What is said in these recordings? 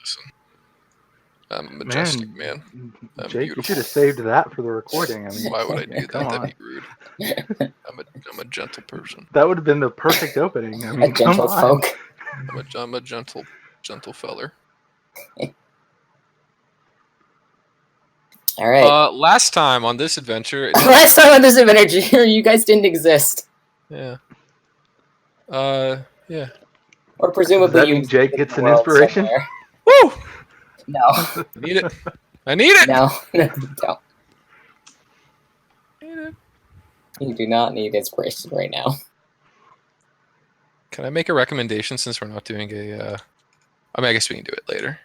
Listen, I'm a majestic man. I'm Jake, beautiful. you should have saved that for the recording. I mean, Why would I do that? come on. That'd be rude. I'm a gentle person. That would have been the perfect opening. I mean, A gentle come on. folk. I'm a gentle feller. All right. Last time on this adventure. Last time on this adventure, you guys didn't exist. Yeah. Yeah. Or presumably Does that you mean Jake existed in gets the an world inspiration? somewhere. Woo! No. I need it. I need it. No. No. Need it. You do not need inspiration right now. Can I make a recommendation since we're not doing a? I mean, I guess we can do it later.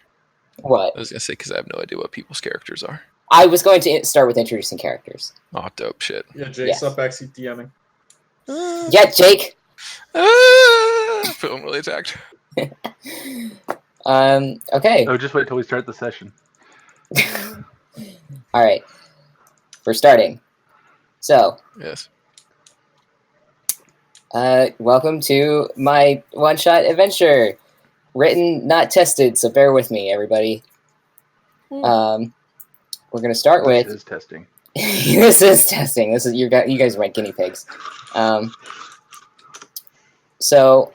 What? I was gonna say because I have no idea what people's characters are. I was going to start with introducing characters. Oh, dope shit. Yeah, Jake's up backseat DMing. Yeah, Jake. Feeling really attacked. Okay. Oh, just wait till we start the session. All right. We're starting. So, Yes. welcome to my one-shot adventure. Written, not tested, so bear with me, everybody. We're gonna start with. This is testing. This is testing. This is you guys are my guinea pigs. So,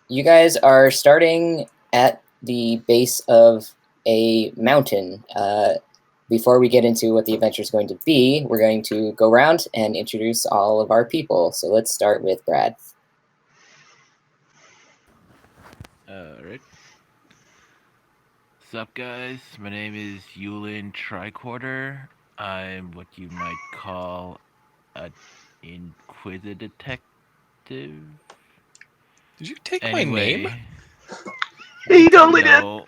you guys are starting at the base of a mountain. Before we get into what the adventure is going to be, we're going to go around and introduce all of our people. So let's start with Brad. Alright. What's up, guys? My name is Yulin Tricorder. I'm what you might call an inquisitive detective. Did you take my name? He totally No,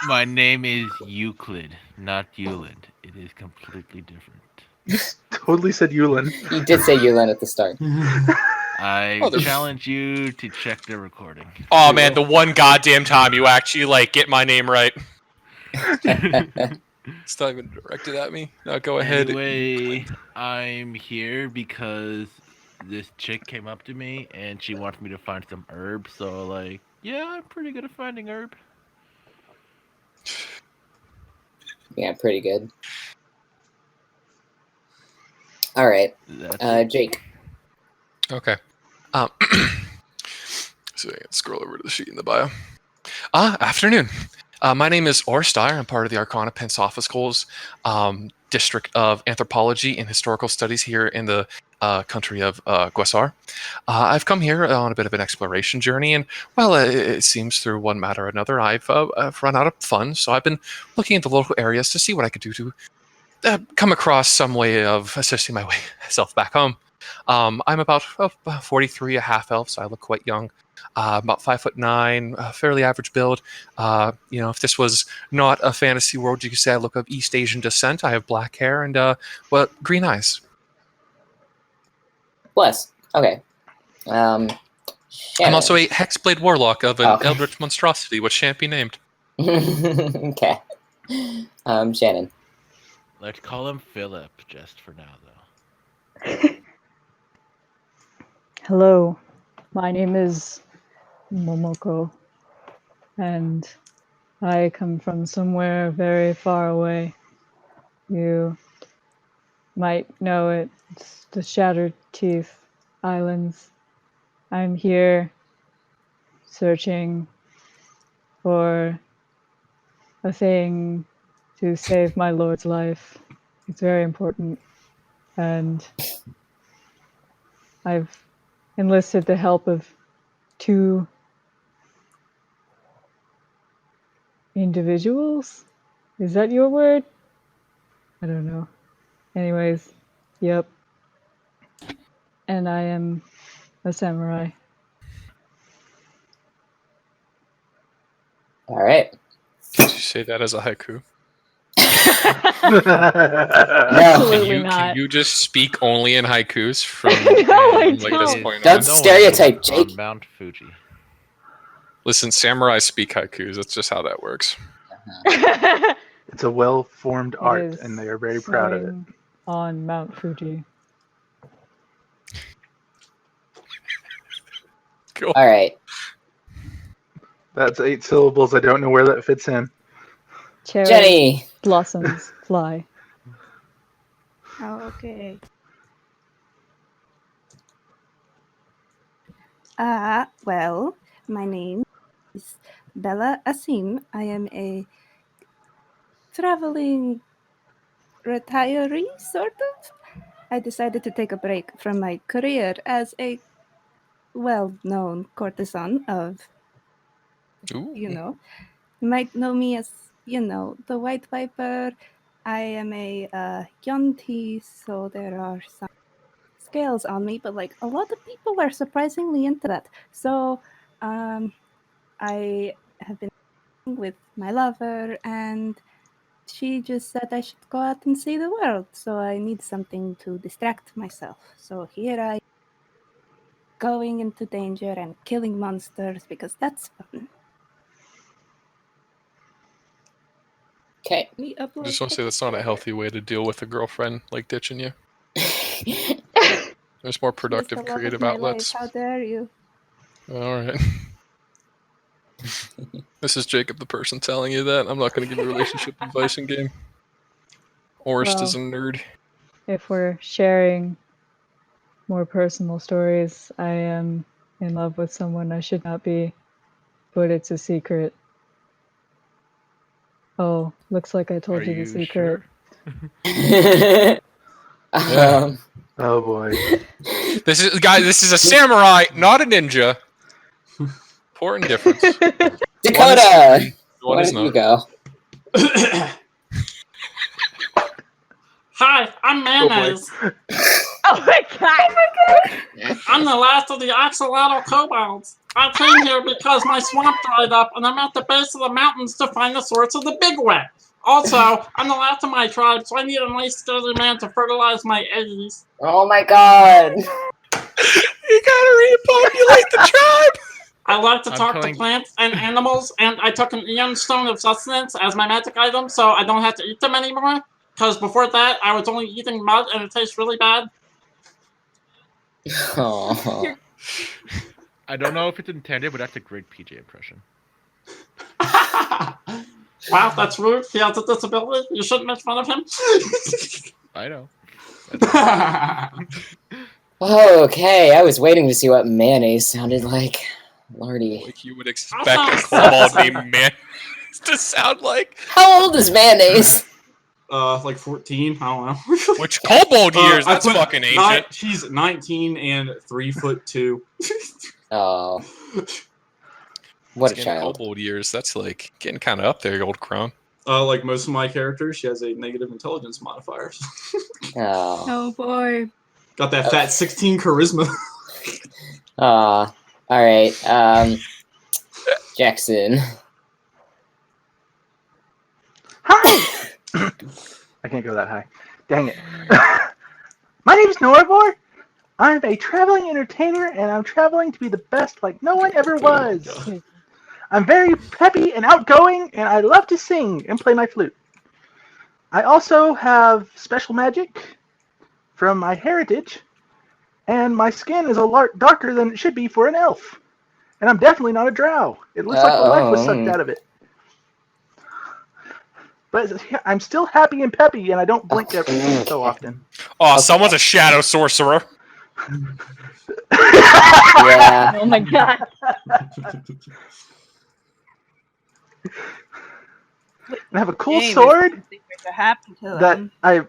my name is Euclid, not Yulin. It is completely different. did. Totally said Yulin. You did say Yulin at the start. I challenge you to check the recording. Oh man, the one goddamn time you actually get my name right. It's not even directed at me. No, go ahead. Anyway, I'm here because this chick came up to me and she wants me to find some herb. So yeah, I'm pretty good at finding herb. Yeah, pretty good. All right, Jake. Okay. So I can scroll over to the sheet in the bio. Afternoon. My name is Orstar. I'm part of the Arcana Pensophiscals District of Anthropology and Historical Studies here in the country of Guasar. I've come here on a bit of an exploration journey, and well, it seems through one matter or another, I've run out of funds, so I've been looking into local areas to see what I could do to come across some way of assisting myself back home. I'm about 43, a half elf, so I look quite young. About 5'9", fairly average build. If this was not a fantasy world, you could say I look of East Asian descent. I have black hair and green eyes. Bless. Okay. I'm also a hexblade warlock of an eldritch monstrosity, which shan't be named. Okay. Shannon. Let's call him Philip just for now, though. Hello, my name is Momoko, and I come from somewhere very far away. You might know it. It's the Shattered Teeth Islands. I'm here searching for a thing to save my lord's life. It's very important, and I've enlisted the help of 2 individuals? Is that your word? I don't know. Anyways, yep. And I am a samurai. All right. Did you say that as a haiku? No. Absolutely not. Can you just speak only in haikus from I this don't. point Don't on? stereotype, Jake. On Mount Fuji. Listen, samurai speak haikus. That's just how that works. It's a well-formed art, is and they are very proud of it. snowing on Mount Fuji. Cool. All right. That's 8 syllables. I don't know where that fits in. Cherry Jenny. blossoms fly. Oh, okay. Well, my name is Bella Asim. I am a traveling retiree, sort of. I decided to take a break from my career as a well-known courtesan of, Ooh. you might know me as, the White Viper. I am a Yonti, so there are some scales on me, but like a lot of people are surprisingly into that. So I have been with my lover, and she just said I should go out and see the world. So I need something to distract myself. So here I going into danger and killing monsters because that's fun. Okay. We I upload just want to say that's not a pictures. healthy way to deal with a girlfriend, like ditching you. There's more She's productive the love of creative my outlets. life. How dare you? All right. This is Jacob, the person telling you that. I'm not going to give you relationship advice in game. Orist is a nerd. If we're sharing more personal stories, I am in love with someone I should not be, but it's a secret. Oh, looks like I told Are you the you secret. sure? Oh boy. This is a samurai, not a ninja. Important difference. Dakota! One Why is don't you not. go? Hi, I'm Oh boy. Mayonnaise. Oh my god! I'm the last of the axolotl kobolds. I came here because my swamp dried up and I'm at the base of the mountains to find the source of the big wet. Also, I'm the last of my tribe, so I need a nice sturdy man to fertilize my eggs. Oh my god! You gotta repopulate the tribe! I like to I'm talk to telling- plants and animals, and I took an Eon Stone of Sustenance as my magic item, so I don't have to eat them anymore. Because before that, I was only eating mud, and it tastes really bad. Oh. I don't know if it's intended, but that's a great PJ impression. Wow, that's rude. He has a disability. You shouldn't make fun of him. I know. Okay, I was waiting to see what mayonnaise sounded like. Lordy. Like you would expect a kobold named man to sound like. How old is mayonnaise? Like 14. I don't know. Which kobold years? I That's put fucking ancient. She's 19 and 3'2". Oh. What a Getting child. kobold years. That's like getting kind of up there, old crone. Like most of my characters, she has a negative intelligence modifier. Oh. Oh boy. Got that fat 16 charisma. Alright, Jackson. Hi! I can't go that high. Dang it. My name is Norvor. I'm a traveling entertainer, and I'm traveling to be the best like no one ever was. I'm very peppy and outgoing, and I love to sing and play my flute. I also have special magic from my heritage, and my skin is a lot darker than it should be for an elf. And I'm definitely not a drow. It looks like the life was sucked out of it. But I'm still happy and peppy, and I don't blink so often. Oh, Okay. someone's a shadow sorcerer. Yeah. Oh my god! And I have a cool sword that I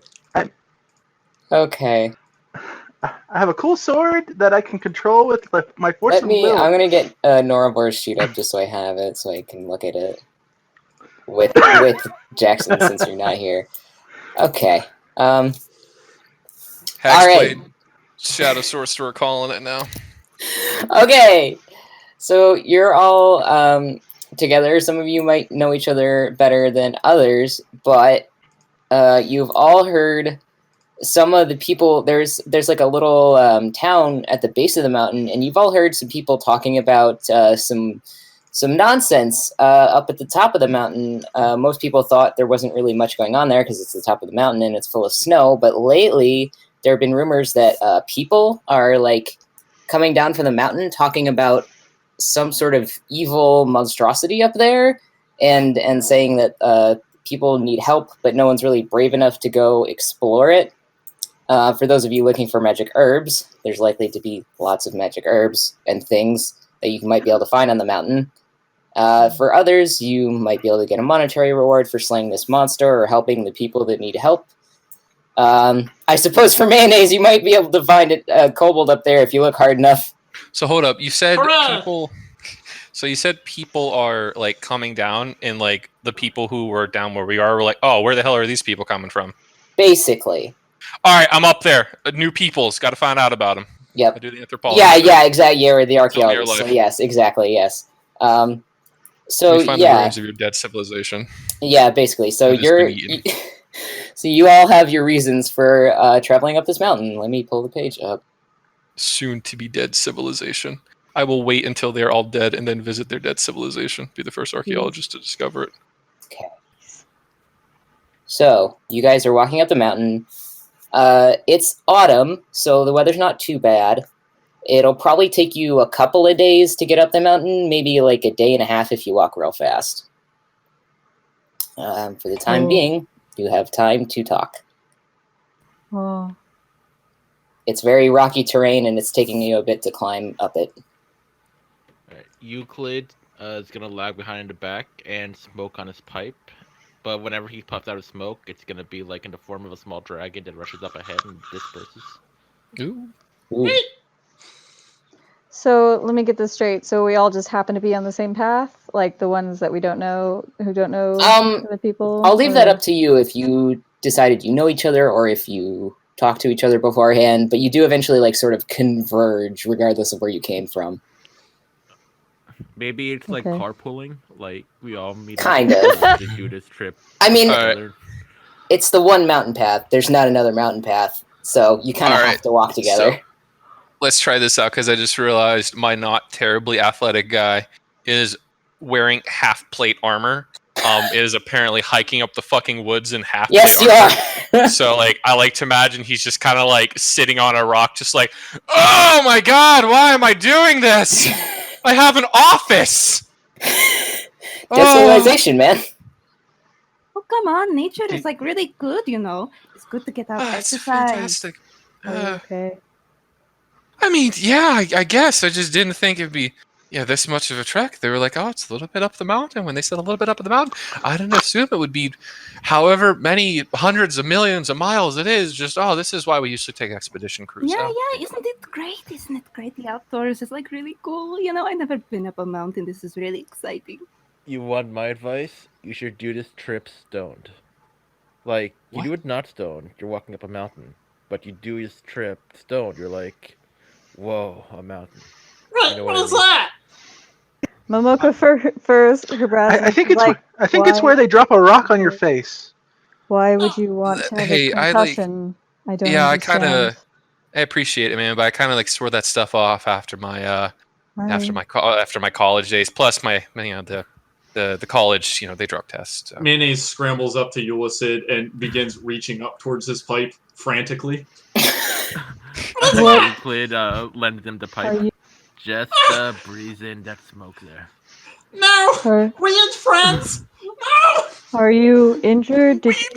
Okay. have a cool sword that I can control with my force of will. I'm gonna get Norabor's sheet up just so I have it, so I can look at it with Jackson since you're not here. Okay. Hexblade, shadow sorcerer calling it now. Okay. So you're all together. Some of you might know each other better than others, but you've all heard some of the people. There's like a little town at the base of the mountain, and you've all heard some people talking about some nonsense up at the top of the mountain. Most people thought there wasn't really much going on there because it's the top of the mountain and it's full of snow. But lately, there have been rumors that people are like coming down from the mountain talking about some sort of evil monstrosity up there, and saying that people need help, but no one's really brave enough to go explore it. For those of you looking for magic herbs, there's likely to be lots of magic herbs and things that you might be able to find on the mountain. For others, you might be able to get a monetary reward for slaying this monster or helping the people that need help. I suppose for mayonnaise, you might be able to find a kobold up there if you look hard enough. So hold up, you said Hooray! people. So you said people are like coming down, and like the people who were down where we are were like, oh, where the hell are these people coming from? Basically. All right, I'm up there. New peoples. Got to find out about them. Yep. I do the anthropology. Yeah, exactly. You're the Tell me your archaeologist. So life. yes, exactly, yes. We find the yeah, ruins of your dead civilization. yeah, basically. So That has been eaten. so you all have your reasons for traveling up this mountain. Let me pull the page up. Soon to be dead civilization. I will wait until they're all dead and then visit their dead civilization. Be the first archaeologist to discover it. Okay. So you guys are walking up the mountain. It's autumn, so the weather's not too bad. It'll probably take you a couple of days to get up the mountain, maybe like a day and a half if you walk real fast. For the time being, you have time to talk. Oh. It's very rocky terrain, and it's taking you a bit to climb up it. Right. Euclid is gonna lag behind in the back and smoke on his pipe, but whenever he puffs out of smoke, it's gonna be like in the form of a small dragon that rushes up ahead and disperses. Ooh. Ooh. So let me get this straight. So we all just happen to be on the same path, like the ones that we don't know, who don't know the people. I'll leave that up to you if you decided you know each other or if you talk to each other beforehand. But you do eventually like sort of converge, regardless of where you came from. Maybe it's like Okay. carpooling, like we all meet Kind up to do this trip. I mean, together. it's the one mountain path. There's not another mountain path, so you kind of have to walk together. So, let's try this out because I just realized my not terribly athletic guy is wearing half plate armor. Is apparently hiking up the fucking woods in half. Yes, you are. So like, I like to imagine he's just kind of like sitting on a rock, just like, oh my god, why am I doing this? I have an office. Civilization, man. Oh, come on. Nature is like really good, you know. It's good to get out That's exercise. fantastic. Are you okay? I mean, yeah, I guess. I just didn't think it'd be this much of a trek. They were like, oh, it's a little bit up the mountain. When they said a little bit up the mountain, I didn't assume it would be however many hundreds of millions of miles it is. Just, this is why we used to take expedition cruise. Yeah, isn't it great? Isn't it great? The outdoors is like really cool. You know, I've never been up a mountain. This is really exciting. You want my advice? You should do this trip stoned. Like, you do it not stoned, you're walking up a mountain. But you do this trip stoned, you're like, whoa, a mountain. Wait, You know what what I is mean? that? Momoka first, I think it's where they drop a rock on your face. Why would you want to have a concussion? I don't understand. I appreciate it, man, but I kind of like swore that stuff off after my after my college days. Plus my the college, they drug test. So. Mayonnaise scrambles up to Ulysses and begins reaching up towards his pipe frantically. Euclid lends him the pipe. you- Just breathe in that smoke there. No! We ain't friends! No! Are you injured? Did you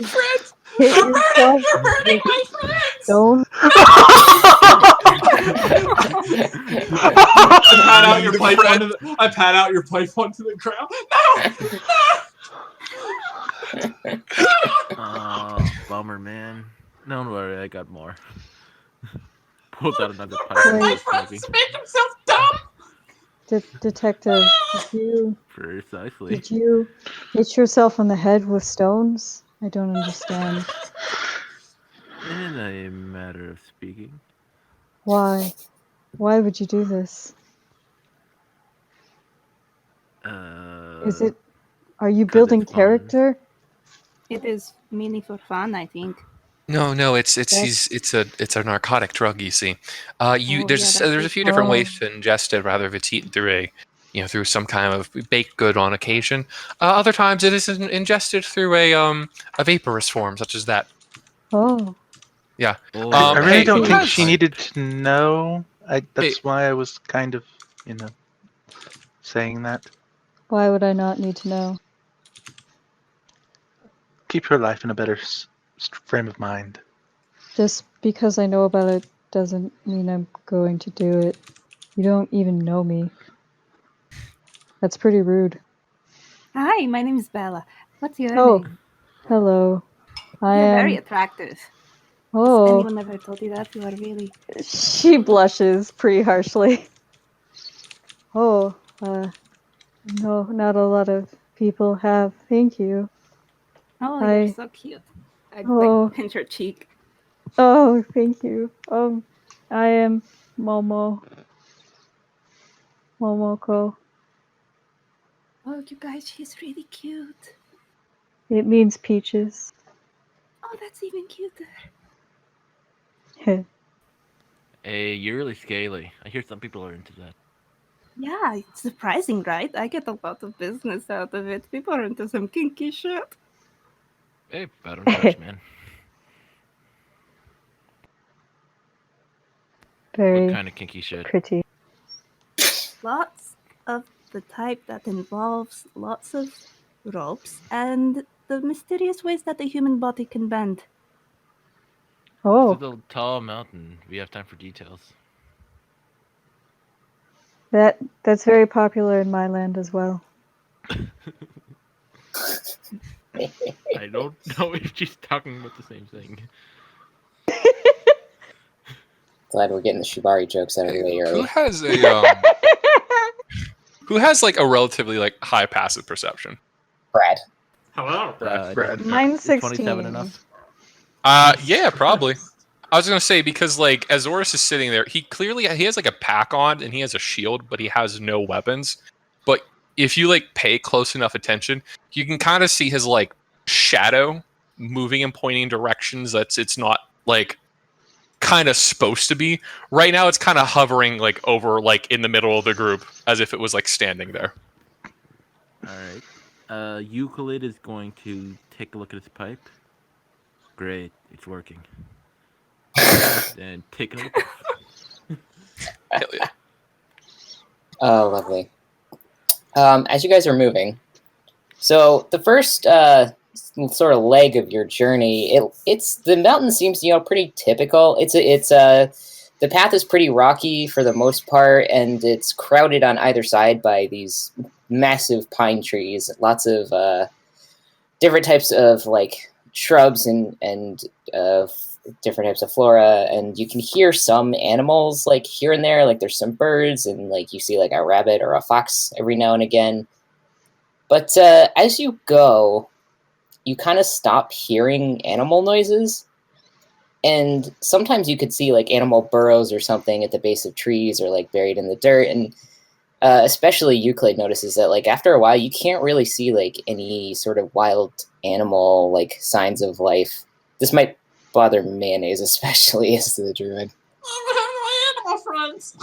hit yourself You're hurting with my friends! stone? I pat out your pipe onto the ground. No! Oh, bummer, man. Don't worry, I got more. Pulled out another pipe. My friends make himself dumb! Detective, Precisely. did you hit yourself on the head with stones? I don't understand. In a matter of speaking. Why? Why would you do this? Are you building it's fun. Character? It is mainly for fun, I think. No, it's a narcotic drug. You see, there's a few different ways to ingest it. Rather, if it's eaten through through some kind of baked good on occasion. Other times it is ingested through a vaporous form, such as that. Oh. Yeah. I really don't think guys- she needed to know. That's why I was kind of, saying that? Why would I not need to know? Keep your life in a better frame of mind. Just because I know about it doesn't mean I'm going to do it. You don't even know me. That's pretty rude. Hi, my name is Bella. What's your Oh, name? hello. I You're am. very attractive. Has Oh, anyone ever told you that? You are really. she blushes pretty harshly. Oh, no, not a lot of people have. Thank you. Oh, Hi. you're so cute. I Oh. like pinch her cheek. Oh, thank you. I am Momoko. Oh, you guys, she's really cute. It means peaches. Oh, that's even cuter. Hey, you're really scaly. I hear some people are into that. Yeah, it's surprising, right? I get a lot of business out of it. People are into some kinky shit. Hey, I don't judge, man. Very What kind of kinky shit? pretty. Lots of the type that involves lots of ropes and the mysterious ways that the human body can bend. Oh, This is a tall mountain. We have time for details. that's very popular in my land as well. I don't know if she's talking about the same thing. Glad we're getting the Shibari jokes out of the way Who early. has a who has like a relatively like high passive perception? Brad. Hello. Brad. Mine's Is 27 16. enough? Yeah, probably. I was gonna say because like as Oris is sitting there, he has like a pack on and he has a shield, but he has no weapons. But if you like pay close enough attention, you can kind of see his like shadow moving and pointing directions it's not like kind of supposed to be. Right now it's kind of hovering like over like in the middle of the group as if it was like standing there. Alright. Euclid is going to take a look at his pipe. Great, it's working. Then take another puff. Hell yeah. Oh, lovely. As you guys are moving, so the first sort of leg of your journey, it's the mountain seems pretty typical. The path is pretty rocky for the most part, and it's crowded on either side by these massive pine trees. Lots of different types of like shrubs and different types of flora, and you can hear some animals like here and there, like there's some birds and like you see like a rabbit or a fox every now and again. But as you go, you kind of stop hearing animal noises, and sometimes you could see like animal burrows or something at the base of trees or like buried in the dirt. And especially Euclid notices that like after a while you can't really see like any sort of wild animal like signs of life. This might bother Mayonnaise especially as the druid. I don't have no animal friends.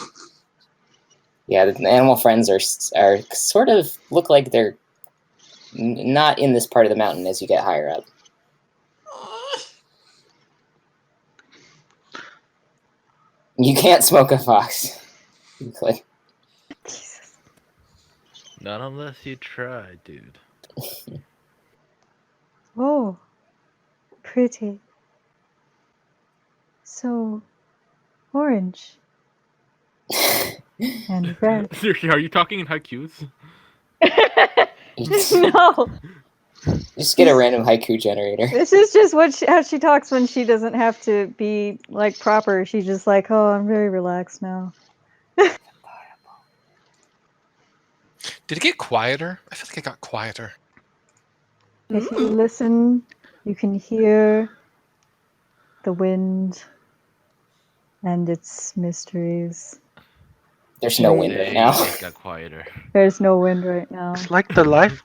Yeah, the animal friends are sort of look like they're not in this part of the mountain as you get higher up. You can't smoke a fox, Euclid. Not unless you try, dude. Oh, pretty. So, orange and red. Seriously, are you talking in haikus? No, Just get a random haiku generator. this is just how she talks when she doesn't have to be like proper. She's just like, oh, I'm very relaxed now. Did it get quieter? I feel like it got quieter. If you listen, you can hear the wind and its mysteries. There's no wind right now. It got quieter. There's no wind right now. It's like the life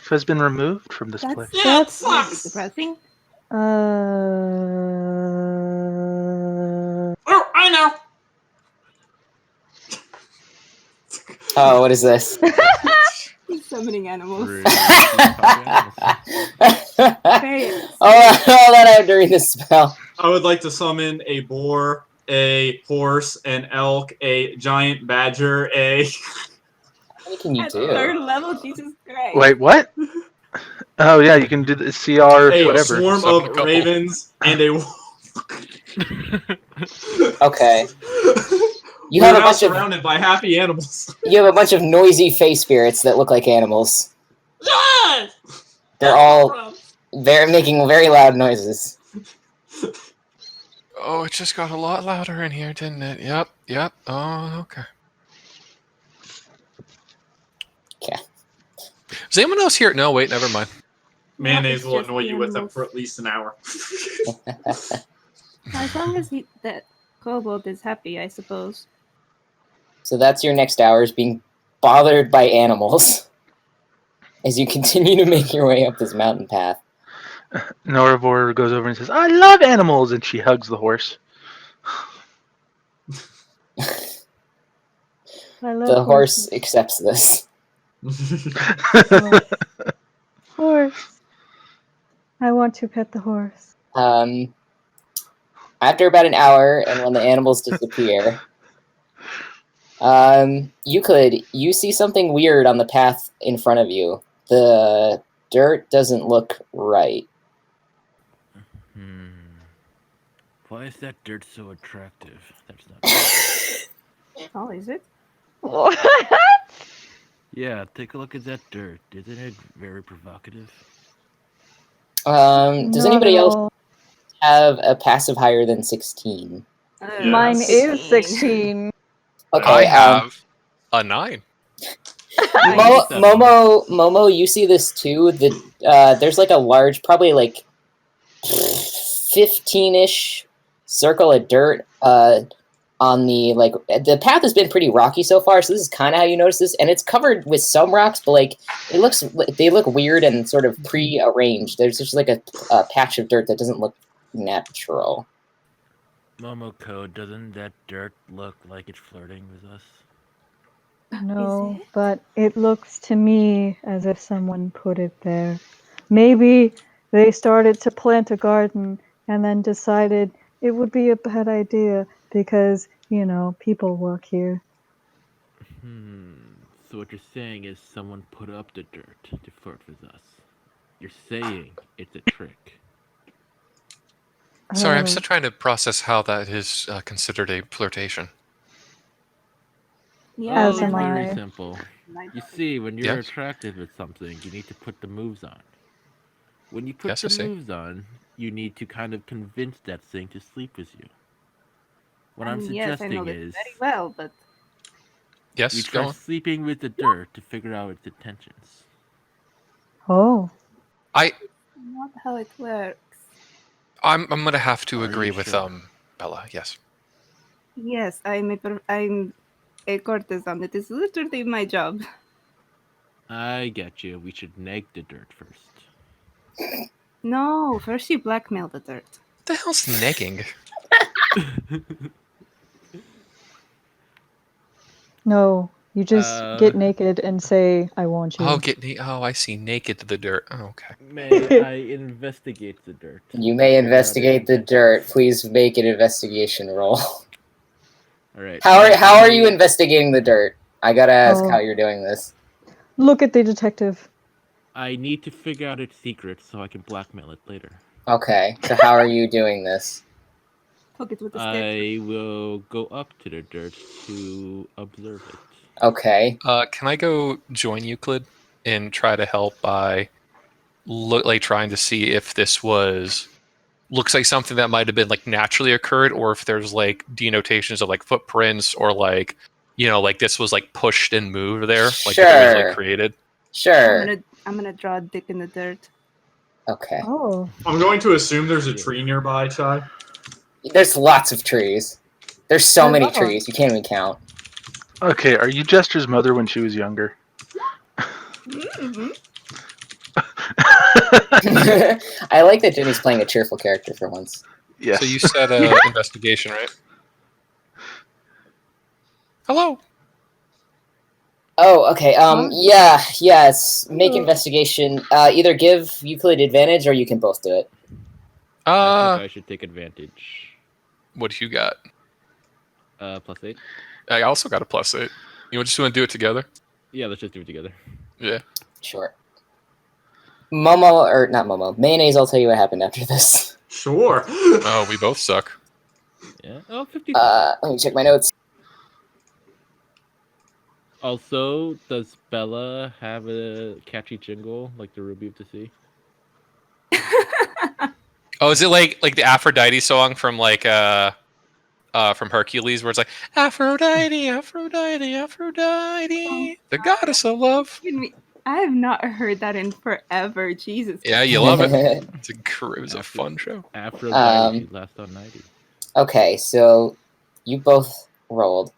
has been removed from this place. Yeah, it That's really sucks. depressing. Uh, Oh, I know. Oh, what is this? He's summoning animals. Really? Animals. Very Oh, all that I have to read this spell. I would like to summon a boar, a horse, an elk, a giant badger, a What can you At do? third level, Jesus Christ. Wait, what? Oh yeah, you can do the CR A whatever. swarm Summon a of couple. ravens and a. Okay. You We're have a now bunch of surrounded by happy animals. noisy face spirits that look like animals. Yes! They're making very loud noises. Oh, it just got a lot louder in here, didn't it? Yep. Oh, okay. Okay. Is anyone else here? No, wait, never mind. Mayonnaise it's will just annoy the you with them animals. for at least an hour. As long as that kobold is happy, I suppose. So that's your next hour, is being bothered by animals as you continue to make your way up this mountain path. Norvor goes over and says, "I love animals," and she hugs the horse. I love The horse horses. accepts this. Horse. I want to pet the horse. After about an hour, and when the animals disappear, Euclid, you see something weird on the path in front of you. The dirt doesn't look right. Why is that dirt so attractive? That's not. Oh, is it? What? Yeah, take a look at that dirt. Isn't it very provocative? Does Not anybody at else all. have a passive higher than 16? Mine Yes. is 16. Okay, I have a 9. Momo, you see this too. There's like a large, probably like 15-ish circle of dirt on the path has been pretty rocky so far, so this is kind of how you notice this, and it's covered with some rocks, but like they look weird and sort of pre-arranged. There's just like a patch of dirt that doesn't look natural. Momoko, doesn't that dirt look like it's flirting with us? No, Is it? but it looks to me as if someone put it there. Maybe they started to plant a garden and then decided it would be a bad idea because, people work here. So what you're saying is someone put up the dirt to flirt with us. You're saying it's a trick. Sorry, I'm Oh, still trying to process how that is considered a flirtation. Yeah, As Well, am it's very I. simple. You see, when you're Yes. attracted with something, you need to put the moves on. When you put Yes, I the see. moves on, you need to kind of convince that thing to sleep with you. What I'm yes, I know suggesting this is very well, but you Yes, go try on. sleeping with the dirt to figure out its intentions. Oh. not how it works. I'm going to have to Are agree you with sure? Bella. Yes. Yes, I'm a courtesan. It is literally my job. I get you. We should neg the dirt first. No, first you blackmail the dirt. What the hell's negging? No, you just get naked and say, I want you. Oh, I see. Naked to the dirt. Oh, okay. May I investigate the dirt? You may Figure out its investigate the intentions. dirt. Please make an investigation roll. All right. How are you investigating the dirt? I gotta ask Oh. how you're doing this. Look at the detective. I need to figure out its secret so I can blackmail it later. Okay, so how are you doing this? Poke it with a stick. I will go up to the dirt to observe it. Okay. Can I go join Euclid and try to help by trying to see if this looks like something that might have been like naturally occurred, or if there's like denotations of like footprints, or like this was like pushed and moved there, like if it was like created. Sure. I'm gonna draw a dick in the dirt. Okay. Oh. I'm going to assume there's a tree nearby, Chai. There's lots of trees. There's so There's many lots. trees, you can't even count. Okay, are you Jester's mother when she was younger? Mm-hmm. I like that Jenny's playing a cheerful character for once. Yes. So you said investigation, right? Hello. Oh, okay. Yes. Make Oh. investigation. Either give Euclid advantage, or you can both do it. I think I should take advantage. What do you got? +8. I also got a +8. You just want to do it together? Yeah, let's just do it together. Yeah. Sure. Momo, or not Momo, Mayonnaise, I'll tell you what happened after this. Sure. Oh, we both suck. Yeah. Oh, 50. Let me check my notes. Also, does Bella have a catchy jingle like the Ruby of the Sea? Oh, is it like the Aphrodite song from from Hercules, where it's like Aphrodite, Aphrodite, Aphrodite, the goddess of love. I have not heard that in forever. Jesus. Yeah, you love it. It was a fun show. Aphrodite, she last on 90. Okay, so you both rolled.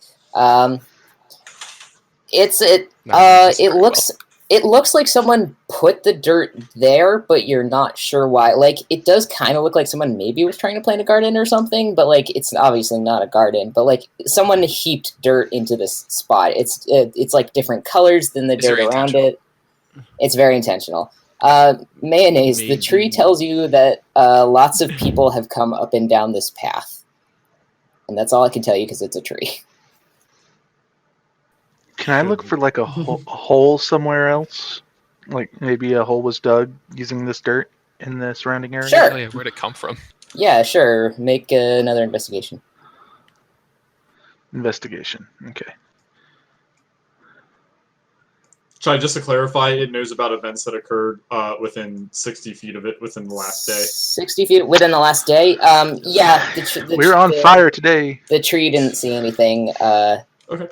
It looks like someone put the dirt there, but you're not sure why. Like, it does kind of look like someone maybe was trying to plant a garden or something, but like it's obviously not a garden. But like someone heaped dirt into this spot. It's like different colors than the dirt around it. It's very intentional. Mayonnaise, the tree tells you that lots of people have come up and down this path, and that's all I can tell you because it's a tree. Can I look for like a hole somewhere else? Like maybe a hole was dug using this dirt in the surrounding area? Sure. Oh, yeah, where'd it come from? Yeah, sure. Make another investigation. Investigation. Okay. Try just to clarify, it knows about events that occurred within 60 feet of it within the last day. 60 feet within the last day? Yeah. We're on fire today. The tree didn't see anything. Okay.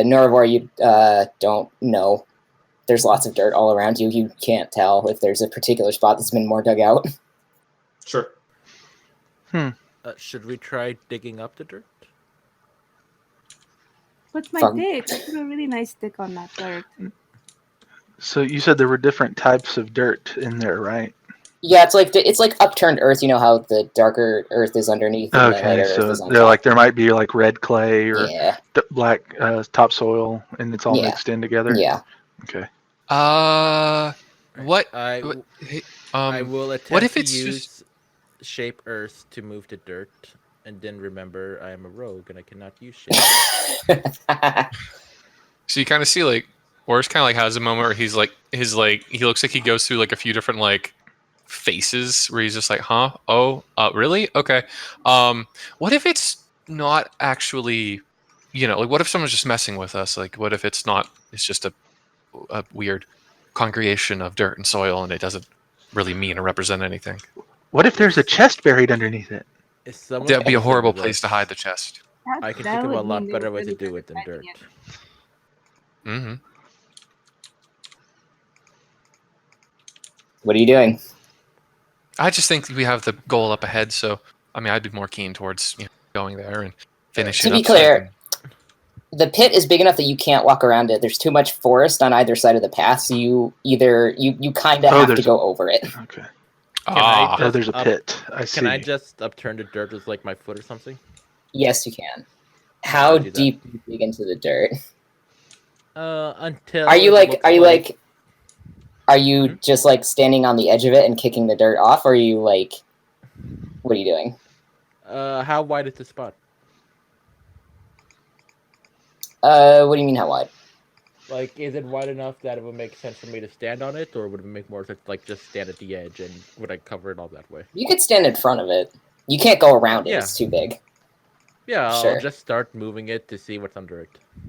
Norvor, you don't know. There's lots of dirt all around you. You can't tell if there's a particular spot that's been more dug out. Sure. Should we try digging up the dirt? What's my dick? I put a really nice dick on that dirt. So you said there were different types of dirt in there, right? Yeah, it's like upturned earth. You know how the darker earth is underneath and the lighter so earth is on they're top. like there might be like red clay or Yeah. black topsoil, and it's all Yeah. mixed in together. Yeah. Okay. What? I Um, will attempt what if to it's use shape earth to move the dirt, and then remember I am a rogue and I cannot use shape. So you kind of see like Oris kind of like has a moment where he's like he looks like he goes through like a few different like faces where he's just like, huh? Oh, really? Okay. What if it's not actually, like what if someone's just messing with us? Like what if it's not? It's just a weird congregation of dirt and soil, and it doesn't really mean or represent anything. What if there's a chest buried underneath it? That'd be a horrible place to hide the chest. I can think of a lot better way to do it than dirt. Mm-hmm. What are you doing? I just think we have the goal up ahead, so I mean, I'd be more keen towards going there and finishing. To be clear, the pit is big enough that you can't walk around it. There's too much forest on either side of the path, so you kind of have to go over it. Okay. There's a pit. I see. Can I just upturn the dirt with like my foot or something? Yes, you can. How deep do you dig into the dirt? Until Are you just like standing on the edge of it and kicking the dirt off, or are you like, what are you doing? How wide is the spot? What do you mean how wide? Like, is it wide enough that it would make sense for me to stand on it, or would it make more sense like just stand at the edge, and would I cover it all that way? You could stand in front of it. You can't go around it. Yeah. It's too big. Yeah, Sure. I'll just start moving it to see what's under it.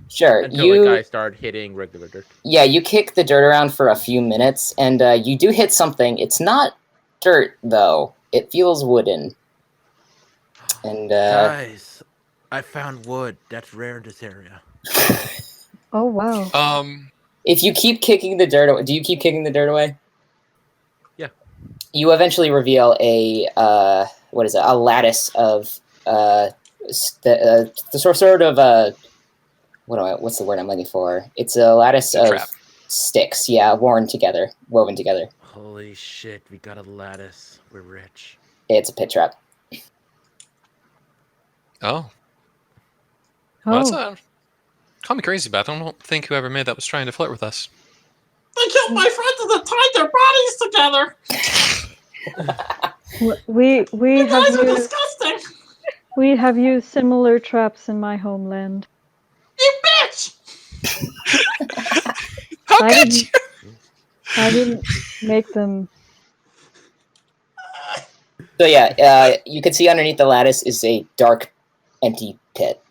Sure. Until I start hitting regular dirt. Yeah, you kick the dirt around for a few minutes, and you do hit something. It's not dirt, though. It feels wooden. And Guys, I found wood. That's rare in this area. Oh wow. If you keep kicking the dirt away, do you keep kicking the dirt away? Yeah. You eventually reveal a a lattice of the sort of what's the word I'm looking for? It's a lattice of sticks, woven together. Holy shit, we got a lattice. We're rich. It's a pit trap. Oh. Well, that's not. Call me crazy, Beth. I don't think whoever made that was trying to flirt with us. They killed my friends and then tied their bodies together. We You have guys are used disgusting. we have used similar traps in my homeland. You bitch! How I could didn't. you? I didn't make them. So yeah, you can see underneath the lattice is a dark, empty pit.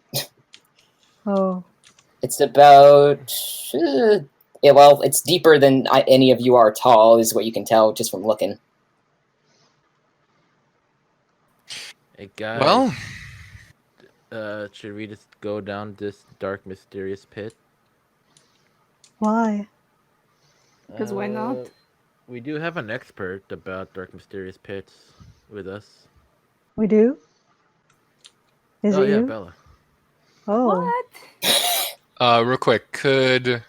Oh, It's about yeah, well, it's deeper than any of you are tall, is what you can tell just from looking. Hey guys, Well, should we just go down this dark, mysterious pit? why? Because why not? We do have an expert about dark, mysterious pits with us. We do? Is Oh it yeah, you? Bella. Oh, What? real quick, could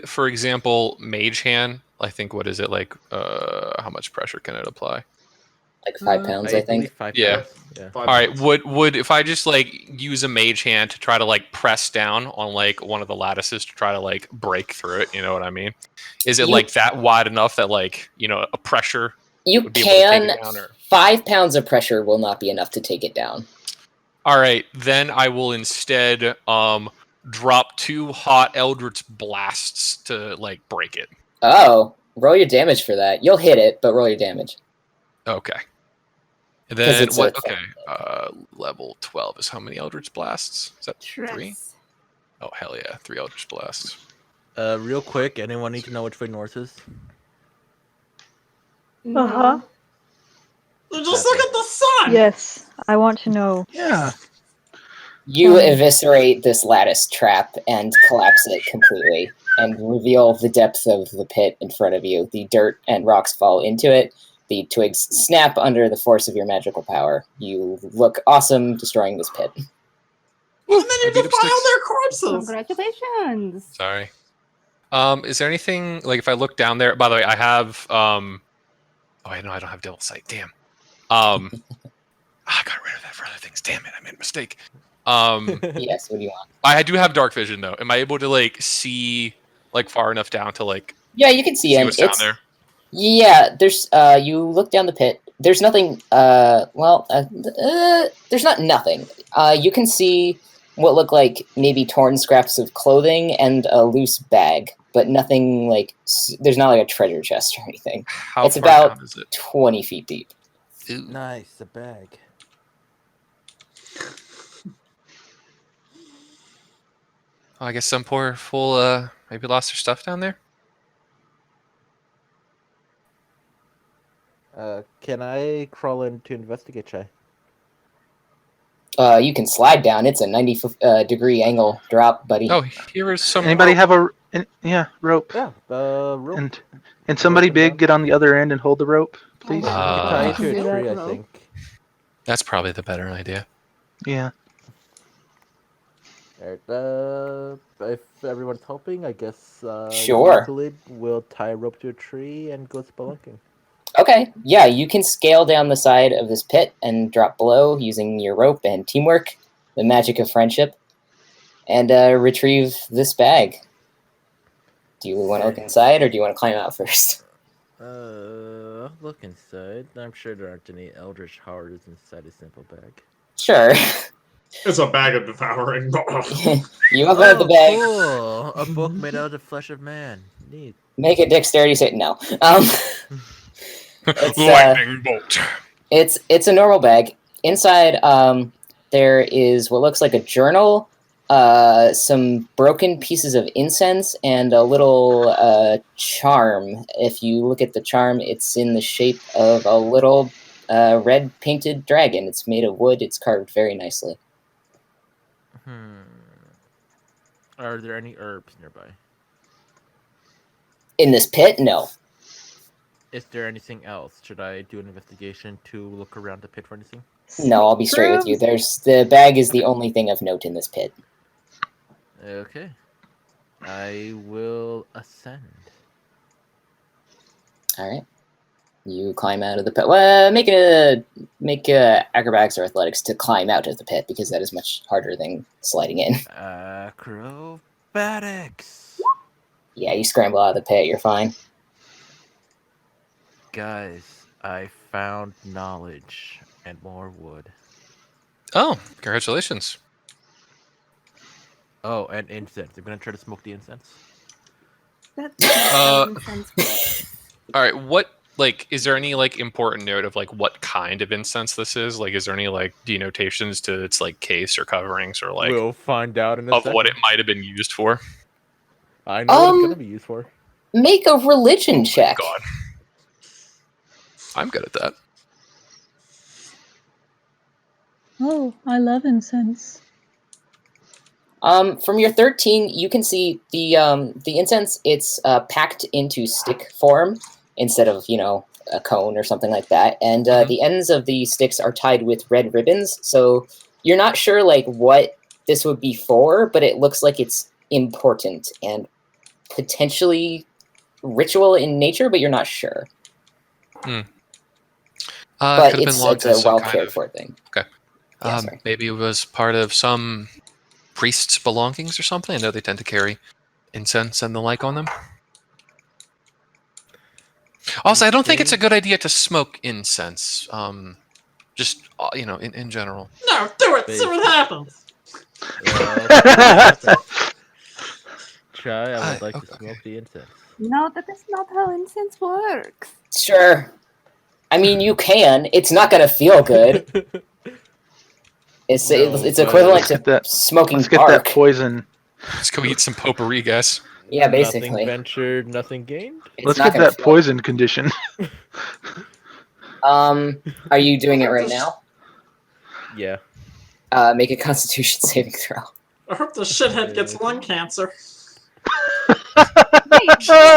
for example, Mage Hand, I think, what is it like? How much pressure can it apply? Like 5 pounds, I believe think. Yeah. pounds. Yeah. 5 All right, pounds. would if I just like use a Mage Hand to try to like press down on like one of the lattices to try to like break through it? You know what I mean? Is it You like that wide enough that like a pressure you would be able to take can it down? Or 5 pounds of pressure will not be enough to take it down. all right, then I will instead drop 2 hot Eldritch blasts to like break it. Oh, roll your damage for that. You'll hit it, but roll your damage. Okay. And 'Cause then it's what? a Okay. Level 12 is how many Eldritch blasts? Is that 3? Tress. Oh hell yeah, 3 Eldritch blasts. Real quick, anyone need to know which way north is? No. uh-huh. You just look at the sun. Yes, I want to know. Yeah. You Tell me. eviscerate this lattice trap and collapse it completely, and reveal the depth of the pit in front of you. The dirt and rocks fall into it. The twigs snap under the force of your magical power. You look awesome destroying this pit. And then you I beat up defile sticks. their corpses. Congratulations. Sorry. Is there anything like if I look down there? By the way, I have oh I know I don't have Devil Sight. Damn. I got rid of that for other things. Damn it, I made a mistake. Yes, what do you want? I do have dark vision though. Am I able to like see like far enough down to like Yeah, you can see him. what's down there? Yeah, there's you look down the pit. There's nothing there's not nothing. You can see what look like maybe torn scraps of clothing and a loose bag, but nothing like there's not like a treasure chest or anything. How It's far about down is it? 20 feet deep. Ooh. Nice, a bag. I guess some poor fool maybe lost their stuff down there. Can I crawl in to investigate, Chai? You can slide down. It's a 90-degree angle drop, buddy. Oh, here is some. Anybody rope. have a rope? Yeah, rope. And somebody Rope big down. get on the other end and hold the rope, please. You can Uh, tie I it can to do a that. tree, I Rope. think. That's probably the better idea. Yeah. Alright, if everyone's helping, I guess Sure. Euclid will tie a rope to a tree and go spelunking. Okay, yeah, you can scale down the side of this pit and drop below using your rope and teamwork, the magic of friendship, and retrieve this bag. Do you want to look inside, or do you want to climb out first? I'll look inside. I'm sure there aren't any eldritch horrors inside a simple bag. Sure. It's a bag of devouring balls. You open up the bag, Cool! A book made out of the flesh of man. Neat. make a dexterity save. No. It's, Lightning bolt. It's a normal bag. Inside, there is what looks like a journal, some broken pieces of incense, and a little charm. If you look at the charm, it's in the shape of a little red painted dragon. It's made of wood. It's carved very nicely. Are there any herbs nearby? In this pit, no. Is there anything else? Should I do an investigation to look around the pit for anything? No, I'll be straight with you. The bag is the only thing of note in this pit. Okay. I will ascend. All right. You climb out of the pit. Make acrobatics or athletics to climb out of the pit, because that is much harder than sliding in. Acrobatics. Yeah, you scramble out of the pit. You're fine. Guys, I found knowledge and more wood. Oh, congratulations. Oh, and incense. I'm gonna try to smoke the incense. That's how Uh, incense works. All right, what like is there any like important note of like what kind of incense this is? Like, is there any like denotations to its like case or coverings or like We'll find out in a of second. what it might have been used for? I know what it's gonna be used for. Make a religion check. God, I'm good at that. Oh, I love incense. From your 13, you can see the incense. It's packed into stick form instead of a cone or something like that, and the ends of the sticks are tied with red ribbons. So you're not sure like what this would be for, but it looks like it's important and potentially ritual in nature, but you're not sure. But Could have been it's logged a as some well kind cared of for thing. okay. Yeah, sorry. Maybe it was part of some priest's belongings or something. I know they tend to carry incense and the like on them. Also, I don't think it's a good idea to smoke incense. Just in general. No, do it. See what happens. Chai, I would like to Okay. smoke the incense. No, that is not how incense works. Sure. I mean, you can. It's not going to feel good. It's but- equivalent Let's to get smoking Let's get bark. that poison. Let's go eat some potpourri, guys. Yeah, Nothing basically. ventured, nothing gained. It's Let's not get gonna that feel- poison condition. Are you doing it right now? Yeah. Make a Constitution saving throw. I hope the shithead gets lung cancer.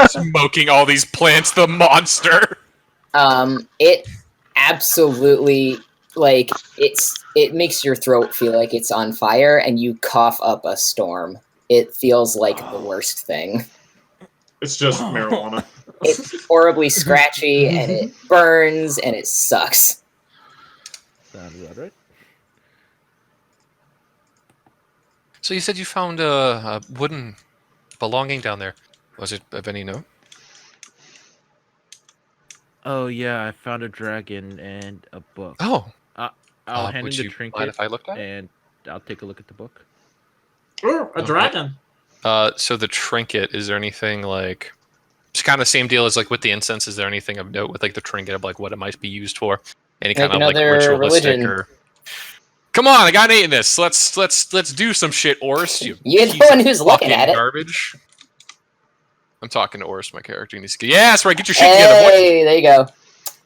Smoking all these plants, the monster. It absolutely it makes your throat feel like it's on fire, and you cough up a storm. It feels like the worst thing. It's just marijuana. It's horribly scratchy, and it burns, and it sucks. Sounds about right. So you said you found a wooden belonging down there. Was it of any note? Oh yeah, I found a dragon and a book. Oh, I'll hand would in the you mind trinket if I looked at it? and I'll take a look at the book. Ooh, a dragon. So the trinket, is there anything like it's kind of the same deal as like with the incense? Is there anything of note with like the trinket of like what it might be used for? Any kind of like another ritualistic religion. or come on, I got 8 in this. Let's do some shit, Oris. You're the piece one of who's looking fucking at it. Garbage. I'm talking to Oris, my character. He needs to yeah, that's right. Get your shit together, boy. Hey, there you go.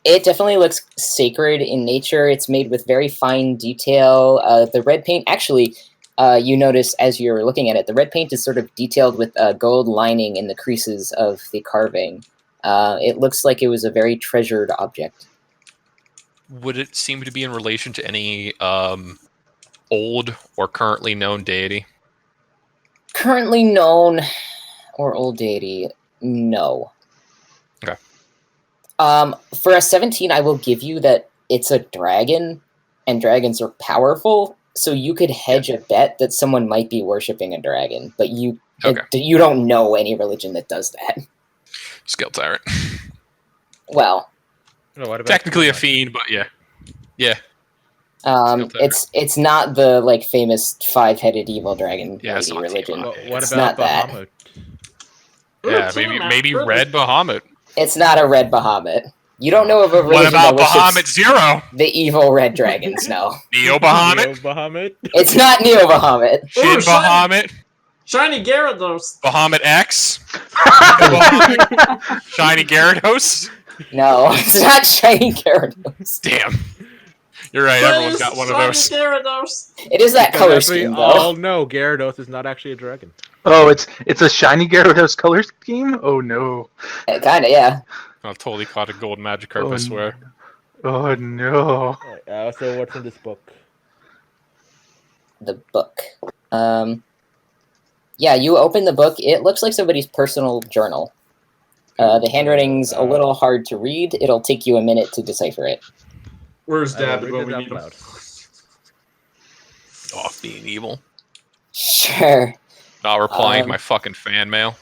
It definitely looks sacred in nature. It's made with very fine detail. The red paint, actually, you notice as you're looking at it, the red paint is sort of detailed with gold lining in the creases of the carving. It looks like it was a very treasured object. Would it seem to be in relation to any old or currently known deity? Currently known or old deity, no. Okay. For a 17, I will give you that it's a dragon, and dragons are powerful, so you could hedge a bet that someone might be worshipping a dragon, but you don't know any religion that does that. Skill tyrant. Well, No, what about Technically a Tiamat? fiend, but yeah. Yeah. it's not the like famous 5-headed evil dragon Yeah, it's lady not religion. Tiamat. What It's about not that. Bahamut? Yeah, Ooh, Tiamat, maybe really. Red Bahamut. It's not a red Bahamut. You don't know of a religion What about that worships Bahamut Zero? the evil red dragons. No, Neo Bahamut? Neo Bahamut? it's not Neo Bahamut. Shin Ooh, shiny- Bahamut? Shiny Gyarados. Bahamut X? Bahamut? Shiny Gyarados? No, it's not shiny Gyarados. Damn. You're right, everyone's got one of those. Shiny Gyarados. It is that color Because we scheme, all though. know Gyarados is not actually a dragon. Oh, it's a shiny Gyarados color scheme? Oh no. Kinda, yeah. I've totally caught a gold Magikarp, Oh, I swear. Oh no. So what's in this book? The book. Yeah, you open the book. It looks like somebody's personal journal. The handwriting's a little hard to read. It'll take you a minute to decipher it. Where's I will Dad read when it we out need him? loud. Off being evil. Sure. Not replying to my fucking fan mail.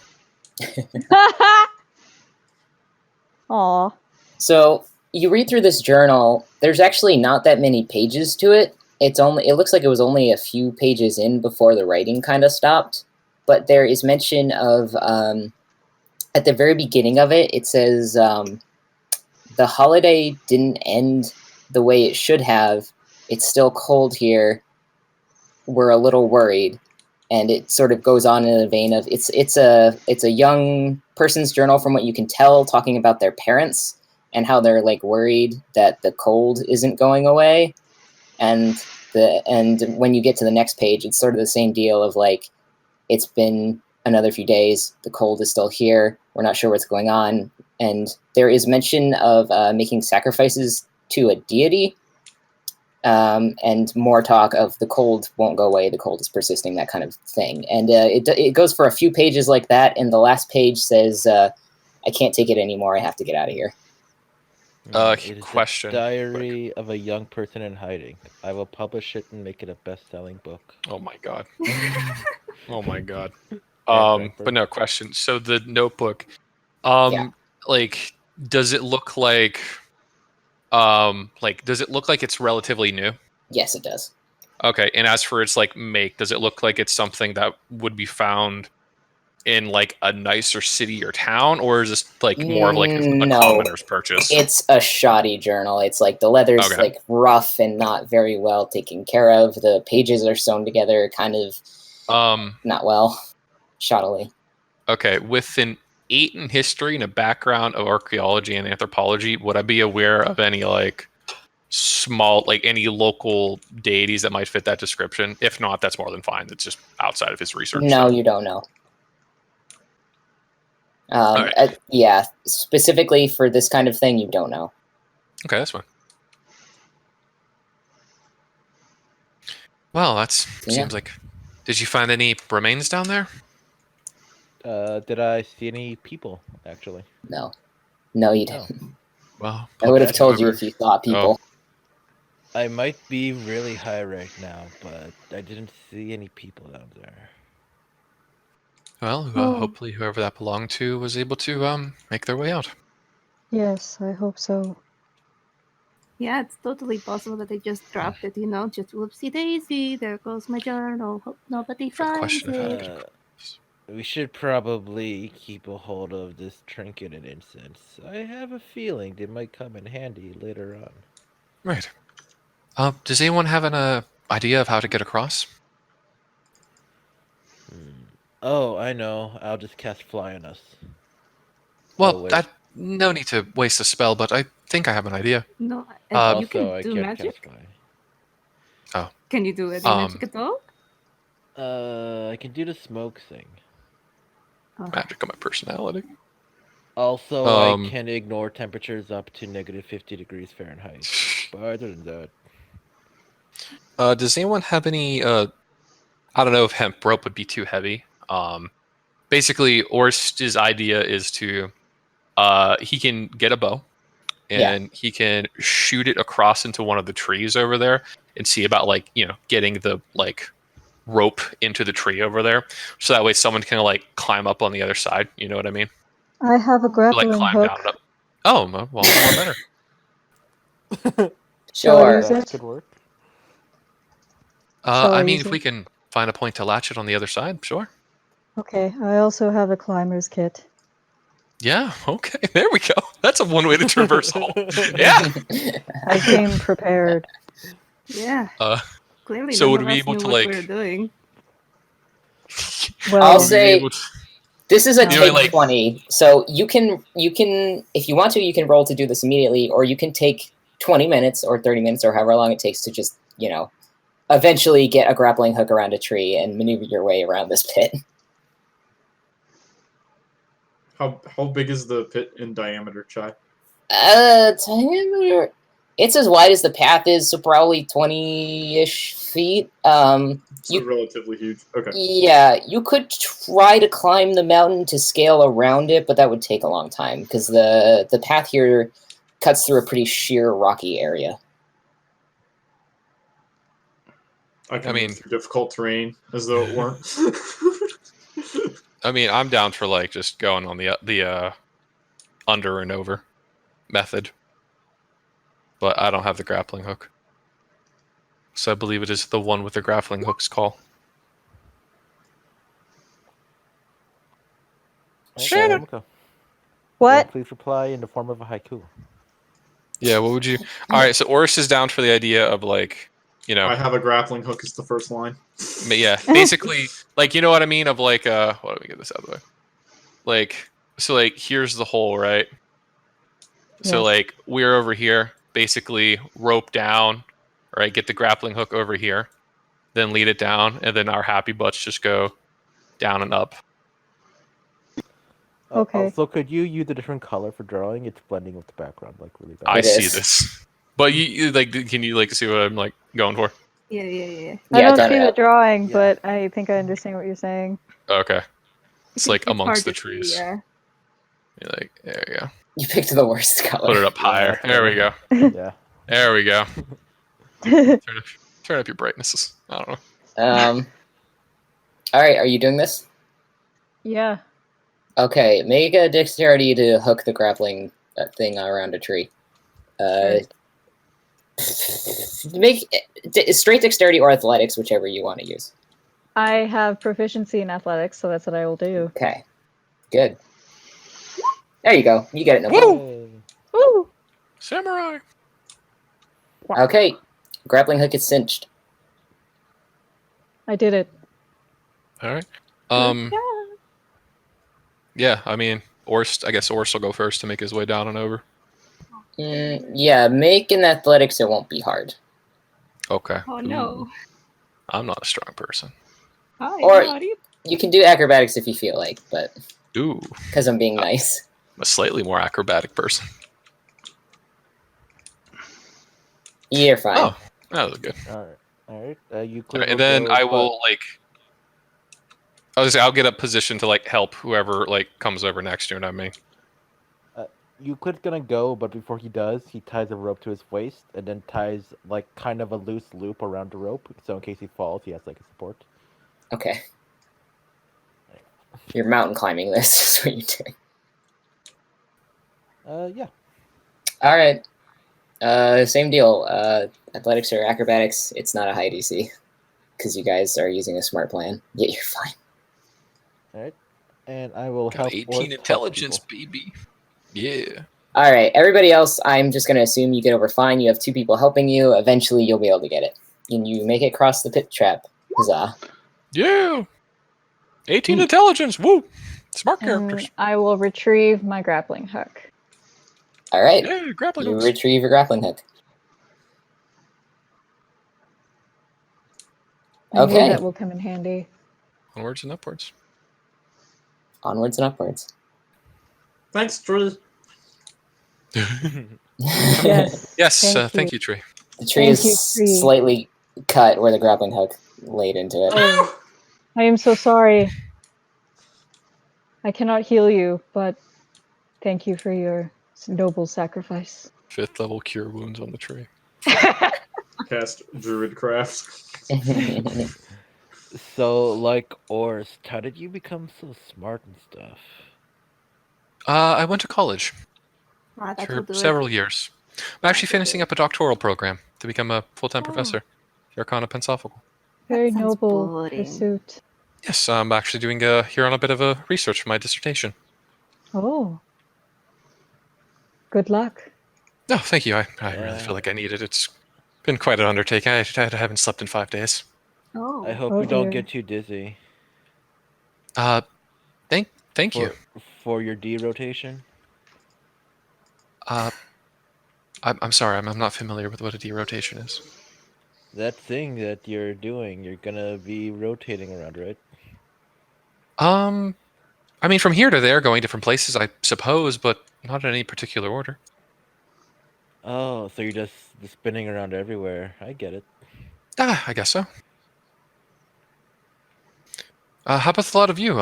Aw. So you read through this journal. There's actually not that many pages to it. it looks like it was only a few pages in before the writing kind of stopped, but there is mention of at the very beginning of it. It says the holiday didn't end the way it should have. It's still cold here. We're a little worried, and it sort of goes on in a vein of it's a young person's journal, from what you can tell, talking about their parents and how they're like worried that the cold isn't going away. And when you get to the next page, it's sort of the same deal of like, it's been another few days, the cold is still here, we're not sure what's going on, and there is mention of making sacrifices to a deity, and more talk of the cold won't go away, the cold is persisting, that kind of thing. And it goes for a few pages like that, and the last page says, I can't take it anymore, I have to get out of here. It is Question. the diary of a young person in hiding. I will publish it and make it a best-selling book. Oh my god. Oh my god. Exactly. But no, question. So the notebook, Yeah. like, does it look like does it look like it's relatively new? Yes, it does. Okay, and as for its like make, does it look like it's something that would be found in like a nicer city or town, or is this like more of like a No. commoner's purchase? It's a shoddy journal. It's like the leather's Okay. like rough and not very well taken care of. The pages are sewn together kind of not well, shoddily. Okay, with an 8 in history and a background of archaeology and anthropology, would I be aware of any like small, like any local deities that might fit that description? If not, that's more than fine. It's just outside of his research. No, so. you don't know. Alright. Yeah, specifically for this kind of thing, you don't know. Okay, that's fine. Well, that seems like. Did you find any remains down there? Did I see any people, actually? No, you didn't. Well, I would have okay, told you however- if you saw people. I might be really high right now, but I didn't see any people down there. Well, Oh. hopefully whoever that belonged to was able to make their way out. Yes, I hope so. Yeah, it's totally possible that they just dropped it, just whoopsie daisy, there goes my journal, hope nobody For the finds question of how to it. get We should probably keep a hold of this trinket and incense. I have a feeling they might come in handy later on. Right. Does anyone have an idea of how to get across? Oh, I know. I'll just cast Fly on us. Well, wait. no need to waste a spell, but I think I have an idea. No, and Also, you can I do can't magic? cast Fly. Can you do any magic at all? I can do the smoke thing. Magic on my personality. Also, I Um, can ignore temperatures up to negative 50 degrees Fahrenheit. But other than that, Does anyone have any? I don't know if hemp rope would be too heavy. Basically, Orst's idea is to, he can get a bow, and he can shoot it across into one of the trees over there, and see about getting the rope into the tree over there, so that way someone can climb up on the other side. You know what I mean? I have a grappling Climb hook. down and up. Oh, well, more better. Shall I Sure. use that it? could work. Shall I I mean, use if we it? can find a point to latch it on the other side, sure. Okay, I also have a climber's kit. Yeah, okay, there we go. That's a one way to traverse hole. Yeah. I came prepared. Yeah, clearly so none would of we be us able knew to what we were doing. Well, I'll would we be say able to- this is a You know, take 20, so you can if you want to, you can roll to do this immediately, or you can take 20 minutes or 30 minutes or however long it takes to just eventually get a grappling hook around a tree and maneuver your way around this pit. How big is the pit in diameter, Chai? Diameter. It's as wide as the path is, so probably 20-ish feet. So relatively huge. Okay. Yeah, you could try to climb the mountain to scale around it, but that would take a long time because the path here cuts through a pretty sheer rocky area. I mean- move through difficult terrain as though it weren't. I mean, I'm down for just going on the under and over method, but I don't have the grappling hook. So I believe it is the one with the grappling hook's call. Shannon. What? Please reply in the form of a haiku. Yeah, what would you? All right, so Oris is down for the idea of like, I have a grappling hook is the first line. yeah, basically, like, you know what I mean? Of like, let me get this out of the way. Like, so like, here's the hole, right? So Yes. like, we're over here, basically rope down, right? Get the grappling hook over here, then lead it down, and then our happy butts just go down and up. Okay. Also, could you use a different color for drawing? It's blending with the background like really bad. I It see is. this, but you like, can you like see what I'm like going for? Yeah. I Yeah, don't done see it the up. drawing, Yeah. but I think I understand what you're saying. Okay, it's like It's amongst hard the to see, trees. yeah. You're like, there you go. You picked the worst Put color. it up higher. that's There we go. better. Yeah. There we go. Turn up your brightnesses. I don't know. All right, are you doing this? Yeah. Okay, make a dexterity to hook the grappling thing around a tree. Make straight dexterity or athletics, whichever you want to use. I have proficiency in athletics, so that's what I will do. Okay, good. There you go. You get it, no Woo! problem. Woo! Samurai. Okay, grappling hook is cinched. I did it. All right. Yeah. Yeah, I mean, Orst. I guess Orst will go first to make his way down and over. Yeah, make an athletics. It won't be hard. Okay. Oh no. I'm not a strong person. Hi, Or- how are you? You can do acrobatics if you feel like, but Ooh, because I'm being nice. I'm a slightly more acrobatic person. You're fine. Oh, that was good. All right. You All right, and then I will like. I'll get a position to like help whoever like comes over next to me. Euclid's gonna go, but before he does, he ties a rope to his waist and then ties like kind of a loose loop around the rope, so in case he falls, he has like a support. Okay. You're mountain climbing this. Is what you're doing. Yeah. All right. Same deal. Athletics or acrobatics. It's not a high DC because you guys are using a smart plan. Yeah, you're fine. All right. And I will Got help. 18 intelligence, baby. Yeah. All right. Everybody else, I'm just gonna assume you get over fine. You have 2 people helping you. Eventually, you'll be able to get it, and you make it across the pit trap. Huzzah! Yeah. 18 intelligence. Woo. Smart characters. And I will retrieve my grappling hook. All right. Yeah, grappling You hooks. retrieve your grappling hook. I knew Okay. that will come in handy. Onwards and upwards. Onwards and upwards. Thanks, Drew. Yes. Yes, Thank thank you, Tree. The tree Thank is you, tree. slightly cut where the grappling hook laid into it. Oh, I am so sorry. I cannot heal you, but thank you for your noble sacrifice. 5th level cure wounds on the tree. Cast Druidcraft. So, like Orst, how did you become so smart and stuff? I went to college Ah, that for will do several it. years. I'm actually finishing up a doctoral program to become a full-time professor here at Arcana Pensophical. Very That sounds noble boring. pursuit. Yes, I'm actually doing here on a bit of a research for my dissertation. Oh. Good luck. No, thank you. I really feel like I need it. It's been quite an undertaking. I haven't slept in 5 days. Oh. I hope Oh we don't dear. get too dizzy. Thank you. For your D rotation. I'm sorry. I'm not familiar with what a derotation is. That thing that you're doing, you're gonna be rotating around, right? I mean, from here to there, going different places, I suppose, but not in any particular order. Oh, so you're just spinning around everywhere. I get it. I guess so. How about the lot of you?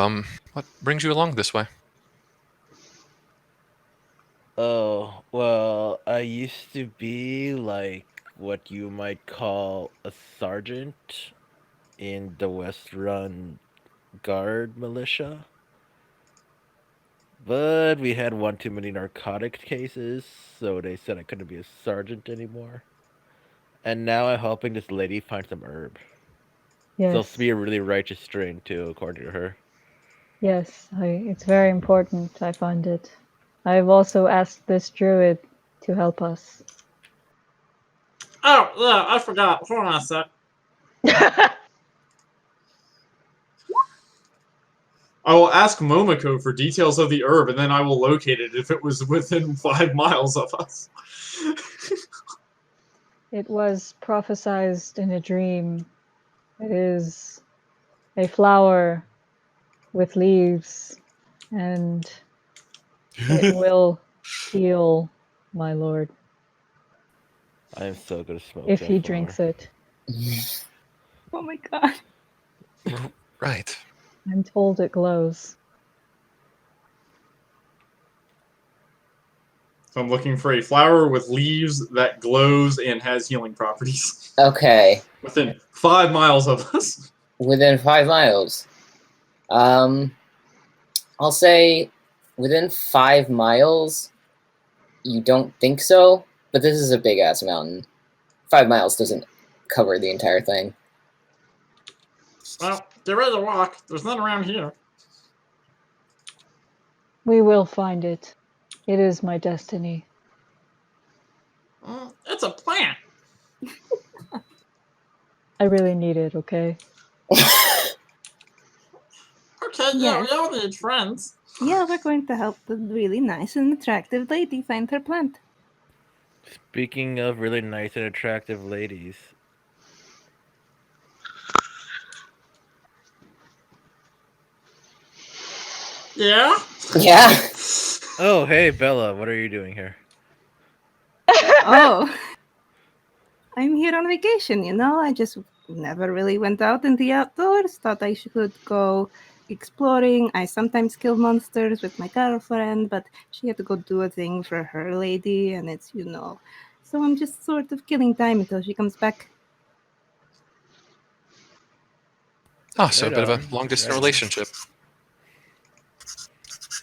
What brings you along this way? Oh, well, I used to be like what you might call a sergeant in the West Run Guard militia. But we had one too many narcotic cases, so they said I couldn't be a sergeant anymore. And now I'm helping this lady find some herb. Yes. Supposed to be a really righteous strain too, according to her. Yes, it's very important, I find it. I've also asked this druid to help us. Oh, yeah, I forgot. Hold on a sec. I will ask Momoko for details of the herb, and then I will locate it if it was within 5 miles of us. It was prophesized in a dream. It is a flower with leaves, and it will heal my lord I am so gonna smoke if that he flower. drinks it. Oh my god. Right. I'm told it glows. So I'm looking for a flower with leaves that glows and has healing properties. Okay, Within 5 miles of us. within 5 miles. I'll say within 5 miles, you don't think so, but this is a big ass mountain. 5 miles doesn't cover the entire thing. Well, get ready to walk. There's none around here. We will find it. It is my destiny. It's a plant. I really need it, okay? Okay, yeah, Yes. we all need friends. Yeah, we're going to help the really nice and attractive lady find her plant. Speaking of really nice and attractive ladies, Yeah? Yeah? oh hey Bella, what are you doing here? Oh. I'm here on vacation, you know? I just never really went out in the outdoors. Thought I should go exploring. I sometimes kill monsters with my girlfriend, but she had to go do a thing for her lady, and it's, you know. So I'm just sort of killing time until she comes back. Oh, so a Right bit of on, a long distance right on. relationship.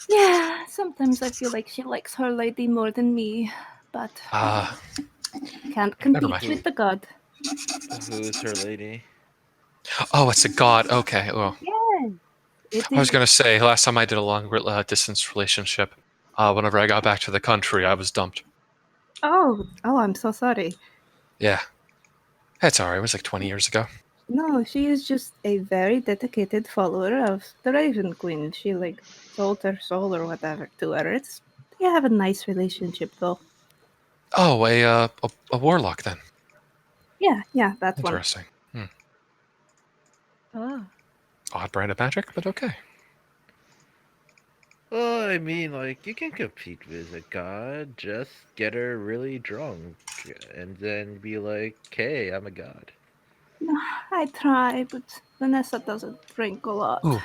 Yeah, sometimes I feel like she likes her lady more than me, but can't Never compete mind. with the god. Who's her lady? Oh, it's a god. Okay. Well, Yes, it I was is. gonna say last time I did a long distance relationship, whenever I got back to the country, I was dumped. Oh, I'm so sorry. Yeah, that's all right. It was like 20 years ago. No, she is just a very dedicated follower of the Raven Queen. She like sold her soul or whatever to her. They have a nice relationship though. Oh, a warlock then. Yeah, that's one. Interesting. Ah. Odd brand of magic, but okay. Well, I mean, like, you can compete with a god. Just get her really drunk, and then be like, "Hey, I'm a god." I try, but Vanessa doesn't drink a lot. Ooh,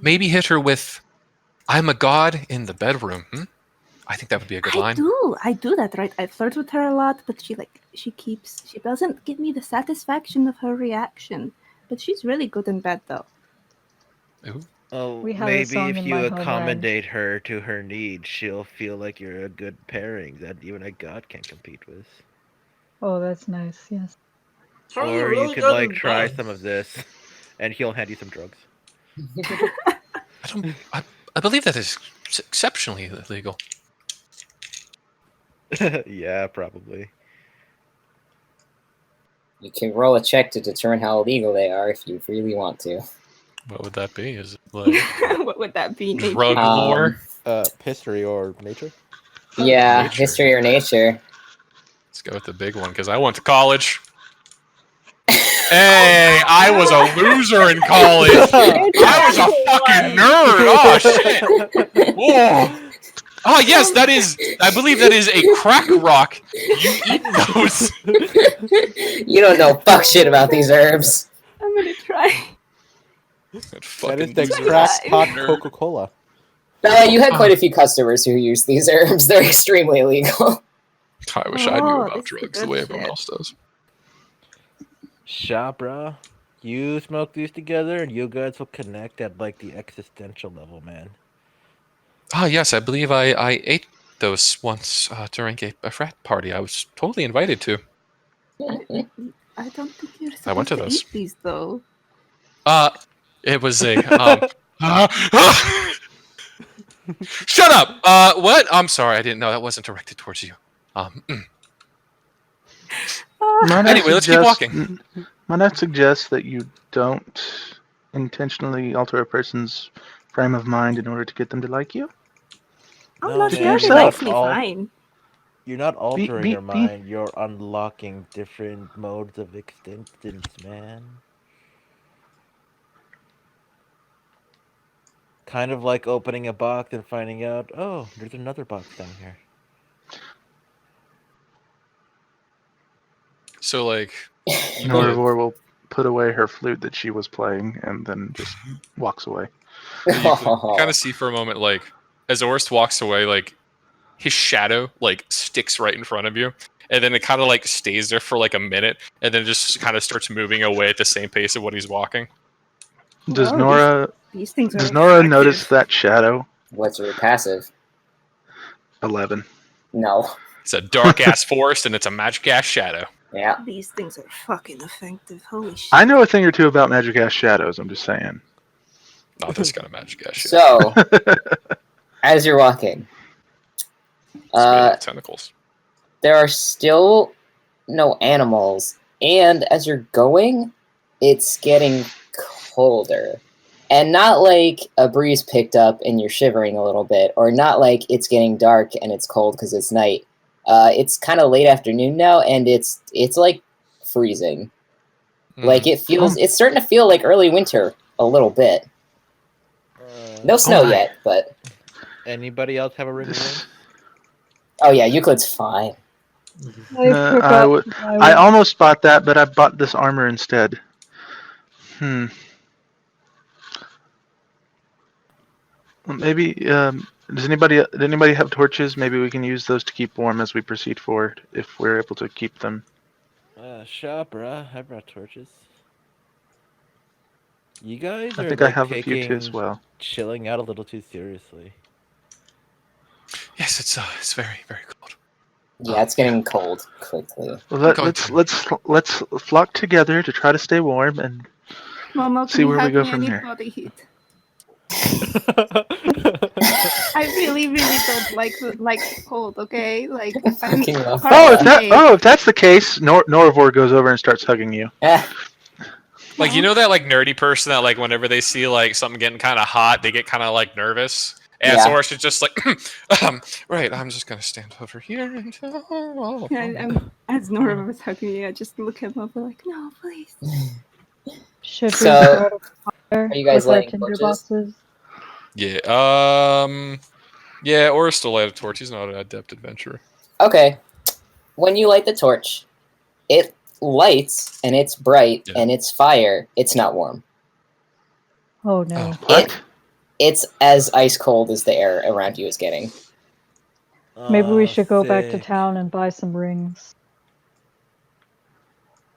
maybe hit her with "I'm a god in the bedroom." I think that would be a good line. I do that, right? I flirt with her a lot, but she doesn't give me the satisfaction of her reaction. But she's really good in bed though. Ooh. Oh, We have a maybe song if in you my homeland. accommodate her to her needs, she'll feel like you're a good pairing that even a god can't compete with. Oh, that's nice, yes. How are you Or you really could good like in try bed? some of this, and he'll hand you some drugs. I don't. I believe that is exceptionally illegal. Yeah, probably. You can roll a check to determine how illegal they are if you really want to. What would that be? Is it like What would that be? Nature? drug lore? History or nature? Yeah, Nature. history or nature. Let's go with the big one because I went to college. Hey, I was a loser in college. I was a fucking nerd. Oh shit. Whoa. Oh yes, that is. I believe that is a crack rock. You eat those. You don't know fuck shit about these herbs. I'm gonna try. That is Fucking the loser crack ass hot nerd. Coca-Cola. You had quite a few customers who use these herbs. They're extremely illegal. I wish I knew about this is drugs good the way everyone shit. else does. Sha, bruh. You smoke these together, and you guys will connect at like the existential level, man. Ah, yes, I believe I ate those once during a frat party. I was totally invited to. I don't think you're I went supposed to to those. eat these, though. It was a Shut up! What? I'm sorry, I didn't know that wasn't directed towards you. Anyway, let's keep walking. Might I suggest that you don't intentionally alter a person's frame of mind in order to get them to like you? Oh, No, no, she Be man, already yourself. likes me fine. You're not altering be- your mind. You're unlocking different modes of existence, man. Kind of like opening a box and finding out, oh, there's another box down here. So like, Norivor will put away her flute that she was playing and then just walks away. you kind of see for a moment, like, as Orst walks away, like, his shadow, like, sticks right in front of you. And then it kind of, like, stays there for, like, a minute. And then just kind of starts moving away at the same pace of what he's walking. Does Oh, Nora These things are does Nora effective. notice that shadow? What's your passive? 11. No. It's a dark-ass forest, and it's a magic-ass shadow. Yeah. These things are fucking effective. Holy shit. I know a thing or two about magic ass shadows, I'm just saying. Not this kind of magic-ass shit. So, as you're walking, tentacles. there are still no animals, and as you're going, it's getting colder. And not like a breeze picked up and you're shivering a little bit, or not like it's getting dark and it's cold because it's night. It's kind of late afternoon now, and it's like freezing. Like it's starting to feel like early winter a little bit. No snow yet, but. Anybody else have a ring of wind? Oh yeah, Euclid's fine. I almost bought that, but I bought this armor instead. Well, maybe did anybody have torches? Maybe we can use those to keep warm as we proceed forward, if we're able to keep them. Sure, bruh. I brought torches. You guys are I think I like, have a few too as well. Chilling out a little too seriously. Yes, it's very, very cold. Yeah, it's getting cold quickly. Well, let's flock together to try to stay warm and Momo, see where we go I from need here. body heat. I really, really don't like cold. Okay, like I'm if that's the case, Norivor goes over and starts hugging you. Like, you know that like nerdy person that like whenever they see like something getting kind of hot, they get kind of like nervous. And Yeah. Soros is just like, right, I'm just gonna stand over here and. As Nora was hugging me, I just look at Momo like, no, please. Should we So, start a fire are you guys with our lighting tinder torches? boxes? Yeah. Yeah. Or still light a torch. He's not an adept adventurer. Okay. When you light the torch, it lights and it's bright and it's fire. It's not warm. Oh no. It's as ice cold as the air around you is getting. Maybe we should go back to sick. town and buy some rings.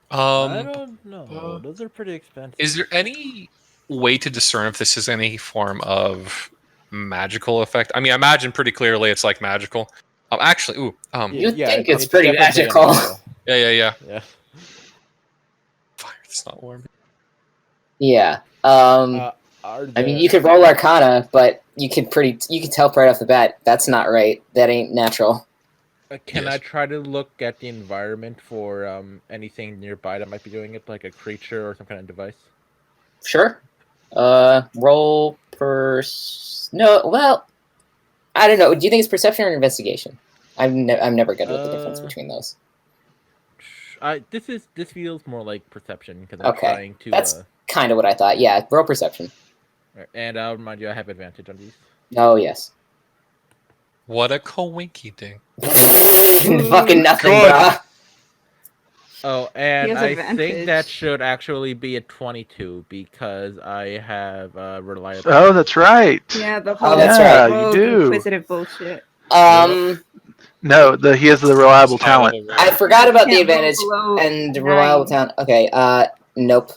I don't know. Those are pretty expensive. Is there any way to discern if this is any form of magical effect? I mean, I imagine pretty clearly it's like magical. Actually, you think it's pretty magical. Yeah. Yeah. Fire, it's not warm. Yeah. I mean, you could roll Arcana, but you could tell right off the bat that's not right. That ain't natural. Can I try to look at the environment for anything nearby that might be doing it, like a creature or some kind of device? Sure. Roll No, well, I don't know. Do you think it's perception or investigation? I'm never good with the difference between those. This feels more like perception because I'm Okay, trying to. That's kind of what I thought. Yeah, roll perception. And I'll remind you, I have advantage on these. Oh yes. What a coinky ding. Fucking nothing, bruh. Oh, and I advantage. think that should actually be a 22 because I have reliable. Oh, that's right. Yeah, the whole that's right. You do. inquisitive bullshit. No, he has the reliable talent. I forgot about the Can't roll advantage below and 9. reliable talent. Okay, nope.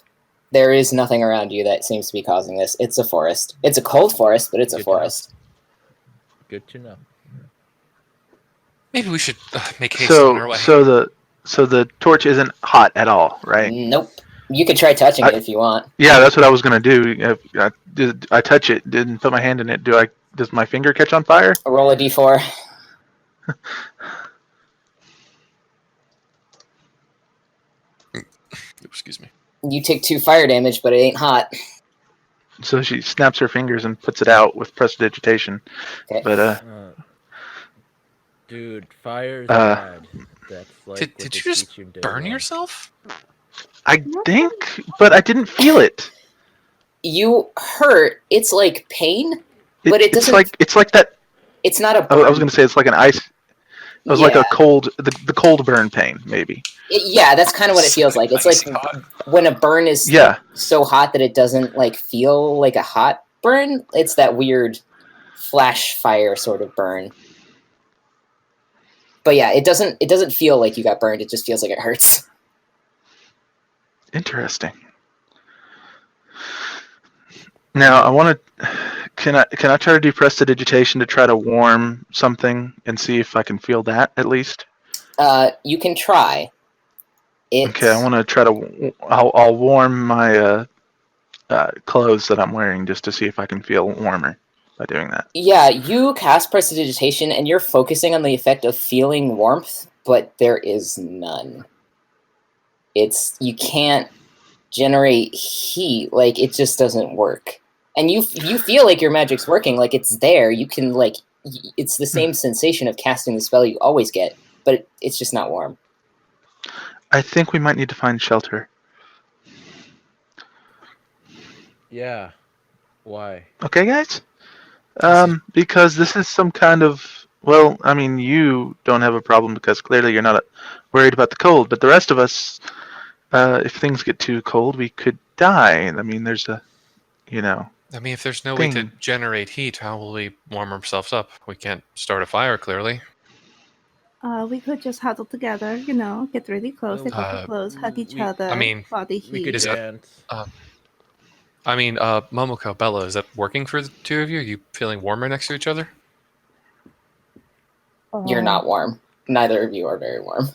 There is nothing around you that seems to be causing this. It's a forest. It's a cold forest, but it's a forest. Good to know. Maybe we should make haste on our way. So So the torch isn't hot at all, right? Nope. You could try touching it if you want. Yeah, that's what I was gonna do. I touch it, didn't put my hand in it. Does my finger catch on fire? Roll a d4. Excuse me. You take 2 fire damage, but it ain't hot. So she snaps her fingers and puts it out with prestidigitation. Okay. But Dude, fire's bad. That's like what Did they you just teach you in day burn one. yourself? I think, but I didn't feel it. You hurt. It's like pain, but it doesn't. It's like that. It's not a burn. I was gonna say it's like an ice. It was like a cold, the cold burn pain, maybe. Yeah, that's kind of what it feels like. It's like when a burn is so hot that it doesn't like feel like a hot burn. It's that weird flash fire sort of burn. But yeah, it doesn't feel like you got burned. It just feels like it hurts. Interesting. Now I want to. Can I try to do prestidigitation to try to warm something and see if I can feel that at least? You can try. Okay, I want to try to. I'll warm my clothes that I'm wearing just to see if I can feel warmer by doing that. Yeah, you cast prestidigitation and you're focusing on the effect of feeling warmth, but there is none. You can't generate heat. Like it just doesn't work. And you feel like your magic's working, like it's there. You can like it's the same sensation of casting the spell you always get, but it's just not warm. I think we might need to find shelter. Yeah. Why? Okay, guys? Because this is some kind of... Well, I mean, you don't have a problem because clearly you're not worried about the cold, but the rest of us, if things get too cold, we could die. I mean, there's a, I mean, if there's no way to generate heat, how will we warm ourselves up? We can't start a fire, clearly. We could just huddle together, get really close, take off our clothes, hug each other. I mean, body heat. We could dance. Momoko, Bella, is that working for the two of you? Are you feeling warmer next to each other? You're not warm. Neither of you are very warm.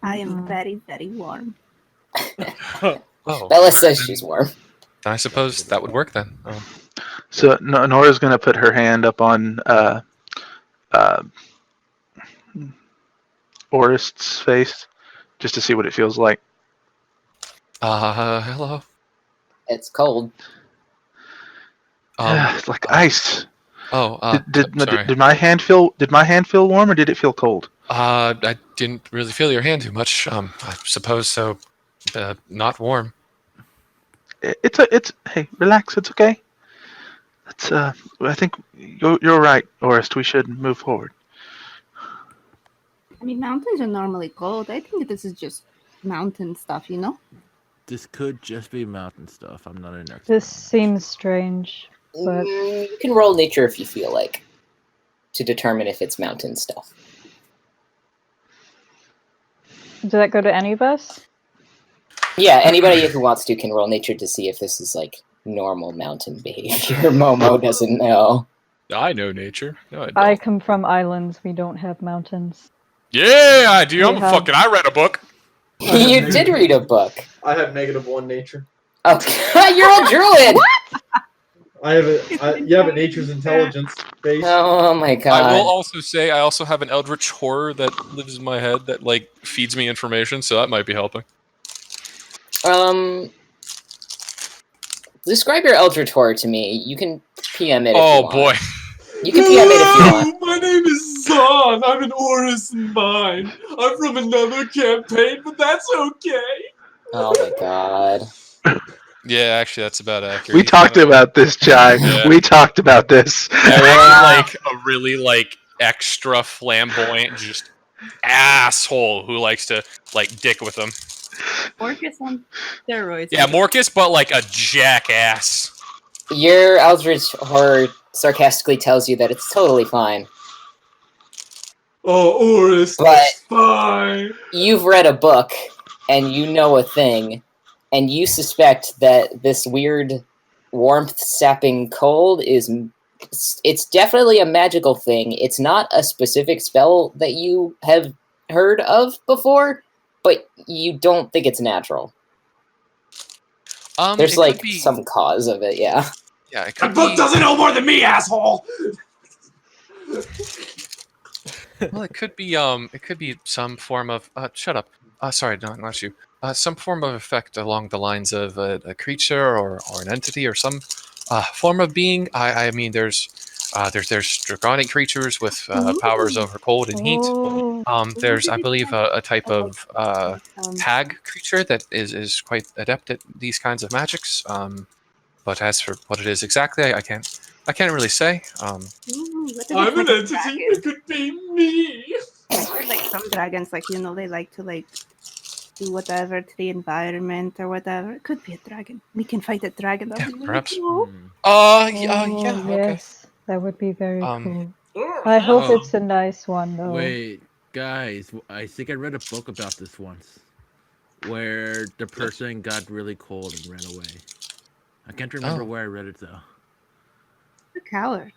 I am very, very warm. Bella says she's warm. I suppose that would work then. So Nora's going to put her hand up on Orist's face just to see what it feels like. Hello. It's cold. It's like ice. Oh, did my hand feel warm or did it feel cold? I didn't really feel your hand too much. I suppose so. Not warm. Hey, relax. It's okay. I think you're right, Orist. We should move forward. I mean, mountains are normally cold. I think this is just mountain stuff, This could just be mountain stuff. I'm not an expert. This seems strange, but You can roll nature if you feel like to determine if it's mountain stuff. does that go to any of us? Yeah, anybody who wants to can roll nature to see if this is like normal mountain behavior. Momo doesn't know. I know nature. No, I don't. I come from islands. We don't have mountains. Yeah, I do. I read a book. You did read a book. I have -1 nature. Okay, you're a druid. What? I have a nature's intelligence base. Oh my god. I will also say I also have an eldritch horror that lives in my head that like feeds me information, so that might be helping. Describe your eldritch horror to me. You can PM it if you Oh want. boy. You can PM it if you want. My name is Zahn. I'm an Orus mine. I'm from another campaign, but that's okay. Oh my god. Yeah, actually, that's about accurate. We talked about this, Jai. Yeah. We talked about this. Yeah, like a really like extra flamboyant, just asshole who likes to like dick with them. Orcus on steroids. Yeah, Morcus, but like a jackass. Your eldritch horror sarcastically tells you that it's totally fine. Oh, Orus, But that's fine. you've read a book, and you know a thing, and you suspect that this weird warmth-sapping cold it's definitely a magical thing. It's not a specific spell that you have heard of before, but you don't think it's natural. It There's could like be, some cause of it, yeah. yeah, it The could book be. doesn't know more than me, asshole. Well, it could be some form of. Shut up. Sorry, not you. Some form of effect along the lines of a creature or an entity or some form of being. I mean, there's draconic creatures with powers Ooh. over cold and heat. Oh, There's, I Maybe believe, a type of like, hag creature that is quite adept at these kinds of magics. But as for what it is exactly, I can't really say. ooh, what if I'm it's an like a entity. dragon? It could be me. I heard like some dragons, like they like to like do whatever to the environment or whatever. It could be a dragon. We can fight a dragon. That'd Yeah, be really perhaps. cool. Hmm. Yeah, okay. yes, that would be very Um, cool. Oh, I hope Oh. it's a nice one, though. Wait, guys, I think I read a book about this once, where the person got really cold and ran away. I can't remember Oh. where I read it though. A coward.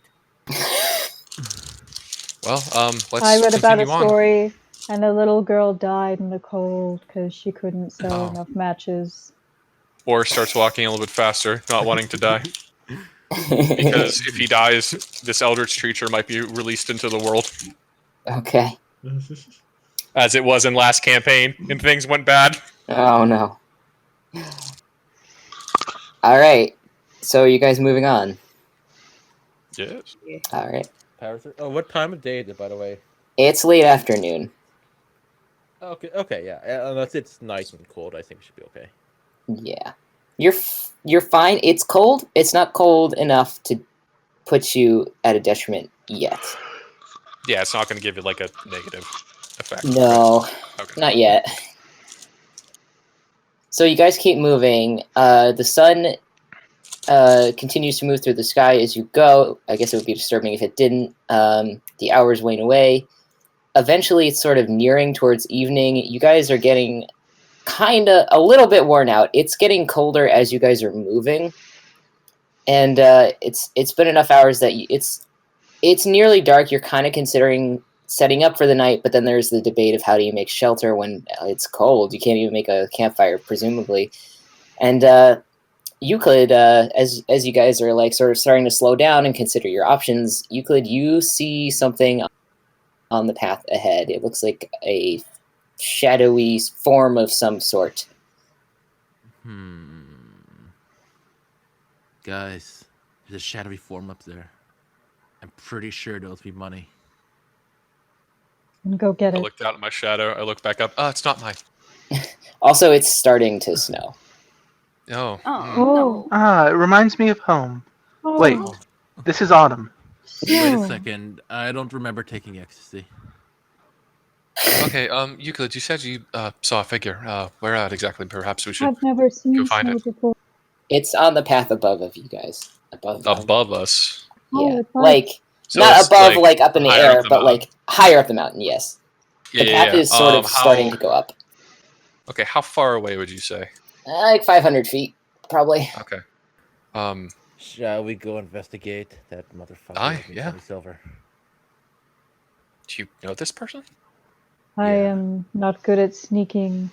Well, let's I read about a continue on. story, and a little girl died in the cold because she couldn't sell Oh. enough matches. Or starts walking a little bit faster, not wanting to die. Because if he dies, this eldritch creature might be released into the world, Okay. as it was in last campaign, and things went bad. Oh no. All right. So you guys moving on? Yes. All right. Oh, what time of day is it, by the way? It's late afternoon. Okay, yeah. Unless it's nice and cold, I think it should be okay. Yeah. You're fine. It's cold. It's not cold enough to put you at a detriment yet. Yeah, it's not going to give you like a negative effect. No, Okay. not yet. So you guys keep moving. The sun continues to move through the sky as you go. I guess it would be disturbing if it didn't. The hours wane away. Eventually, it's sort of nearing towards evening. You guys are getting kind of a little bit worn out. It's getting colder as you guys are moving, and it's been enough hours that it's nearly dark. You're kind of considering setting up for the night, but then there's the debate of how do you make shelter when it's cold. You can't even make a campfire, presumably. And Euclid, as you guys are like sort of starting to slow down and consider your options, Euclid, you see something on the path ahead. It looks like a shadowy form of some sort. Guys, there's a shadowy form up there. I'm pretty sure it owes me money. And go get I it. looked out at my shadow. I looked back up. It's not mine. Also, it's starting to snow. Oh. Oh, Oh. It reminds me of home. Oh, Wait, this is autumn. Wait a so- second. I don't remember taking ecstasy. Okay. Euclid, you said you saw a figure. Where at exactly? Perhaps we should I've never seen go find snow it. before. It's on the path above of you guys. Above. Above us. Yeah, Oh, it's like So not it's, above, like up in the higher up air, the but mountain. like higher up the mountain. Yes, Yeah, the yeah, path yeah. is sort of starting to go up. Okay, how far away would you say? Like 500 feet, probably. Okay. Shall we go investigate that motherfucker? Aye, with the yeah. 20 silver? Do you know this person? I Yeah. am not good at sneaking.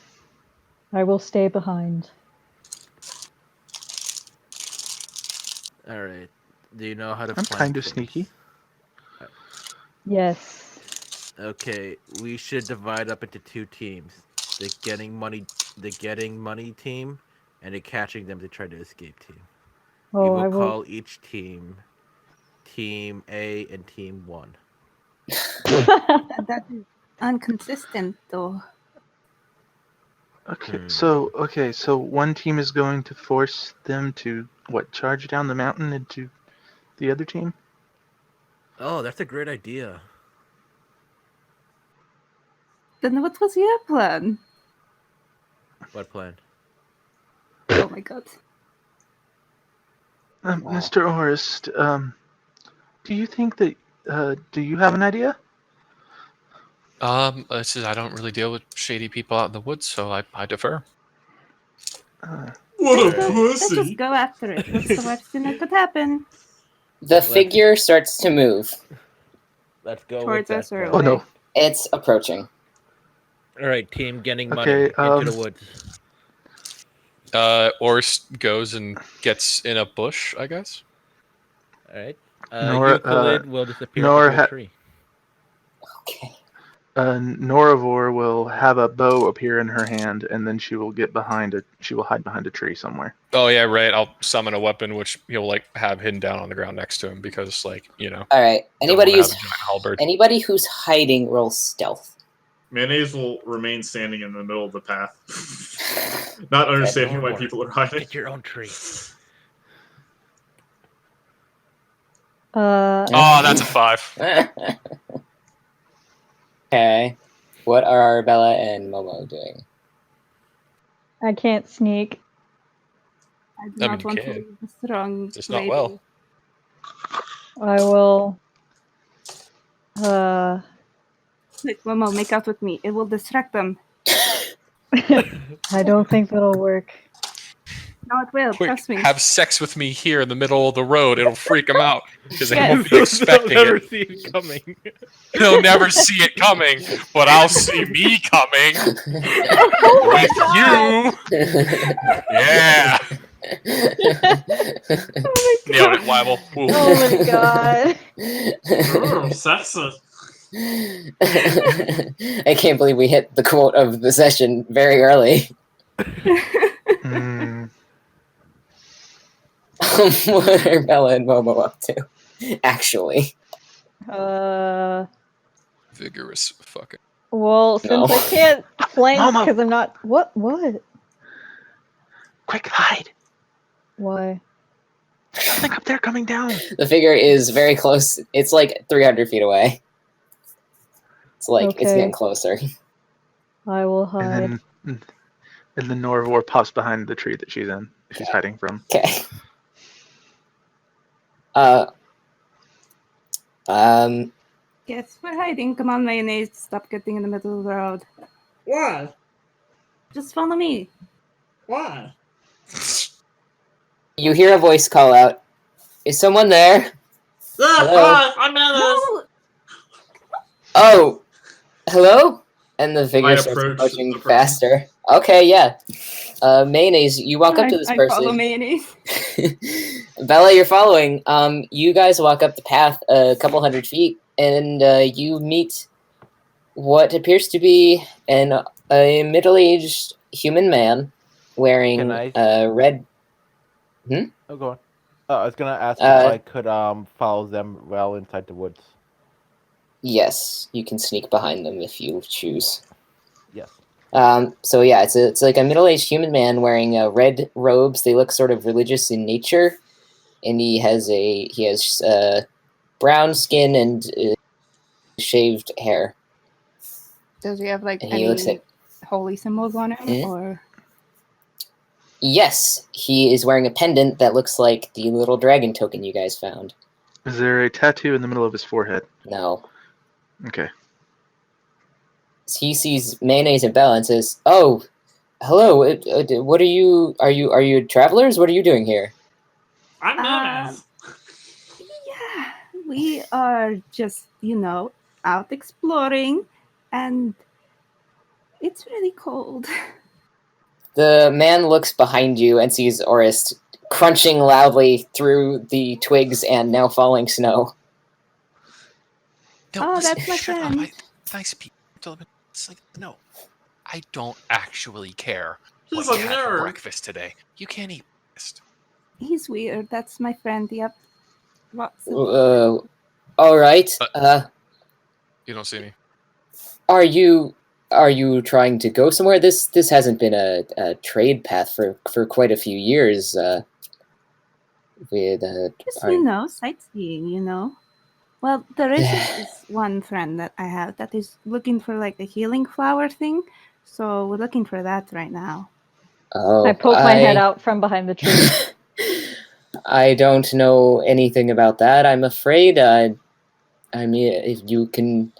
I will stay behind. All right. Do you know how to I'm plan kind of things? sneaky. Yes. Okay, we should divide up into two teams. The getting money team and the catching them to try to escape team. We Oh, will I will. call each team Team A and Team 1. that is inconsistent, though. Okay, so one team is going to force them to charge down the mountain into the other team? Oh, that's a great idea. Then what was your plan? What plan? Oh my god. Wow. Mr. Orist, do you think that do you have an idea? This is, I don't really deal with shady people out in the woods, so I defer. What a Let's just pussy! go after it. What's the worst thing that could happen? The figure starts to move. Let's go Towards with us that or plan. Oh no. It's approaching. All right, team, getting money Okay, into the woods. Orst goes and gets in a bush, I guess. All right. Nora, Euclid will disappear up Nora into a tree. Okay. Noravor will have a bow appear in her hand, and then she will hide behind a tree somewhere. Oh yeah, right. I'll summon a weapon which he'll like have hidden down on the ground next to him because All right. don't wanna have a giant halberd. Anybody who's hiding, roll stealth. Mayonnaise will remain standing in the middle of the path, not understanding why people are hiding. Get your own tree. Oh, that's a 5. Okay. What are Bella and Momo doing? I can't sneak. I do I not mean, want you to can. leave a strong Just not lady. well. I will. Like, Momo, make out with me. It will distract them. I don't think that'll work. No, it will. Quick, Trust me. have sex with me here in the middle of the road. It'll freak them out because they Yes. won't be expecting They'll never it. see it coming. They'll never see it coming, but I'll see me coming with you. Yeah. Nailed it, Weibel. Ooh. Oh my god. Ooh, sexy. I can't believe we hit the quote of the session very early. What are Bella and Momo up to? Actually. Vigorous fucking. Well, since No. I can't flank Momo! because I'm not. What? What? Quick, hide! Why? Something up there coming down. The figure is very close. It's like 300 feet away. It's like, it's Okay. getting closer. I will hide. And then Noravor pops behind the tree that she's hiding from. Okay. Yes, we're hiding. Come on, Mayonnaise. Stop getting in the middle of the road. Why? Just follow me. Why? You hear a voice call out. Is someone there? Yeah, Hello? hi, I'm Mayonnaise. Oh, hello? And the figure I starts approach approaching the person. faster. Okay, yeah. Mayonnaise, you walk up to this I person. follow Mayonnaise. Bella, you're following. You guys walk up the path a couple hundred feet, and you meet what appears to be a middle-aged human man wearing Can I- red. Oh, go on. I was gonna ask if I could follow them well inside the woods. Yes, you can sneak behind them if you choose. Yes. So yeah, it's like a middle-aged human man wearing red robes. They look sort of religious in nature, and he has brown skin and shaved hair. Does he have like And he any looks like- holy symbols on him, Hmm? or? Yes, he is wearing a pendant that looks like the little dragon token you guys found. Is there a tattoo in the middle of his forehead? No. Okay. He sees Mayonnaise and Bella and says, "Oh, hello. What are you? Are you travelers? What are you doing here?" I'm Mayonnaise. Yeah, we are just, out exploring, and it's really cold. The man looks behind you and sees Orist crunching loudly through the twigs and now falling snow. No, Oh, listen, that's my shut up. friend. Nice people. It's like, no, I don't actually care He's what a you had for nerd. breakfast today. You can't eat breakfast. He's weird. That's my friend. Yep. Lots of... All right. You don't see me. Are you trying to go somewhere? This hasn't been a trade path for quite a few years. Just, sightseeing, Well, there is this one friend that I have that is looking for like a healing flower thing. So we're looking for that right now. Oh, I poke my head out from behind the tree. I don't know anything about that. I'm afraid. I mean, if you can,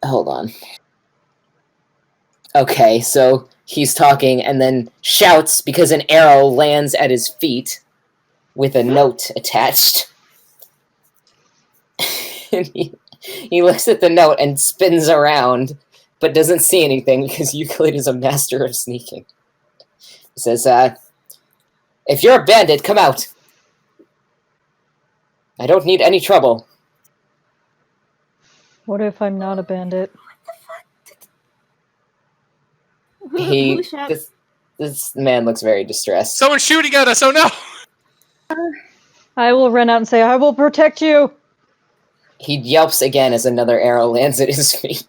hold on. Okay, so he's talking and then shouts because an arrow lands at his feet with a note attached. He looks at the note and spins around, but doesn't see anything because Euclid is a master of sneaking. He says, if you're a bandit, come out. I don't need any trouble. What if I'm not a bandit? He Who shot? this man looks very distressed. Someone's shooting at us! Oh no! I will run out and say, I will protect you! He yelps again as another arrow lands at his feet.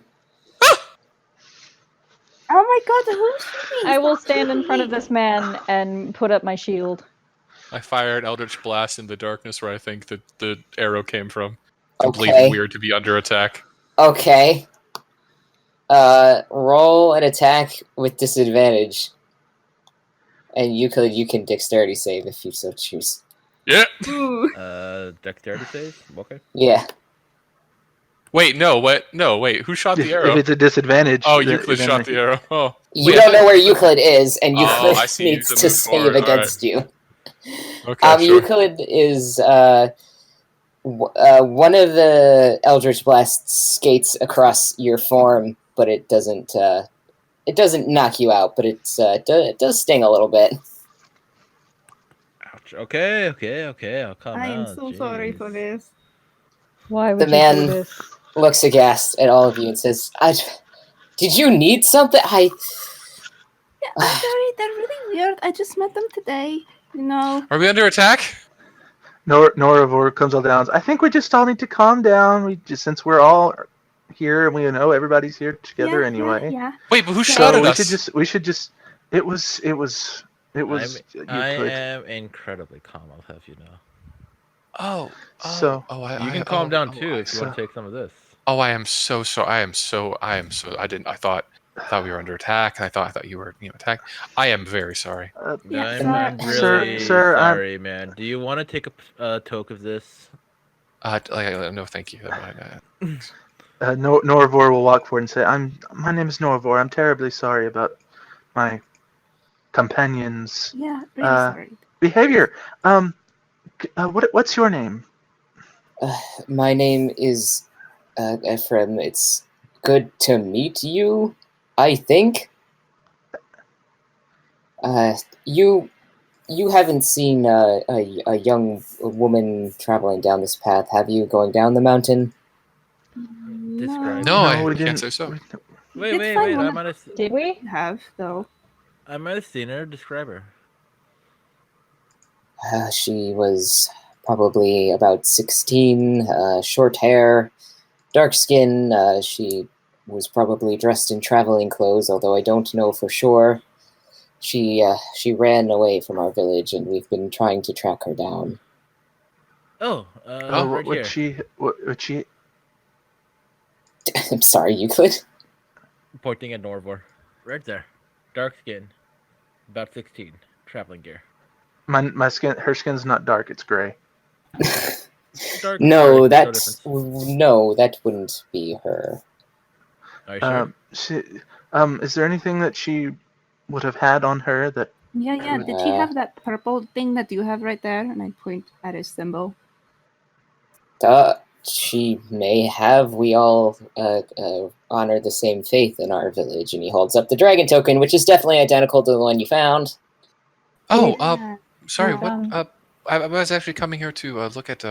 Oh my god, who's shooting? I will Stop stand in shooting front me. of this man and put up my shield. I fired Eldritch Blast in the darkness where I think that the arrow came from. Completely Okay. weird to be under attack. Okay. Roll an attack with disadvantage. And Euclid, you can dexterity save if you so choose. Yeah. Ooh. Dexterity save? Okay. Yeah. Wait, no, what? No, wait. Who shot the If arrow? it's a disadvantage, Oh, then- Euclid then shot the arrow. Oh. You Wait, I don't know thought- where Euclid is, and Oh, Euclid I see. needs You to move save forward. against you. Okay, sure. Euclid is one of the Eldritch Blasts skates across your form, but it doesn't knock you out, but it does sting a little bit. Ouch. Okay. I'll calm I am down. so sorry Jeez. for this. Why would The you man- do this? Looks aghast at all of you and says, "Did you need something? Yeah, I'm sorry, they're really weird. I just met them today, you know. Are we under attack? Noravor comes all down. I think we just all need to calm down. We just, since we're all here and we know everybody's here together Yeah, anyway. Yeah. Wait, but who So shot at we us? should just. It was. I Euclid. am incredibly calm, I'll have you know. Oh. So You can calm down too if you so- want to take some of this. Oh, I am so sorry. I am so. I thought we were under attack, and I thought you were attacked. I am very sorry. Yeah, I'm sir. really Sir, I'm- sorry, man. Do you want to take a toke of this? No, thank you. Noravor will walk forward and say, My name is Noravor. I'm terribly sorry about my companions' Yeah, really sorry. behavior. What's your name? My name is Ephraim. It's good to meet you, I think. You haven't seen a young woman traveling down this path, have you? Going down the mountain? Describe. No, I we can't didn't. say so. Wait. It's fine, I woman. might have. Did we? Have, though. I might have seen her. Describe her. She was probably about 16, short hair, dark skin. She was probably dressed in traveling clothes, although I don't know for sure. She ran away from our village, and we've been trying to track her down. Oh, right here. Would she? I'm sorry, Euclid. Pointing at Norvor. Right there. Dark skin. About 16. Traveling gear. My skin. Her skin's not dark. It's gray. Dark, No, dark, that wouldn't be her. Are you sure? Is there anything that she would have had on her that? Yeah. Did she have that purple thing that you have right there? And I point at his symbol. She may have. We all honor the same faith in our village, and he holds up the dragon token, which is definitely identical to the one you found. Oh, Yeah. sorry. Um, What? I was actually coming here to look at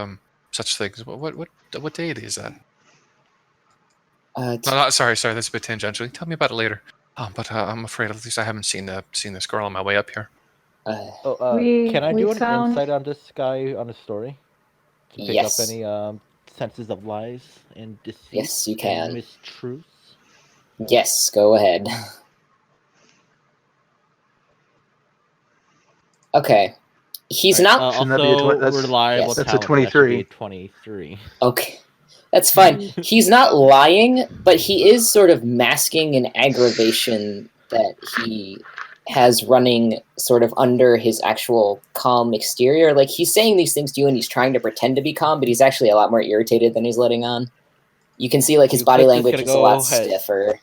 such things. What deity is that? No, sorry. That's a bit tangential. Tell me about it later. But I'm afraid at least I haven't seen this girl on my way up here. Can I do an found- insight on this guy on his story? To pick Yes. up any senses of lies and deceit? Yes, you and can. mistruths? Yes, go ahead. Okay. He's not... Shouldn't that be a Also, that's- reliable yes. That's a talent, that should be 23. 23. Okay. That's fine. He's not lying, but he is sort of masking an aggravation that he has running sort of under his actual calm exterior. Like, he's saying these things to you and he's trying to pretend to be calm, but he's actually a lot more irritated than he's letting on. You can see, like, his body Euclid's just language gonna is a lot go ahead. stiffer.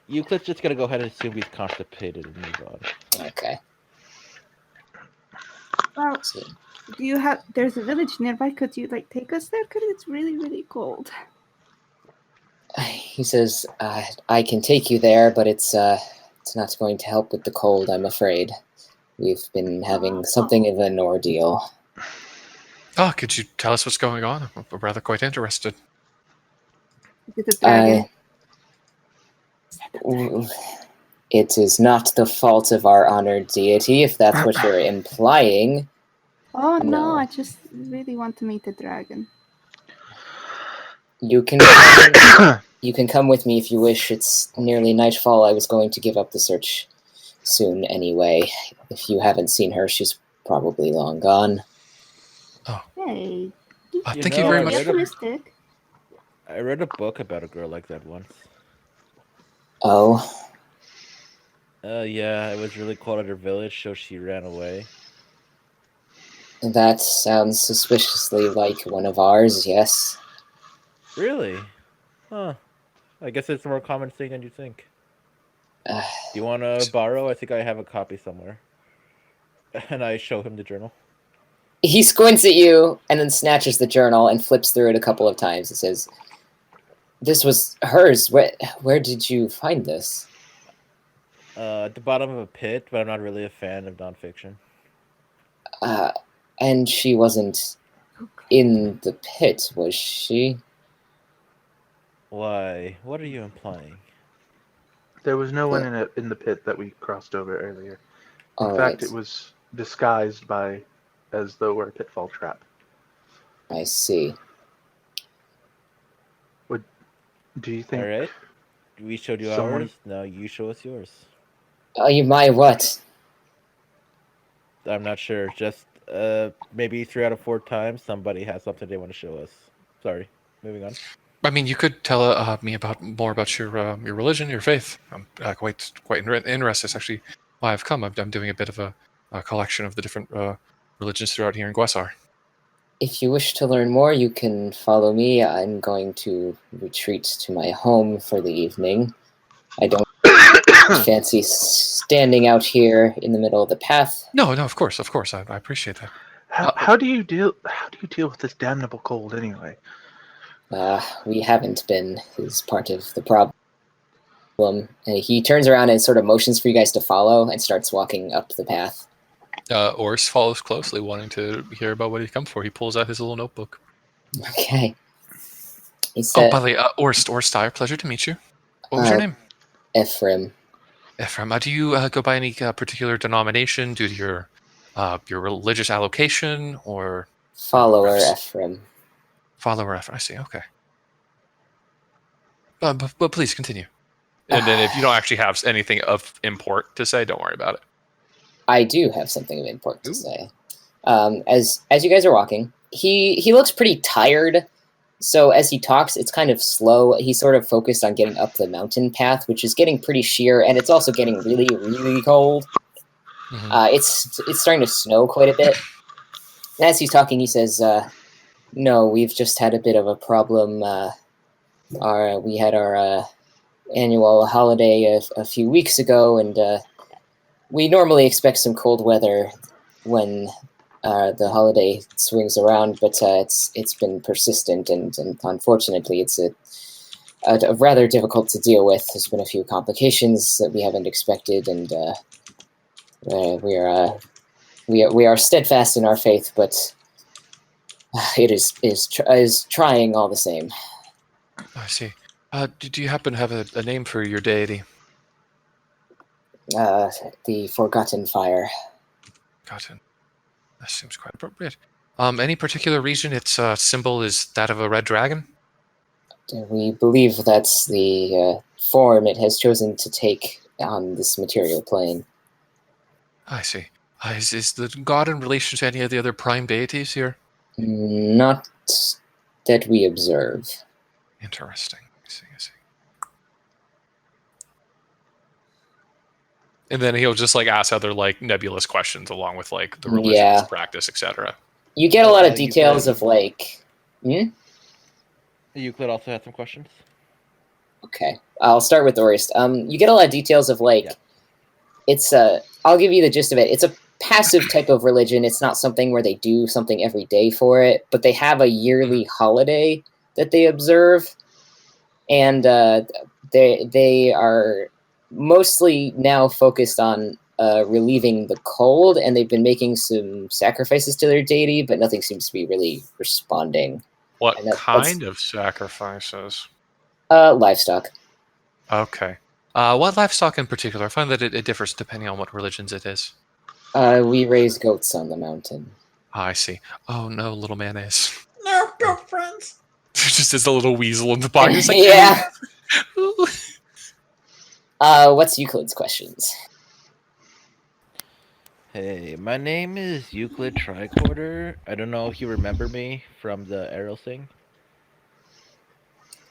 Euclid's just gonna go ahead and assume he's constipated and move on. Okay. Well, So, do you have? There's a village nearby. Could you take us there? Cause it's really, really cold. He says, I can take you there, but it's not going to help with the cold, I'm afraid. We've been having something of an ordeal. Oh, could you tell us what's going on? I'm rather quite interested. Is it a dragon? It is not the fault of our honored deity, if that's what you're implying. Oh no, No. I just really want to meet a dragon. You can come with me if you wish. It's nearly nightfall. I was going to give up the search soon anyway. If you haven't seen her, she's probably long gone. Oh. Hey. Thank you very much. Optimistic. I read a book about a girl like that once. Oh? Yeah, it was really cold at her village, so she ran away. That sounds suspiciously like one of ours, yes. Really? Huh. I guess it's a more common thing than you think. Do you want to borrow? I think I have a copy somewhere. And I show him the journal. He squints at you and then snatches the journal and flips through it a couple of times. It says, "This was hers. Where did you find this?" At the bottom of a pit, but I'm not really a fan of nonfiction. And she wasn't in the pit, was she? Why? What are you implying? There was no one in the pit that we crossed over earlier. In All fact, right. it was disguised as though we're a pitfall trap. I see. Do you think? All right. We showed you ours. Now you show us yours. Oh, you my what? I'm not sure. Just maybe 3 out of 4 times somebody has something they want to show us. Sorry. Moving on. I mean, you could tell me more about your religion, your faith. I'm quite interested. It's actually why I've come. I'm doing a bit of a collection of the different religions throughout here in Guesar. If you wish to learn more, you can follow me. I'm going to retreat to my home for the evening. I don't fancy standing out here in the middle of the path. No, of course. I appreciate that. How do you deal with this damnable cold anyway? We haven't been is part of the problem. He turns around and sort of motions for you guys to follow and starts walking up the path. Ors follows closely, wanting to hear about what he's come for. He pulls out his little notebook. Okay. He said, by the way, Ors Dyer, pleasure to meet you. What was your name? Ephraim. Ephraim. Do you go by any particular denomination due to your religious allocation, or Follower Ephraim? Follower Ephraim. I see. Okay. But please continue. And then if you don't actually have anything of import to say, don't worry about it. I do have something of import to say. As you guys are walking, he looks pretty tired. So as he talks, it's kind of slow. He's sort of focused on getting up the mountain path, which is getting pretty sheer, and it's also getting really, really cold. Mm-hmm. It's starting to snow quite a bit. And as he's talking, he says, "No, we've just had a bit of a problem. We had our annual holiday a few weeks ago, and we normally expect some cold weather when the holiday swings around, but it's been persistent, and unfortunately, it's a rather difficult to deal with. There's been a few complications that we haven't expected, and we are steadfast in our faith, but it is trying all the same." I see. Do you happen to have a name for your deity? The Forgotten Fire. Forgotten. That seems quite appropriate. Any particular reason its symbol is that of a red dragon? We believe that's the form it has chosen to take on this material plane. I see. Is the god in relation to any of the other prime deities here? Not that we observe. Interesting. I see. And then he'll just ask other nebulous questions along with the religious practice, etc. You get a lot of details of Euclid also had some questions. Okay, I'll start with Orist. You get a lot of details of it's I'll give you the gist of it. It's a passive type of religion. It's not something where they do something every day for it, but they have a yearly holiday that they observe. and they are mostly now focused on relieving the cold, and they've been making some sacrifices to their deity, but nothing seems to be really responding. What And that's kind of sacrifices? livestock. Okay. What livestock in particular? I find that it differs depending on what religions it is. We raise goats on the mountain. I see. Oh no, little mayonnaise. No, go friends. There just is a little weasel in the pocket. It's like, Yeah. What's Euclid's questions? Hey, my name is Euclid Tricorder. I don't know if you remember me from the arrow thing.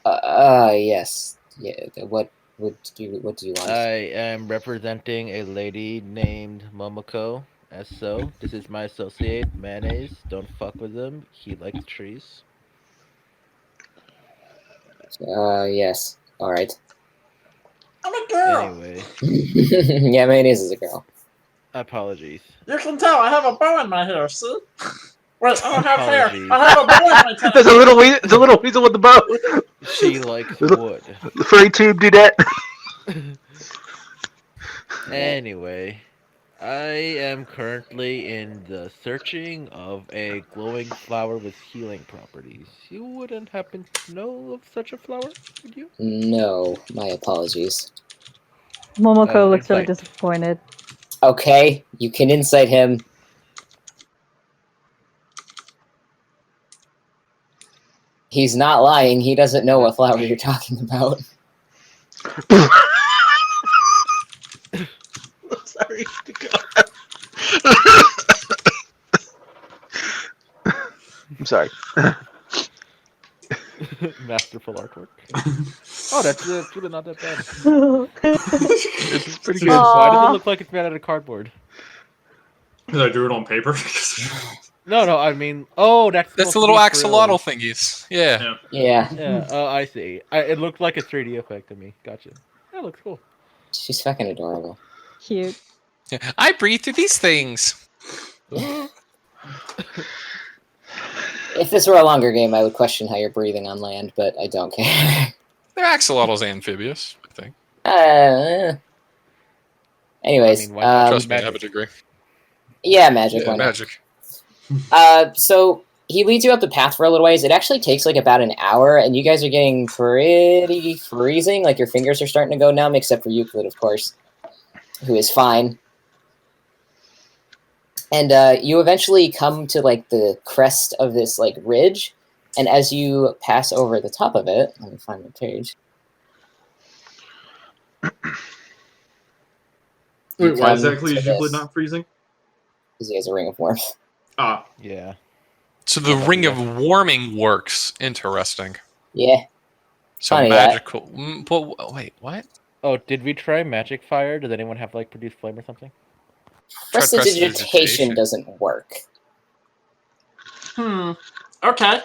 Yes. Yeah. What do you want? I am representing a lady named Momoko. This is my associate, Mayonnaise. Don't fuck with him. He likes trees. Yes. All right. I'm a girl. Anyway, Yeah, Mayonnaise is a girl. apologies. You can tell I have a bow in my hair, see? Wait, I don't have hair. Apologies. I have a bow in my tail. There's a little weasel with the bow. She likes Little- wood. The furry tube dudette. Anyway, I am currently in the searching of a glowing flower with healing properties. You wouldn't happen to know of such a flower, would you? No, my apologies. Momoko looks really Insight. disappointed. Okay, you can incite him. He's not lying. He doesn't know what flower you're talking about. Sorry. I'm sorry. Masterful artwork. Oh, that's really not that bad. It's pretty Dude, good. why does Aw. it look like it's made out of cardboard? Did I drew it on paper? No, I mean, oh, that's That's supposed the to little be axolotl frills. thingies. Yeah. Yeah. Yeah, Yeah, oh, I see. It looked like a 3D effect to me. Gotcha. That looks cool. she's fucking adorable. Cute. I breathe through these things. If this were a longer game, I would question how you're breathing on land, but I don't care. They're axolotls amphibious, I think. Anyways, I mean, why not? Trust me, I have a magic. degree. yeah, magic. Yeah, Why not? magic. So he leads you up the path for a little ways. It actually takes like about an hour, and you guys are getting pretty freezing. Like your fingers are starting to go numb, except for Euclid, of course, who is fine. And you eventually come to like the crest of this like ridge, and as you pass over the top of it, let me find the page. Wait, why come exactly to is Euclid this, not freezing? because he has a ring of warmth. Ah, Yeah. So the Yeah, ring yeah. of warming works. Interesting. Yeah, So Funny that. magical. Wait, what? Oh, did we try magic fire? Does anyone have like produce flame or something? Tried prestidigitation doesn't work. Okay.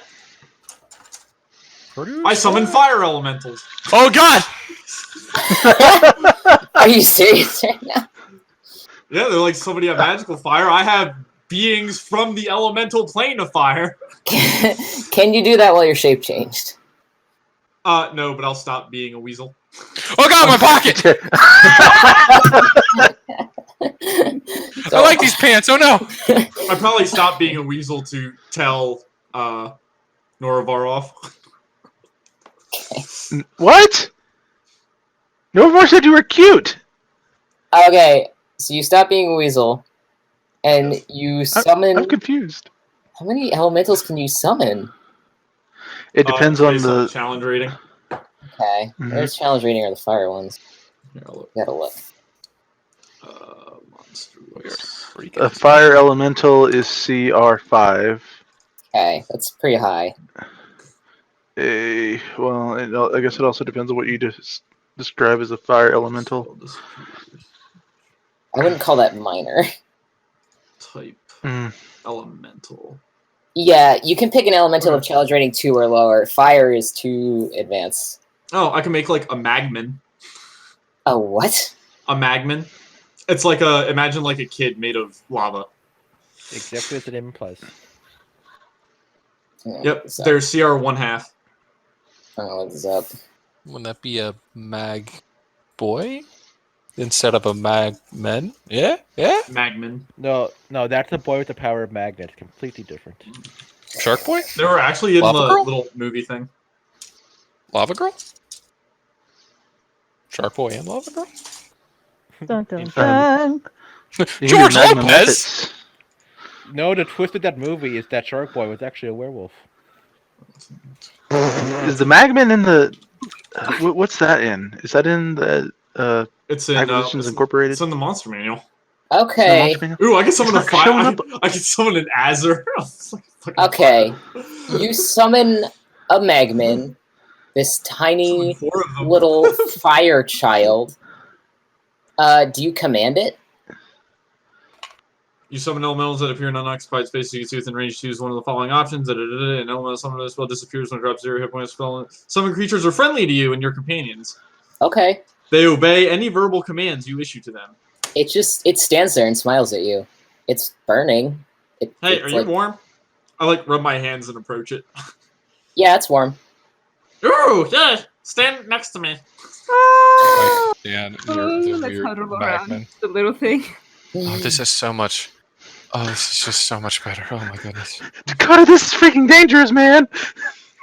I summon fire elementals. Oh God! Are you serious right now? Yeah, they're like somebody have magical fire. I have beings from the elemental plane of fire. Can you do that while your shape changed? No, but I'll stop being a weasel. Oh God, my pocket! I like these pants. Oh no! I probably stopped being a weasel to tell Norovar off. What? No more said you were cute. Okay, so you stop being a weasel, and you summon. I'm confused. How many elementals can you summon? It depends on Based the. challenge rating. Okay, Mhm. there's challenge rating are the fire ones. Here, I'll look. Gotta look. Monsters. A fire elemental is CR5. Okay, that's pretty high. I guess it also depends on what you describe as a fire elemental. I wouldn't call that minor. Type Mm. elemental. Yeah, you can pick an elemental of challenge rating 2 or lower. Fire is too advanced. Oh, I can make like a magman. A what? A magman. It's like imagine like a kid made of lava. Exactly as the name implies. Oh, Yep, so, they're CR 1/2. I'll look this up. Wouldn't that be a mag boy instead of a mag men? Yeah, yeah. Magman. No, that's a boy with the power of magnet. Completely different. Shark boy, They were actually in Lava the girl? little movie thing. lava girl, shark boy, and lava girl. Dun, dun, In- dun. You can George do Magnum Lopez. Muppets. No, the twist of that movie is that Shark Boy was actually a werewolf. Is the Magman in the? What's that in? Is that in the It's in Acquisitions Incorporated? It's in the Monster Manual. Is it in the Okay. Monster Manual? Ooh, I can summon a It's not showing fire. up. I can summon an Azure. Okay. You summon a Magman, this tiny Summon 4 of them. little fire child. Do you command it? You summon elementals that appear in unoccupied space. You can see within range. Choose one of the following options. An elemental summoned this spell disappears when it drops 0 hit points. Summon creatures are friendly to you and your companions. Okay. They obey any verbal commands you issue to them. It stands there and smiles at you. It's burning. Hey, it's are you warm? I rub my hands and approach it. Yeah, it's warm. Ooh, yeah. Stand next to me. Ah! Yeah, Let's huddle around the little thing. Oh, this is so much. Oh, this is just so much better. Oh my goodness. Dakota, this is freaking dangerous, man.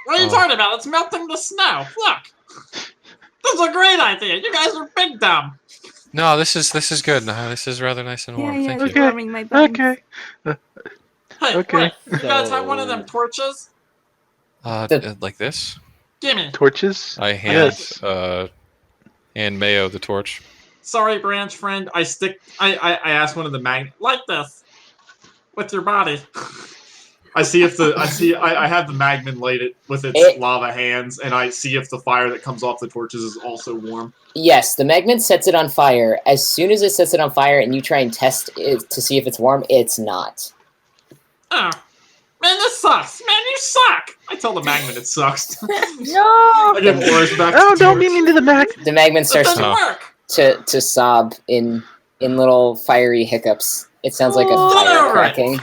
What are you Oh. talking about? It's melting the snow. Look. This is a great idea. You guys are big dumb. No, this is good. No, this is rather nice and warm. Yeah, Thank it's you. warming my bones. Okay. Hey, Okay. wait. You guys have one of them torches? Like this. Gimme. Torches. I Yes. hand Mayo the torch. Sorry, branch friend. I asked one of the like this. With your body. I have the Magman light it with its lava hands, and I see if the fire that comes off the torches is also warm. Yes, the magnet sets it on fire. As soon as it sets it on fire and you try and test it to see if it's warm, it's not. Oh. Man, this sucks. Man, you suck. I tell the Magman it sucks. No! I give Boris back Oh, to don't torch. beat me to the Mag. The magnet It starts doesn't work. to sob in little fiery hiccups. It sounds like a Oh. fire Alright. cracking.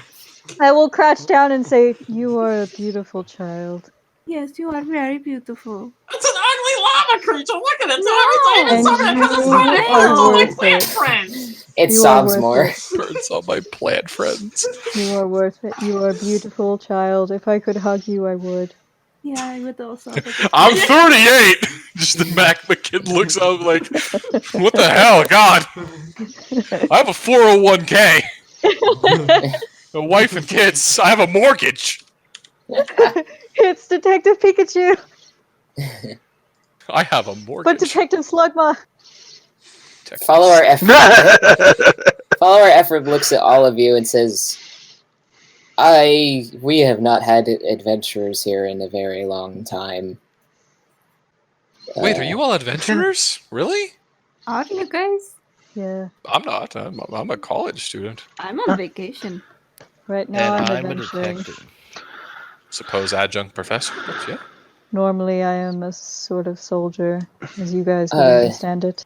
I will crouch down and say, "You are a beautiful child." Yes, you are very beautiful. It's an ugly lava creature. Look at it. It's No. everything. It's And something because it's you not are it's all my worth plant it. friends. It You are sobs worth more. it. Birds all my plant friends. You are worth it. You are a beautiful child. If I could hug you, I would. Yeah, I would also. I'm 38. Just the kid looks up like, what the hell, God? I have a 401k, a wife and kids. I have a mortgage. It's Detective Pikachu, I have a but mortgage. Detective Slugma. Follower Effort looks at all of you and says, we have not had adventurers here in a very long time. Wait, are you all adventurers? Really? Are you guys? Yeah, I'm not. I'm a college student. I'm on vacation. right now And I'm I'm a adventuring. detective. Suppose adjunct professor, but yeah. Normally I am a sort of soldier, as you guys would understand it.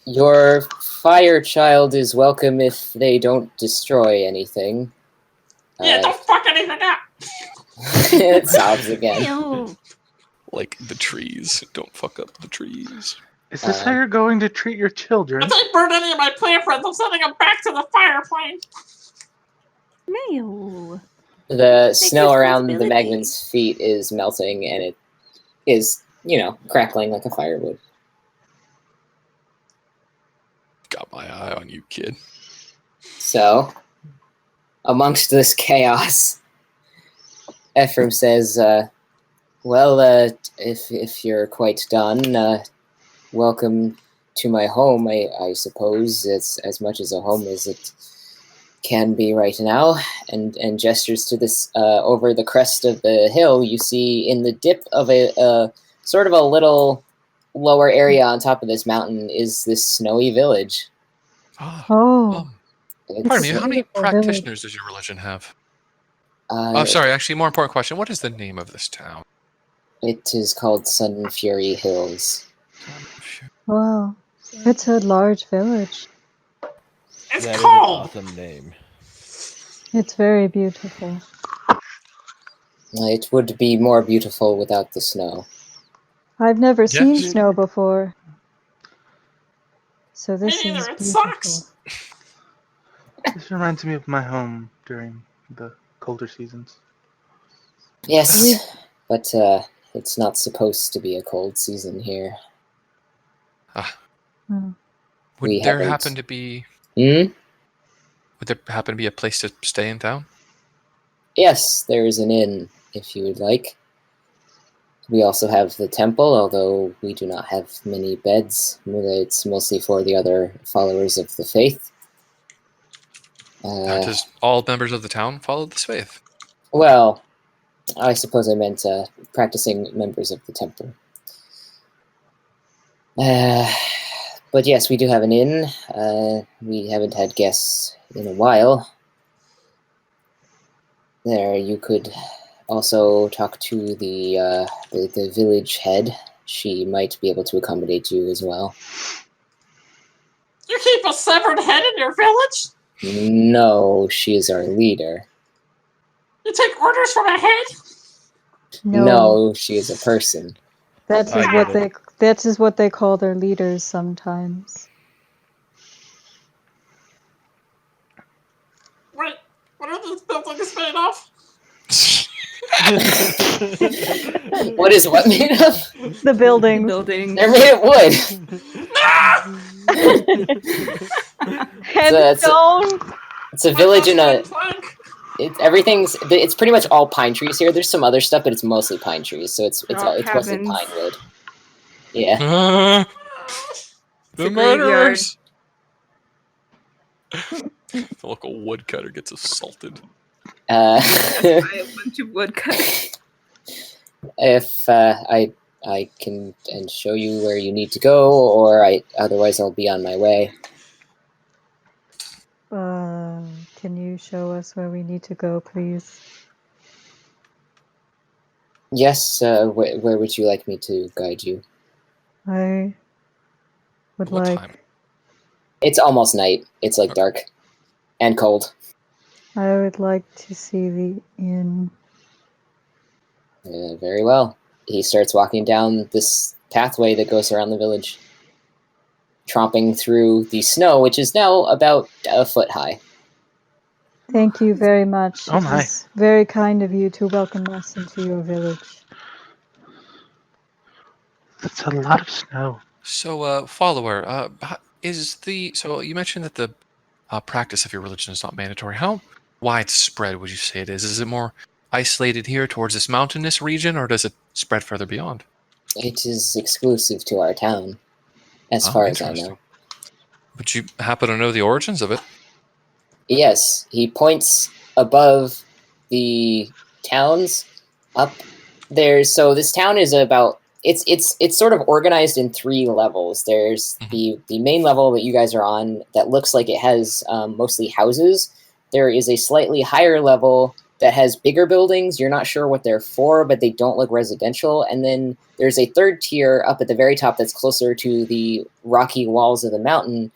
Your fire child is welcome if they don't destroy anything. Yeah, don't fuck anything up. It sobs again. Ew. Like the trees. Don't fuck up the trees. Is this how you're going to treat your children? If they burn any of my plant friends, I'm sending them back to the fire plane. Mayo. The snow around the responsibility. Magman's feet is melting, and it is, crackling like a firewood. Got my eye on you, kid. So, amongst this chaos, Ephraim says, if you're quite done, welcome to my home, I suppose. It's as much as a home as it can be right now, and gestures to this, over the crest of the hill. You see in the dip of a sort of a little lower area on top of this mountain is this snowy village. Oh, Pardon me, It's a how many beautiful village. practitioners does your religion have? Oh, sorry, actually, more important question. What is the name of this town? It is called Sun Fury Hills. wow. It's a large village. It's That is an cold. awesome name. It's very beautiful. It would be more beautiful without the snow. I've never seen Yes. snow before. So Me this neither, is it beautiful. sucks. This reminds me of my home during the colder seasons. Yes, but it's not supposed to be a cold season here. Hmm. Would We there haven't- happen to be Hmm? Would there happen to be a place to stay in town? Yes, there is an inn, if you would like. We also have the temple, although we do not have many beds. It's mostly for the other followers of the faith. Does all members of the town follow this faith? Well, I suppose I meant practicing members of the temple. But yes, we do have an inn. We haven't had guests in a while. There, you could also talk to the village head. She might be able to accommodate you as well. You keep a severed head in your village? No, she is our leader. You take orders from a head? No, she is a person. That I is get what it. that is what they call their leaders sometimes. Wait, what are these buildings made of? What is what made of? The buildings. Building. They're made of wood. Headstone. It's a village in a. Plank. It's pretty much all pine trees here. There's some other stuff, but it's mostly pine trees. So it's all mostly cabins. pine wood. Yeah. The a graveyard. murderers! The local woodcutter gets assaulted. Uh, By a bunch of woodcutters. if I can and show you where you need to go, or otherwise I'll be on my way. Can you show us where we need to go, please? Yes. Where would you like me to guide you? I would What like. time? It's almost night. It's like dark and cold. I would like to see the inn. Very well. He starts walking down this pathway that goes around the village, tromping through the snow, which is now about a foot high. Thank you very much. Oh It my. was very kind of you to welcome us into your village. That's a lot of snow. So, follower, so you mentioned that the practice of your religion is not mandatory. How widespread would you say it is? Is it more isolated here towards this mountainous region, or does it spread further beyond? It is exclusive to our town, as far as I know. Would you happen to know the origins of it? Yes, he points above the towns up there. So this town is about it's sort of organized in 3 levels. There's the main level that you guys are on that looks like it has mostly houses. There is a slightly higher level that has bigger buildings. You're not sure what they're for, but they don't look residential. And then there's a 3rd tier up at the very top that's closer to the rocky walls of the mountain.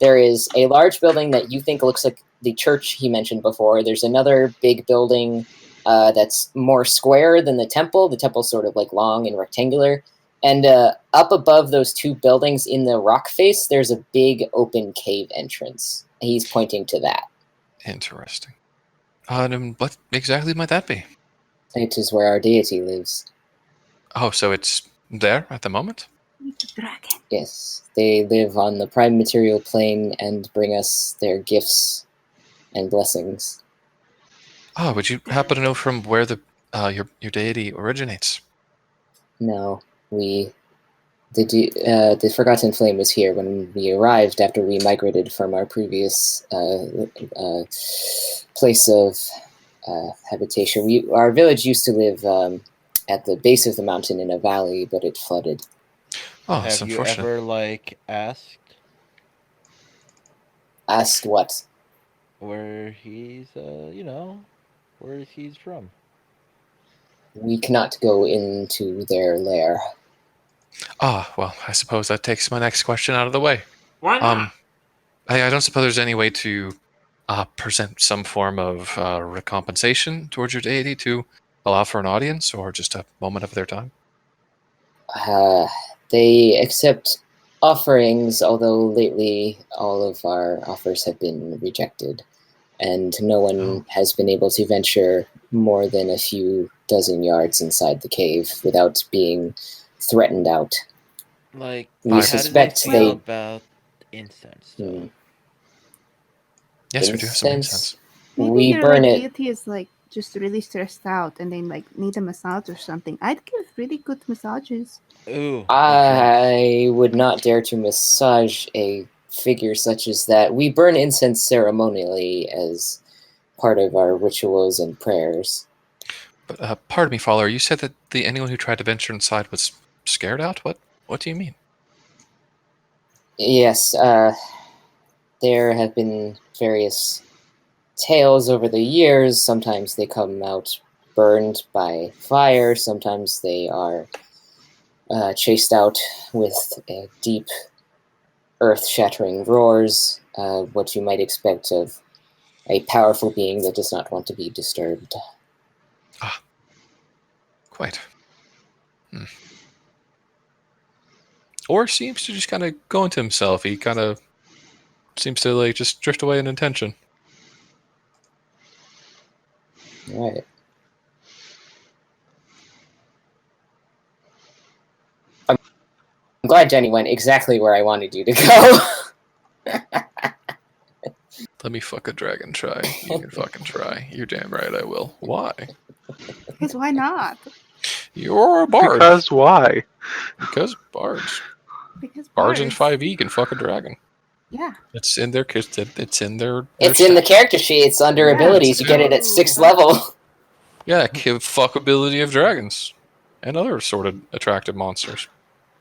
There is a large building that you think looks like the church he mentioned before. There's another big building that's more square than the temple. The temple's sort of like long and rectangular. And up above those 2 buildings in the rock face, there's a big open cave entrance. He's pointing to that. Interesting. What exactly might that be? It is where our deity lives. Oh, so it's there at the moment? Dragon. Yes, they live on the prime material plane and bring us their gifts and blessings. Oh, would you happen to know from where your deity originates? No, the Forgotten Flame was here when we arrived after we migrated from our previous place of habitation. Our village used to live at the base of the mountain in a valley, but it flooded. Oh, that's Have you unfortunate. ever asked Asked what? where he's where he's from? We cannot go into their lair. Ah, well, I suppose that takes my next question out of the way. Why not? I don't suppose there's any way to present some form of recompensation towards your deity to allow for an audience or just a moment of their time. They accept offerings, although lately all of our offers have been rejected, and no one has been able to venture more than a few dozen yards inside the cave without being threatened out. Like, We how do suspect they feel they about incense, though? Yes, we do have some incense. Maybe We your burn like, it. deity is like just really stressed out and they like need a massage or something. I'd give really good massages. Ooh, I would not dare to massage a figure such as that. We burn incense ceremonially as part of our rituals and prayers. But, pardon me, follower. You said that anyone who tried to venture inside was scared out. What do you mean? Yes, there have been various tales over the years. Sometimes they come out burned by fire. Sometimes they are chased out with deep, earth-shattering roars. What you might expect of a powerful being that does not want to be disturbed. Ah, quite. Or seems to just kind of go into himself. He kind of seems to like just drift away in intention. All right. I'm glad Jenny went exactly where I wanted you to go. Let me fuck a dragon try. You can fucking try. You're damn right I will. Why? Because why not? You're a bard. Because why? Because bards. Because Bards in bards. 5e can fuck a dragon. Yeah. It's in their it's in their It's in the stats. character sheets under Yeah, abilities. You get it at 6th level. Yeah, fuckability of dragons and other sort of attractive monsters.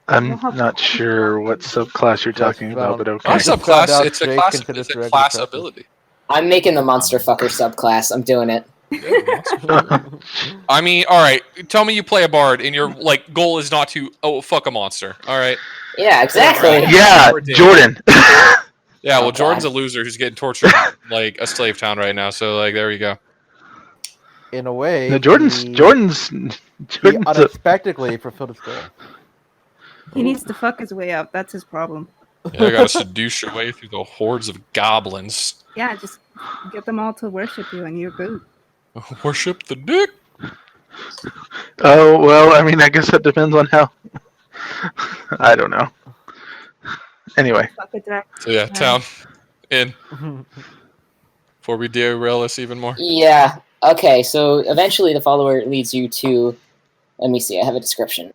I'm not sure what subclass you're talking about, but okay. Not just found subclass. out It's a Jake class. considers It's a dragons class attractive. ability. I'm making the monster fucker subclass. I'm doing it. I mean, all right. Tell me you play a bard and your like goal is not to fuck a monster. All right. Yeah, exactly. Yeah, Jordan. Yeah, well, Oh, Jordan's a God. loser who's getting tortured like a slave town right now. So like, there you go. In a way, No, Jordan's he unexpectedly fulfilled his goal. He needs to fuck his way up. That's his problem. Yeah, I gotta seduce your way through the hordes of goblins. Yeah, just get them all to worship you and you're good. Worship the dick. Oh, well, I mean, I guess that depends on how. I don't know. Anyway. Fuck a dragon. So yeah, town in. Before we derail us even more. Yeah. Okay, so eventually the follower leads you to... Let me see, I have a description.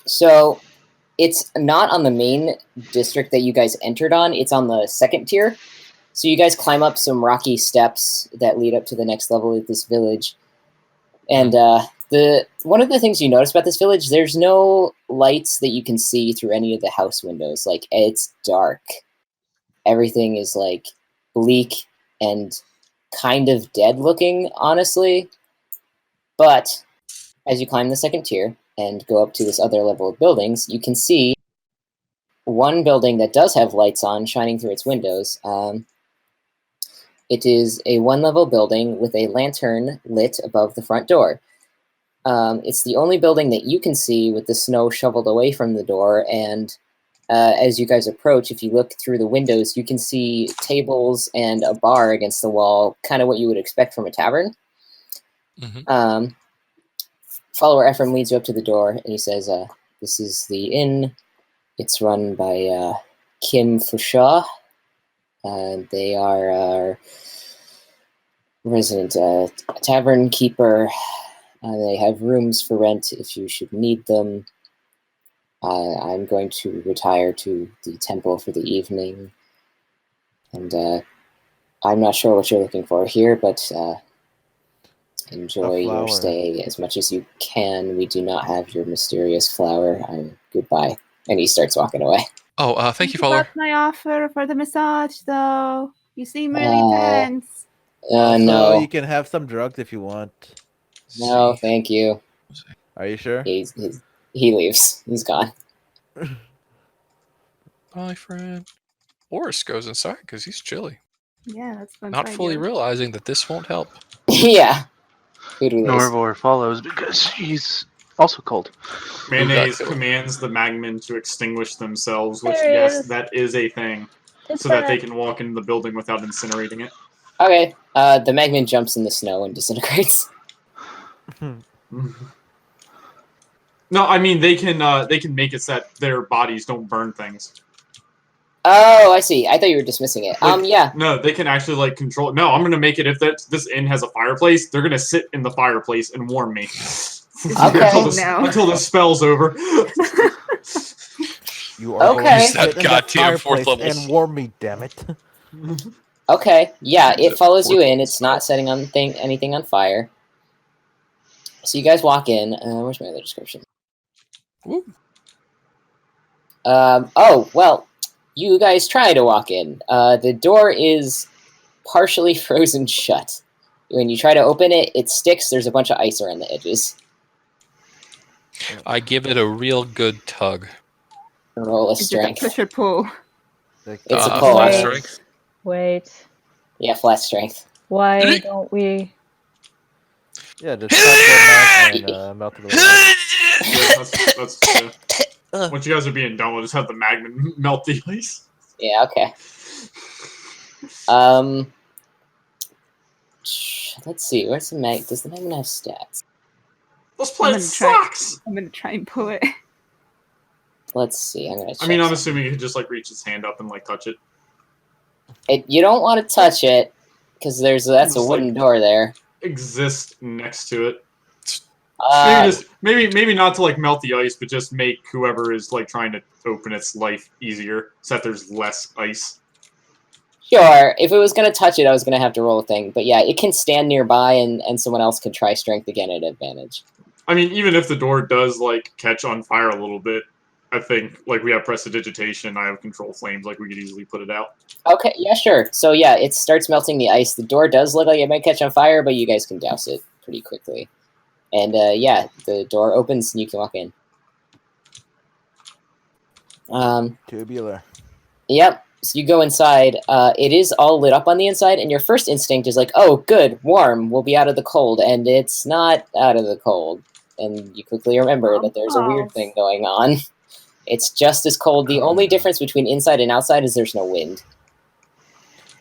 So it's not on the main district that you guys entered on. It's on the 2nd tier. So you guys climb up some rocky steps that lead up to the next level of this village. And one of the things you notice about this village, there's no lights that you can see through any of the house windows. Like, it's dark. Everything is, like, bleak and kind of dead looking, honestly. But as you climb the 2nd tier and go up to this other level of buildings, you can see one building that does have lights on shining through its windows. It is a 1-level building with a lantern lit above the front door. It's the only building that you can see with the snow shoveled away from the door, and as you guys approach, if you look through the windows, you can see tables and a bar against the wall, kind of what you would expect from a tavern. Mm-hmm. Follower Ephraim leads you up to the door, and he says, this is the inn. It's run by Kim Fushaw. They are our resident tavern keeper. They have rooms for rent if you should need them. I'm going to retire to the temple for the evening. And I'm not sure what you're looking for here, but enjoy your stay as much as you can. We do not have your mysterious flower. Goodbye. And he starts walking away. Oh, thank you, follower. What's my offer for the massage, though? You seem really tense. No. You can have some drugs if you want. No, thank you. Are you sure? He leaves. He's gone. Bye, friend. Boris goes inside because he's chilly. Yeah, that's fun. Not fully realizing that this won't help. Yeah. Who do this? Norvor follows because he's Also cold. Mayonnaise killed? commands the magmen to extinguish themselves, which, There yes, is. that is a thing, It's so that they back. can walk into the building without incinerating it. Okay, the magman jumps in the snow and disintegrates. No, I mean they can make it so that their bodies don't burn things. Oh, I see. I thought you were dismissing it. Yeah. No, they can actually like control. No, I'm gonna make it if this inn has a fireplace. They're gonna sit in the fireplace and warm me until the spell's over. You are Okay. going to Use that sit in goddamn fourth fireplace level. and warm me, damn it. Okay, yeah, Use it it follows you fourth in. level It's not setting anything on fire. So you guys walk in. Where's my other description? Woo. Oh, well, you guys try to walk in. The door is partially frozen shut. When you try to open it, it sticks. There's a bunch of ice around the edges. I give it a real good tug. Roll a Is it a strength. push or pull? It's a pull, flat actually. strength. Wait. Yeah, flat strength. Why don't we? Yeah, just tap that magma and melt it away. Yeah, that's once you guys are being done, we'll just have the magma melt the ice. Yeah, okay. Let's see. Where's the mag? Does the magma have stats? This I'm place gonna try- sucks. I'm gonna try and pull it. Let's see. I'm gonna. Check I mean, I'm something. assuming you can just like reach his hand up and like touch it. You don't want to touch it because that's a Just, wooden like, door there. Exist next to it. Uh, Maybe not to like melt the ice, but just make whoever is like trying to open its life easier, so that there's less ice. Sure. If it was gonna touch it, I was gonna have to roll a thing. But yeah, it can stand nearby, and someone else can try strength again at advantage. I mean, even if the door does like catch on fire a little bit, I think like we have prestidigitation, I have control flames, like we could easily put it out. Okay. Yeah. Sure. So yeah, it starts melting the ice. The door does look like it might catch on fire, but you guys can douse it pretty quickly. And yeah, the door opens and you can walk in. Tubular. Yep. So you go inside. It is all lit up on the inside, and your first instinct is like, "Oh, good, warm. We'll be out of the cold." And it's not out of the cold. And you quickly remember that there's a weird thing going on. It's just as cold. The only difference between inside and outside is there's no wind.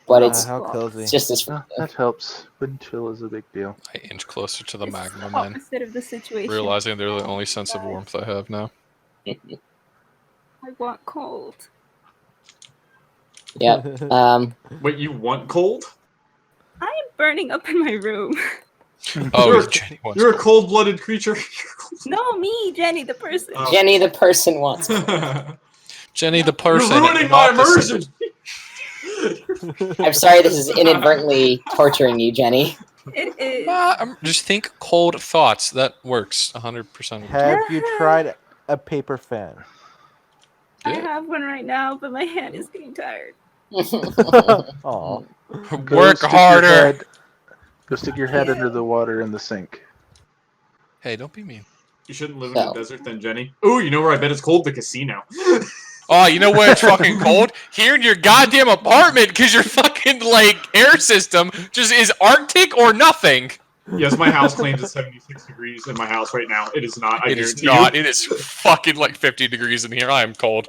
But it's How cozy. just as. That helps. Wind chill is a big deal. I inch closer to the It's magma the man, opposite of the situation. realizing they're the only sense of warmth I have now. I want cold. Yep. Wait, you want cold? I am burning up in my room. Oh, You're- Jenny wants. You're a cold-blooded creature. No, me, Jenny, the person. Oh. Jenny, the person, wants. Jenny, the You're person. ruining my not the- immersion. I'm sorry, this is inadvertently torturing you, Jenny. It is. Just think cold thoughts. That works 100%. Have you tried a paper fan? I Yeah. have one right now, but my hand is getting tired. Aw. Work harder. Go stick your head under the water in the sink. Hey, don't be mean. You shouldn't live in So. the desert then, Jenny. Ooh, you know where I bet it's cold? The casino. Oh, you know where it's fucking cold? Here in your goddamn apartment, because your fucking like air system just is Arctic or nothing. Yes, my house claims it's 76 degrees in my house right now. It is not. I It is guarantee not. you. It is fucking like 50 degrees in here. I am cold.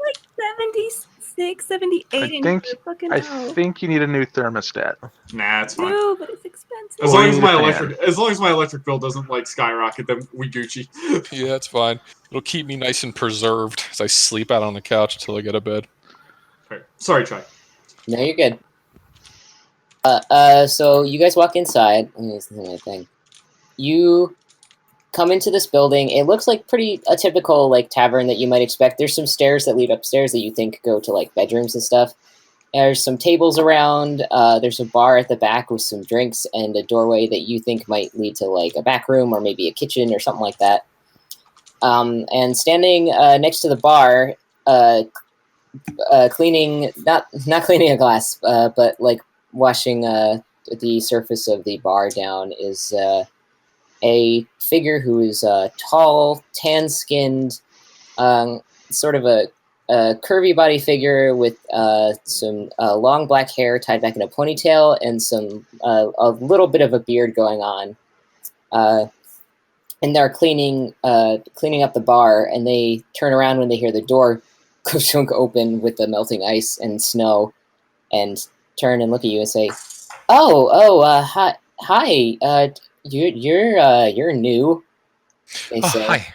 76, 78 in think- here. Fucking I hell. think you need a new thermostat. Nah, it's fine. No, but it's expensive. As Or long you as need my a fan. electric bill doesn't like skyrocket, then we Gucci. Yeah, it's fine. It'll keep me nice and preserved as I sleep out on the couch until I get to bed. Right. Sorry, Try. No, you're good. So you guys walk inside. Here's the thing. You come into this building. It looks like a typical like tavern that you might expect. There's some stairs that lead upstairs that you think go to like bedrooms and stuff. There's some tables around. There's a bar at the back with some drinks and a doorway that you think might lead to like a back room or maybe a kitchen or something like that. And standing next to the bar, cleaning not cleaning a glass, but like washing the surface of the bar down is a figure who is tall, tan-skinned, sort of a curvy body figure with some long black hair tied back in a ponytail and some a little bit of a beard going on. and they're cleaning up the bar, and they turn around when they hear the door chunk open with the melting ice and snow, and turn and look at you and say, hi, you're new," they say. Hi.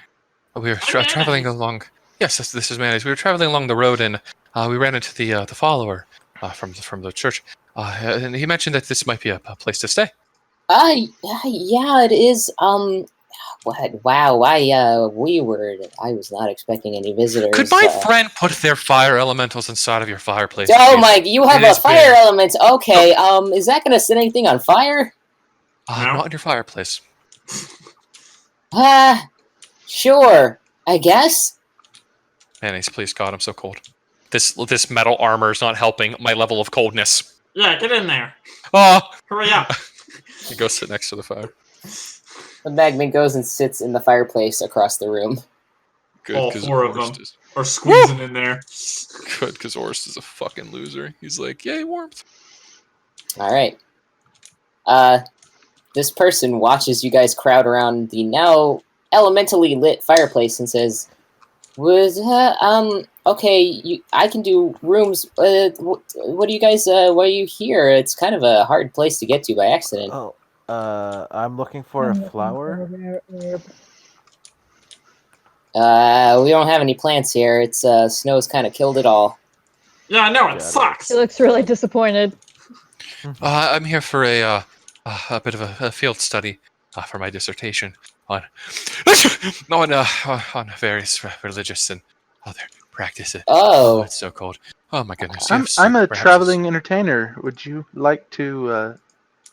We were Hi, traveling mayonnaise. along. Yes, this is mayonnaise. We were traveling along the road, and we ran into the follower from the church, and he mentioned that this might be a place to stay. Yeah, it is. What? Wow, I was not expecting any visitors. Could my friend put their fire elementals inside of your fireplace? Oh please? my, you have It a is fire big. element. Okay, is that gonna set anything on fire? No. Not in your fireplace. Sure, I guess. Mayonnaise, please, God, I'm so cold. This metal armor is not helping my level of coldness. Yeah, get in there. Ah! Hurry up. He goes sit next to the fire. The magnet goes and sits in the fireplace across the room. Good, All 'cause four of Orst them is are squeezing in there. good because Orst is a fucking loser. He's like, yay, warmth. All right. This person watches you guys crowd around the now elementally lit fireplace and says, okay, I can do rooms. What do you guys? Why are you here? It's kind of a hard place to get to by accident. Oh, I'm looking for a I'm looking flower. for a rare herb. We don't have any plants here. It's snow's kind of killed it all. Yeah, I know, it Got it. sucks. He looks really disappointed. I'm here for a bit of a field study for my dissertation on on various religious and other practices. Oh. It's so cold. Oh my goodness. You have I'm a perhaps traveling entertainer. Would you like to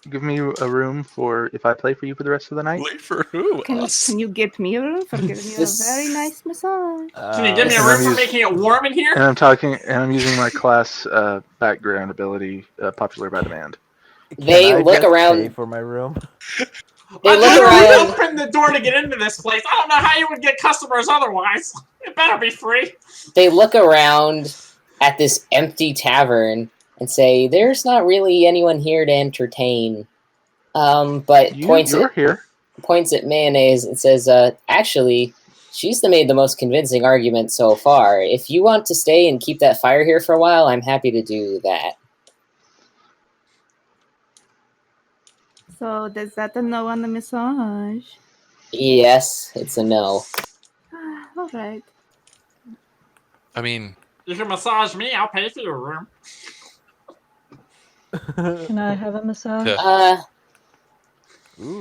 give me a room for if I play for you for the rest of the night? Wait for who? Can Us? you get me a room for giving you a This- very nice massage? Can you give me a and room I'm for used- making it warm in here? And I'm using my class background ability, popular by demand. They Can I look just around- pay for my room. They I look literally around. opened the door to get into this place. I don't know how you would get customers otherwise. It better be free. They look around at this empty tavern and say, "There's not really anyone here to entertain." But You're here. points at mayonnaise and says, "Actually, she's made the most convincing argument so far. If you want to stay and keep that fire here for a while, I'm happy to do that." So is that a no on the massage? Yes, it's a no. All right. I mean, You can massage me. I'll pay for your room. Can I have a massage? Yeah.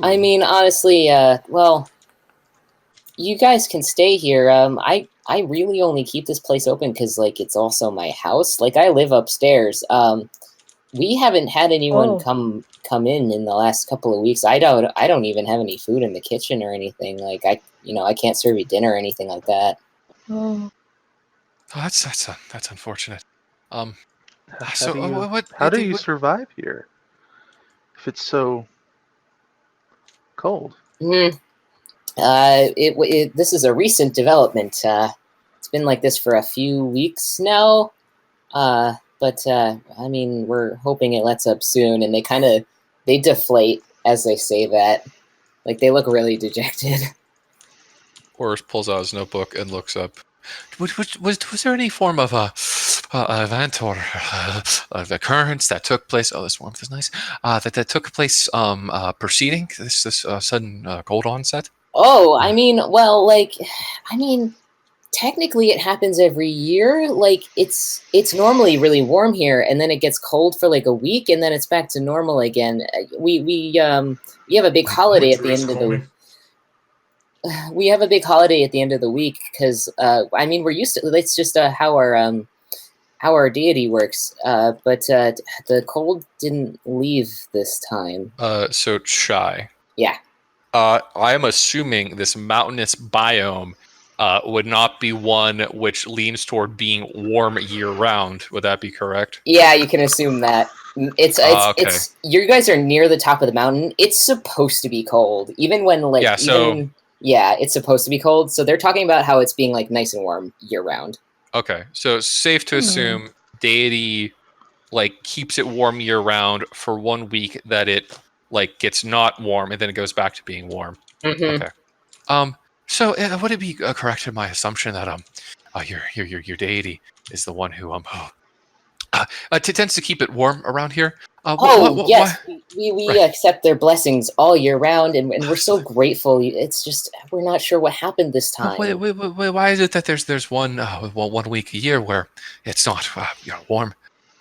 I mean, honestly, well, you guys can stay here. I really only keep this place open because, like, it's also my house. Like, I live upstairs. We haven't had anyone Oh. come in the last couple of weeks. I don't even have any food in the kitchen or anything. Like, I can't serve you dinner or anything like that. Oh. Oh, that's unfortunate. How So do you, what? how do you survive here if it's so cold? This is a recent development. It's been like this for a few weeks now. But I mean, we're hoping it lets up soon. And they deflate as they say that. Like, they look really dejected. Horace pulls out his notebook and looks up. Was there any form of event or occurrence that took place? Oh, this warmth is nice. That took place preceding this sudden cold onset. Oh, I mean, well, like, technically it happens every year. Like, it's normally really warm here, and then it gets cold for like a week, and then it's back to normal again. We have a big holiday at the end of the. We have a big holiday at the end of the week because I mean, we're used to. It's just how our deity works. But the cold didn't leave this time. So shy. Yeah. I am assuming this mountainous biome would not be one which leans toward being warm year round. Would that be correct? Yeah, you can assume that. It's okay. you guys are near the top of the mountain. It's supposed to be cold, even when like yeah. it's supposed to be cold. So they're talking about how it's being like nice and warm year round. Okay, so safe to assume deity like keeps it warm year round for 1 week that it like gets not warm and then it goes back to being warm. Mm-hmm. Okay. So would it be correct in my assumption that your deity is the one who tends to keep it warm around here? Oh, Why? yes, we Right. accept their blessings all year round, and we're so grateful. It's just we're not sure what happened this Well, time. why is it that there's one week a year where it's not warm?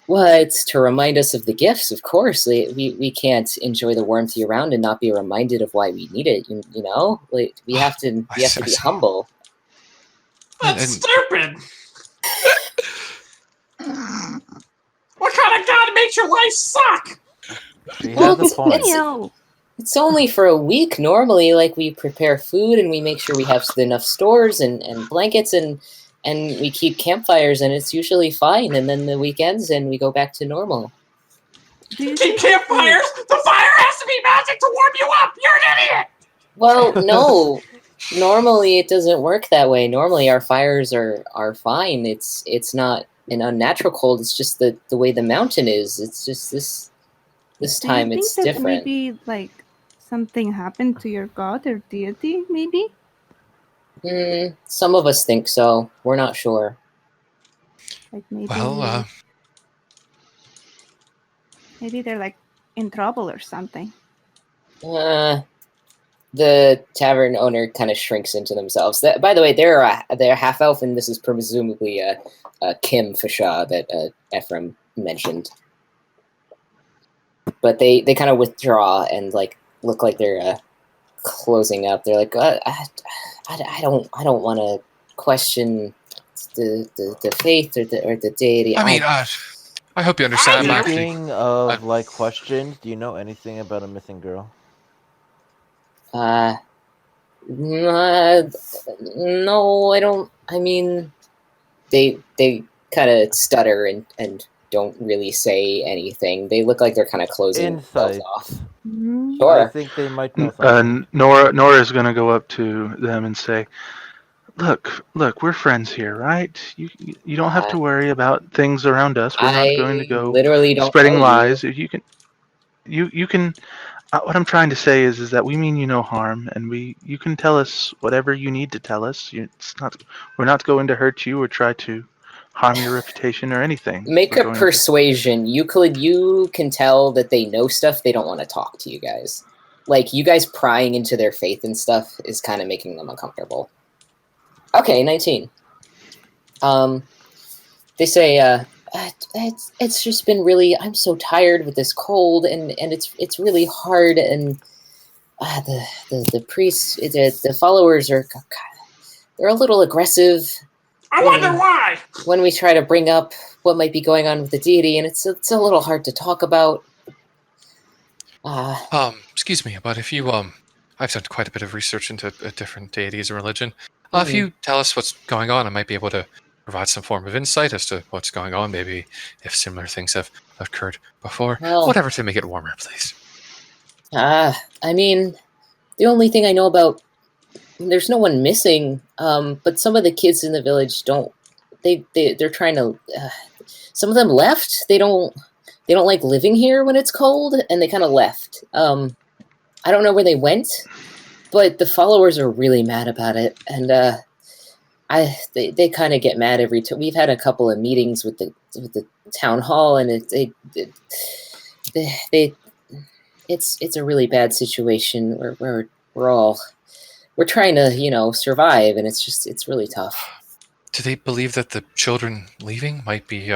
Well, it's to remind us of the gifts, of course. We can't enjoy the warmth year round and not be reminded of why we need it. You know, like we have to I be see. humble. That's And stupid. What kind of god makes your life suck? She Well, has a point. it's only for a week normally. Like we prepare food and we make sure we have enough stores and blankets and we keep campfires and it's usually fine. And then the weekends and we go back to normal. Do you Keep think campfires? The fire has to be magic to warm you up. You're an idiot. Well, no. Normally it doesn't work that way. Normally our fires are fine. It's not an unnatural cold. It's just the way the mountain is. It's just this do you time think it's that different. maybe like something happened to your god or deity? Maybe. Some of us think so. We're not sure. Like maybe well, maybe they're like in trouble or something. The tavern owner kind of shrinks into themselves. By the way, they're half elf, and this is presumably Kim Fashaw that Ephraim mentioned. But they kind of withdraw and like look like they're closing up. They're like, I don't want to question the faith or the deity. I mean, I hope you understand. I'm actually. Speaking of like questions, do you know anything about a missing girl? No, I don't. I mean, they kind of stutter and don't really say anything. They look like they're kind of closing themselves Insight. off. Mm, I Sure. think they might know something. Nora's gonna go up to them and say, Look, we're friends here, right? You don't have to worry about things around us. We're not going to I go literally don't know spreading you. lies. You can. What I'm trying to say is that we mean you no harm, and you can tell us whatever you need to tell us. We're not going to hurt you or try to harm your reputation or anything. Make We're a going to. persuasion. Euclid, you can tell that they know stuff. They don't want to talk to you guys. Like, you guys prying into their faith and stuff is kind of making them uncomfortable. Okay, 19. They say, it's just been really, I'm so tired with this cold, and it's really hard, and the priests, the followers they're a little aggressive. I wonder why. When we try to bring up what might be going on with the deity, and it's a little hard to talk about. Excuse me, but if you I've done quite a bit of research into different deities and religion. If Mhm. you tell us what's going on, I might be able to provide some form of insight as to what's going on. Maybe if similar things have occurred before. Well- Whatever to make it warmer, please. I mean, the only thing I know about, there's no one missing, but some of the kids in the village don't, they're trying to, some of them left. They don't like living here when it's cold, and they kind of left. I don't know where they went, but the followers are really mad about it, and they kind of get mad every time. We've had a couple of meetings with the town hall, and it's a really bad situation. We're trying to survive, and it's really tough. Do they believe that the children leaving might be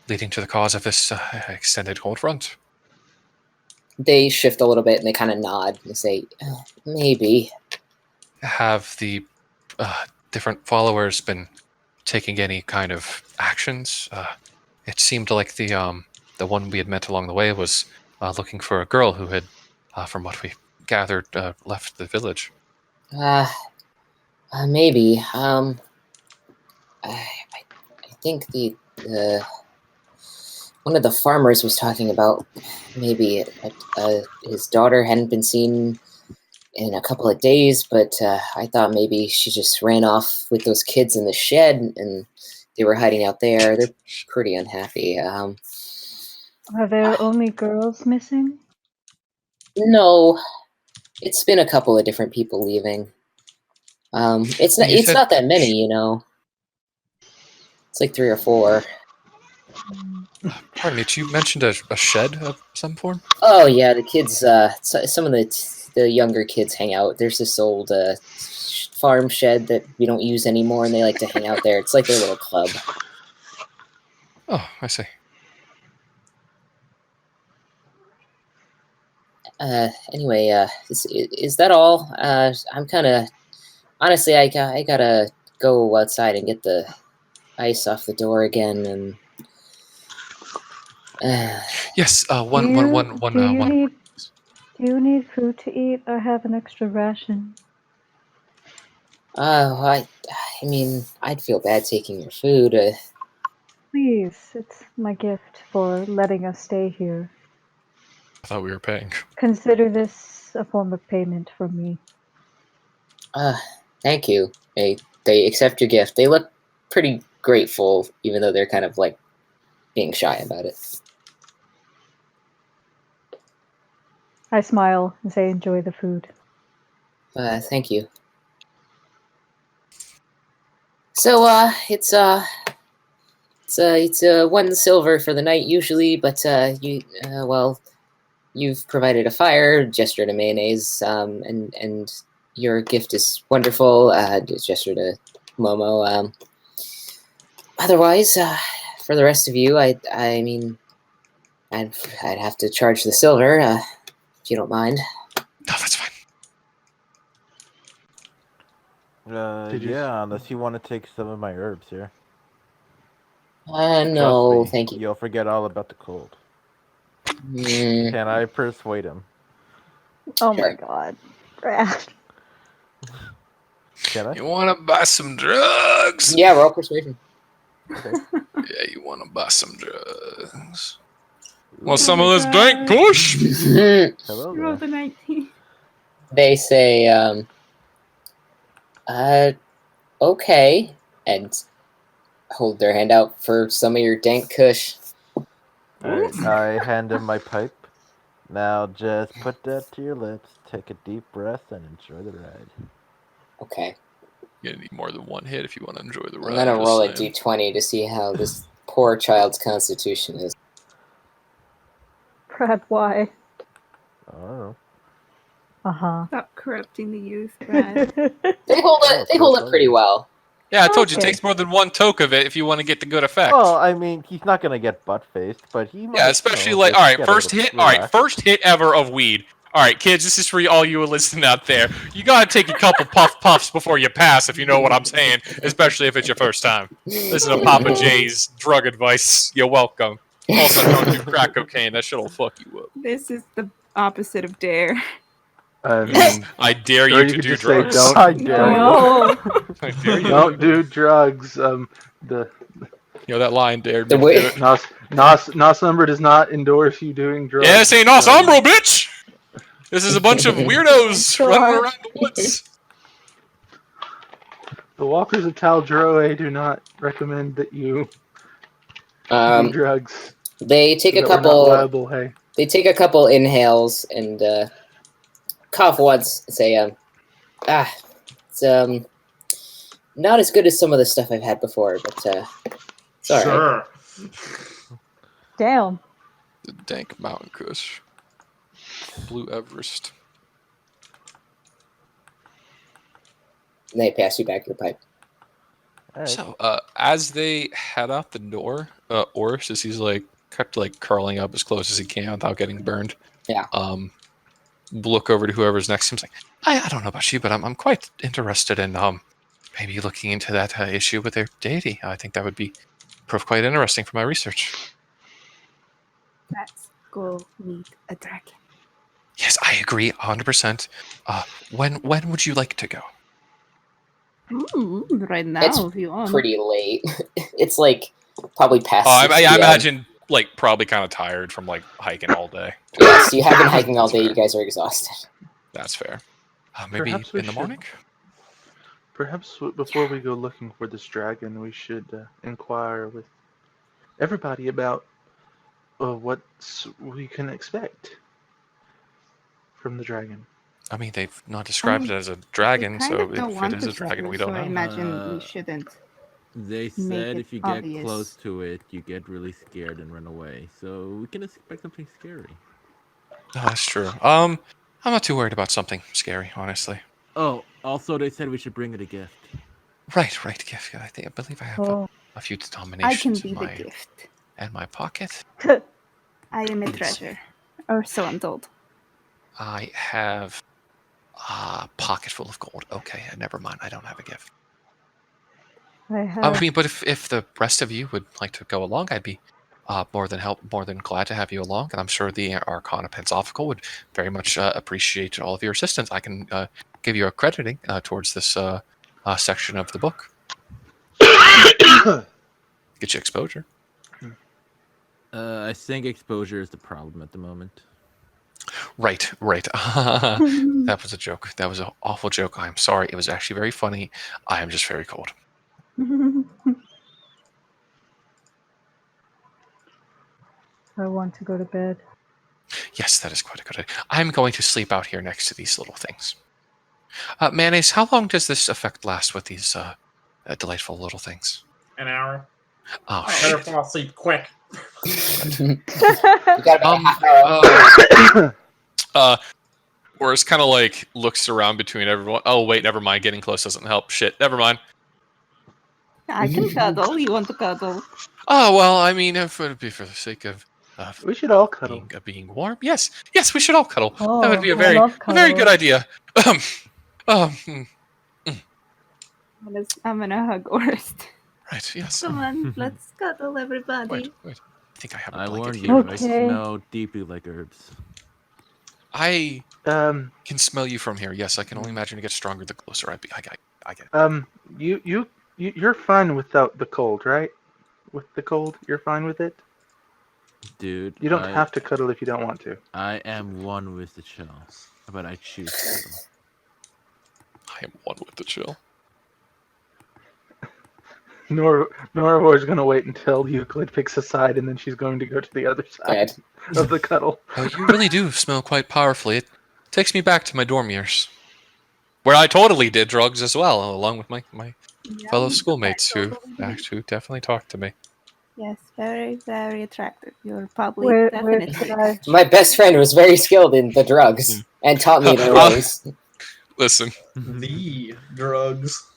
leading to the cause of this extended cold front? They shift a little bit and they kind of nod and say, maybe. Have the different followers been taking any kind of actions? It seemed like the one we had met along the way was looking for a girl who had, from what we gathered, left the village. Maybe. I think the one of the farmers was talking about maybe his daughter hadn't been seen in a couple of days, but I thought maybe she just ran off with those kids in the shed and they were hiding out there. They're pretty unhappy. Are there only girls missing? No, it's been a couple of different people leaving. It's not. You It's said- not that many, you know. It's like 3 or 4. Pardon me, you mentioned a shed of some form? Oh yeah, the kids. Some of the younger kids hang out. There's this old farm shed that we don't use anymore, and they like to hang out there. It's like their little club. Oh, I see. Anyway, is that all? I'm kind of honestly, I gotta go outside and get the ice off the door again, and Yes, Do you need food to eat? I have an extra ration. I mean, I'd feel bad taking your food. Please, it's my gift for letting us stay here. I thought we were paying. Consider this a form of payment from me. Thank you. They accept your gift. They look pretty grateful, even though they're kind of like being shy about it. I smile and say, enjoy the food. Thank you. So, it's 1 silver for the night usually, but you've provided a fire, gesture to mayonnaise, and your gift is wonderful, gesture to Momo. Otherwise, for the rest of you, I mean, I'd have to charge the silver, if you don't mind. No, that's fine. Yeah, unless you want to take some of my herbs here. No, Trust me, thank you. You'll forget all about the cold. Mm, Can I persuade him? Oh Sure. my god. Brad. Can I? You want to buy some drugs? yeah, roll persuasion. Yeah, you want to buy some drugs. Ooh. Want some of my this dank God. push? Hello You rolled there. a 19. They say, okay, and hold their hand out for some of your dank kush. Alright, I hand him my pipe. Now just put that to your lips, take a deep breath, and enjoy the ride. Okay. You're gonna need more than one hit if you want to enjoy the I'm ride. gonna just roll a saying. d20 to see how this poor child's constitution is. Brad, why? I don't know. Uh-huh. Stop corrupting the youth, Brad. They hold it. They hold it pretty well. Yeah, I told you, it Okay. takes more than one toke of it if you want to get the good effect. Well, I mean, he's not gonna get butt faced, but he might. Yeah, especially you know, like, just all right, get a first little hit. All right, relaxed. first hit ever of weed. All right, kids, this is for all you listening out there. You gotta take a couple puffs before you pass, if you know what I'm saying. Especially if it's your first time. Listen to Papa J's drug advice. You're welcome. Also, don't do crack cocaine. That shit'll fuck you up. This is the opposite of dare. I mean, I dare or you you to could do just say, drugs. don't- I dare you. No. I dare you. don't do drugs. The You know that line dared The me to way- do it. Nos number does not endorse you doing drugs. Yeah, this ain't Nos Umbro, bitch! This is a bunch of weirdos God. running around the woods. The Walkers of Taldroe do not recommend that you do drugs. They take so a that we're not couple. liable, hey. They take a couple inhales and cough once. And say, it's not as good as some of the stuff I've had before, but it's all right. Sure. Damn. The dank mountain kush. Blue Everest. And they pass you back your pipe. Alright. So, as they head out the door, Oris, as he's like kept like curling up as close as he can without getting burned. Yeah. Look over to whoever's next to him. He's like, I don't know about you, but I'm quite interested in maybe looking into that issue with their deity. I think that would be prove quite interesting for my research. Let's go meet a dragon. Yes, I agree 100%. When would you like to go? Right now, It's if you want. Pretty late. It's like probably past. I 6 p.m. imagine like probably kind of tired from like hiking all day. Yes, you have been hiking all That's day. fair. You guys are exhausted. That's fair. Maybe Perhaps we in the should- morning? Perhaps before we go looking for this dragon, we should inquire with everybody about what we can expect from the dragon. I mean, they've not described it as a dragon, We kind so of don't if it want is to a dragon, settle, we so don't I know. imagine we Uh, shouldn't. They Make said it if you get obvious. close to it, you get really scared and run away. So we can expect something scary. No, that's true. I'm not too worried about something scary, honestly. Oh, also they said we should bring it a gift. Right, gift. I believe I have Oh. a few I can denominations be in the gift. my pocket. I am a Let's see. treasure. Or so I'm told. I have a pocket full of gold. Okay, never mind. I don't have a gift. I I have. mean, but if the rest of you would like to go along, I'd be more than glad to have you along, and I'm sure the Arcana Pensophical would very much appreciate all of your assistance. I can give you a crediting towards this section of the book. Get you exposure. I think exposure is the problem at the moment. Right. That was a joke. That was an awful joke. I'm sorry. It was actually very funny. I am just very cold. I want to go to bed. Yes, that is quite a good idea. I'm going to sleep out here next to these little things. Mayonnaise, how long does this effect last with these delightful little things? An hour. Oh, I better shit. fall asleep quick. You got about a half hour. Or it's kind of like looks around between everyone. Oh, wait, never mind. Getting close doesn't help. Shit, never mind. I can cuddle. You want to cuddle? Oh, well, I mean, if it would be for the sake of We should all cuddle. being warm. Yes, we should all cuddle. Oh, That would be I a very love good cuddles. idea. I'm gonna hug Orest. Right, yes. Come on, let's cuddle, everybody. Wait. I think I have a I blanket warn here. you, Okay. I smell deeply like herbs. I Um, can smell you from here. Yes, I can only imagine it gets stronger the closer I get. you're fine without the cold, right? With the cold, you're fine with it. Dude, You don't have to cuddle if you don't want to. I am one with the chill, but I choose to cuddle. I am one with the chill. Nora is going to wait until Euclid picks a side, and then she's going to go to the other side of the cuddle. Oh, you really do smell quite powerfully. It takes me back to my dorm years, where I totally did drugs as well, along with my fellow schoolmates who definitely talked to me. Yes, very, very attractive. You're probably Where definitely. should I? My best friend was very skilled in the drugs and taught me their ways. Listen, The drugs.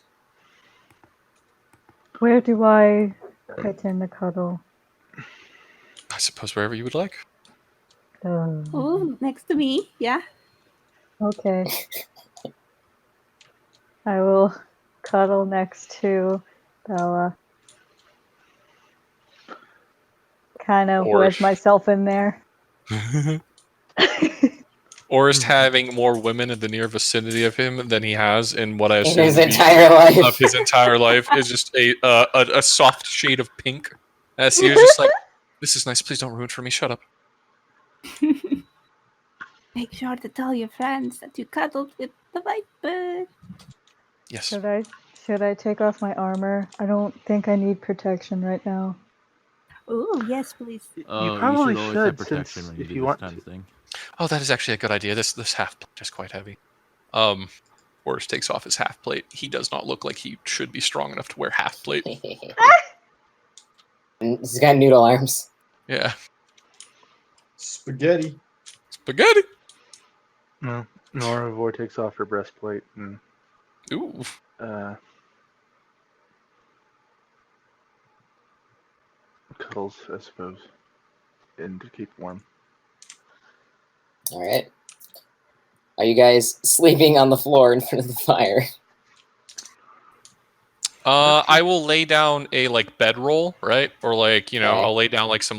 Where do I fit in the cuddle? I suppose wherever you would like. Oh, next to me, yeah. Okay. I will cuddle next to Bella. Kind of Or- wedge myself in there. Or is having more women in the near vicinity of him than he has in what I In assume his to be entire life. of his entire life is just a soft shade of pink. As he was just like, this is nice. Please don't ruin it for me. Shut up. Make sure to tell your friends that you cuddled with the viper. Yes. Should I take off my armor? I don't think I need protection right now. Oh, yes, please. Oh, probably you should always should, have protection since when you if do you this want kind of thing. Oh, that is actually a good idea. This half plate is quite heavy. Boris takes off his half plate. He does not look like he should be strong enough to wear half plate. And he's got noodle arms. Yeah. Spaghetti. Spaghetti. No, Nora Vor takes off her breastplate and Ooh. cuddles, I suppose, and to keep warm. All right. Are you guys sleeping on the floor in front of the fire? I will lay down a bedroll, right? Or Okay. I'll lay down some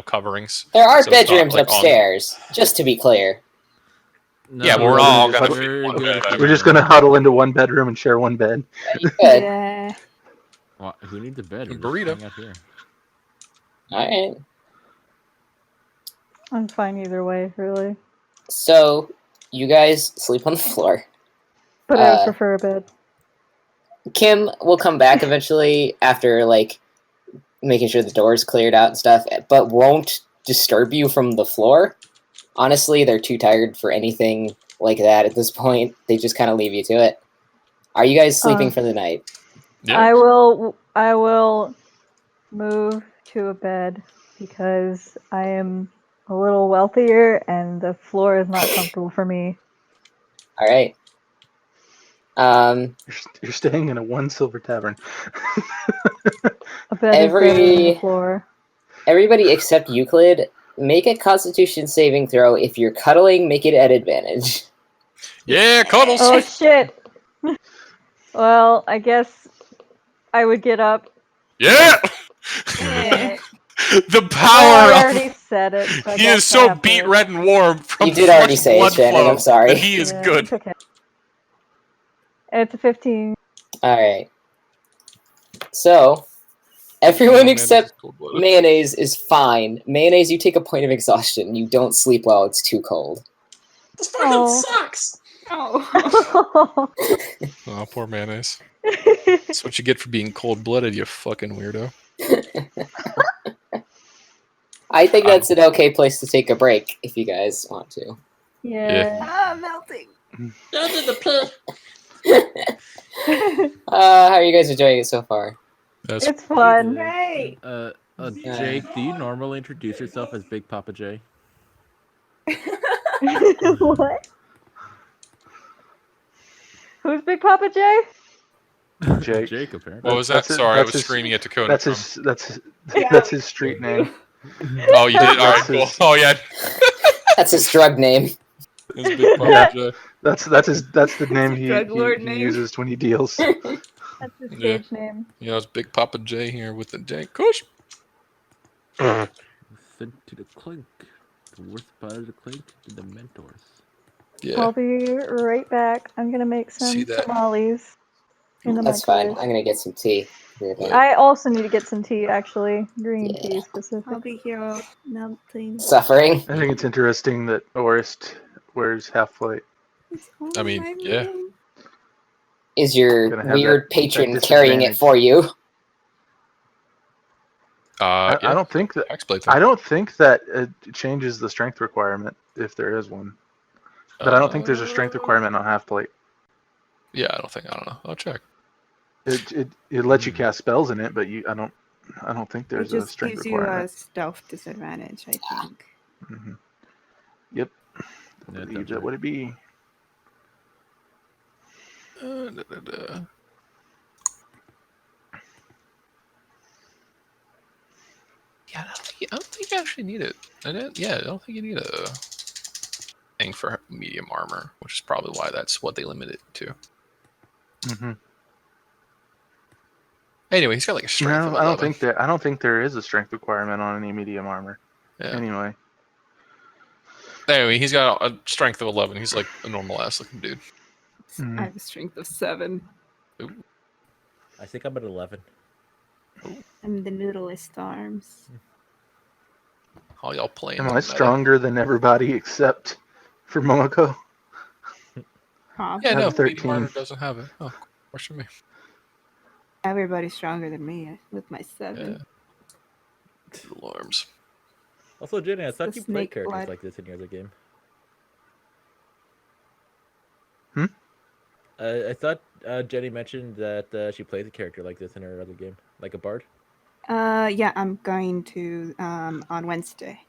coverings. There are So it's not, bedrooms on- upstairs, just to be clear. No, Yeah, we're all gonna just- fit in one good. bed. We're just gonna huddle into one bedroom and share one bed. You could. Yeah. Well, who needs a bed? We're just Burrito. hang out here. All right. I'm fine either way, really. So you guys sleep on the floor. But I would prefer a bed. Kim will come back eventually after making sure the door's cleared out and stuff, but won't disturb you from the floor. Honestly, they're too tired for anything like that at this point. They just kind of leave you to it. Are you guys sleeping for the night? Yeah. I will move to a bed because I am a little wealthier and the floor is not comfortable for me. All right. You're staying in a 1 silver tavern. A bed is better than the floor. Everybody except Euclid, make a Constitution saving throw. If you're cuddling, make it at advantage. Yeah, cuddles. Oh shit! Well, I guess I would get up. Yeah. Yeah. The Oh, power I of already said it. So I he guess is so I have to- beat red and warm from You did already fresh say it, blood Shannon, flow I'm sorry. that he is Yeah, good. It's okay. It's a 15. All right. So, everyone Mayonnaise except is cold-blooded. Mayonnaise is fine. Mayonnaise, you take a point of exhaustion. You don't sleep well. It's too cold. This fucking Oh. sucks. Oh. Oh, poor mayonnaise. That's what you get for being cold-blooded, you fucking weirdo. I think that's an okay place to take a break if you guys want to. Yeah. Ah, melting. Get into the pit. How are you guys enjoying it so far? That's It's fun. Great. Jake, do you normally introduce yourself as Big Papa J? What? Who's Big Papa J? Jake. Jake, apparently. what was that? That's it- Sorry, I that's was his- screaming at Dakota. That's from- his street name. Oh, you did. All right, That's cool. his- Oh yeah, That's his drug name. it's Big Papa Yeah. J. That's the name he drug lord name. uses when he deals. That's his Yeah. stage name. Yeah, it's Big Papa J here with the J. Kush. Sent to the clink. The worst part of the clink to the mentors. Yeah. I'll be right back. I'm gonna make See some that? tamales in the That's fine. microwave. I'm gonna get some tea. I also need to get some tea, actually. Green Yeah. tea I'll specifically. be here melting. Suffering. I think it's interesting that Orist wears half plate. It's all I mean, my yeah. room. Is Gonna your have weird that patron carrying it disadvantage. for you? I Yeah. don't think that. X-Blade I don't think that it changes the strength requirement if there is one. But I don't think there's a strength requirement on half plate. Yeah, I don't know. I'll check. It lets you cast spells in it, but I don't think It there's a just strength gives you a requirement. stealth disadvantage, I think. Mm-hmm. Yep. I That's believe that right. would it be? Yeah, I don't think you actually need it. I don't think you need a thing for medium armor, which is probably why that's what they limit it to. Mm-hmm. Anyway, he's got like a strength of No, 11. I don't think there is a strength requirement on any medium armor. Yeah. Anyway. Anyway, he's got a strength of 11. He's like a normal ass looking dude. Mhm. I have a strength of 7. I think I'm at 11. And the littlest arms. All y'all playing. Am the I meta. stronger than everybody except for Momoko? Huh? Yeah, I no, have medium 13. armor doesn't have it. Oh, question me. Everybody's stronger than me with my 7. Yeah. Little arms. Also, Jenny, I It's thought the you played snake characters blood. like this in your other game. Hmm? I thought Jenny mentioned that she plays a character like this in her other game, like a bard. Yeah, I'm going to on Wednesday.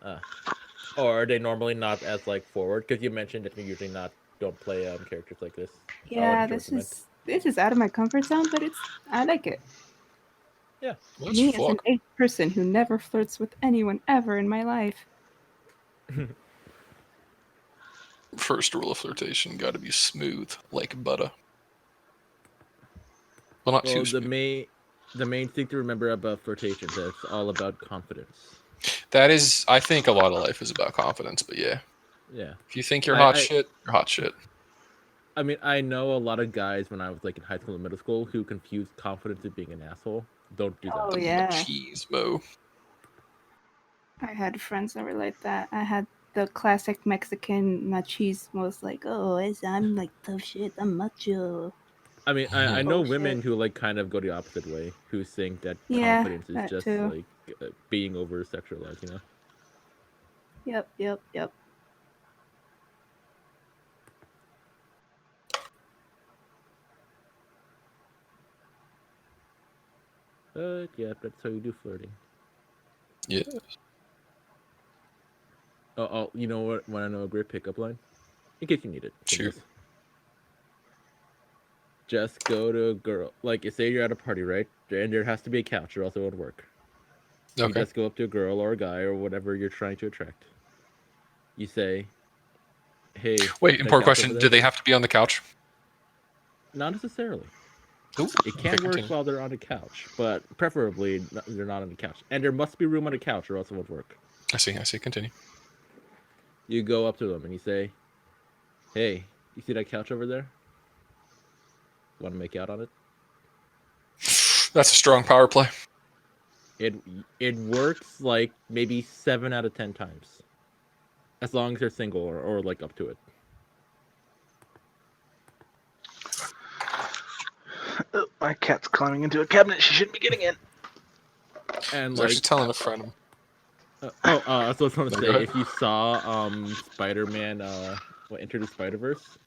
Or are they normally not as like forward? Because you mentioned that you usually don't play characters like this. Yeah, in this tournament. is out of my comfort zone, but I like it. Well, Me that's as an fuck. 8 person who never flirts with anyone ever in my life. First rule of flirtation: got to be smooth like butter. Well, not Well, too the smooth. main thing to remember about flirtation is that it's all about confidence. That is, I think a lot of life is about confidence. But yeah, Yeah. if you think you're I- hot I- shit, you're hot shit. I mean, I know a lot of guys when I was like in high school and middle school who confused confidence with being an asshole. Don't do that. Oh yeah, Machismo. I had friends that were like that. I had the classic Mexican machismo. Was like, oh, I'm like tough shit. I'm macho. I mean, I know Bullshit. women who like kind of go the opposite way, who think that Yeah, confidence is that just too. like being over sexualized, you know? Yep. But yeah, that's how you do flirting. Yeah. Oh, you know what? Want to know a great pickup line? In case you need it. Shoot. Just go to a girl. Like, say you're at a party, right? And there has to be a couch, or else it won't work. You Okay. just go up to a girl or a guy or whatever you're trying to attract. You say, "Hey." Wait, that important couch over question. there? Do they have to be on the couch? Not necessarily. Ooh, It can work continue. while they're on the couch, but preferably they're not on the couch. And there must be room on the couch, or else it won't work. I see. Continue. You go up to them and you say, "Hey, you see that couch over there? Want to make out on it?" That's a strong power play. It works like maybe 7 out of 10 times, as long as they're single or like up to it. Oh, my cat's climbing into a cabinet she shouldn't be getting in. And I was like, actually telling a friend. so I was going to No, say, go ahead. if you saw Spider-Man, Enter the Spider-Verse,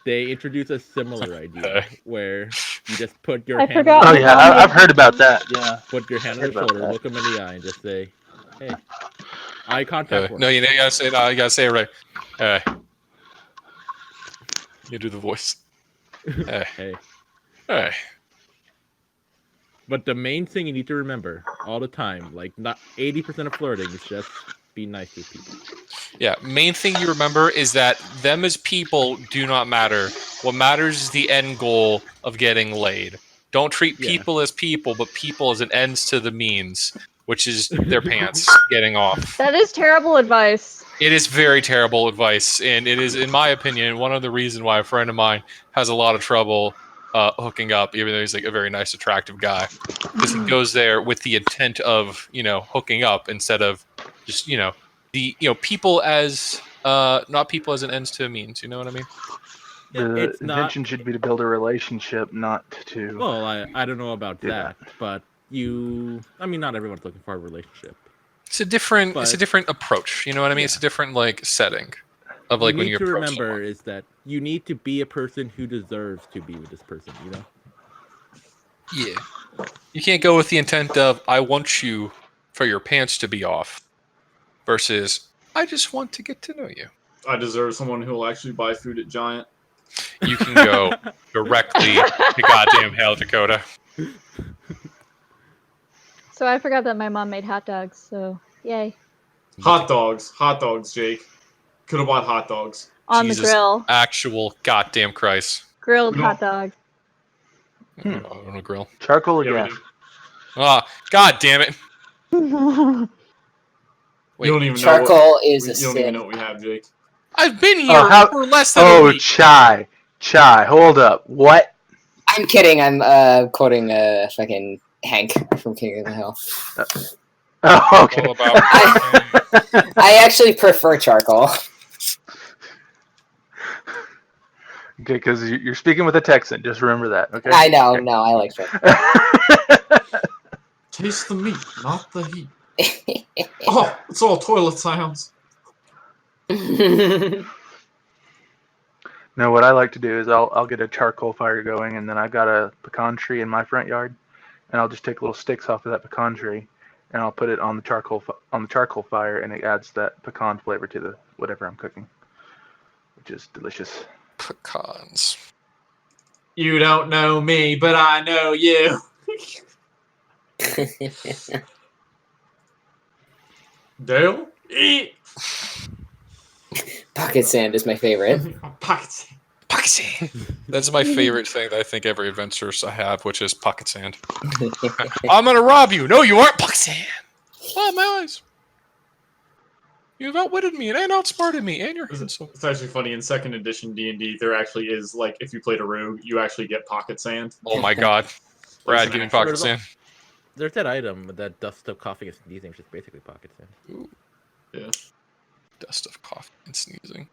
they introduced a similar idea where you just put your I hand. forgot Oh my yeah, mom I've made- heard about that. Yeah. Put your hand on Heard their about shoulder, that. look them in the eye, and just say, "Hey." Eye contact works. No, you gotta say. No, you gotta say it right. Hey. You do the voice. Hey. Hey. Hey. But the main thing you need to remember all the time, like not 80% of flirting, is just be nice to people. Yeah. Main thing you remember is that them as people do not matter. What matters is the end goal of getting laid. Don't treat Yeah. people as people, but people as an ends to the means, which is their pants getting off. That is terrible advice. It is very terrible advice, and it is, in my opinion, one of the reasons why a friend of mine has a lot of trouble hooking up, even though he's like a very nice, attractive guy, because he goes there with the intent of hooking up instead of just people as not people as an ends to a means. You know what I mean? The It's not. intention should be to build a relationship, not to. Well, I don't know about Do that, but I mean, not everyone's looking for a relationship. It's a different But- approach. You know what I mean? Yeah. It's a different setting of You when need you to approach remember someone. is that you need to be a person who deserves to be with this person. You know. Yeah. You can't go with the intent of I want you for your pants to be off versus I just want to get to know you. I deserve someone who will actually buy food at Giant. You can go directly to goddamn hell, Dakota. So I forgot that my mom made hot dogs, so yay. Hot dogs, Jake. Could have bought hot dogs. On Jesus. the grill. Actual goddamn Christ. Grilled No. hot dogs. On a grill. Charcoal or Yeah, we gas? do. Ah, god damn it. Wait, You don't even know. Charcoal is a You don't even sin. know what we have, Jake. I've been here how- for less than a Oh, week. chai. Hold up. What? I'm kidding. I'm quoting fucking Hank from King of the Hill. Oh, okay. All about I actually prefer charcoal. Okay, because you're speaking with a Texan. Just remember that. Okay. I know. No, I like charcoal. Taste the meat, not the heat. Oh, it's all toilet sounds. No, what I like to do is I'll get a charcoal fire going, and then I've got a pecan tree in my front yard, and I'll just take little sticks off of that pecan tree, and I'll put it on the charcoal fire, and it adds that pecan flavor to the whatever I'm cooking, which is delicious. pecans. You don't know me, but I know you. Dale? Eat! Pocket sand is my favorite. Pocket sand. Pocket sand. That's my favorite thing that I think every adventurer should have, which is pocket sand. I'm gonna rob you. No, you aren't. Pocket sand. Oh, my eyes. You've outwitted me and outsmarted me, and you're handsome. It's actually funny. In 2nd edition D&D, there actually is, like, if you played a rogue, you actually get pocket sand. Oh my god. Brad, Listen, give me actually, pocket sand. There's that item, that dust of coughing and sneezing, which is basically pocket sand. Yeah. Dust of coughing and sneezing.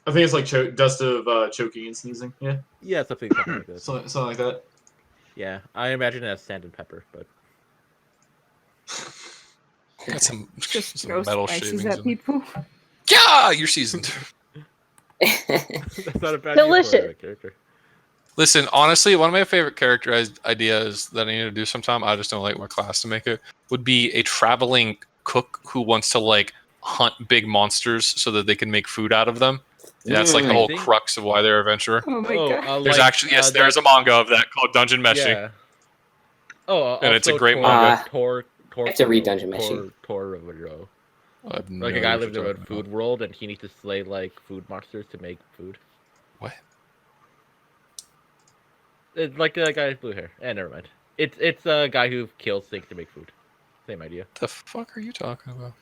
I think it's like dust of choking and sneezing. Yeah. Yeah, something like that. Something like that. Yeah, I imagine it as sand and pepper, but Got some Just throw metal spices shavings. at in- people. Yeah, you're seasoned. that's not a bad Delicious. use for a character. Listen, honestly, one of my favorite characterized ideas that I need to do sometime, I just don't like my class to make it, would be a traveling cook who wants to like hunt big monsters so that they can make food out of them. Yeah, that's like the Mm. whole think- crux of why they're an adventurer. Oh my Oh, god. There's like, actually there's a manga of that called Dungeon Meshi. Yeah. Oh, And it's a also great manga. I have to read Dungeon Meshi. Toro. I have no Like a idea guy what lives in you're a talking food world and he needs to slay like food monsters to make food. What? It's like a guy with blue hair. Never mind. It's a guy who kills things to make food. Same idea. The fuck are you talking about?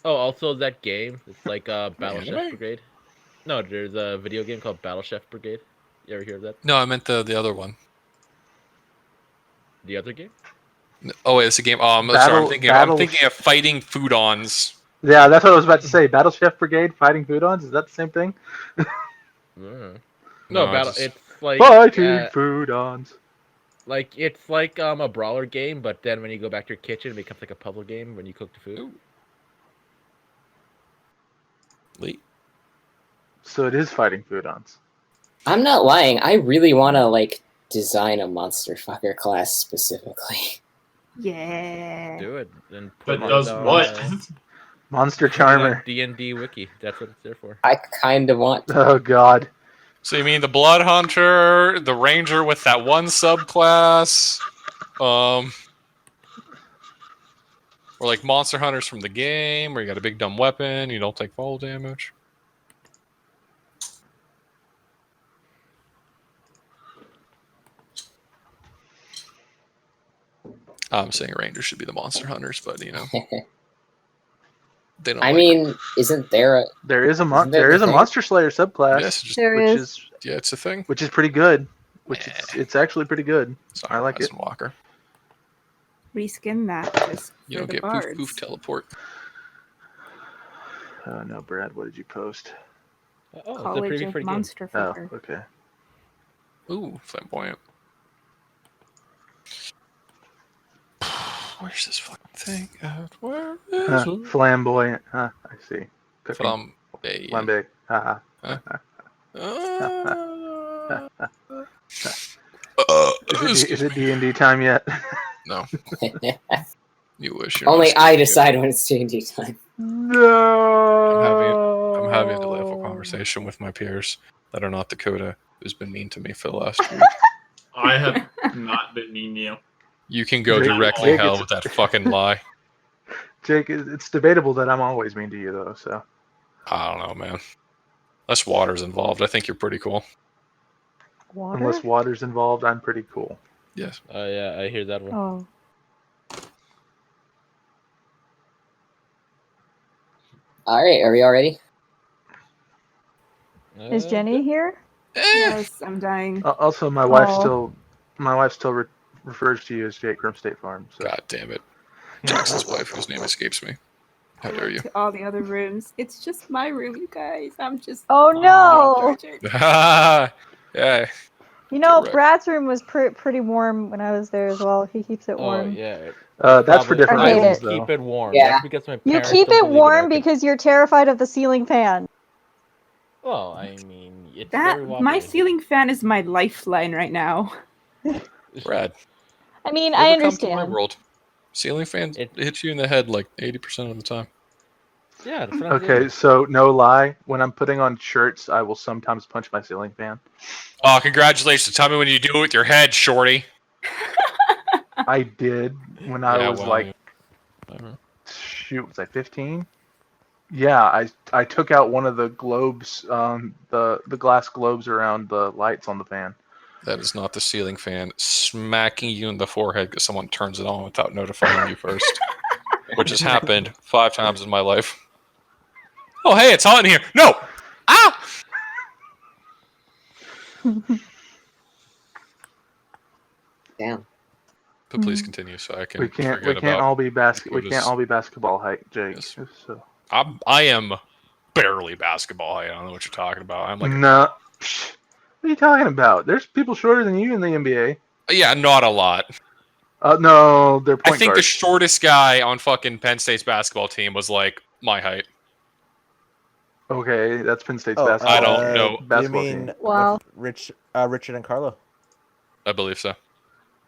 Oh, also that game. It's like Battle Anime? Chef Brigade. No, there's a video game called Battle Chef Brigade. You ever hear of that? No, I meant the other one. The other game? Oh wait, it's a game. Oh, I'm sorry. I'm Battle- thinking of fighting foodons. Yeah, that's what I was about to say. Battle Chef Brigade fighting foodons. Is that the same thing? No, No, I Battle. just- It's like Fighting foodons. like it's like a brawler game, but then when you go back to your kitchen, it becomes like a puzzle game when you cook the food. Ooh. Lee. So it is fighting foodons. I'm not lying. I really want to like design a monster fucker class specifically. Yeah. Do it and But put it does on, what? Monster Charmer. D&D wiki. That's what it's there for. I kind of want. Oh god. So you mean the Blood Hunter, the Ranger with that one subclass, or like Monster Hunters from the game, where you got a big dumb weapon, you don't take fall damage. I'm saying Rangers should be the Monster Hunters, but they don't. I like mean, isn't there a? There is a Isn't that there the is a thing? Monster Slayer subclass, Yes, just, There which is. is yeah, it's a thing. which is pretty good. Which it's actually pretty good. Sorry, I like it. Horizon Walker. Reskin that just You for don't the get bards. poof poof teleport. No, Brad, what did you post? Oh, it's a College pretty of free game. Monster Oh, Fucker. okay. Ooh, flamboyant. Where's this fucking thing at? Where is it? Flamboyant. Huh, I see. Cooking. Flamboyant. Flambe. Haha. Is it D&D time yet? No, you wish. You're Only not I stupid. decide when it's D&D time. No. I'm having a delightful conversation with my peers that are not Dakota, who's been mean to me for the last week. I have not been mean to you. You can go Jake- directly Jake, hell it's- with that fucking lie. Jake, it's debatable that I'm always mean to you, though. So I don't know, man. Unless water's involved, I think you're pretty cool. Water? unless water's involved, I'm pretty cool. Yes. Oh yeah, I hear that one. Oh. All right, are we all ready? Is Jenny here? Yes, I'm dying. Also, my wife Oh. still refers to you as Jake from State Farm. So. God damn it. Jackson's wife, whose name escapes me. How dare you? To all the other rooms. It's just my room, you guys. I'm just. Oh no! Yeah. You know, Correct. Brad's room was pretty warm when I was there as well. He keeps it Oh warm. yeah. That's for different I hate reasons, it. though. Keep it warm. Yeah. That's because my You parents keep don't it believe in warm air because you're terrified of the ceiling fan. Well, I mean, it's That very my wobbly. ceiling fan is my lifeline right now. Brad, I mean, you I ever come to my understand. world? Ceiling fan It- hits you in the head like 80% of the time. Yeah. That's what I'm Okay, saying. so no lie, when I'm putting on shirts, I will sometimes punch my ceiling fan. Oh, congratulations. Tell me when you do it with your head, shorty. I did when I Yeah, was well, like, whatever. shoot, was I 15? Yeah, I took out one of the globes, the glass globes around the lights on the fan. That is not the ceiling fan smacking you in the forehead because someone turns it on without notifying you first. Which has happened 5 times in my life. Oh, hey, it's hot in here. No! Ah! Damn. But please continue so I can We can't forget about... all be we Dakota's- can't all be basketball height, Jake. Yes. So I am barely basketball height. I don't know what you're talking about. I'm like... no. Psh, what are you talking about? There's people shorter than you in the NBA. Yeah, not a lot. No, they're point I think the guards. shortest guy on fucking Penn State's basketball team was like my height. Okay, that's Penn State's Oh, basketball. I don't know. Do you Basketball mean team. Wow. with Richard and Carlo? I believe so.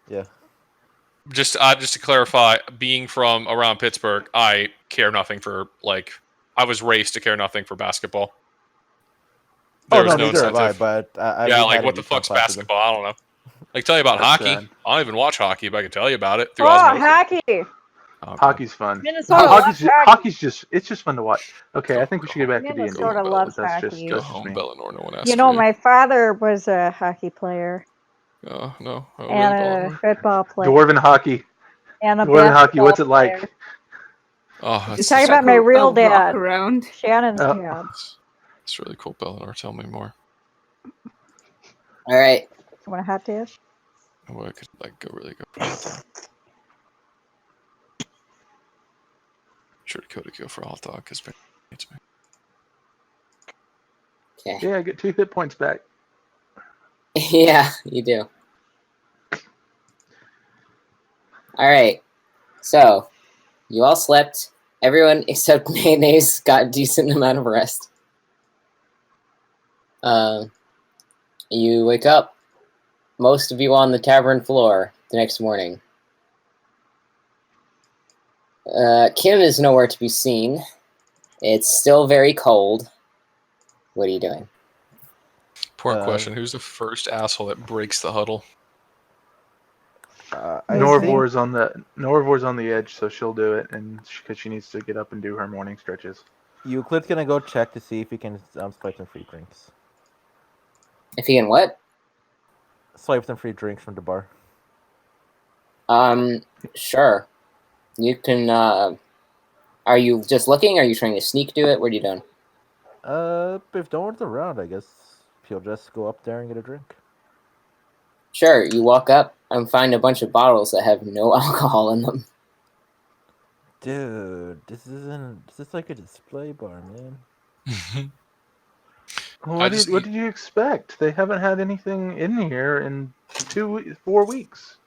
Yeah. Just to clarify, being from around Pittsburgh, I care nothing for I was raised to care nothing for basketball. There Oh was no, no neither have I. incentive. But Yeah, we like had an what the econ fuck's class with them. basketball? I don't know. Tell you about That's hockey. sad. I don't even watch hockey, but I can tell you about it through Oh, osmosis. hockey! Oh, God. Hockey's fun. Minnesota loves hockey. Hockey's just fun to watch. Okay, I think we Go should get home. back to D&D. Minnesota Go loves That's hockey. Go just home, me. Bellinor. No one asked You know, for my father was a hockey player Oh, no. Oh, and really, a Bellinor? football player Dwarven hockey. and a Dwarven hockey. basketball What's it like? player. Oh, You're that's talking just, about my real rock dad, around. Shannon's Oh. dad. it's really cool, Bellinor. Tell me more. All right. You want a hot dish? What I could go for a hot dog. Sure, Dakota go for a hot dog because it's me. Okay. Yeah, I get 2 hit points back. Yeah, you do. All right. So, you all slept. Everyone except Mayonnaise got a decent amount of rest. You wake up. Most of you on the tavern floor the next morning. Kim is nowhere to be seen. It's still very cold. What are you doing? Important question. Who's the first asshole that breaks the huddle? I Norvor's on the edge, so she'll do it, and because she needs to get up and do her morning stretches. Euclid's gonna go check to see if he can swipe some free drinks. If you can what? Swipe some free drinks from the bar. Sure. You can, are you just looking? Are you trying to sneak do it? What are you doing? If no one's around, I guess he'll just go up there and get a drink. Sure, you walk up and find a bunch of bottles that have no alcohol in them. Dude, this is like a display bar, man. What did you expect? They haven't had anything in here in 4 weeks.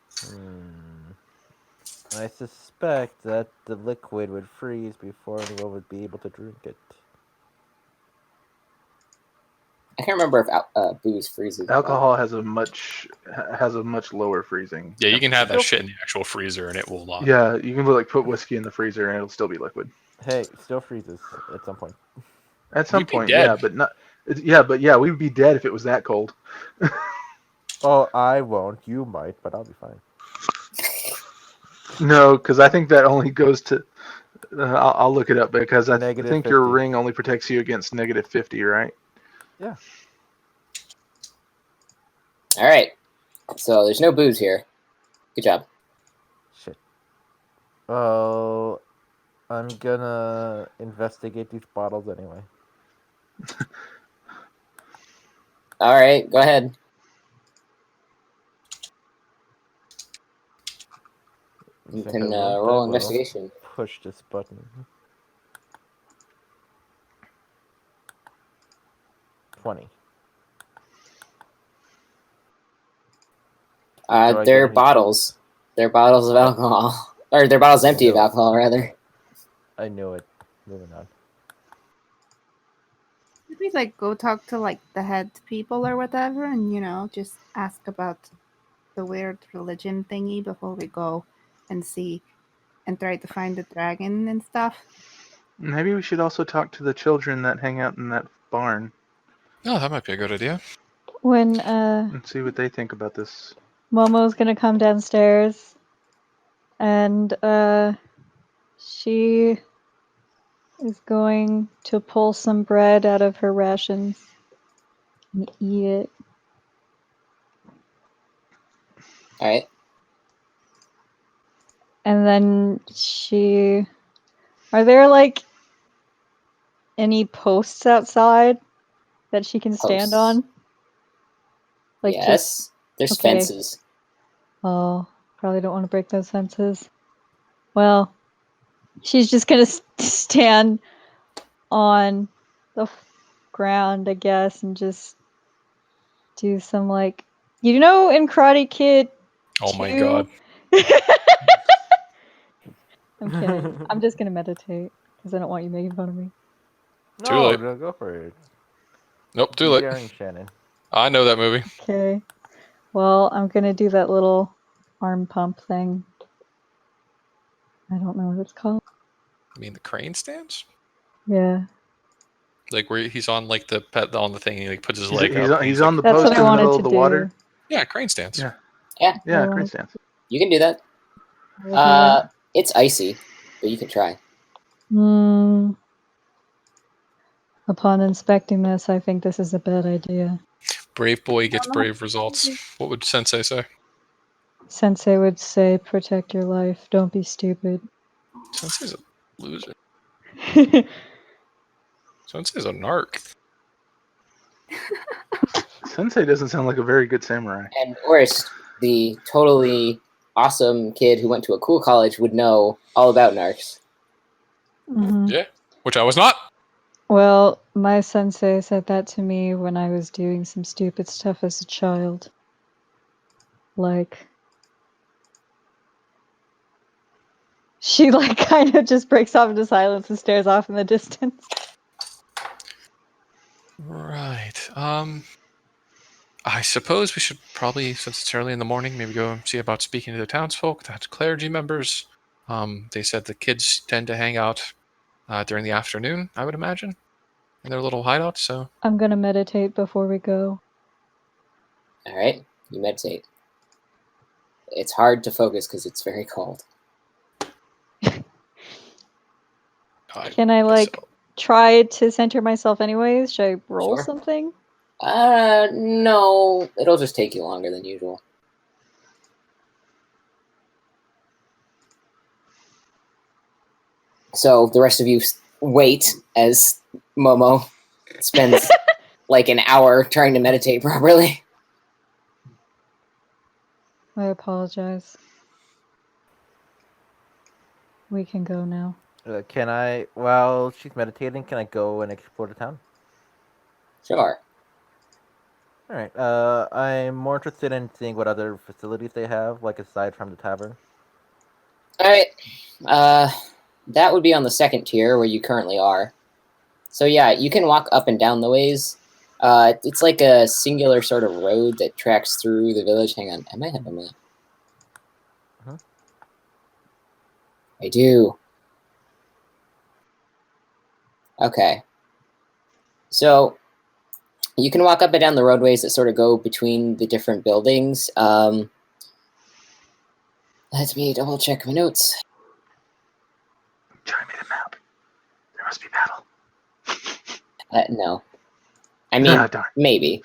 I suspect that the liquid would freeze before anyone would be able to drink it. I can't remember if booze freezes. Alcohol has a much lower freezing. Yeah, you can have that Still- shit in the actual freezer and it will not. Yeah, you can put whiskey in the freezer and it'll still be liquid. Hey, still freezes at some point. At some We'd be point, dead. yeah, but not. Yeah, we'd be dead if it was that cold. Oh, I won't. You might, but I'll be fine. No, because I think that only goes to. I'll look it up because I Negative think your 50. ring only protects you against -50, right? Yeah. All right. So there's no booze here. Good job. Shit. Oh, I'm gonna investigate these bottles anyway. All right, go ahead. You Think I can wrote roll that well. investigation. Push this button. 20. Do I get They're any bottles. They're bottles of alcohol. Or they're bottles empty of No. alcohol, rather. I knew it. Moving on. Maybe go talk to the head people or whatever, and just ask about the weird religion thingy before we go and see and try to find the dragon and stuff. Maybe we should also talk to the children that hang out in that barn Oh, that might be a good idea. When and see what they think about this. Momo's gonna come downstairs and she is going to pull some bread out of her rations and eat it. All right. And then are there any posts outside that she can stand Posts? on? Yes. There's okay. fences. Oh, probably don't want to break those fences. Well, she's just gonna stand on the ground, I guess, and just do some in Karate Kid. Oh my 2? god. I'm kidding. I'm just gonna meditate because I don't want you making fun of me. Too No, late. no, go for it. Nope, too Be late. daring, Shannon. I know that movie. Okay. Well, I'm gonna do that little arm pump thing. I don't know what it's called. I mean, the crane stands? Yeah. Like where he's on like the pet on the thing, and he like puts his He's, leg he's, up. on, and he's like, on the That's post what in I the wanted middle to of the do. water. yeah, crane stands. Yeah. Yeah, Yeah, Oh. crane stands. you can do that. I'll do It's icy, but you can try. it. Upon inspecting this, I think this is a bad idea. Brave boy gets don't know. brave results. What would Sensei say? Sensei would say, protect your life. Don't be stupid. Sensei's a loser. Sensei's a narc. Sensei doesn't sound like a very good samurai. And Orist, the totally awesome kid who went to a cool college, would know all about narcs. Mhm. Yeah, which I was not. Well, my sensei said that to me when I was doing some stupid stuff as a child. Like, she like kind of just breaks off into silence and stares off in the distance. Right. I suppose we should probably, since it's early in the morning, maybe go and see about speaking to the townsfolk, the clergy members. They said the kids tend to hang out during the afternoon, I would imagine, in their little hideout. So I'm gonna meditate before we go. All right, you meditate. It's hard to focus because it's very cold. Can I like try to center myself anyways? Should I roll Sure. something? No, it'll just take you longer than usual. So the rest of you wait as Momo spends like an hour trying to meditate properly. I apologize. We can go now. Can I, while she's meditating, can I go and explore the town? Sure. All right. I'm more interested in seeing what other facilities they have, like aside from the tavern. All right. That would be on the second tier where you currently are. So yeah, you can walk up and down the ways. It's like a singular sort of road that tracks through the village. Hang on, I might have a map. Mhm. I do. Okay. So you can walk up and down the roadways that sort of go between the different buildings. Let me double check my notes. Johnny made a map. There must be battle. No. I mean, Darn. maybe.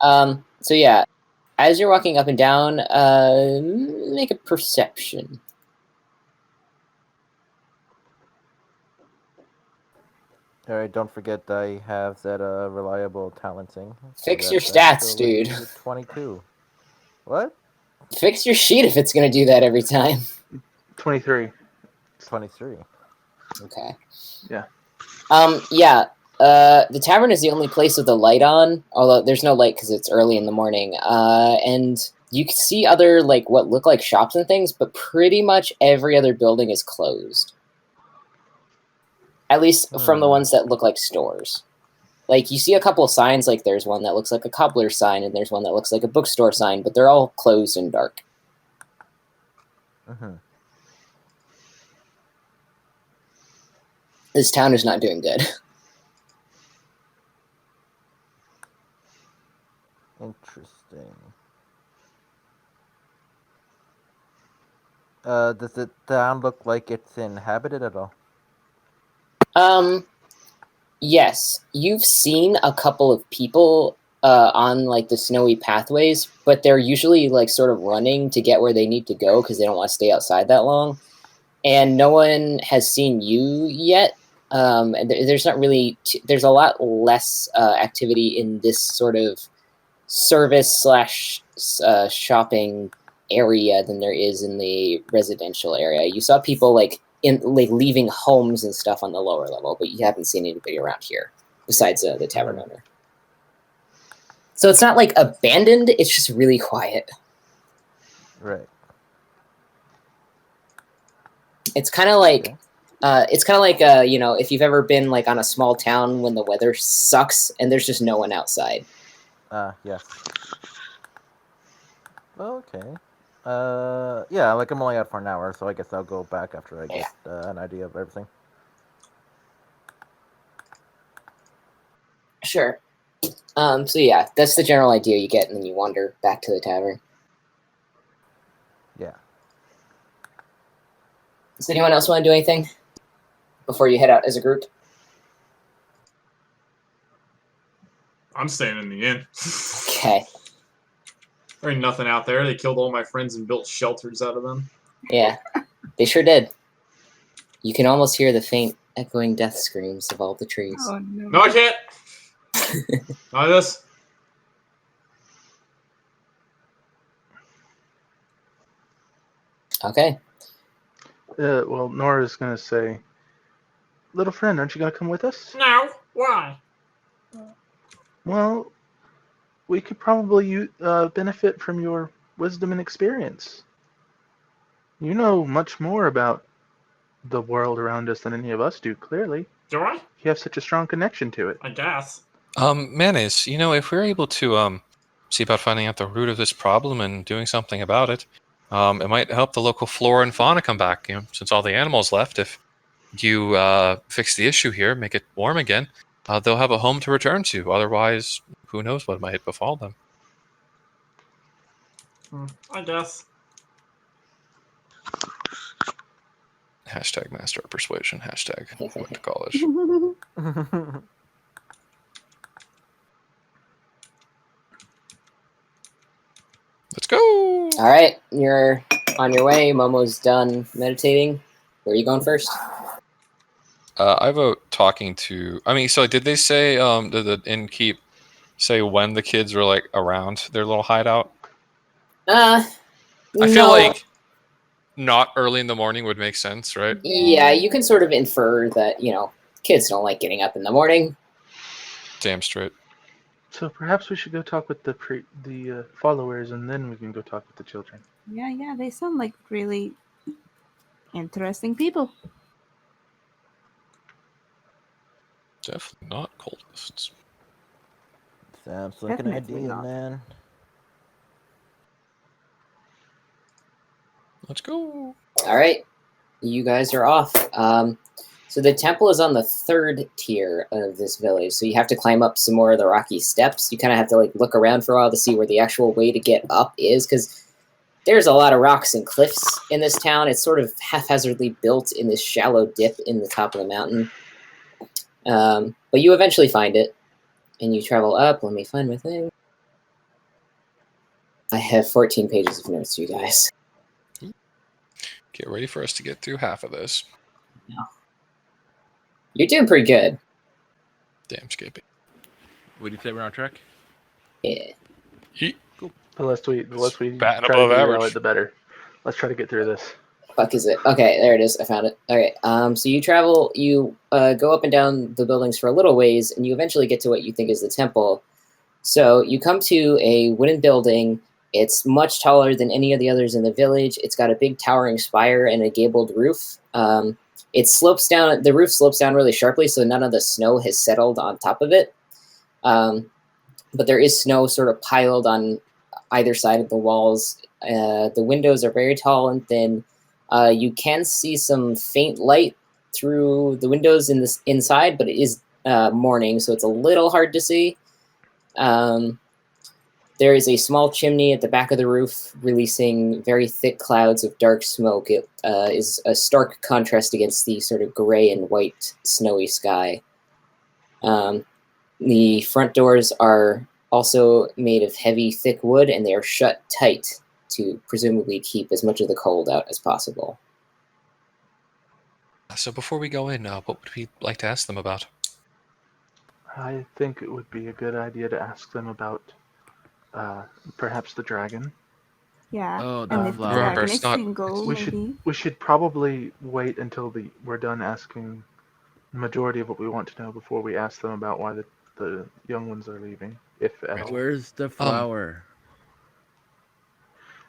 So yeah, as you're walking up and down, make a perception. All right. Don't forget I have that reliable talenting. Fix your that's stats, still leaves dude. me with 22. What? Fix your sheet if it's gonna do that every time. 23. 23. Okay. Yeah. Yeah. The tavern is the only place with a light on, although there's no light because it's early in the morning. And you can see other like what look like shops and things, but pretty much every other building is closed. At least from the ones that look like stores. Like you see a couple of signs, like there's one that looks like a cobbler sign, and there's one that looks like a bookstore sign, but they're all closed and dark. Mm-hmm. This town is not doing good. Interesting. Does the town look like it's inhabited at all? Yes, you've seen a couple of people on like the snowy pathways, but they're usually like sort of running to get where they need to go because they don't want to stay outside that long. And no one has seen you yet. And there's not really there's a lot less activity in this sort of service / shopping area than there is in the residential area. You saw people like leaving homes and stuff on the lower level, but you haven't seen anybody around here besides the tavern owner. So it's not like abandoned; it's just really quiet. Right. It's kind of like It's kind of like if you've ever been like on a small town when the weather sucks and there's just no one outside. Yes. Okay. Yeah, like I'm only out for an hour, so I guess I'll go back after I get an idea of everything. Sure. So yeah, that's the general idea you get, and then you wander back to the tavern. Yeah. Does anyone else want to do anything before you head out as a group? I'm staying in the inn. Okay. There ain't nothing out there. They killed all my friends and built shelters out of them. Yeah, they sure did. You can almost hear the faint, echoing death screams of all the trees. Oh no. No, I can't. Not this. Okay. Well, Nora's gonna say, "Little friend, aren't you gonna come with us?" No. Why? Well, we could probably benefit from your wisdom and experience. You know much more about the world around us than any of us do, clearly. Do I? You have such a strong connection to it. I guess. Mayonnaise, if we're able to see about finding out the root of this problem and doing something about it, it might help the local flora and fauna come back. Since all the animals left, if you fix the issue here, make it warm again, they'll have a home to return to. Otherwise, who knows what might befall them. I guess. Hashtag master of persuasion. Hashtag went to college. Let's go. All right, you're on your way. Momo's done meditating. Where are you going first? I vote talking to. So did they say did the innkeep say when the kids were like around their little hideout? I feel like not early in the morning would make sense, right? Yeah, you can sort of infer that kids don't like getting up in the morning. Damn straight. So perhaps we should go talk with the followers, and then we can go talk with the children. Yeah, they sound like really interesting people. Definitely not cultists. Sounds like an Definitely idea, not. man. Let's go. All right, you guys are off. So the temple is on the third tier of this village, so you have to climb up some more of the rocky steps. You kind of have to look around for a while to see where the actual way to get up is, because there's a lot of rocks and cliffs in this town. It's sort of haphazardly built in this shallow dip in the top of the mountain. But you eventually find it, and you travel up. Let me find my thing. I have 14 pages of notes, you guys. Get ready for us to get through half of this. Yeah. You're doing pretty good. Damn, Skippy. Would you say we're on track? Yeah. Cool. The less we Batting try above to derail average. it, the better. Let's try to get through this. Fuck is it? Okay, there it is. I found it. Okay. So you travel. You go up and down the buildings for a little ways, and you eventually get to what you think is the temple. So you come to a wooden building. It's much taller than any of the others in the village. It's got a big towering spire and a gabled roof. It slopes down. The roof slopes down really sharply, so none of the snow has settled on top of it. But there is snow sort of piled on either side of the walls. The windows are very tall and thin. You can see some faint light through the windows in this inside, but it is morning, so it's a little hard to see. There is a small chimney at the back of the roof, releasing very thick clouds of dark smoke. It is a stark contrast against the sort of gray and white snowy sky. The front doors are also made of heavy, thick wood, and they are shut tight to presumably keep as much of the cold out as possible. So before we go in, what would we like to ask them about? I think it would be a good idea to ask them about perhaps the dragon. Yeah. Oh, the and if the flower. Remember, dragon it's is not- single, We maybe. we should probably wait until we're done asking the majority of what we want to know before we ask them about why the young ones are leaving, if at all. Where's the flower?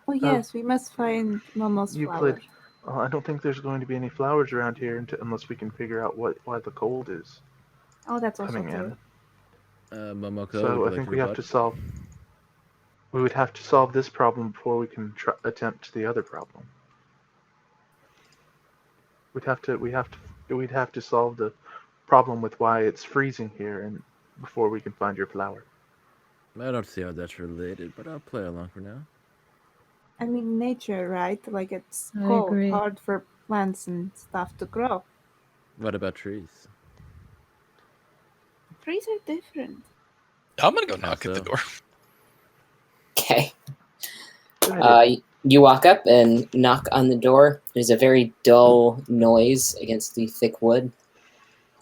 Oh yes, we must find Momo's flower. Euclid, Well, I don't think there's going to be any flowers around here unless we can figure out why the cold is Oh, that's also coming true. in. Momoko, would So you I like think to we have rebut? to solve. We would have to solve this problem before we can attempt the other problem. We'd have to solve the problem with why it's freezing here, and before we can find your flower. I don't see how that's related, but I'll play along for now. I mean, nature, right? Like, it's I cold, agree. hard for plants and stuff to grow. What about trees? Trees are different. I'm gonna go How knock at the so? door. Okay. Good idea. You walk up and knock on the door. There's a very dull noise against the thick wood.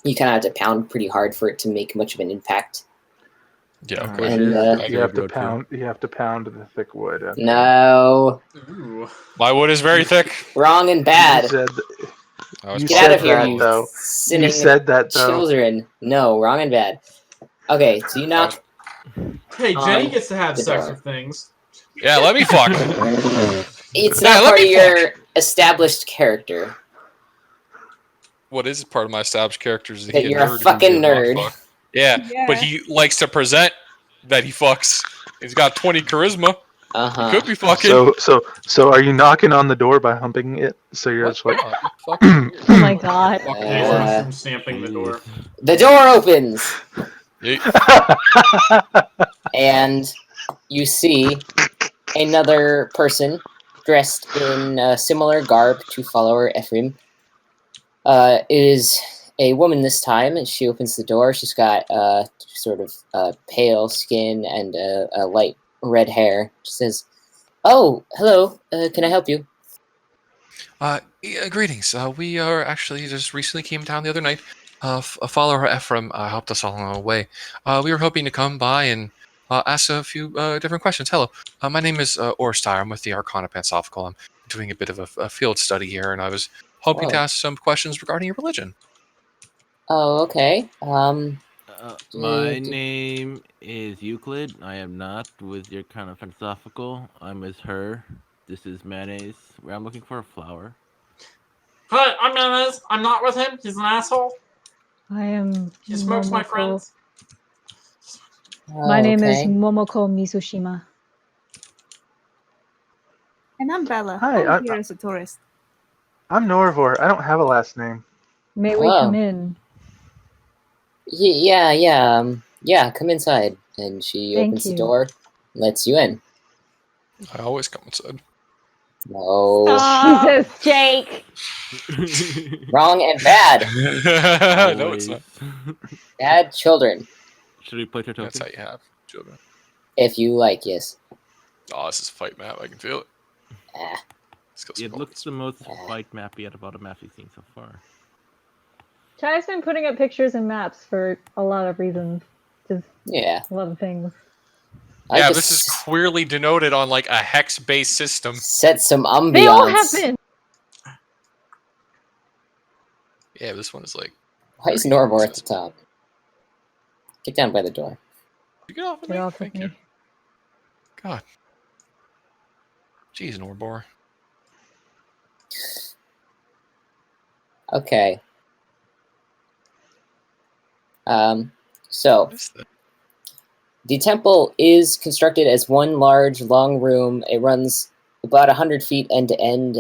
You kind of have to pound pretty hard for it to make much of an impact. Yeah, of Uh, course. And you, have uh, to, you have to pound. You have to pound the thick wood. Okay. No, Ooh. My wood is very thick. wrong and You bad. said, I was you Get fine out said of here, that you though. sinning You said that though. children. No, wrong and bad. Okay, so you I was- knock Hey, Jenny on gets to have the sex door. with things. Yeah, let me fuck. It's Yeah, not let part of me fuck. your established character. What is part of my established character is that That he a you're a nerd who fucking does not nerd. fuck. Yeah, but Yeah. he likes to present that he fucks. He's got 20 charisma. He Uh-huh. could be fucking. So are you knocking on the door by humping it? So you're What? just like, Oh, fucking weird. Oh my god. Fucking Okay, so door. it's him stamping the door. The door opens, Yeet. and you see another person dressed in similar garb to follower Ephraim. It is a woman this time, and she opens the door. She's got sort of pale skin and a light red hair. She says, "Oh, hello. Can I help you?" Yeah, greetings. We are actually just recently came down the other night. A follower Ephraim helped us all along the way. We were hoping to come by and ask a few different questions. Hello, my name is Orsteyer. I'm with the Arcana Philosophical. I'm doing a bit of a field study here, and I was hoping to Whoa. ask some questions regarding your religion. Oh, okay. My d- name is Euclid. I am not with your kind of philosophical. I'm with her. This is Mayonnaise. I'm looking for a flower. Hi, I'm Mayonnaise. I'm not with him. He's an asshole. I am He smokes my Momoko. friends. My name is okay. Momoko Mizushima. And I'm Bella. Hi, I'm here as a tourist. I'm Norvor. I don't have a last name. May we come in? Yeah. Come inside. And she Thank opens the you. door, lets you in. I always come inside. No, Jesus, Jake. wrong and bad. No, it's not. Bad children. Should we play our That's token? how you have children. If you like, yes. Oh, this is a fight map. I can feel it. Ah, Let's go It some looks the most fight mappy out of all the maps we've seen so far. Chai's been putting up pictures and maps for a lot of reasons. Just yeah. a lot of things. I Yeah, just this is clearly denoted on like a hex-based system. set some ambiance. They all have been. Yeah, this one is like. Why is Norbor at the top? Get down by the door. You get off of Get me. off of Thank me. you. God. Jeez, Norbor. Okay. So What is that? the temple is constructed as one large, long room. It runs about 100 feet end to end.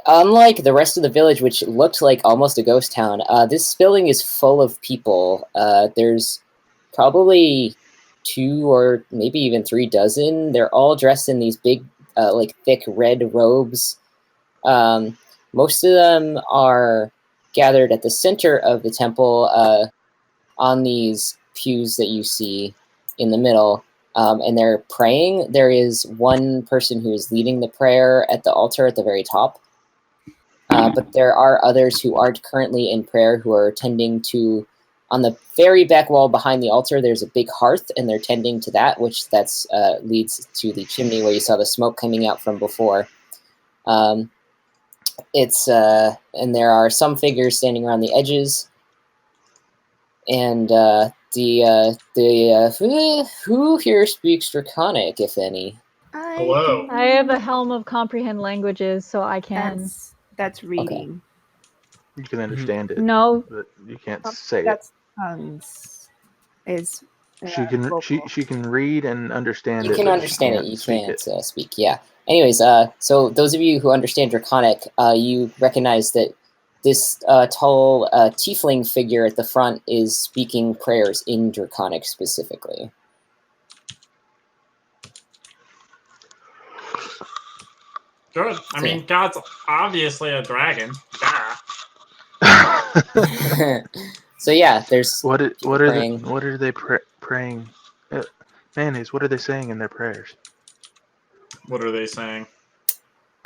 Unlike the rest of the village, which looked like almost a ghost town, this building is full of people. There's probably 2 or maybe even 3 dozen. They're all dressed in these big, like thick red robes. Most of them are gathered at the center of the temple on these pews that you see in the middle. And they're praying. There is one person who is leading the prayer at the altar at the very top. But there are others who aren't currently in prayer who are tending to, on the very back wall behind the altar, there's a big hearth, and they're tending to that, which leads to the chimney where you saw the smoke coming out from before. And there are some figures standing around the edges, and who here speaks Draconic, if any? Hello. I have the helm of comprehend languages, so I can. That's reading. You can understand it, No, but you can't say it. That's tongues. Is She can vocal. she can read and understand You it, can but understand she it. can't You speak can't it. speak. Yeah. Anyways, so those of you who understand Draconic, you recognize that this tall tiefling figure at the front is speaking prayers in Draconic specifically. Good. I mean, God's obviously a dragon. Duh. So yeah, there's What people are praying. what are they praying? Mayonnaise. What are they saying in their prayers? What are they saying?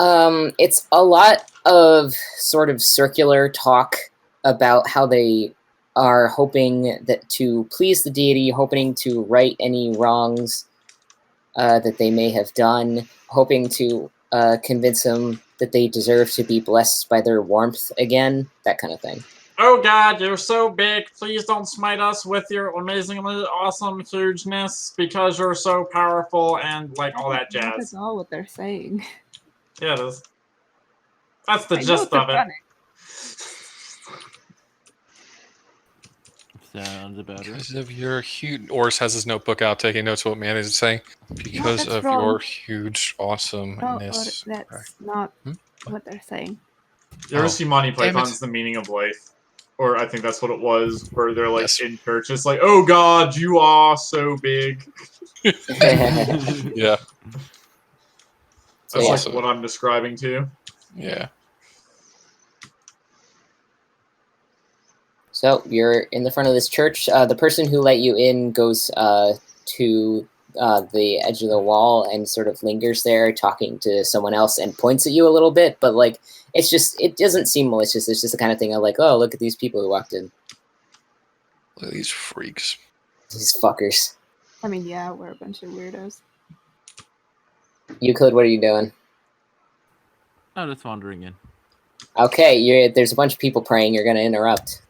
It's a lot of sort of circular talk about how they are hoping that to please the deity, hoping to right any wrongs that they may have done, hoping to convince them that they deserve to be blessed by their warmth again, that kind of thing. Oh God, you're so big. Please don't smite us with your amazingly awesome hugeness because you're so powerful and like all that jazz. That's all what they're saying. Yeah, it is. That's the I know gist it's of it. funny. Sounds about right. Because of your huge... Oris has his notebook out taking notes of what man is saying. Because that's of wrong. your huge awesomeness. No, that's not Hmm? what they're saying. You ever Oh, see Monty damn it. Python's The Meaning of Life? Or I think that's what it was, where they're like Yes. in church. It's like, oh God, you are so big. Yeah. So That's yeah. like what I'm describing to you. Yeah. So you're in the front of this church. The person who let you in goes to the edge of the wall and sort of lingers there, talking to someone else, and points at you a little bit. But like, it doesn't seem malicious. It's just the kind of thing of like, oh, look at these people who walked in. Look at these freaks. These fuckers. I mean, yeah, we're a bunch of weirdos. Euclid, what are you doing? I'm just wandering in. Okay, there's a bunch of people praying. You're gonna interrupt.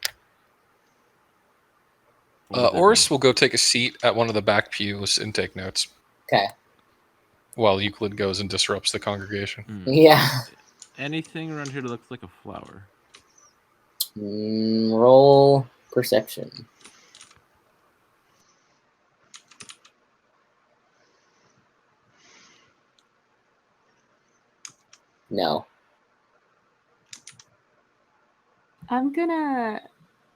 What does that Oris mean? will go take a seat at one of the back pews and take notes Okay. while Euclid goes and disrupts the congregation. Yeah. Anything around here that looks like a flower? Roll perception. No. I'm gonna.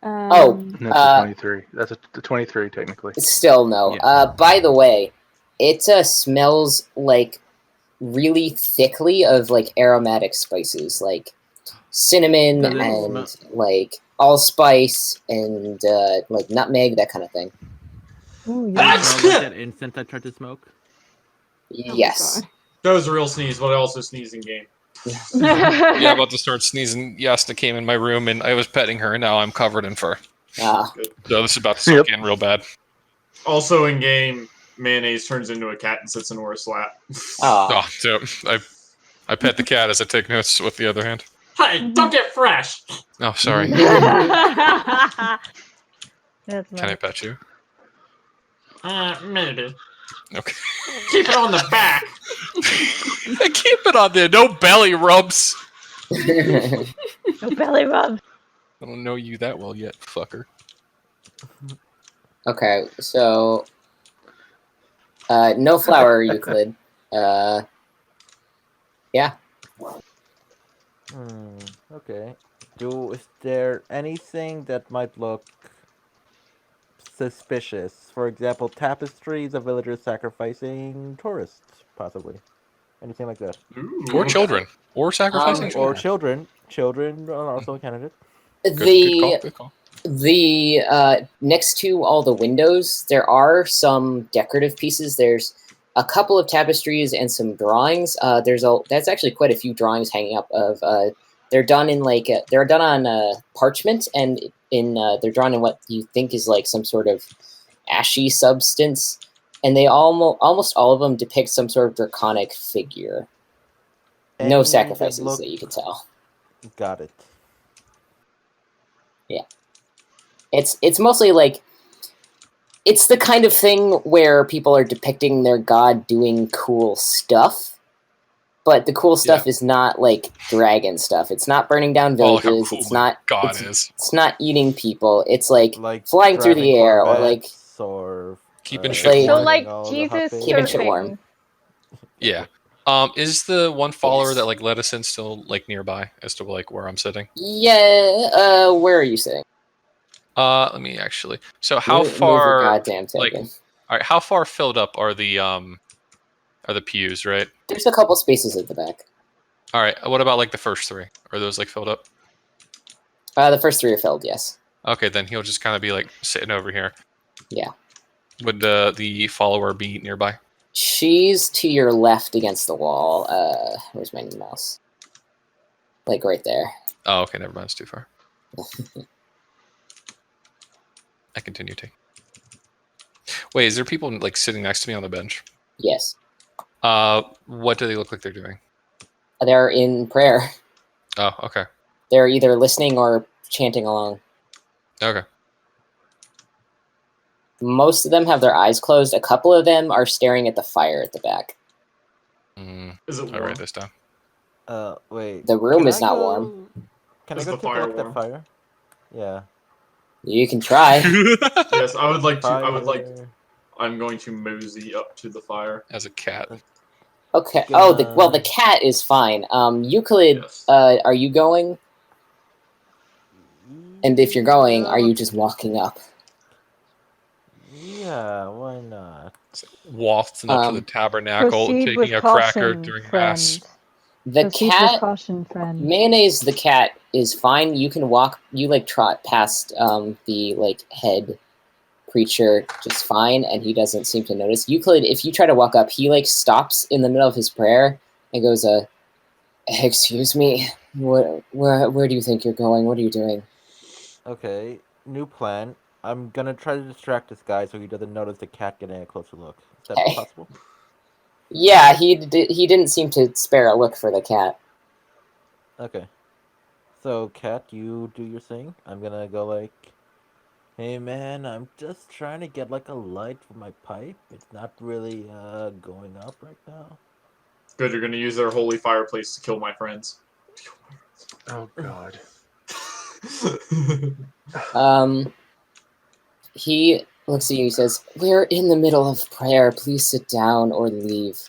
Oh, And that's a 23. That's a 23 technically. Still no. Yeah. By the way, it smells like really thickly of like aromatic spices, like cinnamon Does it and like allspice and like nutmeg, that kind of thing. Ooh, Does yeah. it smell like that incense I tried to smoke? Yes. God. That was a real sneeze, but I also sneezed in game. Yeah, about to start sneezing. Yasta came in my room and I was petting her, and now I'm covered in fur. Ah. So this is about to suck in real bad. Also in game, mayonnaise turns into a cat and sits in Oris' lap. Ah. Oh, so I pet the cat as I take notes with the other hand. Hey, don't get fresh. Oh, sorry. That's Can I nice. pet you? Maybe. Okay. Keep it on the back. I keep it on there. No belly rubs. No belly rub. I don't know you that well yet, fucker. Okay, so no flower, Euclid. Yeah. Okay. Is there anything that might look suspicious? For example, tapestries of villagers sacrificing tourists, possibly. Anything like that. Or children. Or sacrificing Or children. children are also a candidate. Good call. The next to all the windows, there are some decorative pieces. There's a couple of tapestries and some drawings. That's actually quite a few drawings hanging up of. They're done in they're done on parchment, and they're drawn in what you think is like some sort of ashy substance, and they almost all of them depict some sort of draconic figure. No Any sacrifices that you can tell. Got it. Yeah. It's mostly like it's the kind of thing where people are depicting their god doing cool stuff, but the cool stuff is not like dragon stuff. It's not burning down villages. Cool It's my not. God is. It's not eating people. It's like Like flying through the driving air or like Corvettes or Keeping It's shit like- So warm. like all the Jesus hot Keeping shit warm. surfing. Yeah. Is the one follower Yes. that like let us in still like nearby as to like where I'm sitting? Yeah. Where are you sitting? Let me actually. So how Move your far? goddamn like- token. All right. How far filled up are the pews? Right. There's a couple spaces at the back. All right. What about like the first three? Are those like filled up? The first three are filled. Yes. Okay, then he'll just kind of be like sitting over here. Yeah. Would the follower be nearby? She's to your left against the wall. Where's my mouse? Like right there. Oh, okay. Never mind. It's too far. I continue to. Wait, is there people like sitting next to me on the bench? Yes. What do they look like they're doing? They're in prayer. Oh, okay. They're either listening or chanting along. Okay. Most of them have their eyes closed. A couple of them are staring at the fire at the back. Is it I warm? wait this down. Wait. The room can is I not go- warm. Can Is I go the take a fire look at warm? that fire? Yeah. You can try. Yes, I would like to. I would like. Fire. I'm going to mosey up to the fire. As a cat. Okay. Gonna- Oh, the cat is fine. Euclid, Yes. are you going? And if you're going, Yeah, are you just walking up? Yeah, why not? Wafting up to the tabernacle, Proceed with taking a cracker caution, during friend. mass. The Proceed with cat, caution, friend. Mayonnaise, the cat is fine. You can walk. You like trot past the like head preacher just fine, and he doesn't seem to notice. Euclid, if you try to walk up, he like stops in the middle of his prayer and goes, excuse me, where do you think you're going? What are you doing? Okay, new plan. I'm gonna try to distract this guy so he doesn't notice the cat getting a closer look. Is that Okay. possible? Yeah, he didn't seem to spare a look for the cat. Okay. So, cat, you do your thing. I'm gonna go like, hey man, I'm just trying to get like a light for my pipe. It's not really going up right now. Good, you're gonna use their holy fireplace to kill my friends. Oh God. He looks at you. He says, "We're in the middle of prayer. Please sit down or leave."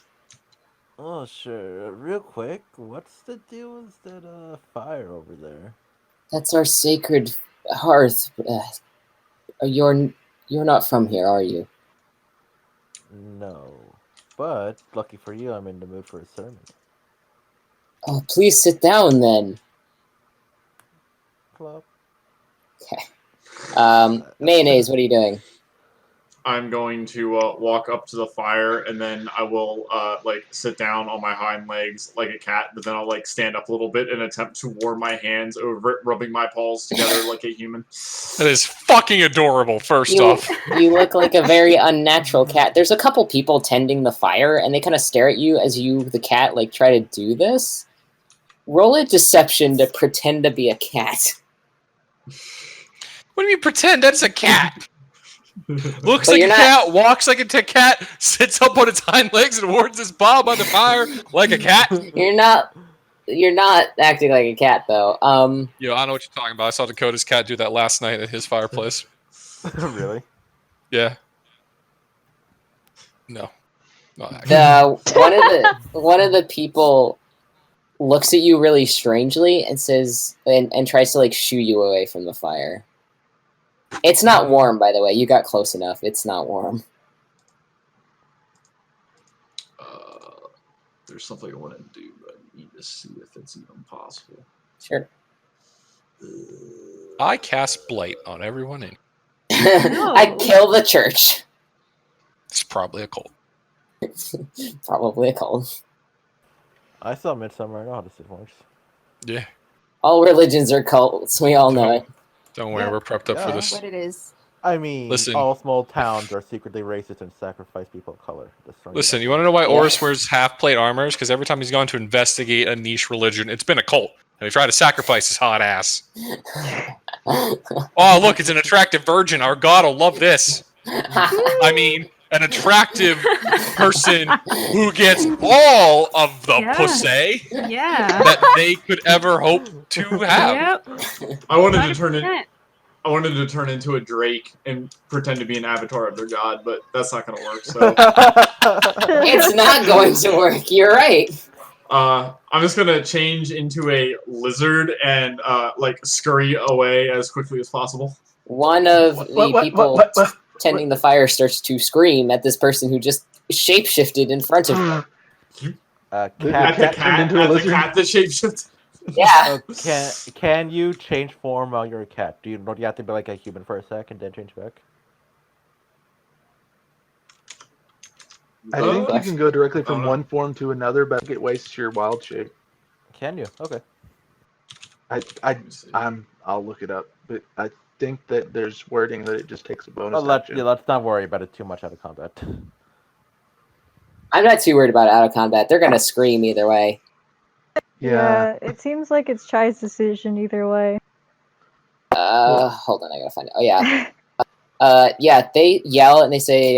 Oh sure. Real quick, what's the deal with that fire over there? That's our sacred hearth. You're not from here, are you? No. But lucky for you, I'm in the mood for a sermon. Oh, please sit down then. Plop. Mayonnaise, what are you doing? I'm going to walk up to the fire, and then I will like sit down on my hind legs like a cat, but then I'll like stand up a little bit and attempt to warm my hands over it, rubbing my paws together like a human. That is fucking adorable. First off, You look like a very unnatural cat. There's a couple people tending the fire, and they kind of stare at you as you, the cat, like try to do this. Roll a deception to pretend to be a cat. what do you mean pretend? That's a cat. Looks But like you're a not- cat, walks like a cat, sits up on its hind legs and warms its paw by the fire like a cat. You're not acting like a cat though. Yo, I know what you're talking about. I saw Dakota's cat do that last night at his fireplace. Really? Yeah. No. Not actually. One of the people looks at you really strangely and says and tries to like shoo you away from the fire. It's not warm, by the way. You got close enough. It's not warm. There's something I want to do, but I need to see if it's even possible. Sure. I cast Blight on everyone in. I kill the church. It's probably a cult. Probably a cult. I saw Midsummer. I know how this shit works. Yeah. All religions are cults. We all know it. Don't worry, Yeah, we're prepped up for yeah. this. What it is. I mean, Listen. all small towns are secretly racist and sacrifice people of color. Just throwing it Listen, out you there. want to know why Yeah. Oris wears half-plate armors? Because every time he's gone to investigate a niche religion, it's been a cult. And they try to sacrifice his hot ass. Oh, look, it's an attractive virgin. Our god will love this. I mean, an attractive person who gets all of the Yeah. pussy Yeah. that they could ever hope to have. Yep. I wanted to turn it. 100%. I wanted to turn into a Drake and pretend to be an avatar of their god, but that's not gonna work. So It's not going to work. You're right. I'm just gonna change into a lizard and like scurry away as quickly as possible. One of the people What? tending the fire starts to scream at this person who just shapeshifted in front of him. At the Cat, cat turned into a at the lizard? cat that shapeshifts. Yeah. can you change form while you're a cat? Do you have to be like a human for a sec and then change back? I think you can go directly from know. one form to another, but I think it wastes your wild shape. Can you? Okay. I'll look it up, but I think that there's wording that it just takes a bonus Well, action. let's not worry about it too much out of combat. I'm not too worried about out of combat. They're gonna scream either way. Yeah. It seems like it's Chai's decision either way. Hold on, I gotta find it. Oh yeah. Yeah, they yell and they say,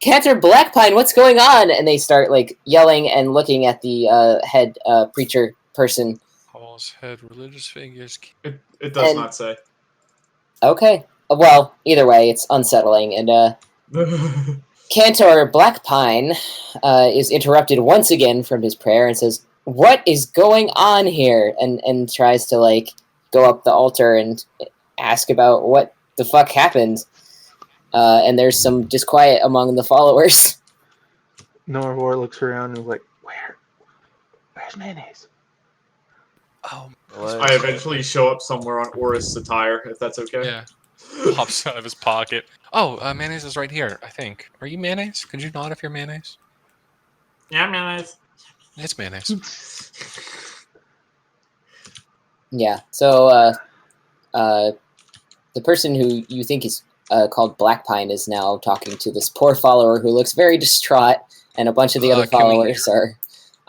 Cantor Blackpine, what's going on? And they start like yelling and looking at the head preacher person. Paul's head religious figures. It does not say. Okay. Well, either way, it's unsettling. And Cantor Blackpine is interrupted once again from his prayer and says, "What is going on here?" And tries to like go up the altar and ask about what the fuck happened. And there's some disquiet among the followers. Norvor looks around and is like, where's mayonnaise? Oh, I eventually show up somewhere on Oris' satire, if that's okay. yeah. Pops out of his pocket. Oh, mayonnaise is right here, I think. Are you mayonnaise? Could you nod if you're mayonnaise? Yeah, mayonnaise. It's mayonnaise. Yeah. So the person who you think is called Blackpine is now talking to this poor follower who looks very distraught, and a bunch of the other followers are.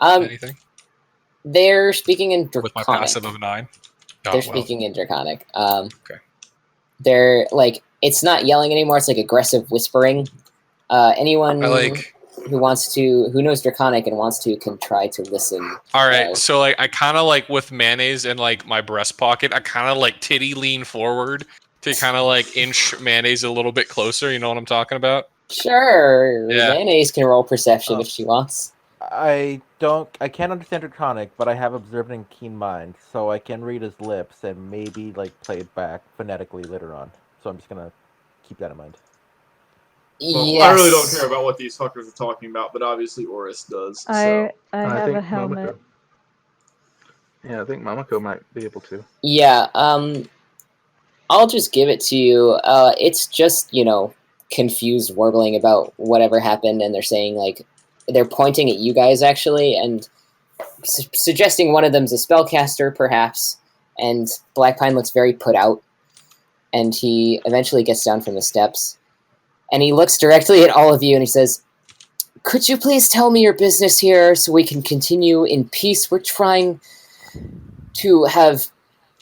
Anything? They're speaking in Draconic. With my passive of 9. They're speaking in Draconic. Okay. They're like, it's not yelling anymore. It's like aggressive whispering. Anyone who knows Draconic and wants to can try to listen. All right. So like, I kind of like with mayonnaise in like my breast pocket. I kind of like titty lean forward to kind of like inch mayonnaise a little bit closer. You know what I'm talking about? Sure. Yeah. Mayonnaise can roll perception if she wants. I can't understand Draconic, but I have observed and keen mind, so I can read his lips and maybe like play it back phonetically later on. So I'm just gonna keep that in mind. Well, Yes. I really don't care about what these fuckers are talking about, but obviously Oris does. So. I have a helmet. Momoko. Yeah, I think Momoko might be able to. Yeah, I'll just give it to you. It's just, confused warbling about whatever happened, and they're saying, like, they're pointing at you guys, actually, and suggesting one of them's a spellcaster, perhaps, and Blackpine looks very put out, and he eventually gets down from the steps, and he looks directly at all of you, and he says, "Could you please tell me your business here so we can continue in peace? We're trying to have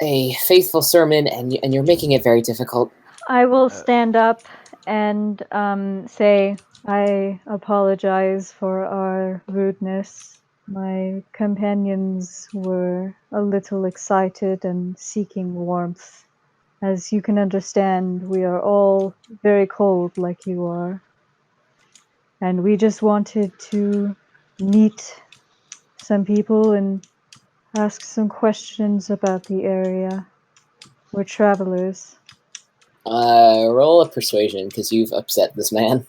a faithful sermon, and you're making it very difficult." I will stand up and say, I apologize for our rudeness. My companions were a little excited and seeking warmth. As you can understand, we are all very cold like you are. And we just wanted to meet some people and ask some questions about the area. We're travelers. Roll a persuasion, because you've upset this man.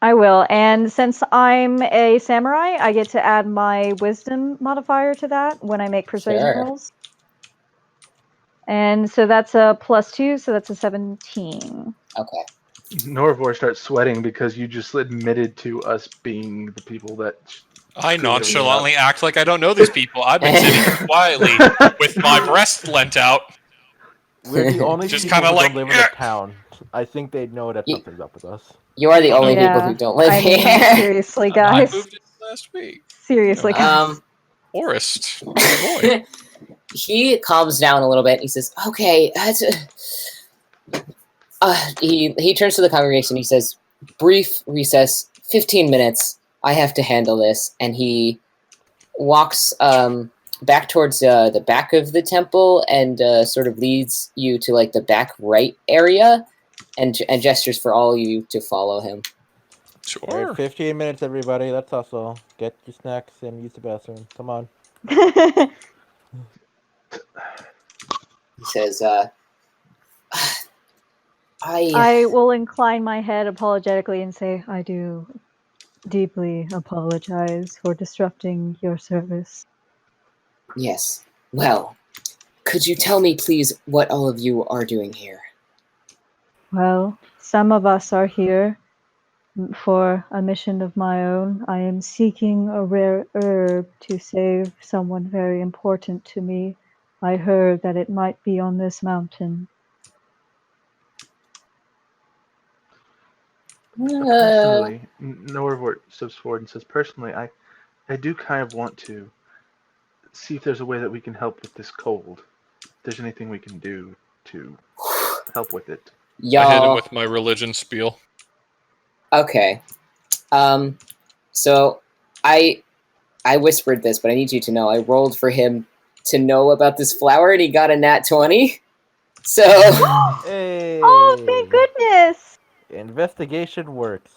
I will, and since I'm a samurai, I get to add my wisdom modifier to that when I make persuasion rolls. And so that's a +2, so that's a 17. Okay. Norvor starts sweating because you just admitted to us being the people that... I nonchalantly act like I don't know these people. I've been sitting here quietly with my breast lent out. We're the only just people kind of who like don't live in the town. I think they'd know that something's up with us. You are the only people who don't live here. Seriously, guys. I moved in last week. Seriously, guys. Forrest, boy. He calms down a little bit. He says, "Okay, He turns to the congregation. He says, "Brief recess, 15 minutes. I have to handle this." And he walks back towards the back of the temple and sort of leads you to like the back right area, and gestures for all you to follow him. All right, Sure. 15 minutes, everybody. Let's hustle. Get your snacks and use the bathroom. Come on. He says, I will incline my head apologetically and say, I do deeply apologize for disrupting your service. Yes. Well, could you tell me, please, what all of you are doing here? Well, some of us are here for a mission of my own. I am seeking a rare herb to save someone very important to me. I heard that it might be on this mountain. Personally, Norvort steps forward and says, personally, I do kind of want to see if there's a way that we can help with this cold. If there's anything we can do to help with it. I hit him Y'all. with my religion spiel. Okay. So I whispered this, but I need you to know I rolled for him to know about this flower, and he got a nat 20. So Hey! Oh, thank goodness! Investigation works.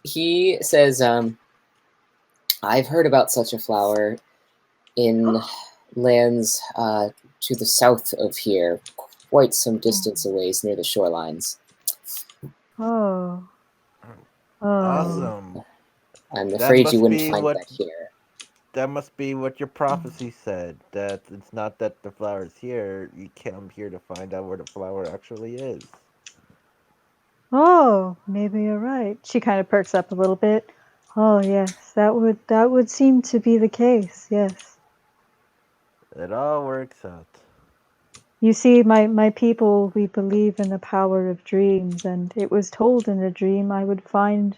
he says, I've heard about such a flower in lands to the south of here, quite some distance away, near the shorelines. Oh. Awesome. I'm That afraid you must wouldn't be find what- that here. That must be what your prophecy said. That it's not that the flower's here. You come here to find out where the flower actually is. Oh, maybe you're right. She kind of perks up a little bit. Oh yes, that would seem to be the case, yes. It all works out. You see, my people, we believe in the power of dreams, and it was told in a dream I would find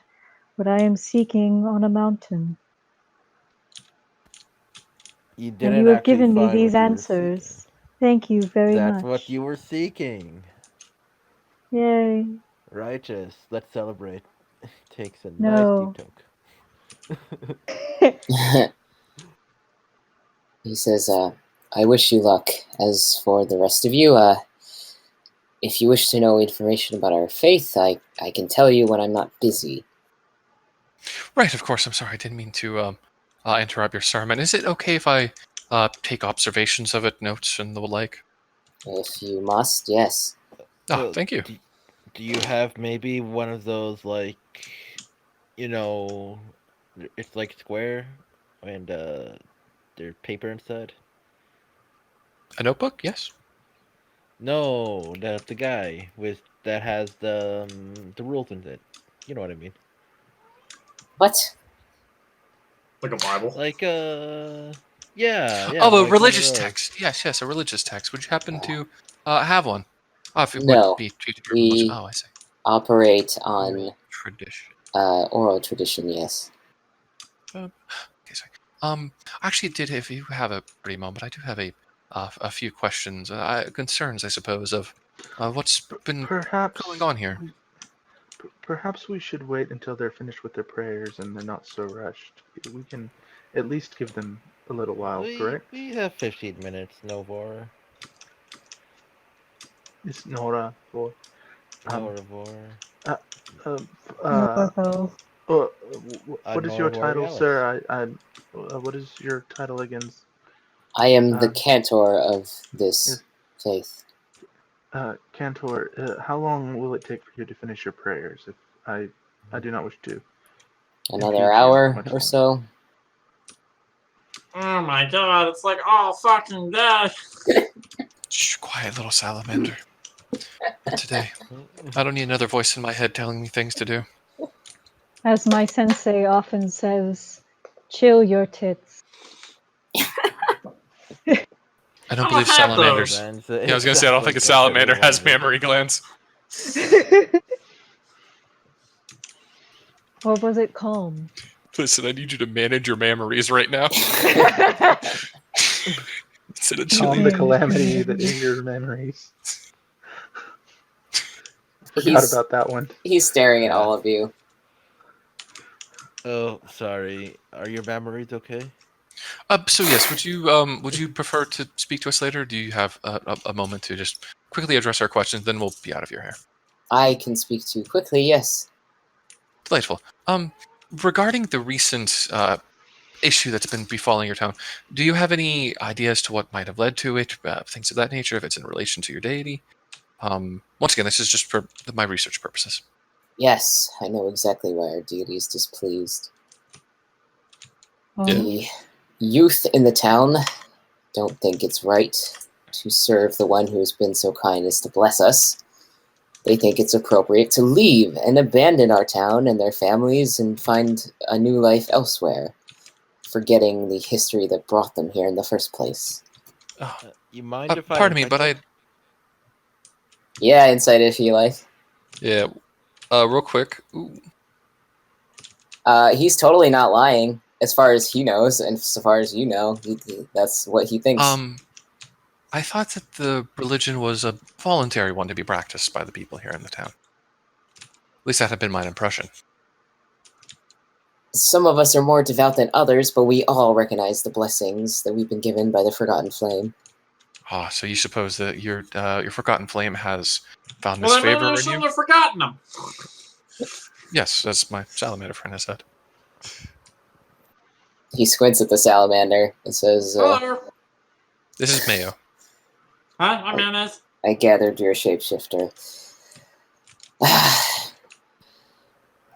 what I am seeking on a mountain. You And didn't you have actually given me find these what you were seeking. answers. Thank you very That's much. what you were seeking. Yay. Righteous. Let's celebrate. Takes a No. nice deep toke. He says, I wish you luck. As for the rest of you, if you wish to know information about our faith, I can tell you when I'm not busy. Right, of course. I'm sorry. I didn't mean to interrupt your sermon. Is it okay if I take observations of it, notes, and the like? If you must, yes. Oh, thank you. Do you have maybe one of those, like, you know, it's like square and there's paper inside? A notebook? Yes. No, the guy with that has the rules in it. You know what I mean? What? Like a Bible. Like yeah. Oh, a like one of religious those. text. Yes, a religious text. Would you happen to have one? Oh, if it No, would be too we Oh, I see. operate on Oral tradition. oral tradition, yes. Okay, sorry. Actually, if you have a pretty moment, I do have a few questions, concerns, I suppose, of what's been Perhaps going on here. Perhaps we should wait until they're finished with their prayers and they're not so rushed. We can at least give them a little while, correct? We have 15 minutes, Novor. It's Nora for Noravor. No. What is your title, sir? What is your title again? I am the cantor of this faith. Cantor, how long will it take for you to finish your prayers? If I do not wish to. Another hour or so. Oh my god, it's like all fucking day. Shh, quiet little salamander. Not today. I don't need another voice in my head telling me things to do. As my sensei often says, chill your tits. I don't believe salamanders. those. Yeah, I was gonna say I don't think a salamander has mammary glands. Or was it calm? Listen, I need you to manage your mammaries right now. Instead of Calm chilling. the calamity that is your memories. Forgot about that one. He's staring at Yeah. all of you. Oh, sorry. Are your memories okay? So yes, would you prefer to speak to us later? Do you have a moment to just quickly address our questions? Then we'll be out of your hair. I can speak to you quickly, yes. Delightful. Regarding the recent issue that's been befalling your town, do you have any idea as to what might have led to it? Things of that nature, if it's in relation to your deity? Once again, this is just for my research purposes. Yes, I know exactly why our deity is displeased. Oh, The youth in the town don't think it's right to serve the one who has been so kind as to bless us. They think it's appropriate to leave and abandon our town and their families and find a new life elsewhere, forgetting the history that brought them here in the first place. You mind if I Pardon me, but interject? Yeah, insight if you like. yeah. Real quick. Ooh. He's totally not lying, as far as he knows, and so far as you know, that's what he thinks. I thought that the religion was a voluntary one to be practiced by the people here in the town. At least that had been my impression. Some of us are more devout than others, but we all recognize the blessings that we've been given by the Forgotten Flame. Ah, so you suppose that your forgotten flame has found Well, then maybe misfavor I in shouldn't you? have forgotten them. Yes, as my salamander friend has said. He squints at the salamander and says, Hello. This is Mayo. Hi, I'm Mayonnaise. I gathered your shapeshifter.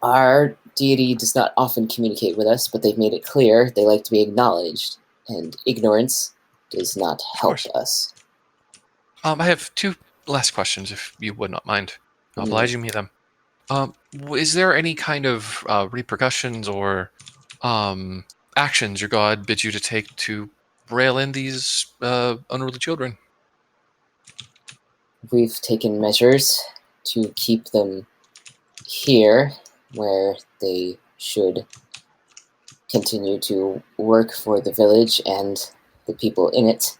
Our deity does not often communicate with us, but they've made it clear they like to be acknowledged, and ignorance does not help course. us. I have two last questions, if you would not mind obliging me them. Is there any kind of repercussions or actions your god bids you to take to rail in these unruly children? We've taken measures to keep them here, where they should continue to work for the village and the people in it.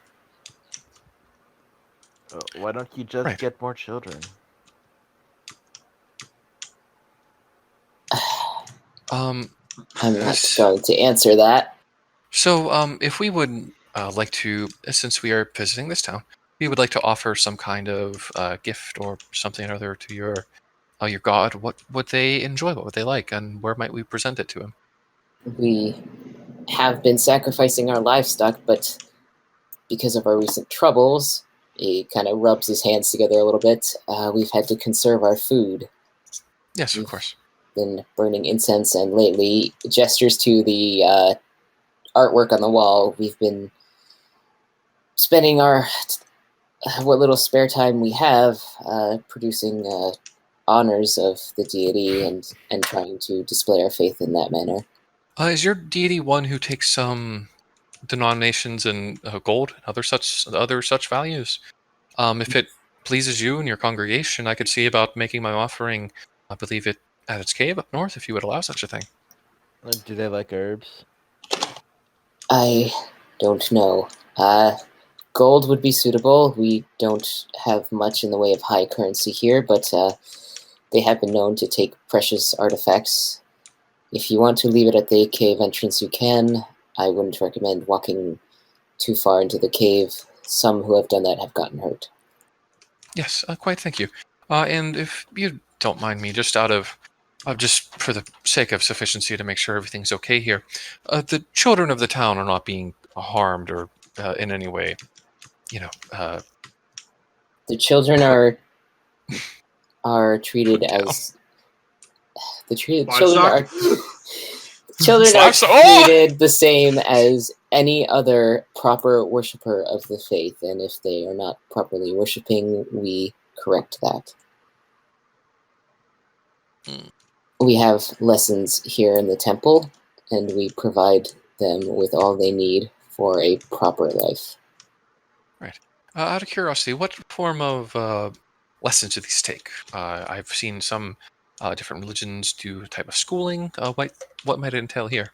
Why don't you just Right. get more children? Um, I'm not going to answer that. So, if we would like to, since we are visiting this town, we would like to offer some kind of gift or something or other to your god. What would they enjoy? What would they like? And where might we present it to him? We have been sacrificing our livestock, but because of our recent troubles, he kind of rubs his hands together a little bit. We've had to conserve our food. Yes, of course. Been burning incense, and lately gestures to the artwork on the wall. We've been spending our what little spare time we have producing honors of the deity and trying to display our faith in that manner. Is your deity one who takes some denominations and gold and other such values? If it pleases you and your congregation, I could see about making my offering. I believe it at its cave up north, if you would allow such a thing. Do they like herbs? I don't know. Gold would be suitable. We don't have much in the way of high currency here, but they have been known to take precious artifacts. If you want to leave it at the cave entrance, you can. I wouldn't recommend walking too far into the cave. Some who have done that have gotten hurt. Yes, quite thank you. And if you don't mind me, just just for the sake of sufficiency to make sure everything's okay here, the children of the town are not being harmed or in any way, The children are treated as children are treated the same as any other proper worshiper of the faith, and if they are not properly worshiping, we correct that. We have lessons here in the temple, and we provide them with all they need for a proper life. Right. Out of curiosity, what form of lessons do these take? I've seen some different religions do a type of schooling. What might it entail here?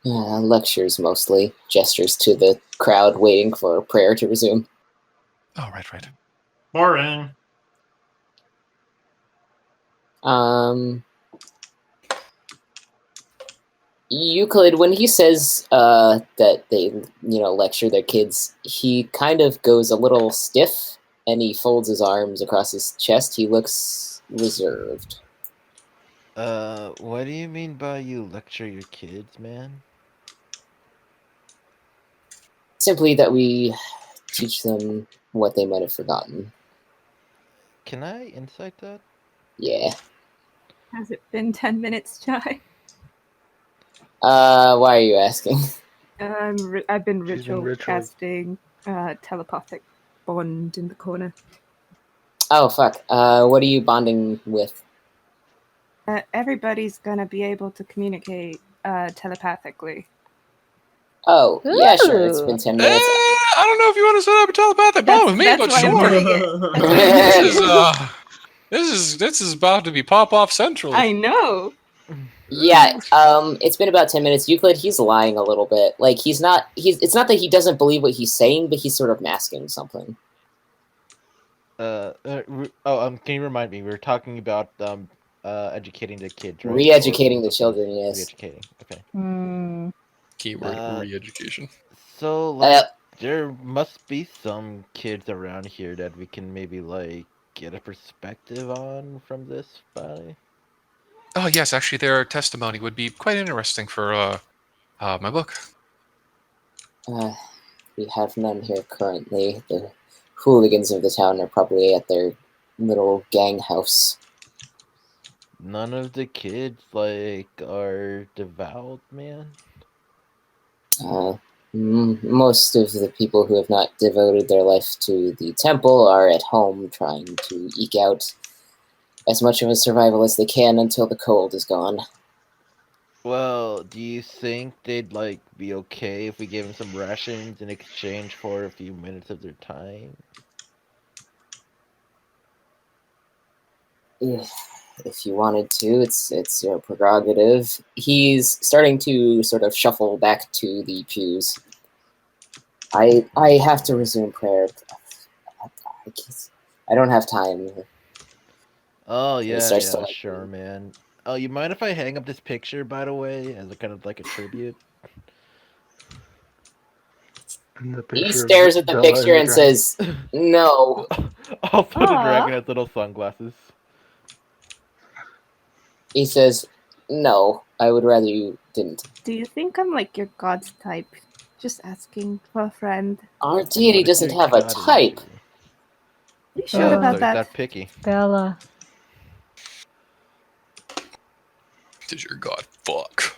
Lectures mostly, gestures to the crowd waiting for prayer to resume. Oh, right. Boring. Euclid, when he says that they, lecture their kids, he kind of goes a little stiff, and he folds his arms across his chest. He looks reserved. What do you mean by you lecture your kids, man? Simply that we teach them what they might have forgotten. Can I insight that? Yeah. Has it been 10 minutes, Chai? Why are you asking? I've been She's been ritual ritual. casting telepathic bond in the corner. Oh, fuck. What are you bonding with? Everybody's gonna be able to communicate telepathically. Oh, yeah, sure. It's been 10 minutes. I don't know if you want to set up a telepathic bond with me, That's but why I'm sure. doing it. That's why I'm doing it. This is about to be pop off central. I know. Yeah, it's been about 10 minutes. Euclid, he's lying a little bit. Like, it's not that he doesn't believe what he's saying, but he's sort of masking something. Can you remind me? We were talking about educating the kids, right? Re-educating the children, yes. Re-educating. Okay. Keyword re-education. So there must be some kids around here that we can maybe get a perspective on from this by. Oh yes, actually, their testimony would be quite interesting for my book. We have none here currently. The hooligans of the town are probably at their little gang house. None of the kids are devout, man. Most of the people who have not devoted their life to the temple are at home trying to eke out as much of a survival as they can until the cold is gone. Well, do you think they'd be okay if we gave them some rations in exchange for a few minutes of their time? If you wanted to, it's your prerogative. He's starting to sort of shuffle back to the pews. I have to resume prayer. I don't have time. Oh He yeah, starts to, sure, man. Oh, you mind if I hang up this picture, by the way, as a kind of a tribute? He stares at the picture and says, "No." I'll put the dragon has little sunglasses. He says, "No, I would rather you didn't." Do you think I'm like your god's type? Just asking for a friend. Our deity doesn't have a type. Are you sure about that? That picky. Bella. Does your god fuck?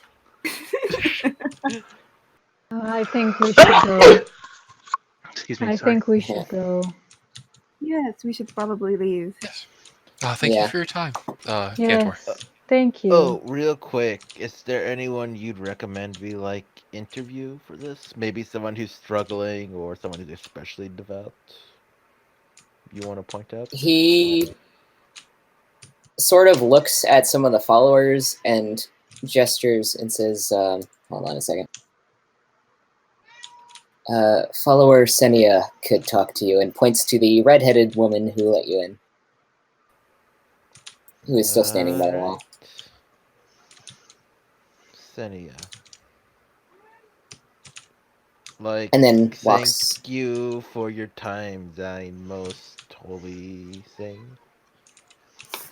I think we should go. Excuse me. I Sorry. think we should go. Yes, we should probably leave. Yes. Thank you for your time, Cantor. Yes. Thank you. Oh, real quick, is there anyone you'd recommend we interview for this? Maybe someone who's struggling or someone who's especially devout? You want to point out? He sort of looks at some of the followers and gestures and says, hold on a second. Follower Senia could talk to you, and points to the red-headed woman who let you in, who is still standing by the wall. Senia. And then thank walks. you for your time, thy most holy thing.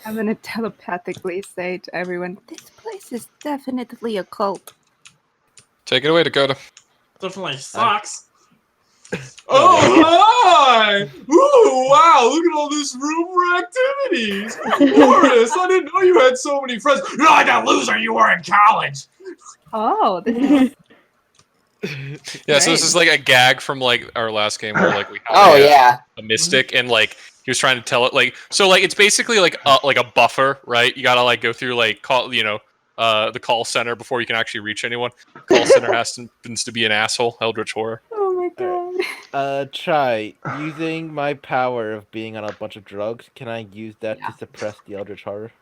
I'm gonna telepathically say to everyone, this place is definitely a cult. Take it away, Dakota. Definitely sucks. Oh, hi! Ooh, wow, look at all this room for activities! Boris, I didn't know you had so many friends. You're like a loser, you were in college! Oh, this is... Yeah, so this is like a gag from our last game where we had a mystic and he was trying to tell it so it's basically like a buffer, right? You gotta go through call the call center before you can actually reach anyone. Call center happens to be an asshole, Eldritch Horror. Oh my god. Try using my power of being on a bunch of drugs. Can I use that to suppress the Eldritch Horror?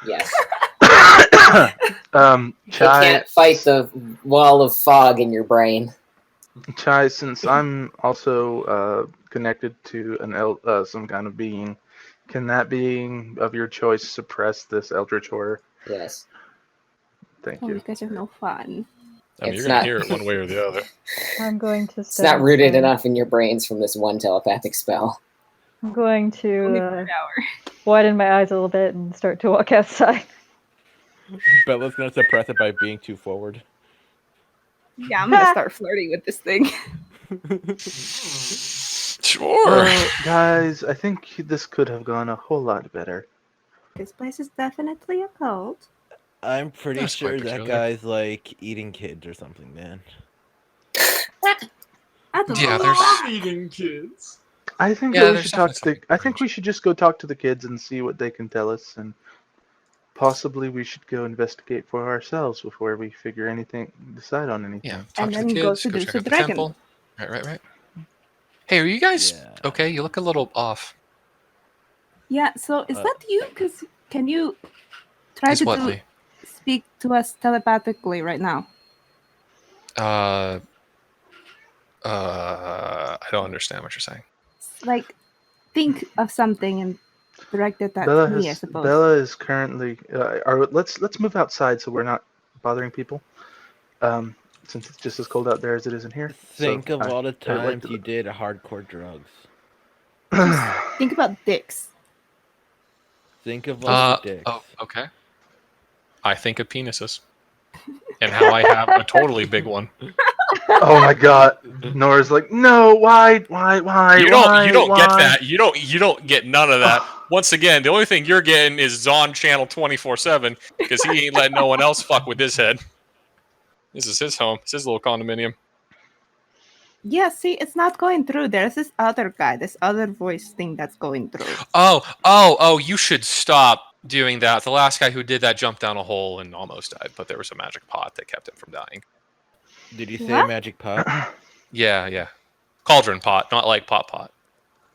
Yes. Chai, you can't fight the wall of fog in your brain. Chai, since I'm also connected to some kind of being, Can that being of your choice suppress this eldritch horror? Yes. Thank Oh, you you. guys are no fun. I mean, It's you're gonna not- hear it one way or the other. I'm going to It's not step rooted outside. enough in your brains from this one telepathic spell. I'm going Only to for an hour. widen my eyes a little bit and start to walk outside. Bella's gonna suppress it by being too forward. Yeah, I'm gonna start flirting with this thing. Sure. Well, guys, I think this could have gone a whole lot better. This place is definitely a cult. I'm pretty That's quite sure that peculiar. guy's like eating kids or something, man. I don't Yeah, know. there's- Love eating kids. I think Yeah, we there's should talk to the. definitely I think we should just go talk to the kids and see what they can tell us, and possibly we should go investigate for ourselves before we figure anything, decide on anything. Yeah, talk And to the then go kids. Go seduce check a out the dragon. temple. Right. Hey, are you guys Yeah. okay? You look a little off. Yeah, so is Uh, that you? Because can you try Is to what, Lee? speak to us telepathically right now? I don't understand what you're saying. Like, think of something and direct it at Bella me, I has. suppose. Bella is currently. Let's move outside so we're not bothering people. Since it's just as cold out there as it is in here. Think so of all the I would like times to- you did hardcore drugs. Think about dicks. Think of like the dicks. Oh, okay. I think of penises. And how I have a totally big one. Oh my god. Nora's like, no, why? You don't get that. You don't get none of that. Once again, the only thing you're getting is Zon channel 24/7 because he ain't letting no one else fuck with his head. This is his home. It's his little condominium. Yeah, see, it's not going through. There's this other guy, this other voice thing that's going through. Oh, you should stop doing that. The last guy who did that jumped down a hole and almost died, but there was a magic pot that kept him from dying. Did you say What? magic pot? Yeah. Cauldron pot, not like pot.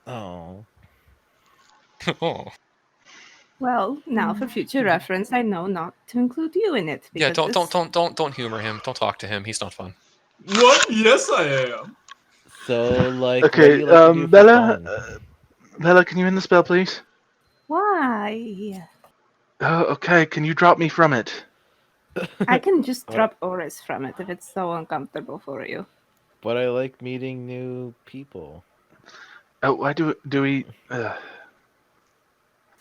Oh. Oh. Well, now for future reference, I know not to include you in it. Yeah, because don't humor him. Don't talk to him. He's not fun. What? Yes, I am. So like, what do Okay, you like to do for Bella. fun? Bella, can you end the spell, please? Why? Oh, okay. Can you drop me from it? I can just drop auras from it if it's so uncomfortable for you. But I like meeting new people. Oh, why do we?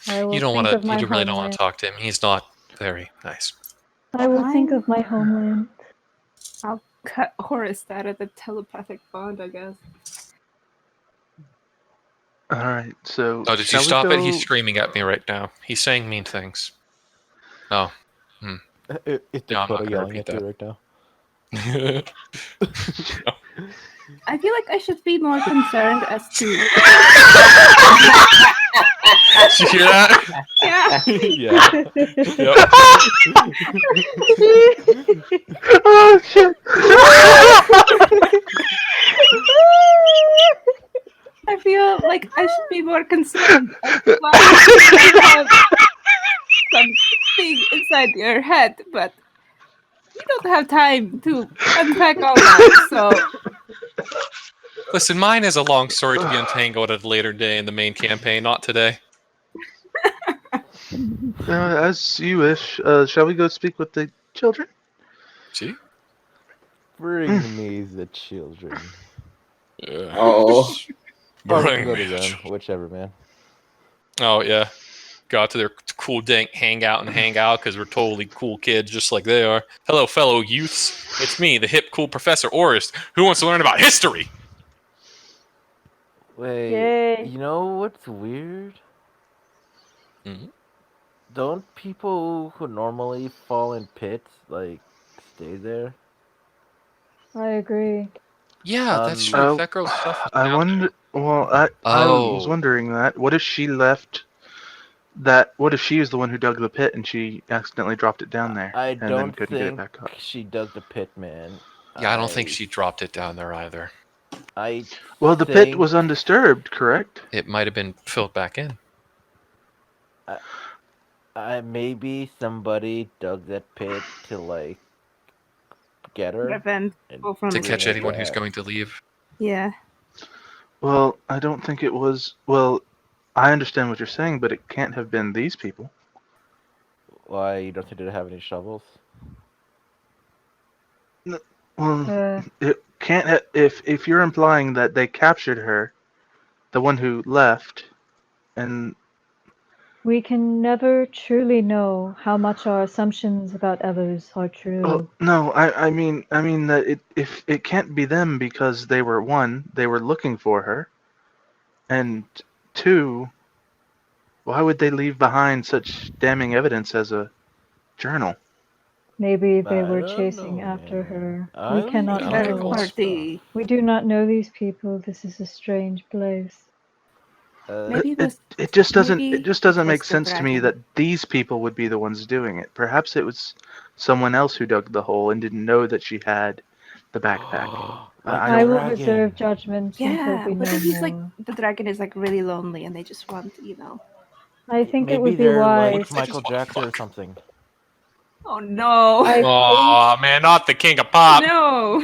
I will You don't think want of to. my You really don't want homeland. to talk to him. He's not very nice. I will think of my homeland. I'll cut Horus out of the telepathic bond, I guess. All right. So. Oh, did you shall we stop it? go- He's screaming at me right now. He's saying mean things. Oh. Is No, I'm not Dakota gonna yelling repeat at you right now? I feel like I should be more concerned as to. Did you hear that? Yeah. Yeah. Yep. Oh shit! I feel like I should be more concerned as to why you have something inside your head, but we don't have time to unpack all that, so Listen, mine is a long story to be untangled at a later day in the main campaign, not today. As you wish. Shall we go speak with the children? See? Bring me the children. Oh. Or we Bring can go me to the them, children. whichever, man. Oh yeah, go out to their cool dank hang out because we're totally cool kids just like they are. Hello, fellow youths. It's me, the hip, cool Professor Orist, who wants to learn about history. Wait, Yay. you know what's weird? Mhm. Don't people who normally fall in pits, like, stay there? I agree. Yeah, that's true. Oh, That girl's stuff. I wonder. Well, I was Oh. wondering that. What if she left? What if she was the one who dug the pit and she accidentally dropped it down there I and then don't couldn't get it think back up? she dug the pit, man. Yeah, I don't think she dropped it down there either. Well, the pit was undisturbed, correct? It might have been filled back in. Maybe somebody dug that pit to, like, get her. prevent people from To catch leaving. anyone who's going to leave. Yeah. Well, I don't think it was. Well, I understand what you're saying, but it can't have been these people. Why, you don't think they have any shovels? Well, Uh, it can't. If you're implying that they captured her, the one who left, and we can never truly know how much our assumptions about others are true. no, I mean that if it can't be them because they were looking for her, and two, why would they leave behind such damning evidence as a journal? Maybe they I were don't chasing know, after man. her. I We don't cannot I don't think Third it know. was. party. We do not know these people. This is a strange place. Maybe it was. It just doesn't Maybe it make was the sense to me dragon. that these people would be the ones doing it. Perhaps it was someone else who dug the hole and didn't know that she had the backpack. Like I the I don't will know. reserve dragon. judgment until Yeah. we What know if he's like more. the dragon is like really lonely and they just want, I think it Maybe would be they're What like if they wise. just Michael want Jackson or fuck? something. Oh no. I think Oh man, not the king of pop. No.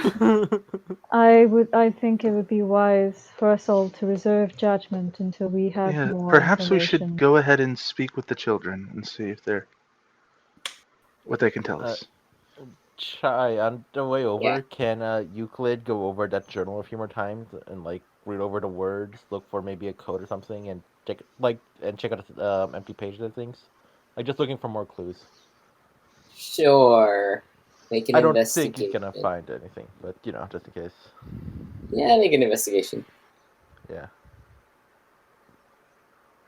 I think it would be wise for us all to reserve judgment until we have Yeah, more perhaps we should information. go ahead and speak with the children and see if they're what they can tell uh, us. Chai, on the way Yeah. over, can Euclid go over that journal a few more times and like read over the words, look for maybe a code or something, and check out the empty pages and things? Like just looking for more clues. Sure. Make an I don't think he's investigation. gonna find anything, but just in case. Yeah, make an investigation. Yeah.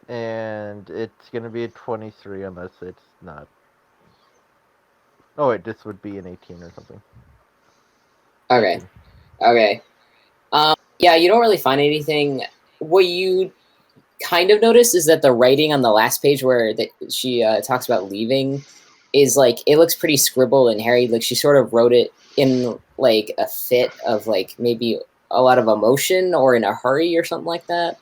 And it's gonna be a 23 unless it's not. Oh wait, this would be an 18 or something. Okay. 18. Okay. Yeah, you don't really find anything. What you kind of notice is that the writing on the last page where she talks about leaving is like it looks pretty scribbled and hairy. Like she sort of wrote it in like a fit of like maybe a lot of emotion or in a hurry or something like that.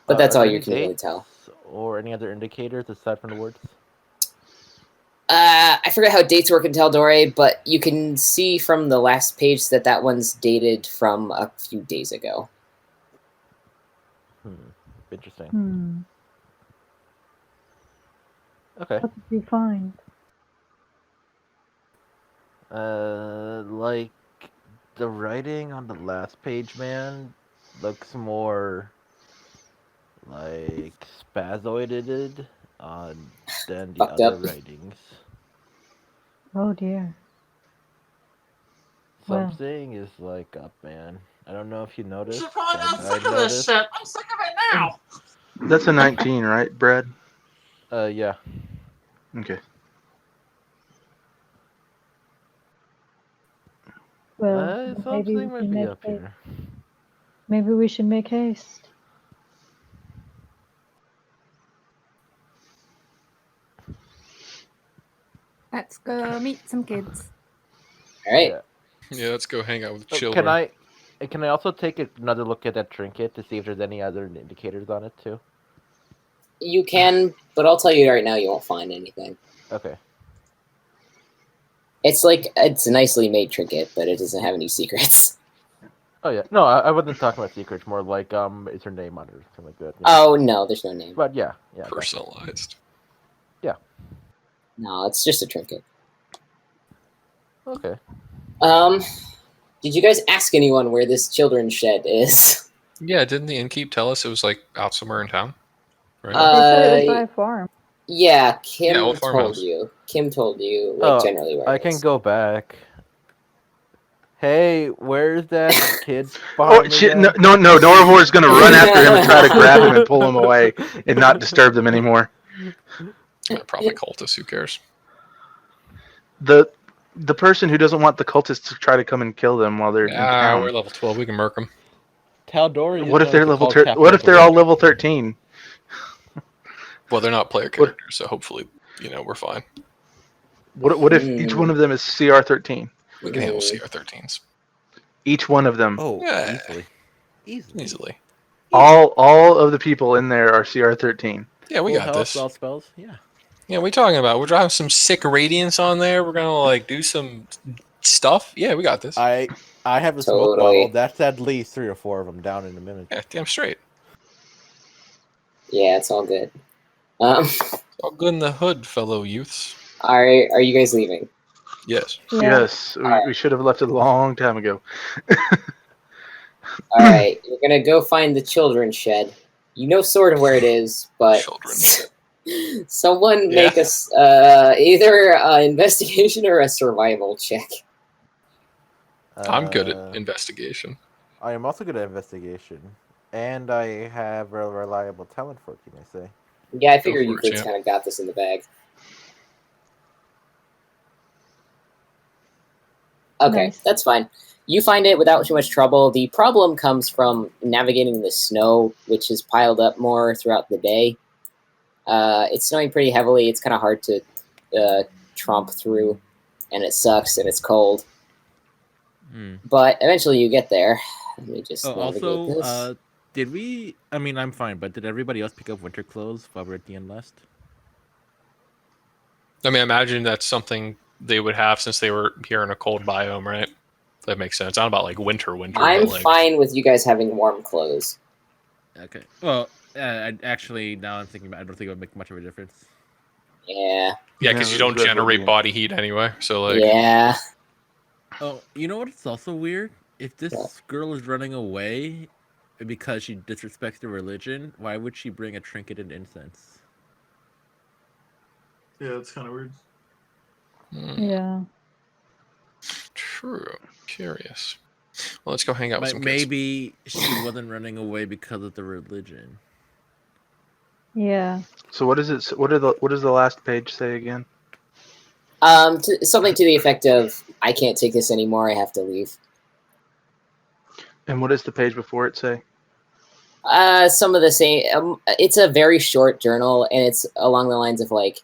But that's Are all there you any can really dates tell. or any other indicators aside from the words? I forget how dates work in Taldore, but you can see from the last page that one's dated from a few days ago. Interesting. Okay. What did you find? Like the writing on the last page, man, looks more like spazoided than the Fucked other up. writings. Oh dear. Well. Something is like up, man. I don't know if you You noticed, should probably but I'm I sick of this noticed. shit. I'm sick of it now. That's a 19, right, Brad? Yeah. Okay. Well, then maybe we Something might should be make up haste. here. Maybe we should make haste. Let's go meet some kids. All right. Yeah. Yeah, let's go hang out with the Oh, children. can I also take another look at that trinket to see if there's any other indicators on it too? You can, but I'll tell you right now, you won't find anything. Okay. It's a nicely made trinket, but it doesn't have any secrets. Oh yeah. No, I wasn't talking about secrets. More like is her name on it or something like that. Oh no, there's no name. But yeah. Personalized. Yeah. No, it's just a trinket. Okay. Did you guys ask anyone where this children's shed is? Yeah, didn't the innkeep tell us it was like out somewhere in town? Right? They said it was by a farm. Yeah, Kim old told farmhouse. you. Kim told you, Oh, generally where I it can is. go back. Hey, where's that kid Oh behind me shit! again? No! Norovor's gonna run after him and try to grab him and pull him away and not disturb them anymore. Probably cultists. Who cares? The person who doesn't want the cultists to try to come and kill them while they're in town. We're level 12. We can murk them. Taldori. What if they're level What if they're all level 13? Well, they're not player characters, so hopefully, we're fine. What if each one of them is CR 13? We can handle CR 13s. Each one of them. Oh, Yeah. easily. All of the people in there are CR 13. Yeah, we got this. All spells. Yeah. Yeah, what are we talking about? We're driving some sick radiance on there. We're gonna do some stuff. Yeah, we got this. I have a smoke Totally. bottle. That's at least 3 or 4 of them down in a minute. Yeah, damn straight. Yeah, it's all good. All good in the hood, fellow youths. Are you guys leaving? Yes. Yeah. Yes, we should have left it a long time ago. All right, you're gonna go find the children's shed. You know sort of where it is, but Children. someone Yeah. make us either an investigation or a survival check. I'm good at investigation. I am also good at investigation, and I have a reliable talent for it. You may say. Yeah, I Go figure for it, Euclid's champ. kind of got this in the bag. Okay, Nice. that's fine. You find it without too much trouble. The problem comes from navigating the snow, which has piled up more throughout the day. It's snowing pretty heavily. It's kind of hard to tromp through, and it sucks, and it's cold. Hmm. But eventually you get there. Let me just Oh, navigate also, this. did we? I mean, I'm fine, but did everybody else pick up winter clothes while we're at the end last? I mean, I imagine that's something they would have since they were here in a cold biome, right? That makes sense. Not about like winter, I'm but like fine with you guys having warm clothes. Okay. Well, actually, now I'm thinking about it, I don't think it would make much of a difference. Yeah. yeah, because you don't generate body heat anyway. So like, Yeah. Oh, you know what's also weird? If this What? girl is running away because she disrespects the religion, why would she bring a trinket and incense? Yeah, it's kind of weird. Yeah. True. Curious. Well, let's go hang out with some kids. Maybe she wasn't running away because of the religion. Yeah. So what is it? What does the last page say again? Something to the effect of, I can't take this anymore, I have to leave. And what does the page before it say? Some of the same. It's a very short journal, and it's along the lines of like,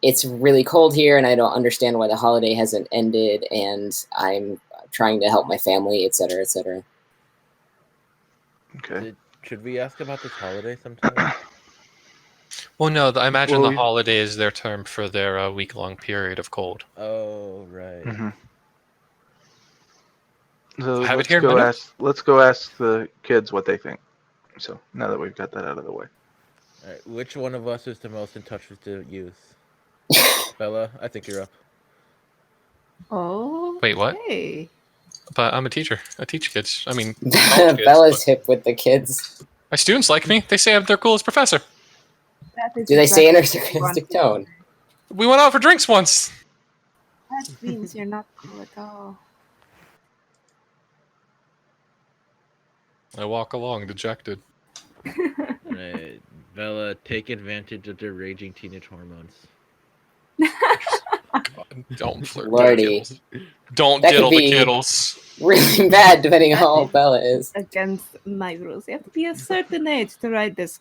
it's really cold here, and I don't understand why the holiday hasn't ended, and I'm trying to help my family, etc., etc. Okay. Should we ask about this holiday sometime? Well, no, I imagine Well, the holiday is their term for their week-long period of cold. Oh, right. Mm-hmm. So Have it here in my notes. let's go ask the kids what they think. So now that we've got that out of the way. All right, which one of us is the most in touch with the youth? Bella, I think you're up. Oh. Wait, what? Hey. But I'm a teacher. I teach kids. I mean, college kids, Bella's hip with the kids. my students like me. They say I'm their coolest professor. That is Do they say in a exactly what I sarcastic wanted. tone? We went out for drinks once. That means you're not cool at all. I walk along dejected. Right. Bella, take advantage of their raging teenage hormones. God, don't flirt Lordy. with the kiddles. Don't That could diddle the be- kiddles. Really bad, depending on how old Bella is. Against my rules. You have to be a certain age to ride this.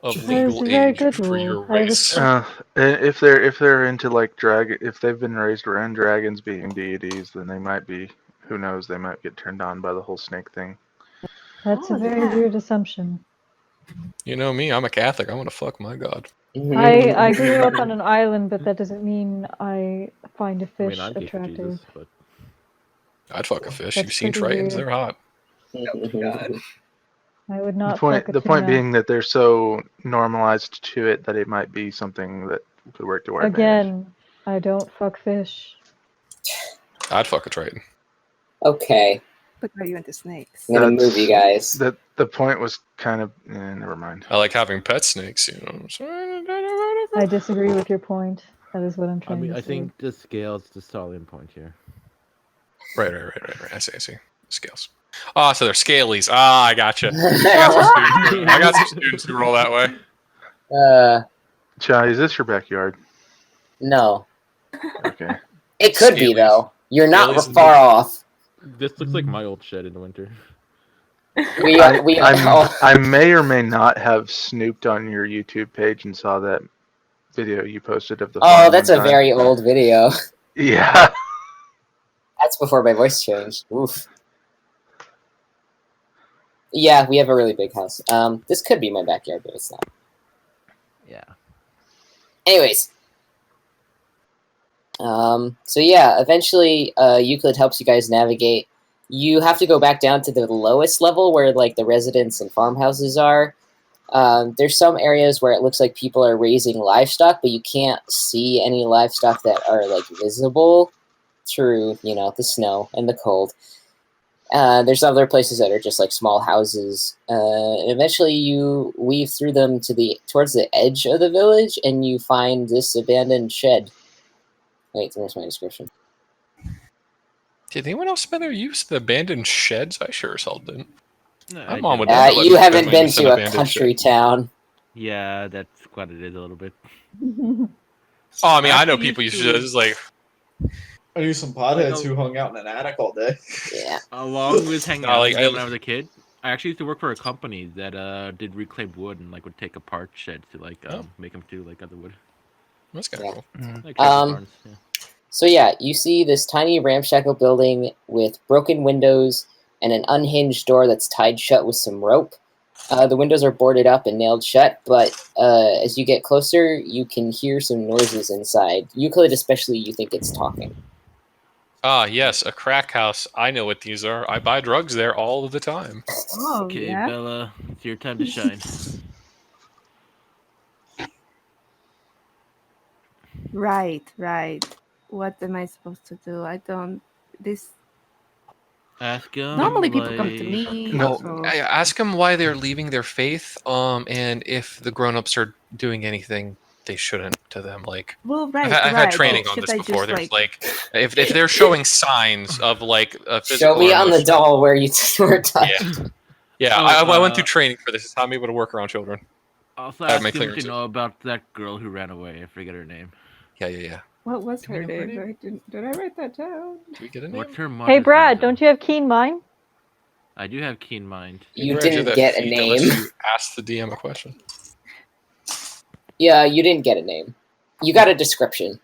Of That is legal a very age good for rule. your I race. respect- If they're into like if they've been raised around dragons being deities, then they might be. Who knows? They might get turned on by the whole snake thing. That's Oh, a very yeah. weird assumption. You know me, I'm a Catholic. I want to fuck my God. I grew up on an island, but that doesn't mean I find a I mean, fish I'm gay for attractive. Jesus, but I'd fuck a fish. That's You've seen pretty tritons, weird. they're hot. I would not fuck a The point tuna. being that they're so normalized to it that it might be something that could work to our advantage. Again, I don't fuck fish. I'd fuck a triton. Okay, But are you into snakes? I'm gonna That's- move you guys. The point was kind of never mind. I like having pet snakes, you know. I disagree with your point. That is what I'm I trying mean, to I say. think the scale's the salient point here. Right. I see. Scales. Ah, so they're scalies. Ah, I gotcha. I got some students who roll that way. Chai, is this your backyard? No. Okay. It could be, Scalies. though. You're not Scalies far off. This looks like my old shed in the winter. I may or may not have snooped on your YouTube page and saw that video you posted of the Oh, farm that's one a time. very old video. Yeah. That's before my voice changed. Oof. Yeah, we have a really big house. This could be my backyard, but it's not. Yeah. Anyways. So yeah, eventually Euclid helps you guys navigate. You have to go back down to the lowest level where like the residents and farmhouses are. There's some areas where it looks like people are raising livestock, but you can't see any livestock that are like visible through, the snow and the cold. There's other places that are just like small houses. And eventually, you weave through them towards the edge of the village, and you find this abandoned shed. Wait, there's my description. Did anyone else spend their use the abandoned sheds? I sure as hell didn't. No, My I mom did. would never let You me haven't spend my been use an to a abandoned country shed. town. Yeah, that's what it is a little bit. Oh, I mean, I know Actually people used used to- to just like. I knew some potheads who hung out in an attic all day. Yeah. Along with hanging No, out like, with them when I was a kid, I actually used to work for a company that did reclaimed wood and like would take apart sheds to like make them do like other wood. That's kind of Yeah. cool. Like tractor barns. Yeah. So yeah, you see this tiny ramshackle building with broken windows and an unhinged door that's tied shut with some rope. The windows are boarded up and nailed shut, but as you get closer, you can hear some noises inside. Euclid especially, you think it's talking. Ah, yes, a crack house. I know what these are. I buy drugs there all of the time. Oh, Okay, yeah. Bella, it's your time to shine. Right. What am I supposed to do? I don't. This. Ask him. Normally people come to like- me. No. so- Ask them why they're leaving their faith, and if the grown-ups are doing anything they shouldn't to them. Like, Well, right. I've had right. training on Should this I before. just, There's like, if they're showing signs of like a physical. Show me or on the emotional- doll where you were touched. Yeah, Oh, I went through training for this. It's how I'm able to work around children. Also I have ask my him to clearance. know about that girl who ran away. I forget her name. Yeah. What was Do we her know her name? Did I write that down? Do we get a name? What's her mother's Hey, name, Brad, though? don't you have keen mind? I do have keen mind. You Brad, you're didn't that get a feat name. unless you ask the DM a question. Yeah, you didn't get a name. You got a description.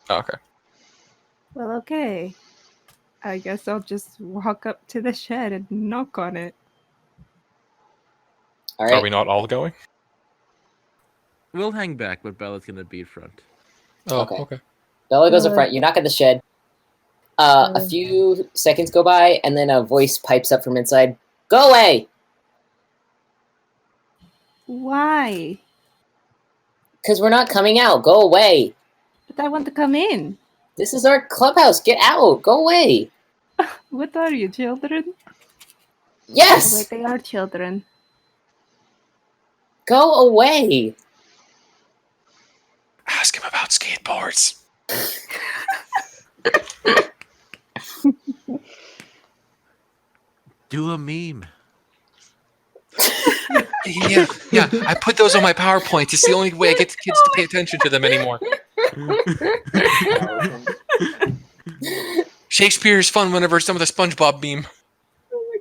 Oh, okay. Well, okay. I guess I'll just walk up to the shed and knock on it. All Are right. we not all going? We'll hang back, but Bella's gonna be in front. Oh, Okay. okay. Bella goes up Alright. front. You knock at the shed. A few seconds go by, and then a voice pipes up from inside. Go away! Why? Because we're not coming out. Go away. But I want to come in. This is our clubhouse. Get out. Go away. What are you, children? Yes! Oh, wait, they are children. Go away. Ask him about skateboards. Do a meme. Yeah. I put those on my PowerPoint. It's the only way I get the kids to pay attention to them anymore. Shakespeare is fun whenever some of the SpongeBob meme. Oh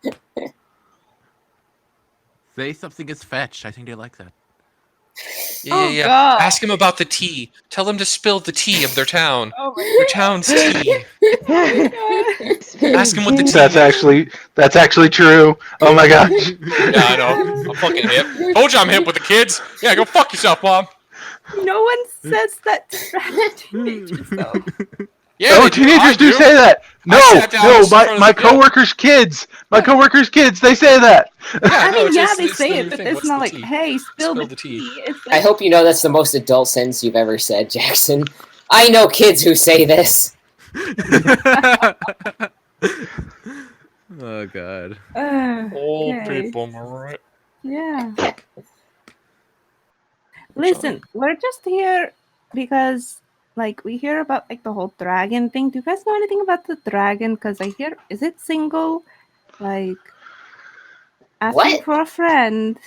my god. Say something is fetch. I think they like that. Yeah. God. Ask him about the tea. Tell them to spill the tea of their town. Oh my Their town's tea. Ask him what the tea That's actually true. Oh my gosh. Yeah, I know. I'm fucking hip. Told you I'm hip with the kids. Yeah, go fuck yourself, Mom. No one says that to teenagers, though. Yeah, Oh, they do. I teenagers do say that. No, sat down in front of my the- yeah. coworkers' kids. My coworkers' kids, they say that. I no, mean, it's yeah, just- they it's say the it, but thing. it's What's not the like, tea? hey, spill Spill the the tea. tea. It's I like, hope you know that's the most adult sentence you've ever said, Jackson. I know kids who say this. Oh god. Old okay. people, am I right? Yeah. Listen, we're just here because, like, we hear about, like, the whole dragon thing. Do you guys know anything about the dragon? Because I hear, is it single? Like, asking What? for a friend.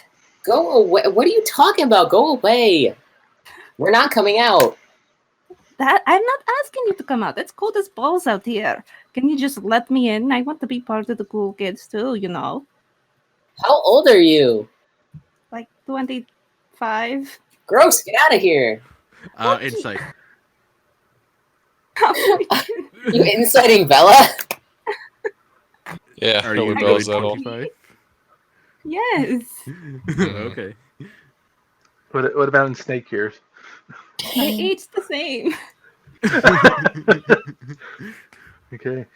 Go away. What are you talking about? Go away. We're not coming out. That I'm not asking you to come out. It's cold as balls out here. Can you just let me in? I want to be part of the cool kids too, you know. How old are you? Like 25. Gross, get out of here. Insight. You inciting Bella? Yeah, Are no you one really knows that all. 25? Yes. Okay. What about in snake years? They age the same. Okay.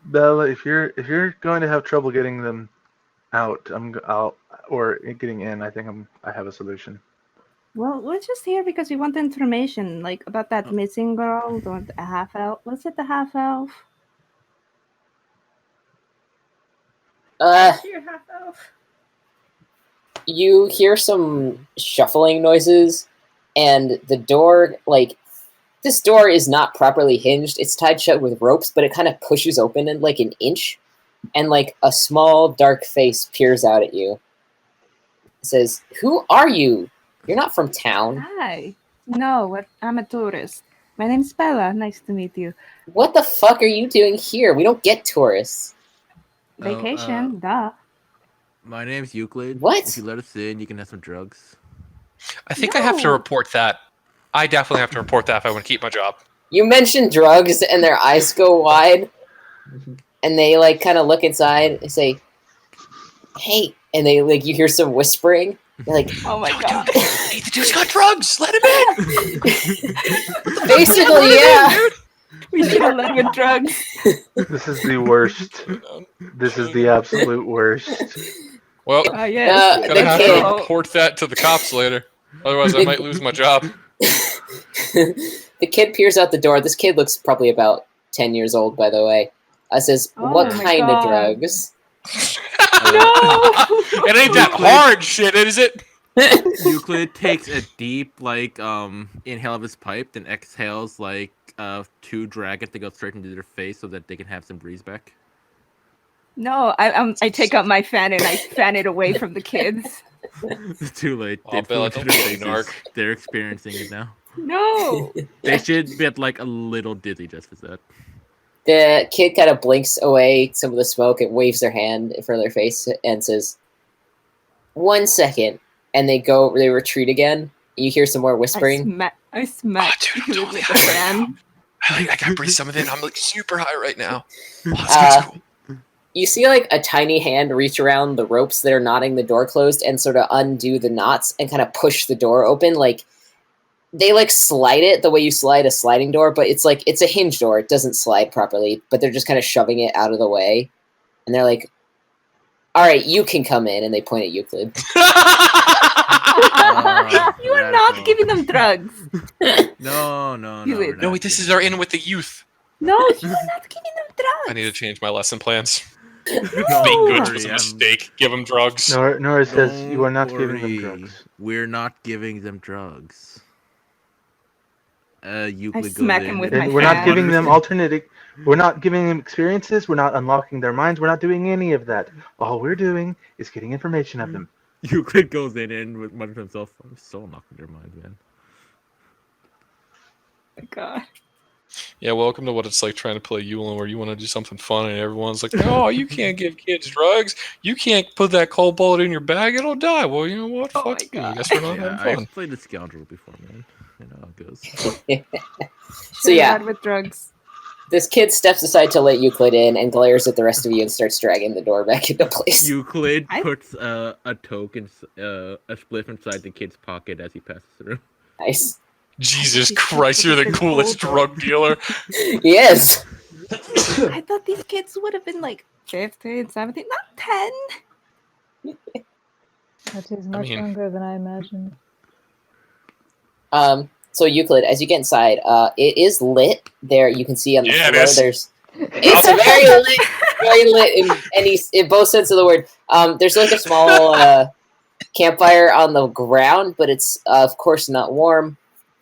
Bella, if you're going to have trouble getting them out. Or getting in. I think I have a solution. Well, we're just here because we want information, like about that missing girl, or the half elf. Was it the half elf? Uh, You're half elf. you hear some shuffling noises, and the door, like, this door is not properly hinged. It's tied shut with ropes, but it kind of pushes open in like an inch, and like a small dark face peers out at you. It says, "Who are you? You're not from town. Hi. No, I'm a tourist. My name's Bella. Nice to meet you. What the fuck are you doing here? We don't get tourists." Vacation, duh. My name's Euclid. What? If you let us in, you can have some drugs. I think I have to No. report that. I definitely have to report that if I want to keep my job. You mention drugs, and their eyes go wide, and they like kind of look inside and say, "Hey," and they like you hear some whispering. They're like, Oh my Yo, god. dude, hey, the dude's got drugs. Let him in. basically, yeah. We should have led with drugs. This is the worst. This is the absolute worst. Well, Yes. gonna the have kid, to report that to the cops later. Otherwise, I might lose my job. the kid peers out the door. This kid looks probably about 10 years old, by the way. Says, Oh "What my kind of God. drugs?" It ain't that hard shit, is it? Euclid takes a deep, like, inhale of his pipe, then exhales, like, 2 dragons to go straight into their face so that they can have some breeze back. No, I take out my fan and I fan it away from the kids. It's too late. Oh, It Bella, flew don't into be a their faces. narc. They're experiencing it now. No. They should get, like, a little dizzy just for that. The kid kind of blinks away some of the smoke and waves their hand in front of their face and says, "1 second." And they retreat again. You hear some more whispering. I smack dude, I'm you totally with the fan. I gotta breathe some of it. I'm like super high right now. Oh, this Uh, guy's cool. You see like a tiny hand reach around the ropes that are knotting the door closed and sort of undo the knots and kind of push the door open. Like they like slide it the way you slide a sliding door, but it's like it's a hinge door. It doesn't slide properly, but they're just kind of shoving it out of the way. And they're like, "All right, you can come in." And they point at Euclid. You are not giving them drugs. No. You we're would. not No, wait, this is giving our them in with the youth. No, you are not giving them drugs. I need to change my lesson plans. Don't Being good worry, was a I'm- mistake. Give them drugs. Nora says you are not Don't giving them worry. drugs. We're not giving them drugs. Euclid goes smack in him with and- my And we're not fan. giving them we're not giving them experiences, we're not unlocking their minds, we're not doing any of that. All we're doing is getting information of them. Euclid goes in and mutters to himself, "I'm so knocking their minds, man." Oh my god. Yeah, welcome to what it's like trying to play Yulin, where you want to do something fun, and everyone's like, "No, you can't give kids drugs. You can't put that cold bullet in your bag; it'll die." Well, you know what? Oh Fuck my you. I God. guess we're not Yeah, having fun. I've played the scoundrel before, man. I know how it goes. So yeah, Led with drugs. this kid steps aside to let Euclid in and glares at the rest of you and starts dragging the door back into place. Euclid I- puts a token, a spliff inside the kid's pocket as he passes through. Nice. Jesus Christ, you're the coolest drug dealer. Yes. I thought these kids would have been like 15, 17, not 10. That is much mean- younger than I imagined. So Euclid, as you get inside, it is lit. There, you can see on the Yeah, it floor. is. It's very lit in both sense of the word. There's like a small campfire on the ground, but it's of course not warm.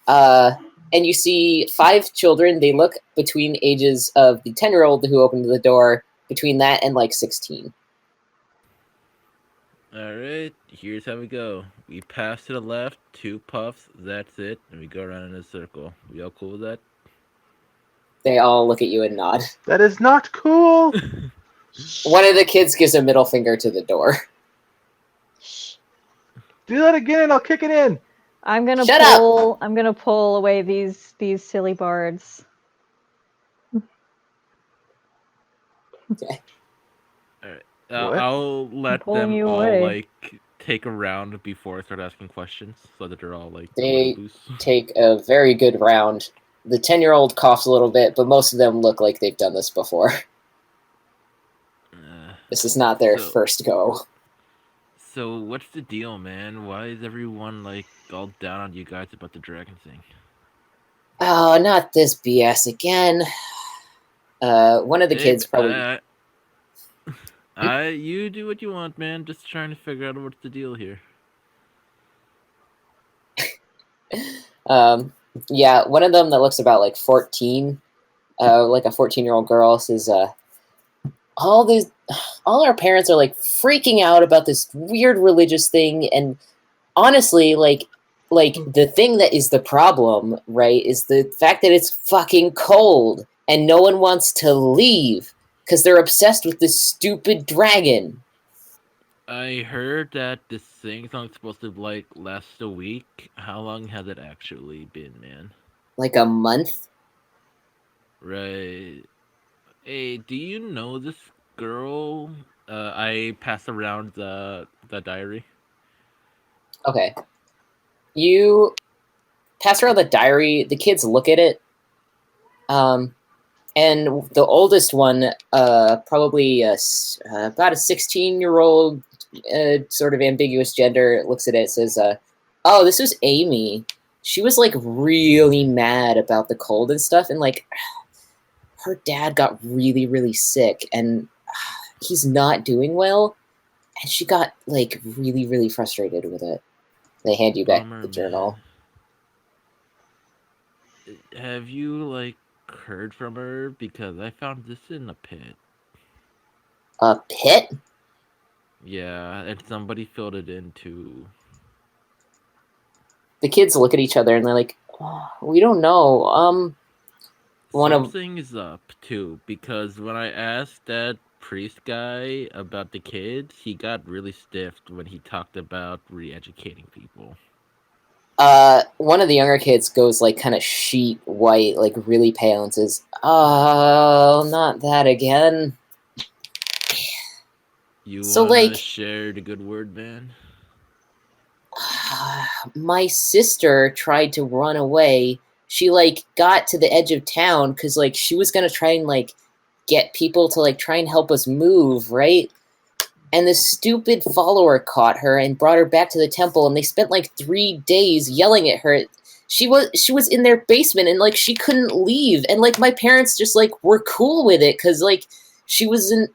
And you see 5 children. They look between ages of the 10-year-old who opened the door, between that and like 16. Alright, here's how we go. We pass to the left, 2 puffs, that's it, and we go around in a circle. We all cool with that? They all look at you and nod. That is not cool. One of the kids gives a middle finger to the door. Do that again and I'll kick it in. I'm gonna Shut up! pull. I'm gonna pull away these silly bards. What? I'll let pulling them you all, away. like, take a round before I start asking questions, so that they're all, like, They- loose. Take a very good round. The 10-year-old coughs a little bit, but most of them look like they've done this before. This is not their So- first go. So what's the deal, man? Why is everyone like all down on you guys about the dragon thing? Oh, not this BS again. One of the Hey, kids probably. you do what you want, man. Just trying to figure out what's the deal here. Yeah, one of them that looks about like 14, like a 14-year-old girl says, all these, all our parents are like freaking out about this weird religious thing, and honestly, like the thing that is the problem, right, is the fact that it's fucking cold and no one wants to leave because they're obsessed with this stupid dragon. I heard that this thing's only supposed to like last a week. How long has it actually been, man? Like a month. Right. Hey, do you know this girl? I pass around the diary. Okay, you pass around the diary. The kids look at it. And the oldest one, probably about a 16-year-old, sort of ambiguous gender, looks at it and says, "Oh, this was Amy. She was like really mad about the cold and stuff, and like her dad got really, really sick, and he's not doing well, and she got like really, really frustrated with it." They hand you back Bummer, the journal. man. Have you like heard from her? Because I found this in a pit. A pit? Yeah, and somebody filled it in too. The kids look at each other and they're like, oh, "We don't know." One of Something is up too, because when I asked that priest guy about the kids, he got really stiffed when he talked about re-educating people. one of the younger kids goes like kind of sheet white, like really pale, and says, "Oh, not that again." You So wanna like, share the good word, man? my sister tried to run away. She like got to the edge of town because like she was gonna try and like get people to like try and help us move, right? And this stupid follower caught her and brought her back to the temple, and they spent like 3 days yelling at her. She was in their basement, and like she couldn't leave, and like my parents just like were cool with it because like she wasn't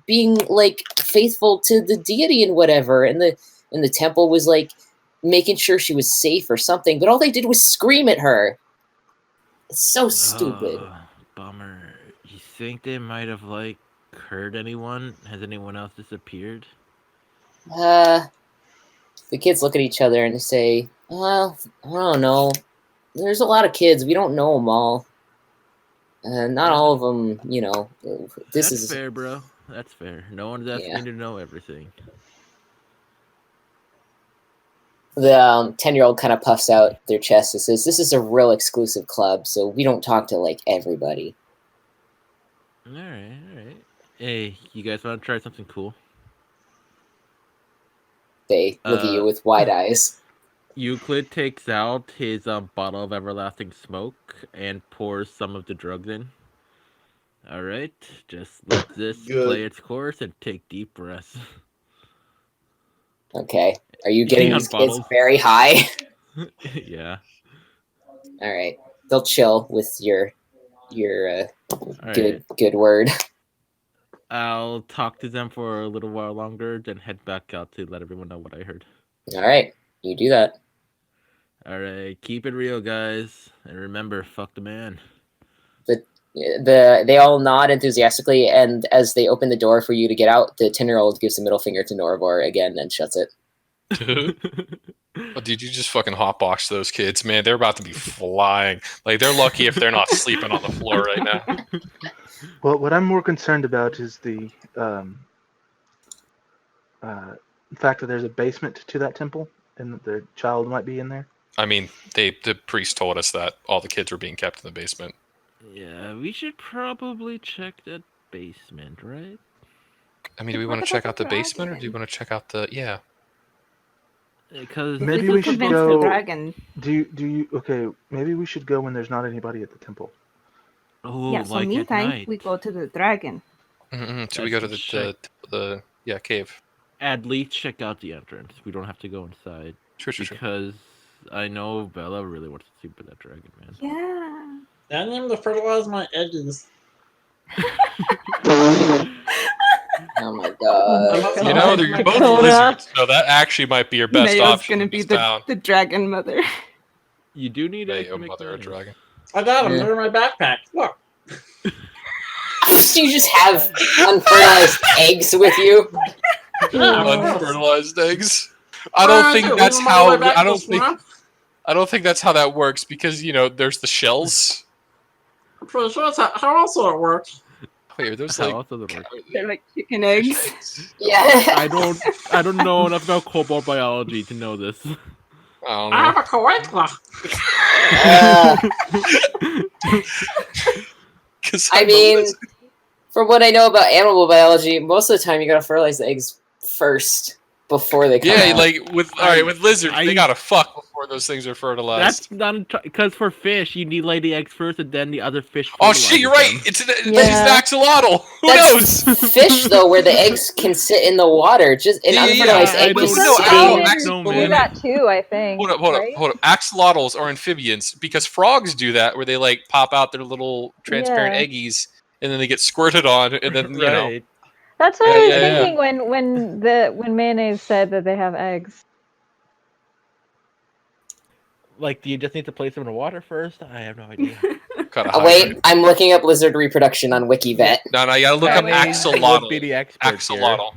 being like faithful to the deity and whatever, and the temple was like making sure she was safe or something, but all they did was scream at her. It's so stupid. Bummer. You think they might have like hurt anyone? Has anyone else disappeared? The kids look at each other and they say, "Well, I don't know. There's a lot of kids. We don't know them all. Not all of them, you know. This That's is, fair, bro. That's fair. No one's asking yeah." you to know everything. The 10-year-old kind of puffs out their chest and says, "This is a real exclusive club, so we don't talk to like everybody." Alright, alright. Hey, you guys wanna try something cool? They look at you with wide eyes. Euclid takes out his bottle of everlasting smoke and pours some of the drugs in. Alright, just let this play Good. its course and take deep breaths. Okay. Are you getting He these kids unbottles. very high? Yeah. All right. They'll chill with your Alright. good word. I'll talk to them for a little while longer, then head back out to let everyone know what I heard. All right. You do that. Alright, keep it real, guys. And remember, fuck the man. They all nod enthusiastically, and as they open the door for you to get out, the 10-year-old gives a middle finger to Norvor again and shuts it. Oh, dude, you just fucking hotbox those kids, man. They're about to be flying. Like, they're lucky if they're not sleeping on the floor right now. Well, what I'm more concerned about is the fact that there's a basement to that temple and that the child might be in there. I mean, the priest told us that all the kids were being kept in the basement. Yeah, we should probably check that basement, right? I mean, do we want to check out the basement or do you want to check out the... Yeah. Because Maybe We we can should convince go. the dragon. Do you? Okay, maybe we should go when there's not anybody at the temple. oh, Yeah, so like at meantime, night. we go to the dragon. So we go to Let's check. the cave. at least check out the entrance. We don't have to go inside Sure. because I know Bella really wants to sleep with that dragon, man. Yeah. I need him to fertilize my eggs. Oh my god. You know, they're both Dakota. lizards, so that actually might be your best Mayo's option gonna in be this the, town. the dragon mother. You do need eggs Mayo, to make mother, a mayonnaise. dragon. I got them. Yeah. They're in my backpack. Look. Do you just have unfertilized eggs with you? Unfertilized eggs. I What don't did think do? that's Leave 'em all the way how. back to the swamp? I don't think that's how that works because there's the shells. I'm pretty sure that's how also it works. Wait, are those How like? else does it work? They're like chicken eggs. Fishes? Yeah. I don't know enough about cobalt biology to know this. I don't I know. have a coagula. Uh, 'Cause I I'm a mean, lizard. from what I know about animal biology, most of the time you gotta fertilize the eggs first before they come Yeah, out. like with lizards, I- they gotta fuck before those things are fertilized. That's not because for fish you need lay the eggs first and then the other fish. Oh shit, you're fertilizes right. them. It's an Yeah. axolotl. Who That's knows? fish though, where the eggs can sit in the water. Just an Yeah, yeah, unfertilized yeah, I egg don't just know. sitting. Salamanders No, do man. that too, I think. Hold right? up. Axolotls are amphibians because frogs do that, where they like pop out their little transparent Yeah. eggies and then they get squirted on, and then Right. That's what Yeah, I was yeah, yeah. thinking when mayonnaise said that they have eggs. Like, do you just need to place them in the water first? I have no idea. Gotta Oh, hydrate. wait, I'm looking up lizard reproduction on WikiVet. No, you gotta look up Mayonnaise would axolotl. be the expert Axolotl,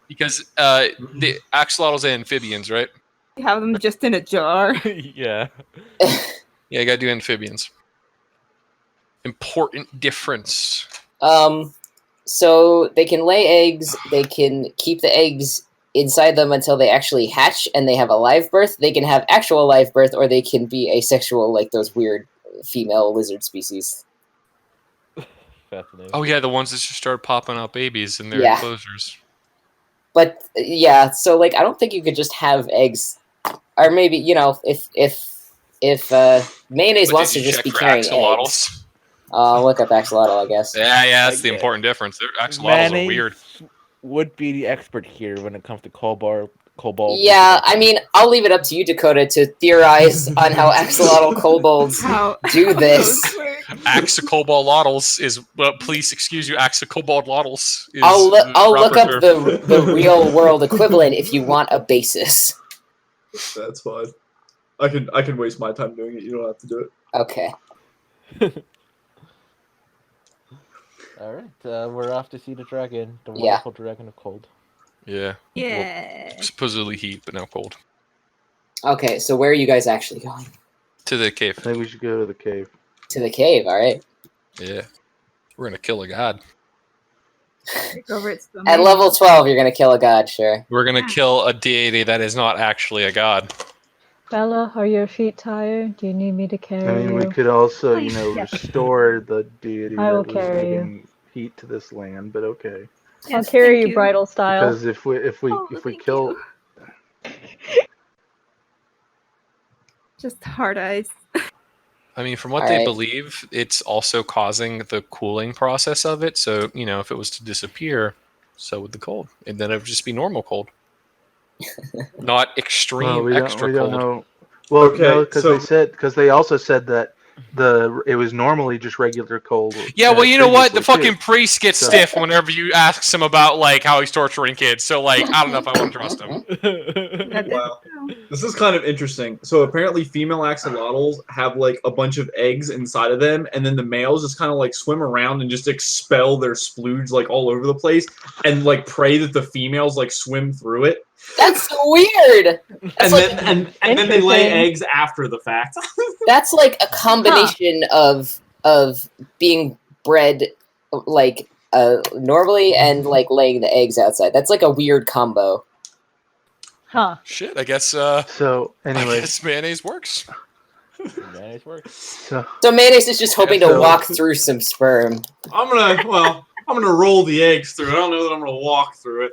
because the axolotls are amphibians, right? You have them just in a jar. here. Yeah. Yeah, you gotta do amphibians. Important difference. So they can lay eggs. They can keep the eggs inside them until they actually hatch and they have a live birth. They can have actual live birth, or they can be asexual, like those weird female lizard species. Fascinating. Oh yeah, the ones that just start popping out babies in their Yeah. enclosures. But yeah, so like I don't think you could just have eggs, or maybe if mayonnaise But wants did to you just check be for carrying eggs. axolotls? Look up axolotl, I guess. Yeah, that's the Yeah. important difference. Axolotls Mayonnaise are weird. would be the expert here when it comes to cobalt. Yeah, I mean, I'll leave it up to you, Dakota, to theorize on how axolotl kobolds How do this. those work. Axocobaltls is please excuse you, Axocobaltls is I'll look proper up term. the real world equivalent if you want a basis. That's fine. I can waste my time doing it. You don't have to do it. Okay. All right, we're off to see the dragon, the Yeah. wonderful dragon of cold. Yeah. Yeah. Supposedly heat, but now cold. Okay, so where are you guys actually going? To the cave. I think we should go to the cave. To the cave, alright. Yeah. We're gonna kill a god. Take over its At domain. level 12, you're gonna kill a god, sure. We're gonna kill a deity that is not actually a god. Bella, are your feet tired? Do you need me to carry I mean, we you? could also, Yeah. restore the deity I will that was carry you. giving heat to this land, but okay. I'll Yes, carry thank you bridal style. Because if we Oh, thank kill, you. Just hard eyes. I mean, from what All they right. believe, it's also causing the cooling process of it. So, if it was to disappear, so would the cold. And then it would just be normal cold. Not extreme well, we extra don't cold. know. Well, Okay, no, because so- they also said that it was normally just regular cold. Yeah, well, you know what? The previously, fucking priest gets So- stiff whenever you ask him about how he's torturing kids. So, I don't know if I want to trust him. That is Wow. true. This is kind of interesting. So apparently female axolotls have a bunch of eggs inside of them, and then the males just kind of swim around and just expel their splooge all over the place and pray that the females swim through it. That's weird! And That's like, then they lay Interesting. eggs after the fact. that's like a combination of being bred normally and laying the eggs outside. That's like a weird combo. Huh. Shit, I guess, So anyway, mayonnaise works. Mayonnaise works. so So Mayonnaise is just hoping to so- walk through some sperm. I'm gonna roll the eggs through it. I don't know that I'm gonna walk through it.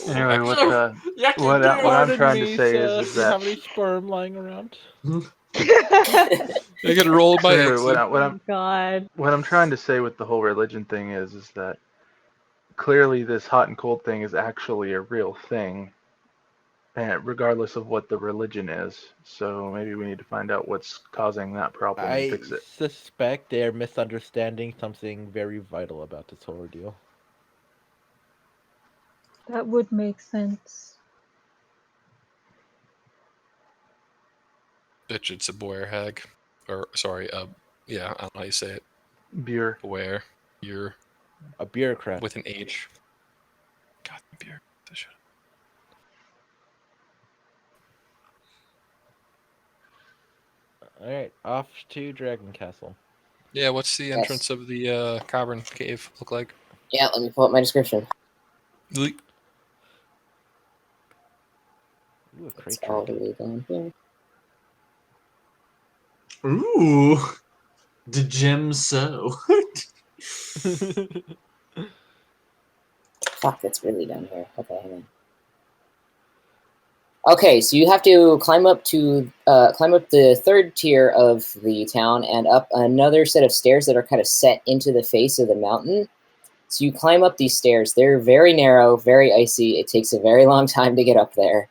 anyway, what Yucky what goo. I'm trying to say do is you have that any sperm lying around? I gotta roll my anyway, eggs. what Oh, God. I'm trying to say with the whole religion thing is that clearly this hot and cold thing is actually a real thing, and regardless of what the religion is. So maybe we need to find out what's causing that problem and I fix it. suspect they're misunderstanding something very vital about this whole ordeal. That would make sense. Bitch, it's a boer hag. Or, sorry, yeah, I don't know how you say it. Beer. Boer. You're A bureaucrat. with an H. God, beer. This shit. Alright, off to Dragon Castle. Yeah, what's the Yes. entrance of the cavern cave look like? Yeah, let me pull up my description. Bleak. Ooh, a It's crate all the dragon. way down here. Ooh, the gem so. Fuck, that's really down here. Okay, hang on. Okay, so you have to climb up the third tier of the town and up another set of stairs that are kind of set into the face of the mountain. So you climb up these stairs. They're very narrow, very icy. It takes a very long time to get up there.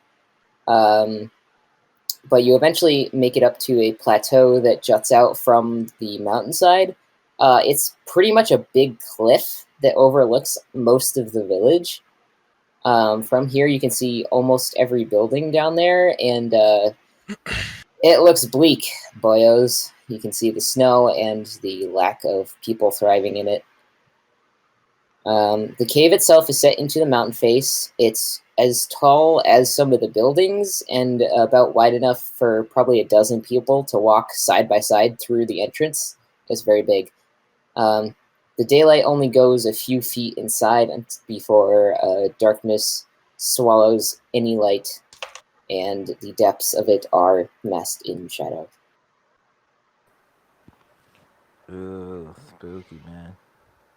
But you eventually make it up to a plateau that juts out from the mountainside. It's pretty much a big cliff that overlooks most of the village. From here, you can see almost every building down there, and it looks bleak, boyos. You can see the snow and the lack of people thriving in it. The cave itself is set into the mountain face. It's as tall as some of the buildings and about wide enough for probably a dozen people to walk side by side through the entrance. It's very big. The daylight only goes a few feet inside before darkness swallows any light, and the depths of it are masked in shadow. Ooh, spooky, man.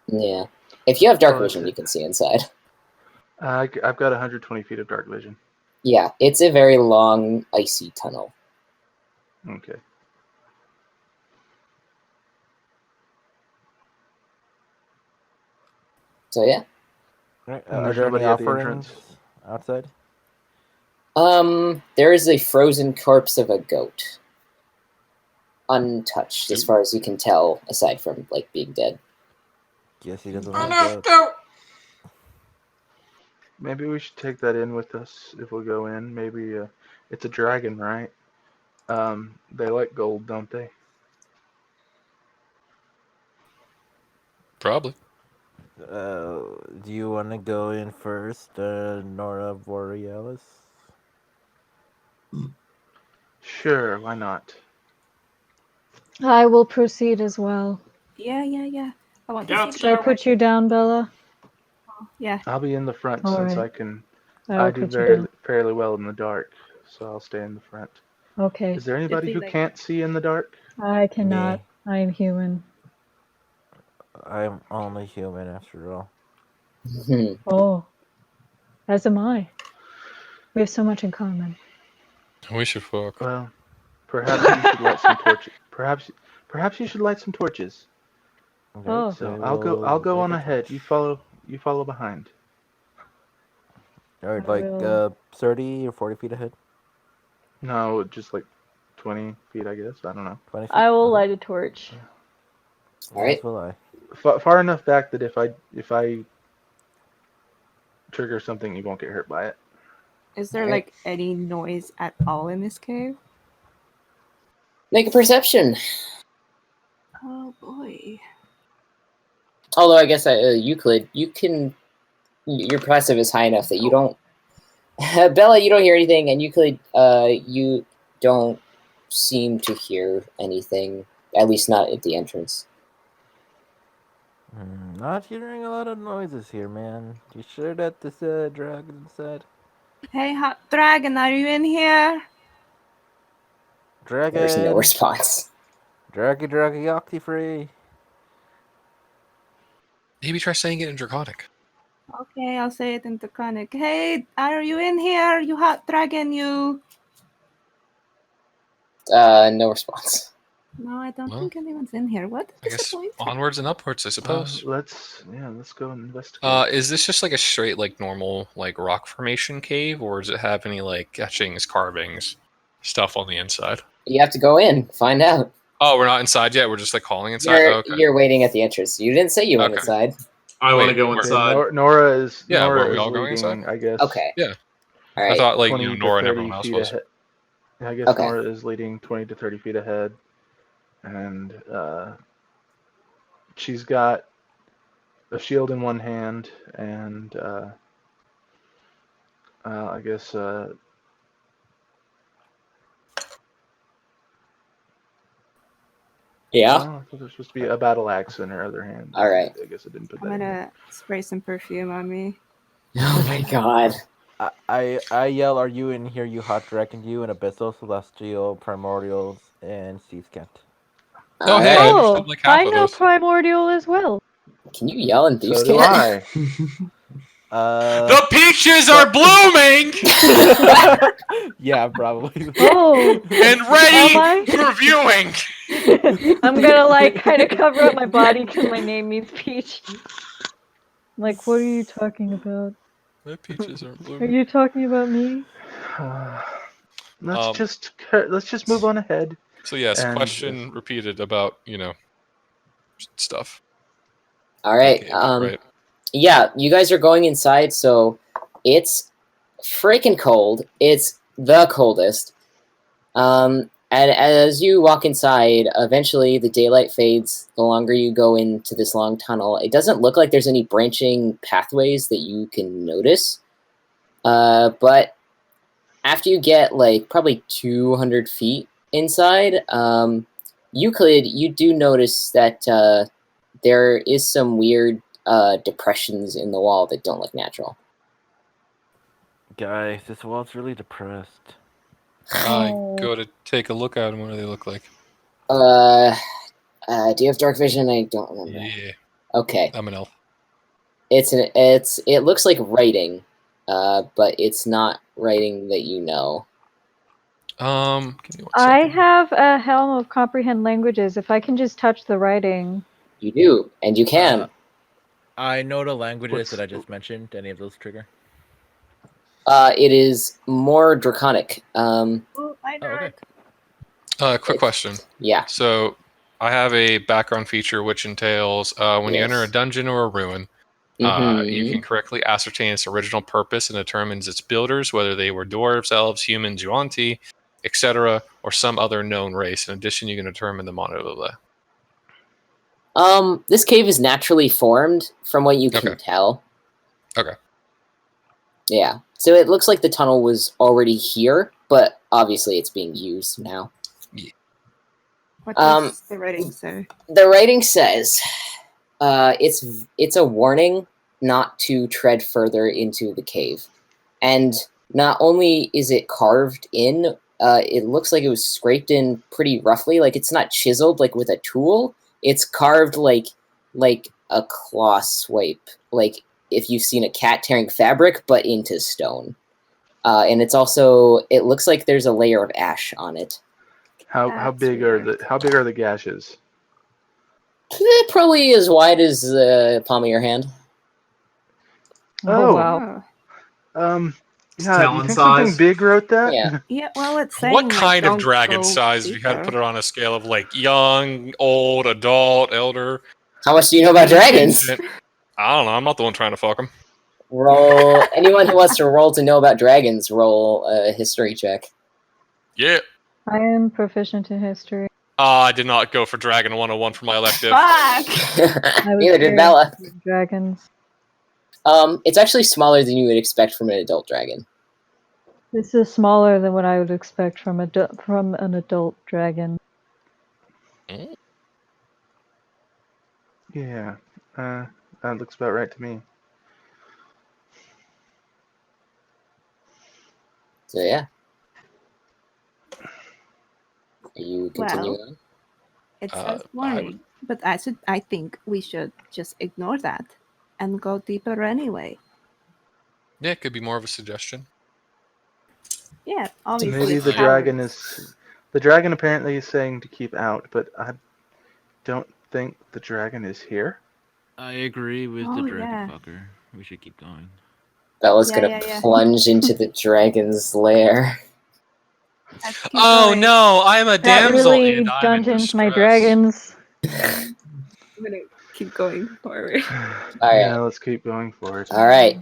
Yeah. If you have dark Oh, that's vision, you it. can see inside. I've got 120 feet of dark vision. Yeah, it's a very long, icy tunnel. Okay. So yeah. Right, And are there's there any nobody at the offerings entrance. outside? There is a frozen corpse of a goat. Untouched, as far as you can tell, aside from, like, being dead. Guess he doesn't Oh like no, goats. go! Maybe we should take that in with us if we go in. Maybe it's a dragon, right? They like gold, don't they? Probably. Do you want to go in first, Nora Borealis? Sure, why not? I will proceed as well. Yeah. I want to Yeah, see the Should I put you down, Bella? Yeah. I'll be in the front All since right. I will I do put you down. fairly well in the dark, so I'll stay in the front. Okay. Is there anybody be who like- can't see in the dark? I cannot. I am human. I'm only human after all. Oh, as am I. We have so much in common. We should fuck. Well, perhaps you should light some torches. Perhaps you should light some torches. Okay, Oh. So I I'll go will on light a ahead. torch. You follow behind. Alright, I like will- 30 or 40 feet ahead? No, just like 20 feet, I guess. I don't know. 20 feet? I will Okay. light a torch. Alright. As will I. Far enough back that if I trigger something, you won't get hurt by it. Is there Alright. like any noise at all in this cave? Make a perception. Oh boy. Although I guess Euclid, your passive is high enough that you don't. Bella, you don't hear anything, and Euclid, you don't seem to hear anything. At least not at the entrance. Not hearing a lot of noises here, man. You sure that this dragon inside? Hey, hot dragon, are you in here? Dragon! There's no response. Draggy, Octifree! Maybe try saying it in Draconic. Okay, I'll say it in Draconic. Hey, are you in here? You hot dragon, you. No response. No, I don't Well, think anyone's in here. What a I guess disappointment. onwards and upwards, I suppose. Let's go investigate. Is this just like a straight, like normal, like rock formation cave, or does it have any like etchings, carvings, stuff on the inside? You have to go in, find out. Oh, we're not inside yet. We're just like calling inside. Oh, okay. You're waiting at the entrance. You didn't say you went Okay. inside. I want to Wait, go where- inside. Nora is Yeah, Nora weren't we is all going leading, inside? I guess. Okay. Yeah. All I right. thought like 20 to Nora and 30 everyone else feet was. ahead. I guess Okay. Nora is leading 20 to 30 feet ahead, and she's got a shield in one hand, and I guess Yeah. oh, I thought there was supposed to be a battle axe in her other hand. All right. I guess I didn't put I'm that in there. gonna spray some perfume on me. Oh my god. I yell, "Are you in here, you hot dragon? You in Abyssal, Celestial, Primordials, and Seascant." Oh, All hey, I right. understood Oh, like half I of know those. Primordial as well. Can you yell in So Thieves' do Cant? I. The peaches are blooming Yeah, probably. Oh, and am ready I? for viewing. I'm gonna like kind of cover up my body because my name means peach. Like, what are you talking about? The peaches aren't Are blooming. you talking about me? Let's just move on ahead. So yes, And question repeated about stuff. All right. Okay, right. Yeah, you guys are going inside, so it's freaking cold. It's the coldest. And as you walk inside, eventually the daylight fades the longer you go into this long tunnel. It doesn't look like there's any branching pathways that you can notice. But after you get like probably 200 feet inside, Euclid, you do notice that there is some weird depressions in the wall that don't look natural. Guys, this wall's really depressed. I Oh. go to take a look at them. What do they look like? Do you have dark vision? I don't remember. Yeah, Okay. I'm an elf. It looks like writing, but it's not writing that you know. Give me one I second. have a helm of comprehend languages. If I can just touch the writing. You do, and you can. I know the languages What's- that I just mentioned. Any of those trigger? It is more draconic. Oh, I Oh, okay. Quick question. Yeah. So, I have a background feature which entails when you enter a Yes. dungeon or a ruin, you Mhm. can correctly ascertain its original purpose and determines its builders, whether they were dwarves, elves, humans, yuan-ti, etc., or some other known race. In addition, you can determine the monitor. This cave is naturally formed from what you can Okay. tell. Okay. Yeah. So it looks like the tunnel was already here, but obviously it's being used now. What does the writing say? The writing says, it's a warning not to tread further into the cave. And not only is it carved in, it looks like it was scraped in pretty roughly. Like it's not chiseled like with a tool. It's carved like a claw swipe. Like if you've seen a cat tearing fabric, but into stone. And it looks like there's a layer of ash on it. How That's big weird. are the gashes? Probably as wide as the palm of your hand. Oh. Wow. Yeah, Talon you think size? something big wrote that? Yeah. Yeah, well, it's saying What like, kind of don't dragon go size? If you had to deeper. put it on a scale of like young, old, adult, elder. How much do you know about dragons? Ancient? I don't know. I'm not the one trying to fuck them. Roll. Anyone who wants to roll to know about dragons, roll a history check. Yeah. I am proficient in history. I did not go for Dragon 101 for my elective. Fuck! I was Neither did very Bella. interested in dragons. It's actually smaller than you would expect from an adult dragon. This is smaller than what I would expect from an adult dragon. Yeah, that looks about right to me. So yeah. Are you continuing on? It I says warning, but I think we should just ignore that and go deeper anyway. Yeah, it could be more of a suggestion. Yeah, obviously. Maybe it's the cowards. The dragon apparently is saying to keep out, but I don't think the dragon is here. I agree with the Oh, dragon yeah. fucker. We should keep going. Bella's Yeah, gonna yeah, yeah. plunge into the dragon's lair. Let's keep Oh going. no, I am a That damsel really and I'm in Dungeons My distress. Dragons. I'm gonna keep going forward. All Yeah, right. let's keep going for it. All right.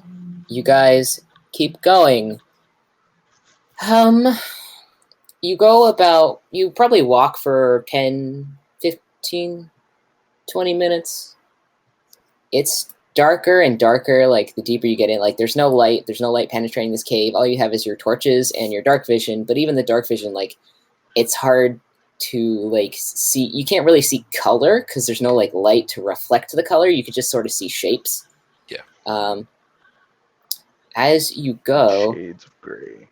You guys keep going. You go about, you probably walk for 10, 15, 20 minutes. It's darker and darker, like the deeper you get in. Like there's no light penetrating this cave. All you have is your torches and your dark vision. But even the dark vision, like it's hard to like see. You can't really see color because there's no like light to reflect the color. You could just sort of see shapes. Yeah. As you go, Shades of gray.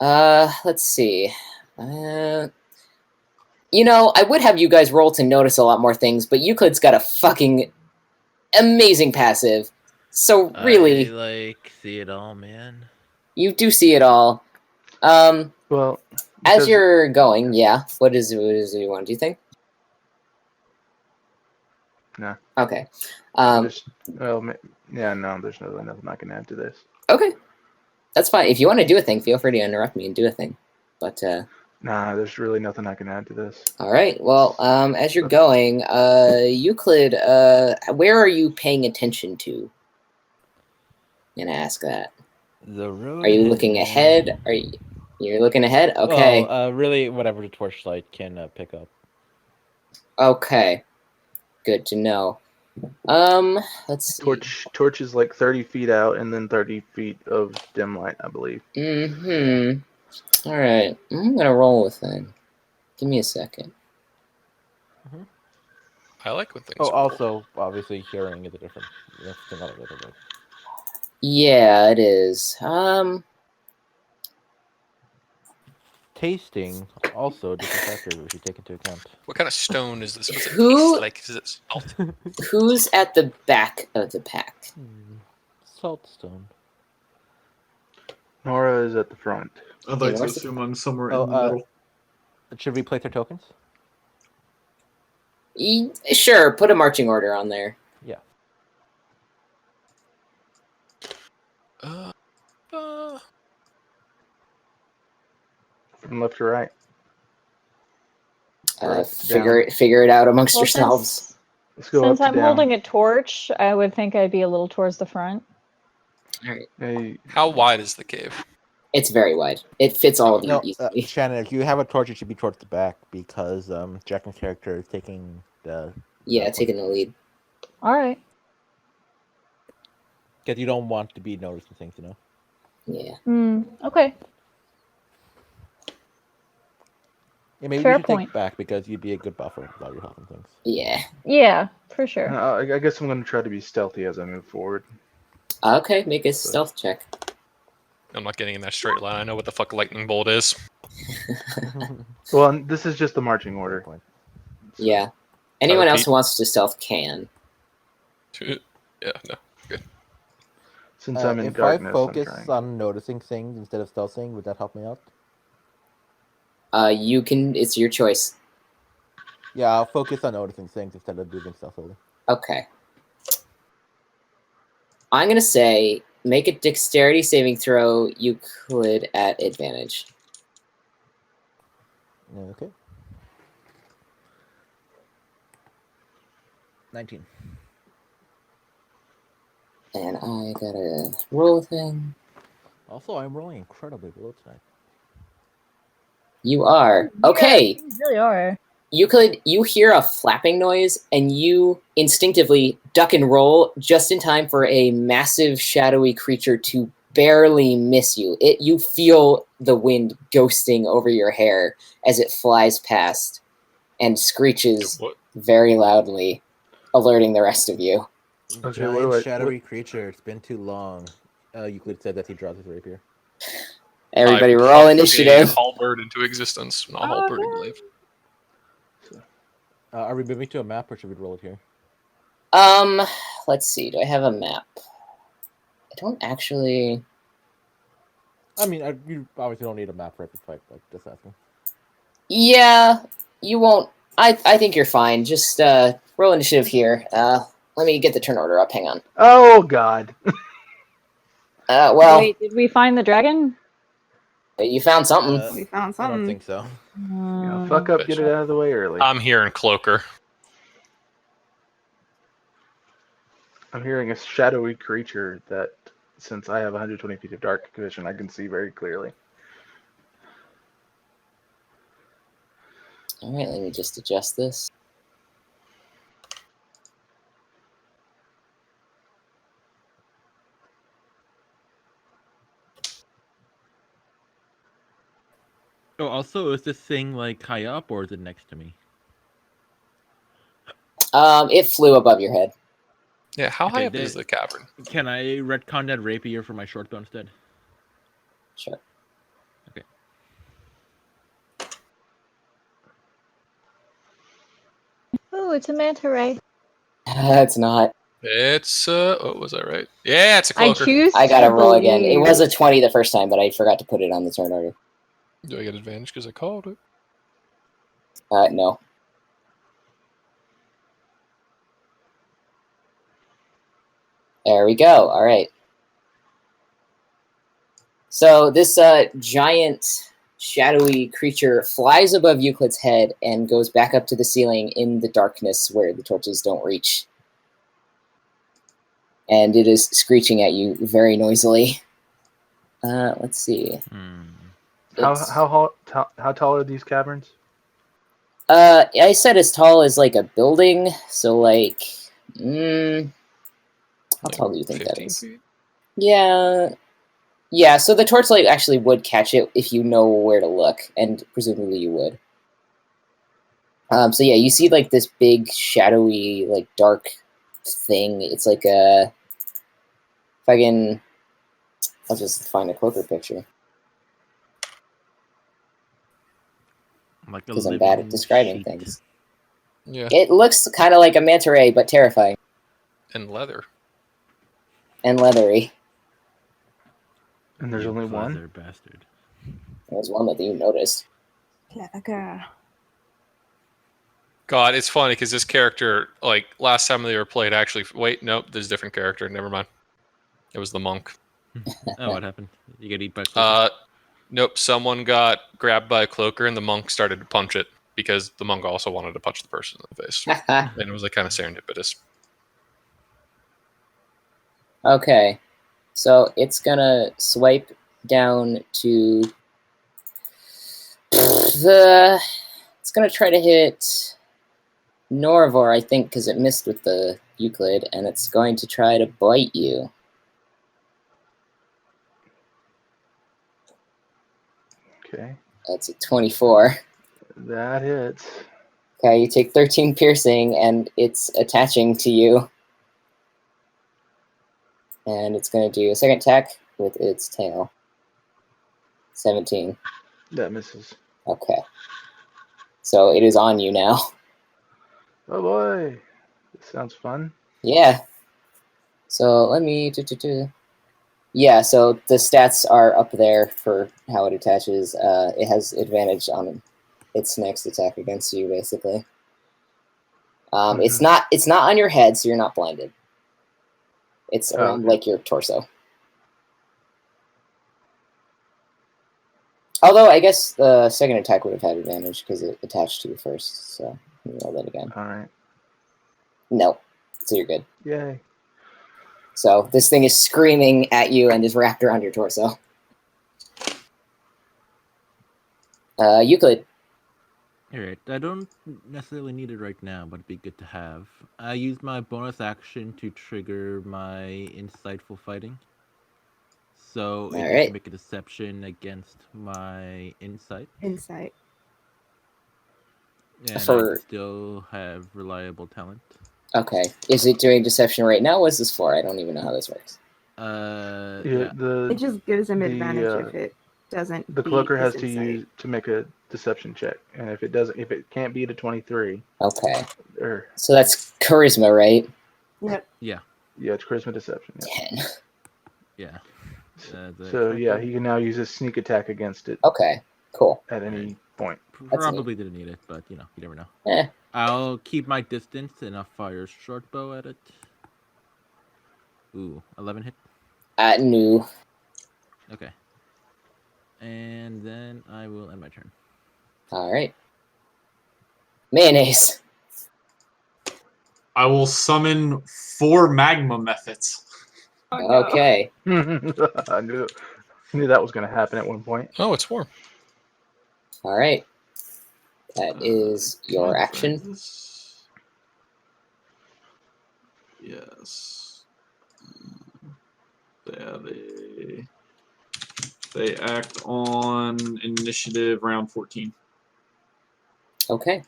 let's see. You know, I would have you guys roll to notice a lot more things, but Euclid's got a fucking amazing passive. So really, I like see it all, man. you do see it all. Well, As because you're going, yeah. What is it you want? Do you think? no, Okay. there's yeah, no, there's really nothing I can add to this. Okay. That's fine. If you want to do a thing, feel free to interrupt me and do a thing. But Nah, there's really nothing I can add to this. all right. Well, as you're going, Euclid, where are you paying attention to? I'm gonna ask that. The road. Are you looking ahead? You're looking ahead? Okay. Well, really, whatever the torchlight can pick up. Okay. Good to know. Let's see. Torch is like 30 feet out, and then 30 feet of dim light, I believe. Mm-hmm. All right. I'm gonna roll with it. Give me a second. I like when things Oh, roll. also, obviously, hearing is a different thing altogether. Yeah, it is. Tasting also different factors we should take into account. What kind of stone is this? What's it Who- taste like? Is it salt? Who's at the back of the pack? Saltstone. Nora is at the front. I'd like to where's the- assume I'm somewhere Oh, in the middle. Should we place our tokens? Sure, put a marching order on there. Yeah. From left to right. Or up to Figure it out amongst Well, yourselves. Let's go Since up to I'm down. holding a torch, I would think I'd be a little towards the front. All right. Hey, How wide is the cave? It's very wide. It fits all of you No, easily. Shannon, if you have a torch, it should be towards the back because Jackson's character is taking the. Yeah, taking the lead. All right. Because you don't want to be noticing things, you know. Yeah. Okay. Yeah, maybe Fair you should point. take back because you'd be a good buffer with all your health and things. Yeah. Yeah, for sure. I guess I'm going to try to be stealthy as I move forward. Okay, make a stealth check. I'm not getting in that straight line. I know what the fuck lightning bolt is. Well, and this is just the marching order. Point. Yeah. Anyone else repeat. who wants to stealth can. Yeah, no. Since I'm in if darkness, I focus I'm trying. on noticing things instead of stealthing, would that help me out? You can. It's your choice. Yeah, I'll focus on noticing things instead of doing stealthily. Okay. I'm gonna say make a dexterity saving throw. Euclid at advantage. Okay. 19. And I gotta roll with him. Also, I'm rolling incredibly low tonight. You are. Okay. You really are. Euclid, you hear a flapping noise, and you instinctively duck and roll just in time for a massive shadowy creature to barely miss you. You feel the wind ghosting over your hair as it flies past and screeches What? very loudly, alerting the rest of you. Okay, what do Giant I- shadowy creature. It's been too long. Euclid said that he draws his rapier. Everybody I roll puffed initiative. a halberd into existence. Not halberd, I believe. Are we moving to a map or should we roll it here? Let's see. Do I have a map? I don't actually. I mean, you obviously don't need a map for every fight, but just asking. Yeah, you won't. I think you're fine. Just roll initiative here. Let me get the turn order up. Hang on. Oh God. Well, Wait, did we find the dragon? you found something. We found I don't something. think so. Fuck up, get it out of the way early. I'm here in Cloaker. I'm hearing a shadowy creature that, since I have 120 feet of dark vision, I can see very clearly. All right, let me just adjust this. Oh, also, is this thing like high up or is it next to me? It flew above your head. Yeah, how high Okay, up is the cavern? Can I retcon that rapier for my short bow instead? Sure. Okay. Oh, it's a manta ray. It's not. It's what was I right? Yeah, it's a I Cloaker. choose I gotta to roll again. It believe. was a 20 the first time, but I forgot to put it on the turn order. Do I get advantage because I called it? No. There we go. All right. So this giant shadowy creature flies above Euclid's head and goes back up to the ceiling in the darkness where the torches don't reach. And it is screeching at you very noisily. Let's see. How tall are these caverns? I said as tall as like a building, so like, how tall do you think that 15 is? feet? Yeah. So the torchlight actually would catch it if you know where to look, and presumably you would. So yeah, you see like this big shadowy, like dark thing. It's like a. If I can, I'll just find a cloaker picture Like a because I'm bad at living describing sheet. things. Yeah, It looks kind of like a manta ray, but terrifying and leather. and leathery. And there's You only one? clever bastard. There's one that you noticed. Clever girl. God, it's funny because this character, like last time they were played, actually. Wait, nope, there's a different character. Never mind. It was the monk. Oh, what happened? You get eaten by cloaker? Nope. Someone got grabbed by a cloaker, and the monk started to punch it because the monk also wanted to punch the person in the face, and it was like kind of serendipitous. Okay, so it's gonna swipe down to it's gonna try to hit Norvor, I think, because it missed with the Euclid, and it's going to try to bite you. Okay. That's a 24. That hits. Okay, you take 13 piercing, and it's attaching to you. And it's going to do a second attack with its tail. 17. That misses. Okay. So it is on you now. Oh boy. This sounds fun. Yeah. So let me... Yeah, so the stats are up there for how it attaches. It has advantage on its next attack against you, basically. It's not on your head, so you're not blinded. It's around like your torso. Although I guess the second attack would have had advantage because it attached to you first. So let me roll that again. All right. No, so you're good. Yay. So this thing is screaming at you and is wrapped around your torso. Euclid. Alright, I don't necessarily need it right now, but it'd be good to have. I use my bonus action to trigger my insightful fighting. So it needs Alright. to make a deception against my insight. Insight. And I For- still have reliable talent. Okay. Is it doing deception right now? What's this for? I don't even know how this works. Yeah, Yeah. It just gives him the, advantage if it doesn't. the beat cloaker his has to insight. use to make a deception check, and if it can't beat a 23, Okay. or So that's charisma, right? Yep. Yeah. yeah, it's charisma deception. Yeah. 10. Yeah. So yeah, he can now use a sneak attack against it Okay. Cool. at any point point. That's neat. Probably didn't need it, but you never know. Eh. I'll keep my distance and I'll fire short bow at it. Ooh, 11 hit. No. Okay. And then I will end my turn. All right. Mayonnaise. I will summon 4 magma methods. Okay. I knew that was going to happen at one point. Oh, it's 4. All right. That is your action. This. Yes. They act on initiative round 14. Okay.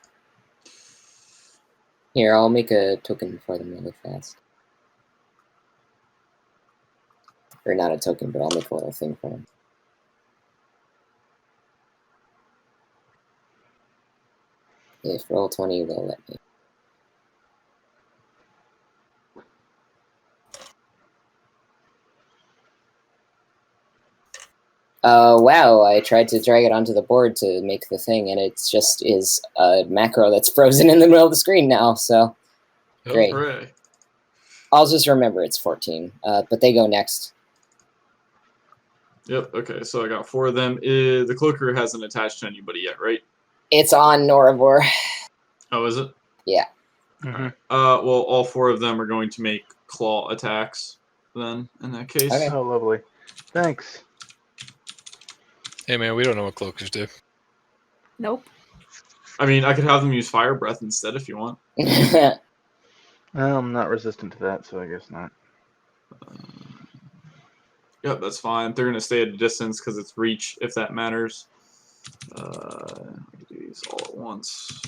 Here, I'll make a token for them really fast. Or not a token, but I'll make a little thing for them. If Roll20 will let me. Wow, I tried to drag it onto the board to make the thing, and it just is a macro that's frozen in the middle of the screen now, so great. Hooray. I'll just remember it's 14, but they go next. Yep, okay, so I got 4 of them. The cloaker hasn't attached to anybody yet, right? It's on Norivor. Oh, is it? Yeah. Mm-hmm. Well, all 4 of them are going to make claw attacks then, in that case. Okay. Oh, lovely. Thanks. Hey, man, we don't know what cloakers do. Nope. I mean, I could have them use fire breath instead if you want. Well, I'm not resistant to that, so I guess not. Yep, that's fine. They're going to stay at a distance because it's reach, if that matters. Do these all at once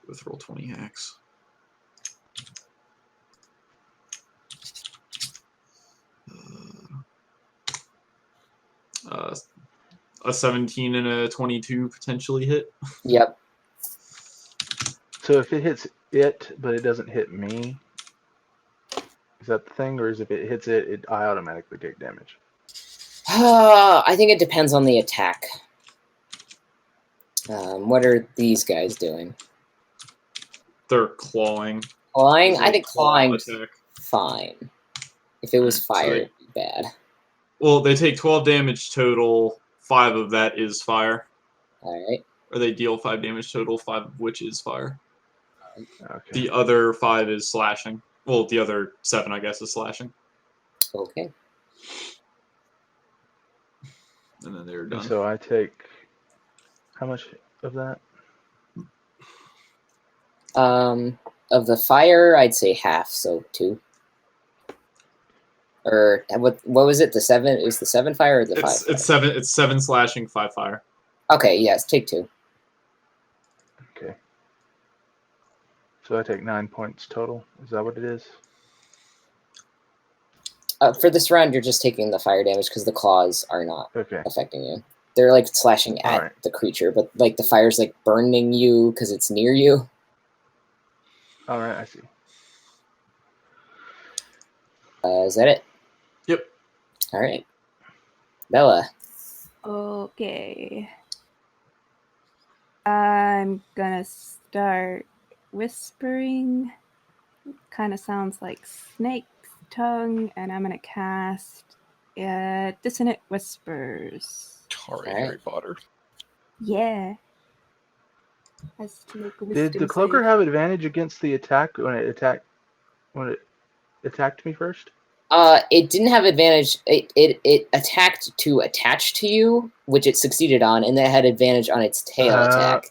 with Roll20 hacks. A 17 and a 22 potentially hit. Yep. So if it hits it, but it doesn't hit me, is that the thing? Or is if it hits it, I automatically take damage? I think it depends on the attack. What are these guys doing? They're clawing. Clawing? It's I a think claw clawing's attack. fine. If it was Alright, so fire, they- it'd be bad. Well, they take 12 damage total. 5 of that is fire. Alright. Or they deal 5 damage total, 5 of which is fire. Okay. The other 5 is slashing. Well, the other 7, I guess, is slashing. Okay. And then they're And done. so I take how much of that? Of the fire, I'd say half, so 2. Or what was it? The 7? Is the 7 fire or the 5? It's 7. It's 7 slashing, 5 fire. Okay, yes, take 2. Okay. So I take 9 points total. Is that what it is? For this round, you're just taking the fire damage because the claws are not Okay. affecting you. They're like slashing at Alright. the creature, but like the fire's like burning you because it's near you. All right, I see. Is that it? Yep. All right. Bella. Okay. I'm gonna start whispering. Kind of sounds like snake's tongue, and I'm gonna cast Dissonant Whispers. All right, Alright. Harry Potter. Yeah. Has to make a Did the wisdom cloaker save. have advantage against the attack when it attacked me first? It didn't have advantage. It attacked to attach to you, which it succeeded on, and then it had advantage on its tail attack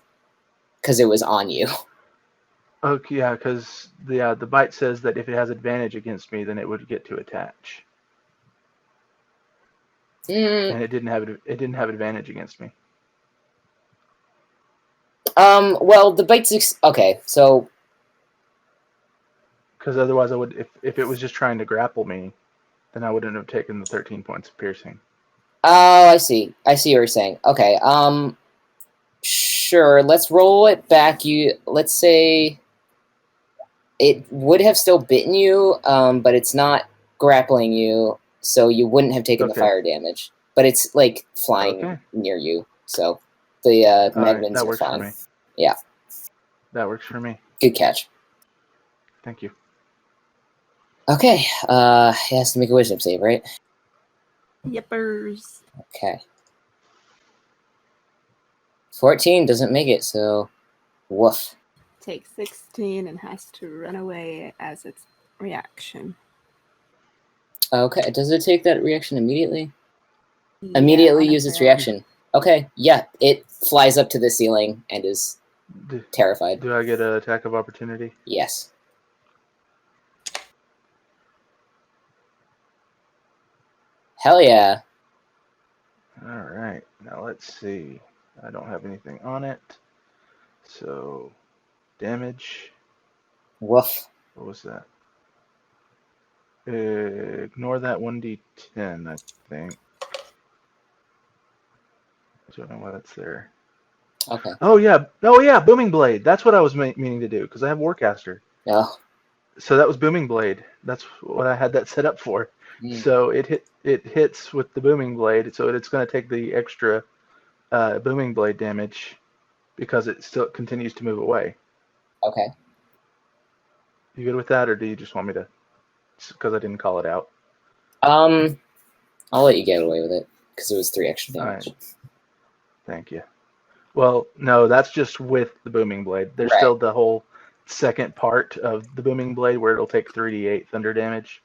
because it was on you. Okay, yeah, because the bite says that if it has advantage against me, then it would get to attach, and it didn't have advantage against me. Well, the bite's okay. So Because otherwise, I would if it was just trying to grapple me, then I wouldn't have taken the 13 points of piercing. oh, I see what you're saying. Okay. Sure. Let's roll it back. Let's say it would have still bitten you, but it's not grappling you, so you wouldn't have taken the Okay. fire damage. But it's like flying Okay. near you, so The All right, magnets that are works for fine. me. Yeah. That works for me. Good catch. Thank you. Okay. He has to make a wisdom save, right? Yippers. Okay. 14 doesn't make it, so woof. Takes 16 and has to run away as its reaction. Okay. Does it take that reaction immediately? Yeah, Immediately on a use its fail. reaction. Okay. Yeah. It flies up to the ceiling and is terrified. Do I get an attack of opportunity? Yes. Hell yeah. All right. Now let's see. I don't have anything on it. So, damage. Woof. What was that? Ignore that 1d10, I think. I don't know why that's there. Okay. Oh yeah, Booming Blade. That's what I was meaning to do because I have Warcaster. Oh. So that was Booming Blade. That's what I had that set up for. Mm. So it hits with the Booming Blade. So it's going to take the extra Booming Blade damage because it still continues to move away. Okay. You good with that, or do you just want me to? Because I didn't call it out. I'll let you get away with it because it was 3 extra All damage. right. Thank you. Well, no, that's just with the Booming Blade. There's Right. still the whole second part of the Booming Blade where it'll take 3d8 thunder damage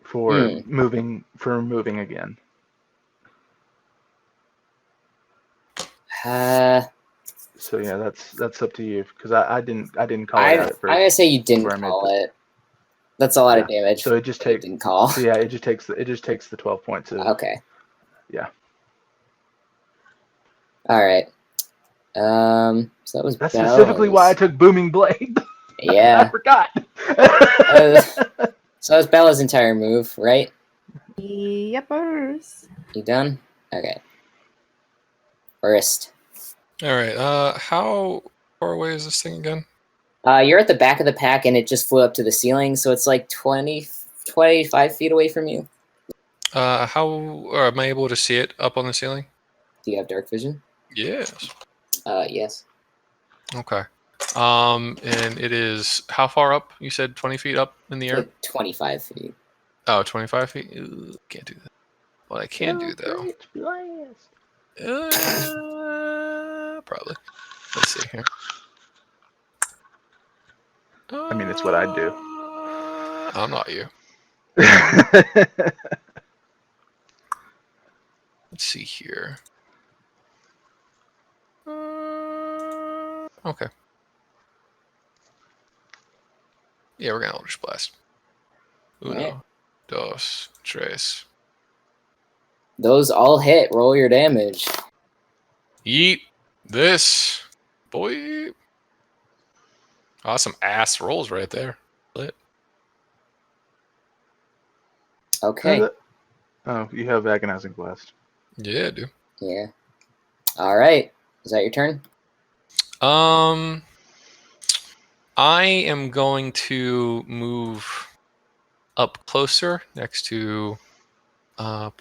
for moving again. So yeah, that's up to you because I didn't call it out at first. I'm gonna say you didn't before I made call it. That's a lot of damage. So it just that you takes. didn't call. So yeah, it just takes the 12 points of. Okay. Yeah. All right. So that was. That's specifically why I took Booming Blade. Yeah. I forgot. So that's Bella's entire move, right? Yippers. You done? Okay. Wrist. All right. How far away is this thing again? You're at the back of the pack, and it just flew up to the ceiling, so it's like 25 feet away from you. How am I able to see it up on the ceiling? Do you have dark vision? Yes. Yes. Okay. And it is how far up? You said 20 feet up in the air? Like 25 feet. Oh, 25 feet? Ooh, can't do that. What I can do, though. Probably. Let's see here. I mean, it's what I'd do. I'm not you. Let's see here. Okay. Yeah, we're gonna Eldritch Blast. Uno, Right. dos, tres. Those all hit. Roll your damage. Yeet this, boy. Awesome ass rolls right there. Lit. Okay. Oh, you have Agonizing Blast. Yeah, dude. Yeah. All right. Is that your turn? I am going to move up closer next to Jack's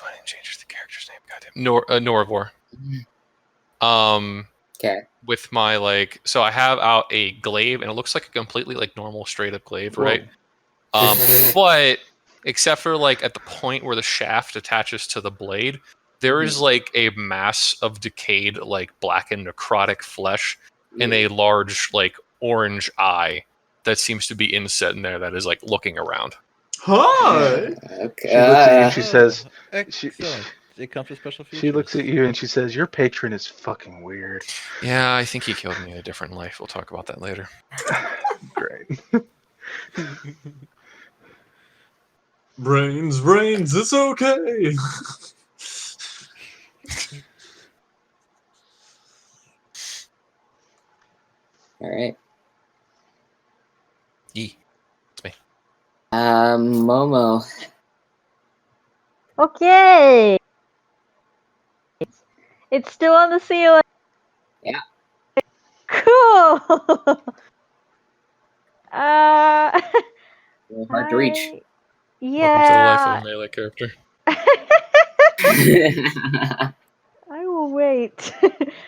why didn't change the character's name. Goddamn. Norvor. Okay. With my so I have out a glaive and it looks like a completely normal straight up glaive, right? But except for at the point where the shaft attaches to the blade, there is a mass of decayed blackened necrotic flesh and a large orange eye that seems to be inset in there that is looking around. Hi. Okay. She looks at you and she says, Excellent. It comes with special features. She looks at you and she says, "Your patron is fucking weird." Yeah, I think he killed me in a different life. We'll talk about that later. Great. Brains, it's okay. All right. Yee. It's me. Momo. Okay. It's still on the ceiling. Yeah. Cool. Hard to reach. Yeah. Welcome to the life of a melee character. I will wait.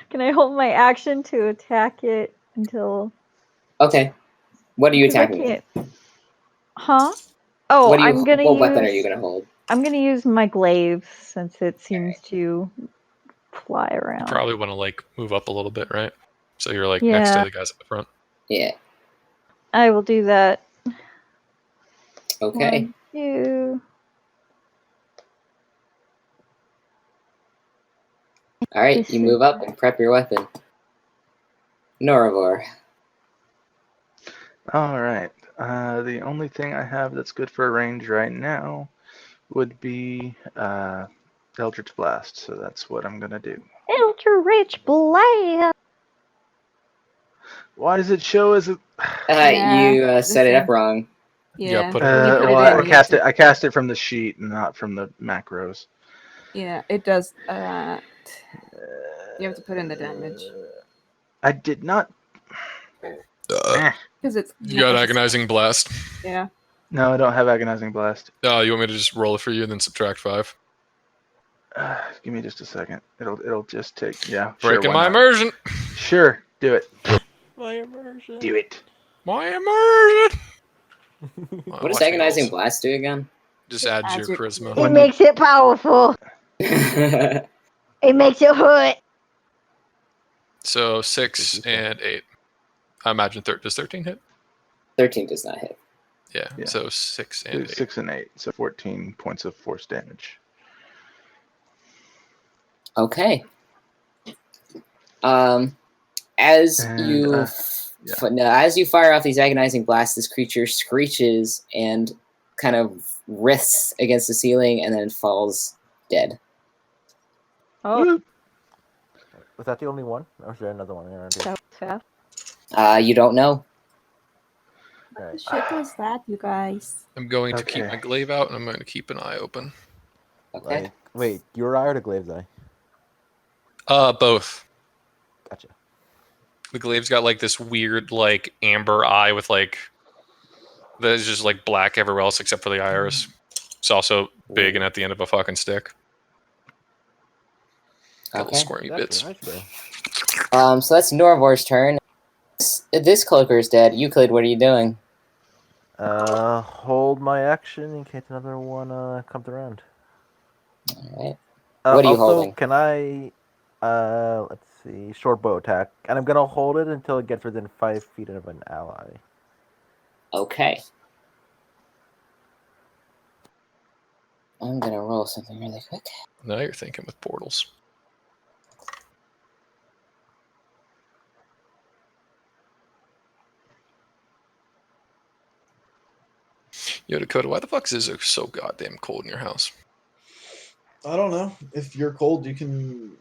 Can I hold my action to attack it until? Okay. What are you Because I attacking with? can't. Huh? Oh, What I'm gonna what use. weapon are you gonna hold? I'm gonna use my glaive since it seems to fly You around. probably want to like move up a little bit, right? So you're like next Yeah. to the guys at the front. Yeah. I will do that. Okay. 1, 2. All right. You move up and prep your weapon. Noravor. All right. The only thing I have that's good for range right now would be Eldritch Blast. So that's what I'm gonna do. Eldritch Blast. Why does it show as a? You set it up wrong. Yeah. put it when you put Well, it in, I you cast have it. to- I cast it from the sheet, not from the macros. Yeah, it does. You have to put in the damage I did not. because it's. You got agonizing blast. Yeah. No, I don't have agonizing blast. You want me to just roll it for you and then subtract 5? Give me just a second. It'll just take. Yeah, Breaking sure. Why my not? immersion. Sure, do it. My immersion. Do it. My immersion. What does agonizing blast do again? Just add to your charisma. When makes it powerful. It makes it hurt. So 6 and 8. I imagine does 13 hit? 13 does not hit. Yeah. Yeah. So 6 and 8. 6 and 8, so 14 points of force damage. Okay. As And, as you fire off these agonizing blasts, this creature screeches and kind of writhes against the ceiling and then falls dead. Oh, Was that the only one? Or is there another one around here? that was fast. You don't know. What the shit was that, you guys? I'm going to keep Okay. my glaive out and I'm going to keep an eye open. Okay. Like, wait, your eye or the glaive's eye? Both. Gotcha. The glaive's got like this weird like amber eye with like that is just like black everywhere else except for the iris. It's also big and at the end of a fucking stick. Got little Okay. squirmy That's bits. your eyes go. So that's Norvor's turn. This cloaker is dead. Euclid, what are you doing? Hold my action in case another one comes around. All right. What are you also, holding? can I, let's see, short bow attack, and I'm gonna hold it until it gets within 5 feet of an ally. Okay. I'm gonna roll something really quick. Now you're thinking with portals. Yo, Dakota, why the fuck is it so goddamn cold in your house? I don't know. If you're cold, you can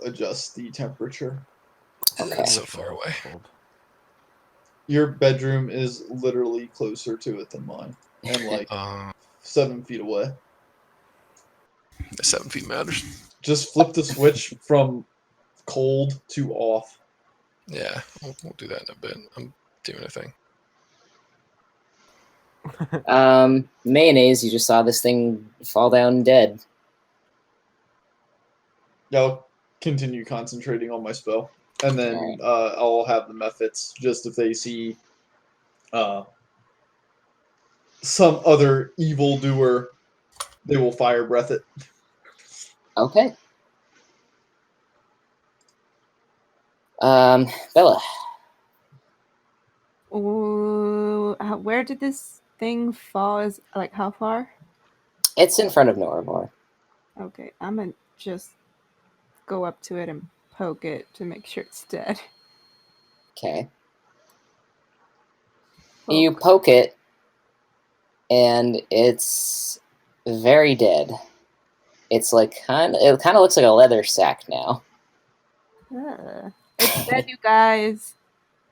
adjust the temperature. Okay. That's so far away. Your bedroom is literally closer to it than mine, and like 7 feet away. 7 feet matters. Just flip the switch from cold to off. Yeah, we'll do that in a bit. I'm doing a thing. Mayonnaise, you just saw this thing fall down dead. I'll continue concentrating on my spell, and then I'll have the methods just if they see some other evildoer, they will fire breath it. Okay. Bella. Ooh, where did this thing fall? Is like how far? It's in front of Noravor. Okay, I'm gonna just go up to it and poke it to make sure it's dead. Okay. You poke it, and it's very dead. It's like it kind of looks like a leather sack now. It's dead, you guys.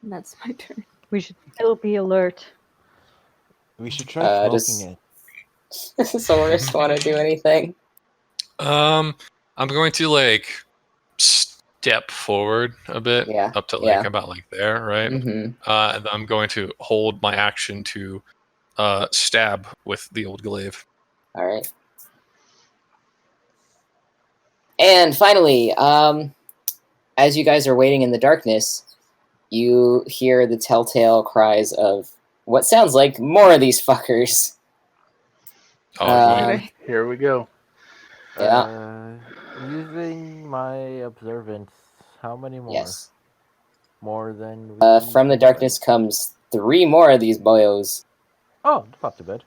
And that's my turn. We should still be alert. We should try smoking it. Does Soris want to do anything? I'm going to like step forward a bit, up to like about like there, right? Mm-hmm. And I'm going to hold my action to stab with the old glaive. All right. And finally, as you guys are waiting in the darkness, you hear the telltale cries of what sounds like more of these fuckers. Oh, wait. Here we go. Yeah. Using my observance, how many more? Yes. More than we From the can darkness comes 3 more of these boyos. Oh, that's not too bad.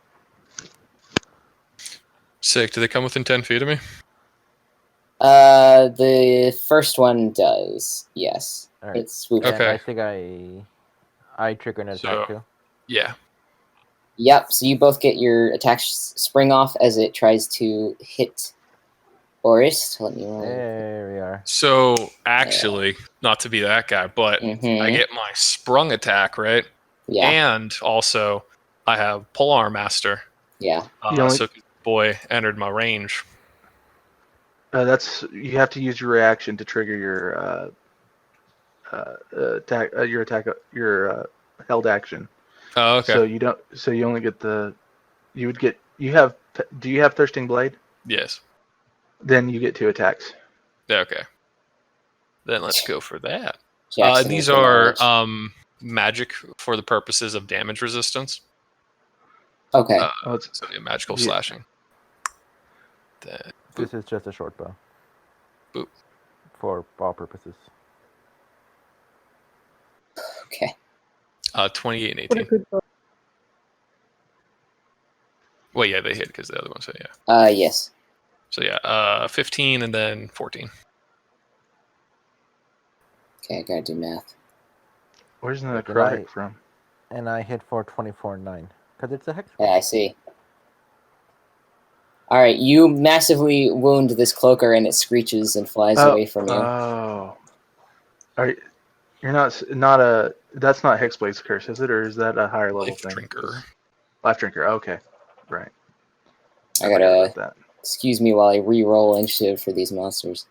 Sick. Do they come within 10 feet of me? The first one does. Yes. All right. It swoops. And Okay. I think I trigger an attack too. Yeah. Yep. So you both get your attacks spring off as it tries to hit Orist. Let me roll. There we are. So, actually, not to be that guy, but Mhm. I get my sprung attack, right? Yeah. And also, I have Polar Master. Yeah. So, boy entered my range. You have to use your reaction to trigger your attack, your held action. Oh, okay. So you don't. So you only get the. You would get. You have. Do you have Thirsting Blade? Yes. Then you get 2 attacks. Okay. Then let's go for that. Jackson These with the are knowledge. magic for the purposes of damage resistance. Okay. So yeah, magical Yeah. slashing. Then, This is just a short bow. Boop. For all purposes. Okay. 28 and What a 18. good boy. Well, yeah, they hit because the other ones hit, yeah. Yes. So yeah, 15 and then 14. Okay, I gotta do math. Where's the Like, necrotic from? And I hit for 24/9 because it's a hex. Yeah, I see. All right, you massively wound this cloaker, and it screeches and flies away from you. Oh. You're not a. That's not Hexblade's curse, is it, or is that a higher level Life thing? Drinker. Life Drinker. Okay. Right. I forgot gotta. about that. Excuse me while I re-roll initiative for these monsters.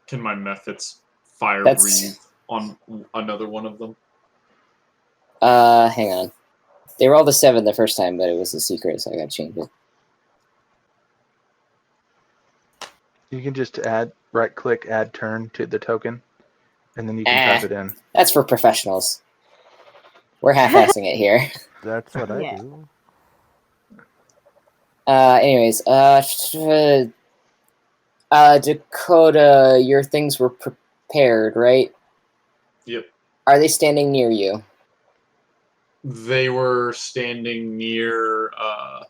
Can my methods fire That's- breathe on another one of them? Hang on. They rolled a 7 the first time, but it was a secret, so I gotta change it. You can just right-click, add turn to the token, and then you can type it in. That's for professionals. We're half-assing it here. That's what I Yeah. do. Anyways, Dakota, your things were prepared, right? Yep. Are they standing near you? They were standing near. I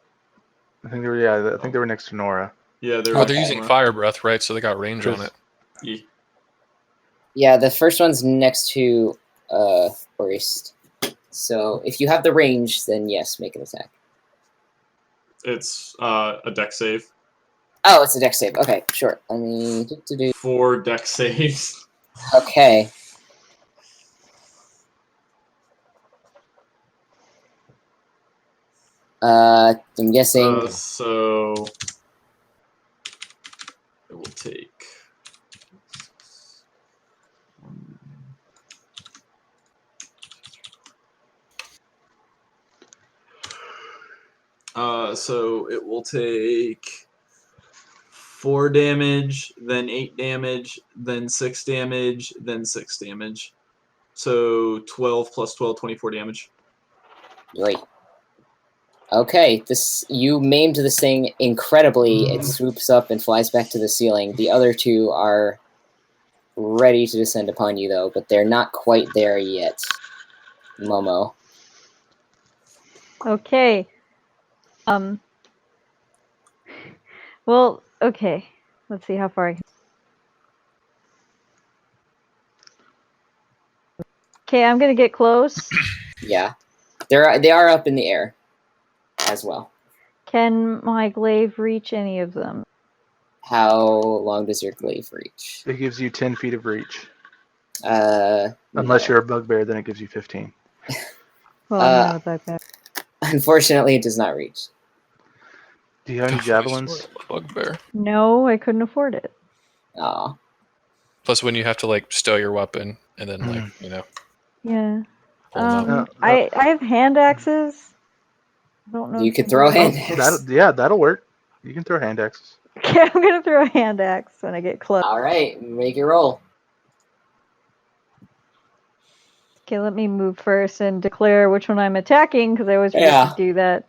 think they were. Yeah, I think they were next to Nora. Yeah, they were. Oh, they're using fire breath, right? So they got range on it. Yeah. Yeah, the first one's next to Orist. So if you have the range, then yes, make an attack. It's a deck save. Oh, it's a dex save. Okay, sure. Let me do. 4 deck saves. Okay. I'm guessing. So it will take. So it will take 4 damage, then 8 damage, then 6 damage, then 6 damage. So 12 plus 12, 24 damage. Great. Okay, you maimed this thing incredibly. It swoops up and flies back to the ceiling. The other 2 are ready to descend upon you, though, but they're not quite there yet. Momo. Okay. Well, okay. Let's see how far I can. Okay, I'm gonna get close. Yeah, they are up in the air, as well. Can my glaive reach any of them? How long does your glaive reach? It gives you 10 feet of reach. Unless Unless you're a bugbear, then it gives you 15. Well, I'm not that bad. Unfortunately, it does not reach. Do you have any javelins? Bugbear. No, I couldn't afford it. Aw. Plus, when you have to like stow your weapon and then Yeah. pull them up. I have hand axes. I don't know. You if could throw hand That'll work. You can throw hand axes. Okay, I'm gonna throw a hand axe when I get close. All right, make your roll. Okay, let me move first and declare which one I'm attacking because I always forget Yeah. to do that.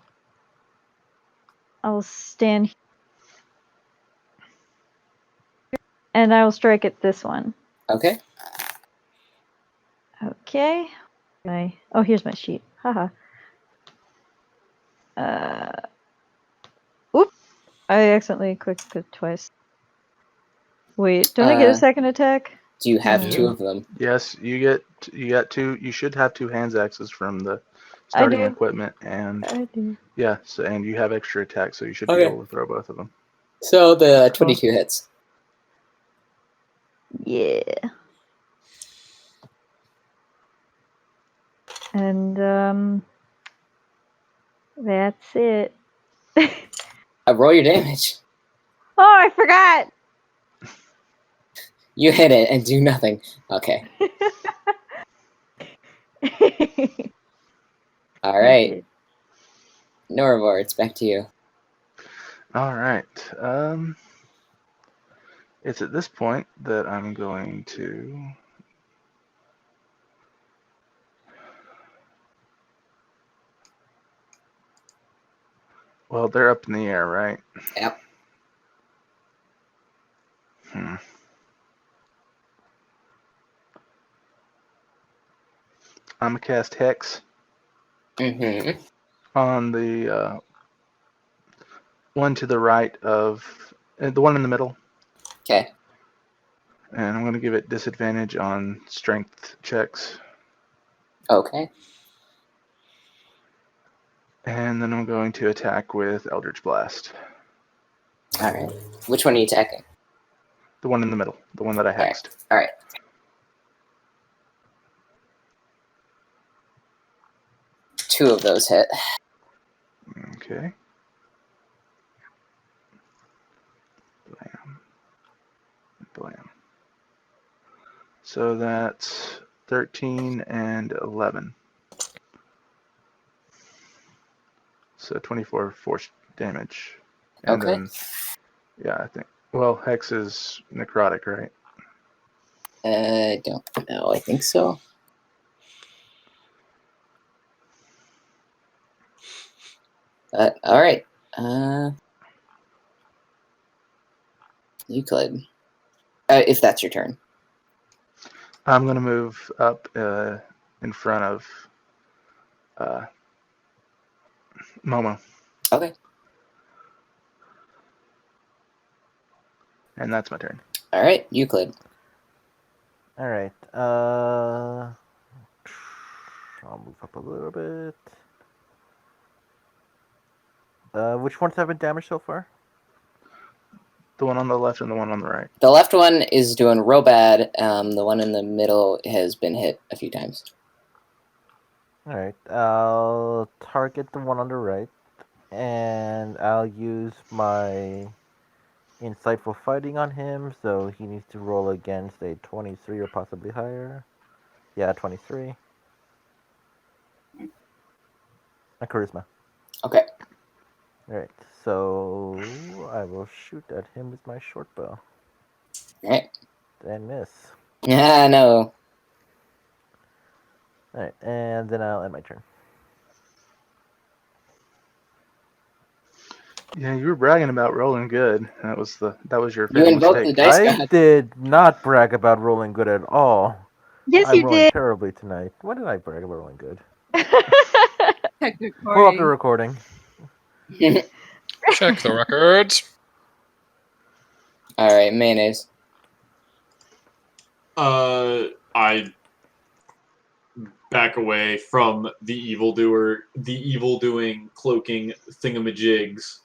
I'll stand here and I'll strike at this one. Okay. Okay. Oh, here's my sheet. Haha. Oop! I accidentally clicked it twice. Wait, don't I get a second attack? Do you have No. two of them? Yes, you got two. You should have two hands axes from the I starting do. equipment, and I do. yeah, so and you have extra attack, so you should be Okay. able to throw both of them. So the Cool. 22 hits. Yeah. And that's it. Roll your damage. Oh, I forgot. You hit it and do nothing. Okay. All right. Norvor, it's back to you. All right. It's at this point that I'm going to. Well, they're up in the air, right? Yep. I'm gonna cast Hex Mm-hmm. on the one to the right of the one in the middle, Okay. and I'm gonna give it disadvantage on strength checks, Okay. and then I'm going to attack with Eldritch Blast. All right. Which one are you attacking? The one in the middle, the one that I hexed. All right. Two of those hit. Okay. Blam. Blam. So that's 13 and 11. So 24 force damage. And Okay. then, yeah, I think. Well, Hex is necrotic, right? I don't know. I think so. All right. Euclid. If that's your turn. I'm going to move up in front of Momo. Okay. And that's my turn. All right, Euclid. All right. I'll move up a little bit. Which ones have been damaged so far? The one on the left and the one on the right. The left one is doing real bad. The one in the middle has been hit a few times. All right. I'll target the one on the right, and I'll use my insightful fighting on him. So he needs to roll against a 23 or possibly higher. Yeah, 23. A charisma. Okay. All right. So I will shoot at him with my short bow. All right. And miss. Ah, no. All right, and then I'll end my turn. Yeah, you were bragging about rolling good. That was your You fatal invoked the mistake. dice I god. did not brag about rolling good at all. Yes, I'm you rolling did. terribly tonight. When did I brag about rolling good? Check the Pull up the recording. recording. Check the records. All right, mayonnaise. I back away from the evildoer, the evil-doing, cloaking thingamajigs.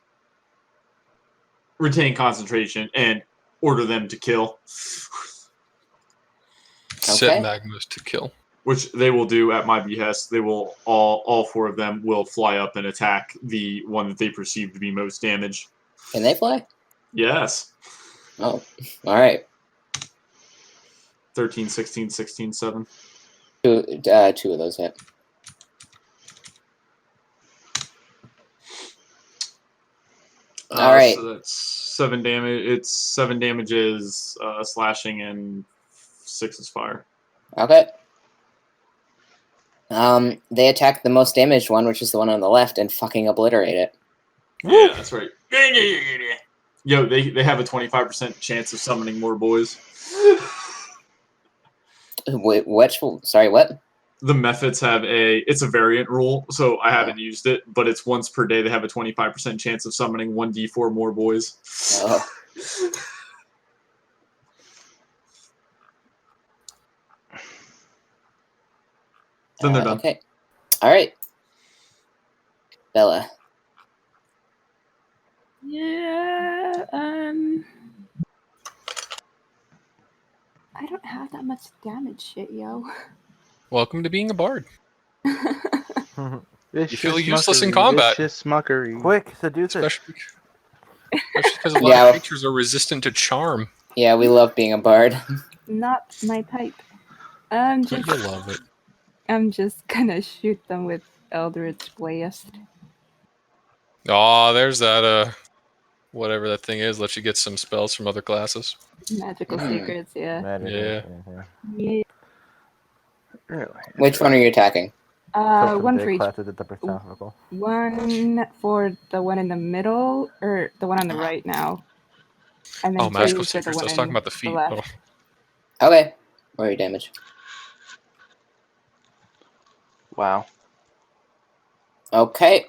Retain concentration and order them to kill, Set Okay. Magmus to kill. which they will do at my behest. They will all four of them will fly up and attack the one that they perceive to be most damaged. Can they fly? Yes. Oh, all right. 13, 16, 16, 7. Two of those hit. All right. So that's 7 damage. It's 7 damages, slashing, and 6 is fire. Okay. They attack the most damaged one, which is the one on the left, and fucking obliterate it. Yeah, that's right. Yo, they have a 25% chance of summoning more boys. Wait, sorry, what? The methods have it's a variant rule, so I haven't used it, but it's once per day they have a 25% chance of summoning 1d4 more boys. Oh. Then they're done. Okay. All right. Bella. Yeah. I don't have that much damage shit, yo. Welcome to being a bard. It's You feel just useless in muckery. combat. It's just muckery. Quick, seduce it. Especially because a lot of creatures are resistant to charm. Yeah, we love being a bard. Not my type. I'm just. You love it. I'm just gonna shoot them with Eldritch Blast. Oh, there's that whatever that thing is, lets you get some spells from other classes. Magical secrets, yeah. Yeah. Really? Which one are you attacking? One for each. Classes at the philosophical. One for the one in the middle, or the one on the right now. And then magical two for the secrets. one I was talking in about the feet. left. Okay. Roll your damage. Wow. Okay.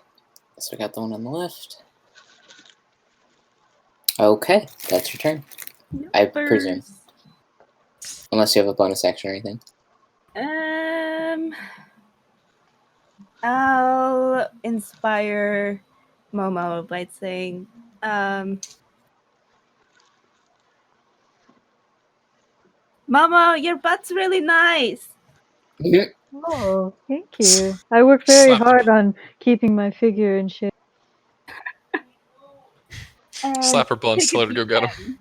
So we got the one on the left. Okay, that's your turn. I presume. Unless you have a bonus action or anything. I'll inspire Momo by saying, Momo, your butt's really nice. Oh, thank you. I work very hard on keeping my figure in shape. Slap her butt and tell her to go get him.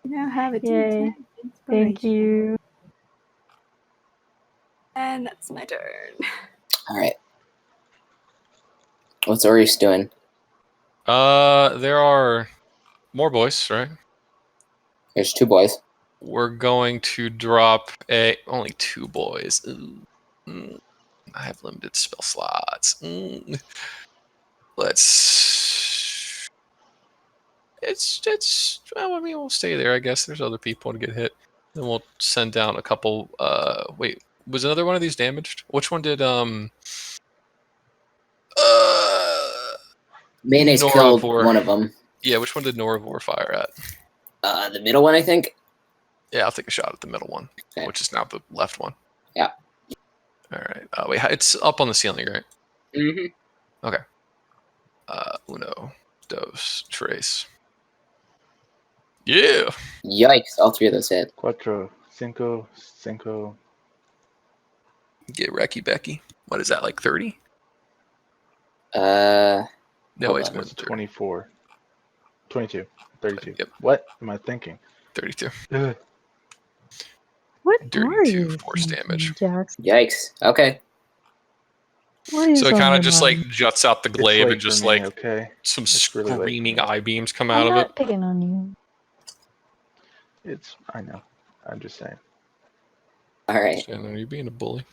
You now have a Yay. D10 Thank you. And that's my turn. Alright. What's Orius doing? There are more boys, right? There's 2 boys. We're going to drop only 2 boys. Ooh. I have limited spell slots. Let's. Well, I mean, we'll stay there. I guess there's other people to get hit. Then we'll send down a couple. Wait, was another one of these damaged? Which one did Mayonnaise killed one of them. Yeah, which one did Noravor fire at? The middle one, I think. Yeah, I'll take a shot at the middle one, which is now the left one. Yeah. All right. Wait, it's up on the ceiling, right? Mm-hmm. Okay. Uno, dos, tres. Yeah. Yikes! All 3 of those hit. Cuatro, cinco, cinco. Get Recky Becky. What is that, like 30? No, it's more than 24. 22. 32. Yep. What am I thinking? 32. Ugh. What Dirty are 2 you force thinking, damage. Jackson? Yikes. Okay. What is So it on kind your of just mind? like juts out the It's glaive late and just for me, like okay? some It's really late. screaming eye beams come I'm out of not it. picking on you. I know. I'm just saying. Alright. Are you being a bully?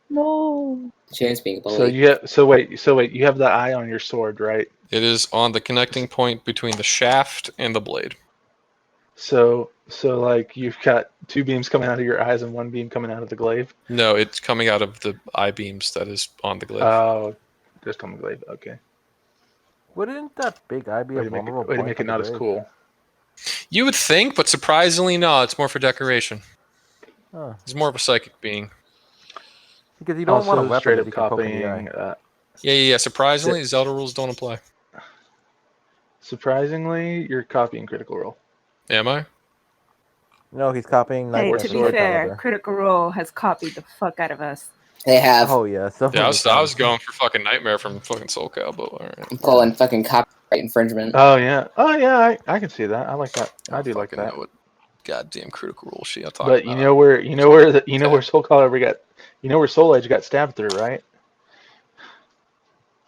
No. Shane's being a bully. So wait, you have the eye on your sword, right? It is on the connecting point between the shaft and the blade. So like you've got 2 beams coming out of your eyes and 1 beam coming out of the glaive? No, it's coming out of the eye beams that is on the glaive. Oh, just on the glaive. Okay. Wouldn't that big eye be a vulnerable point? Way to make it not as cool. You would think, but surprisingly, no. It's more for decoration. Huh. He's more of a psychic being. Because you don't want a weapon straight that up you can poke in the copying. eye. Yeah. Surprisingly, Zelda rules don't apply. Surprisingly, you're copying Critical Role. Am I? No, he's copying Hey, Nightmare to from be Soul fair, Calibur. Critical Role has copied the fuck out of us. They have. Oh yeah, Yeah, I was going for fucking Nightmare from fucking Soul Calibur. All right. I'm calling fucking copyright infringement. Oh yeah. I can see that. I like that. I do like that. Know what goddamn Critical Role shit I'm talking But about. you know where Soul Calibur got, where Soul Edge got stabbed through, right?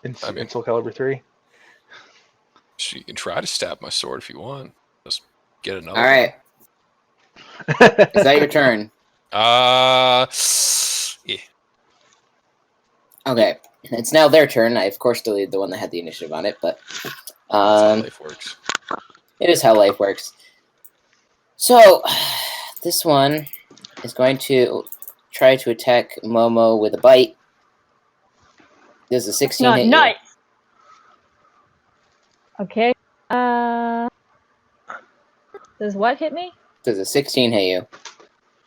In Soul Calibur 3. So you can try to stab my sword if you want. Just get another All right. Is that your turn? one. Yeah. Okay. It's now their turn. I, of course, deleted the one that had the initiative on it, but That's how life works. it is how life works. So, this one is going to try to attack Momo with a bite. Does a 16 Not hit nice. Okay. Does what hit me? you? Does a 16 hit you?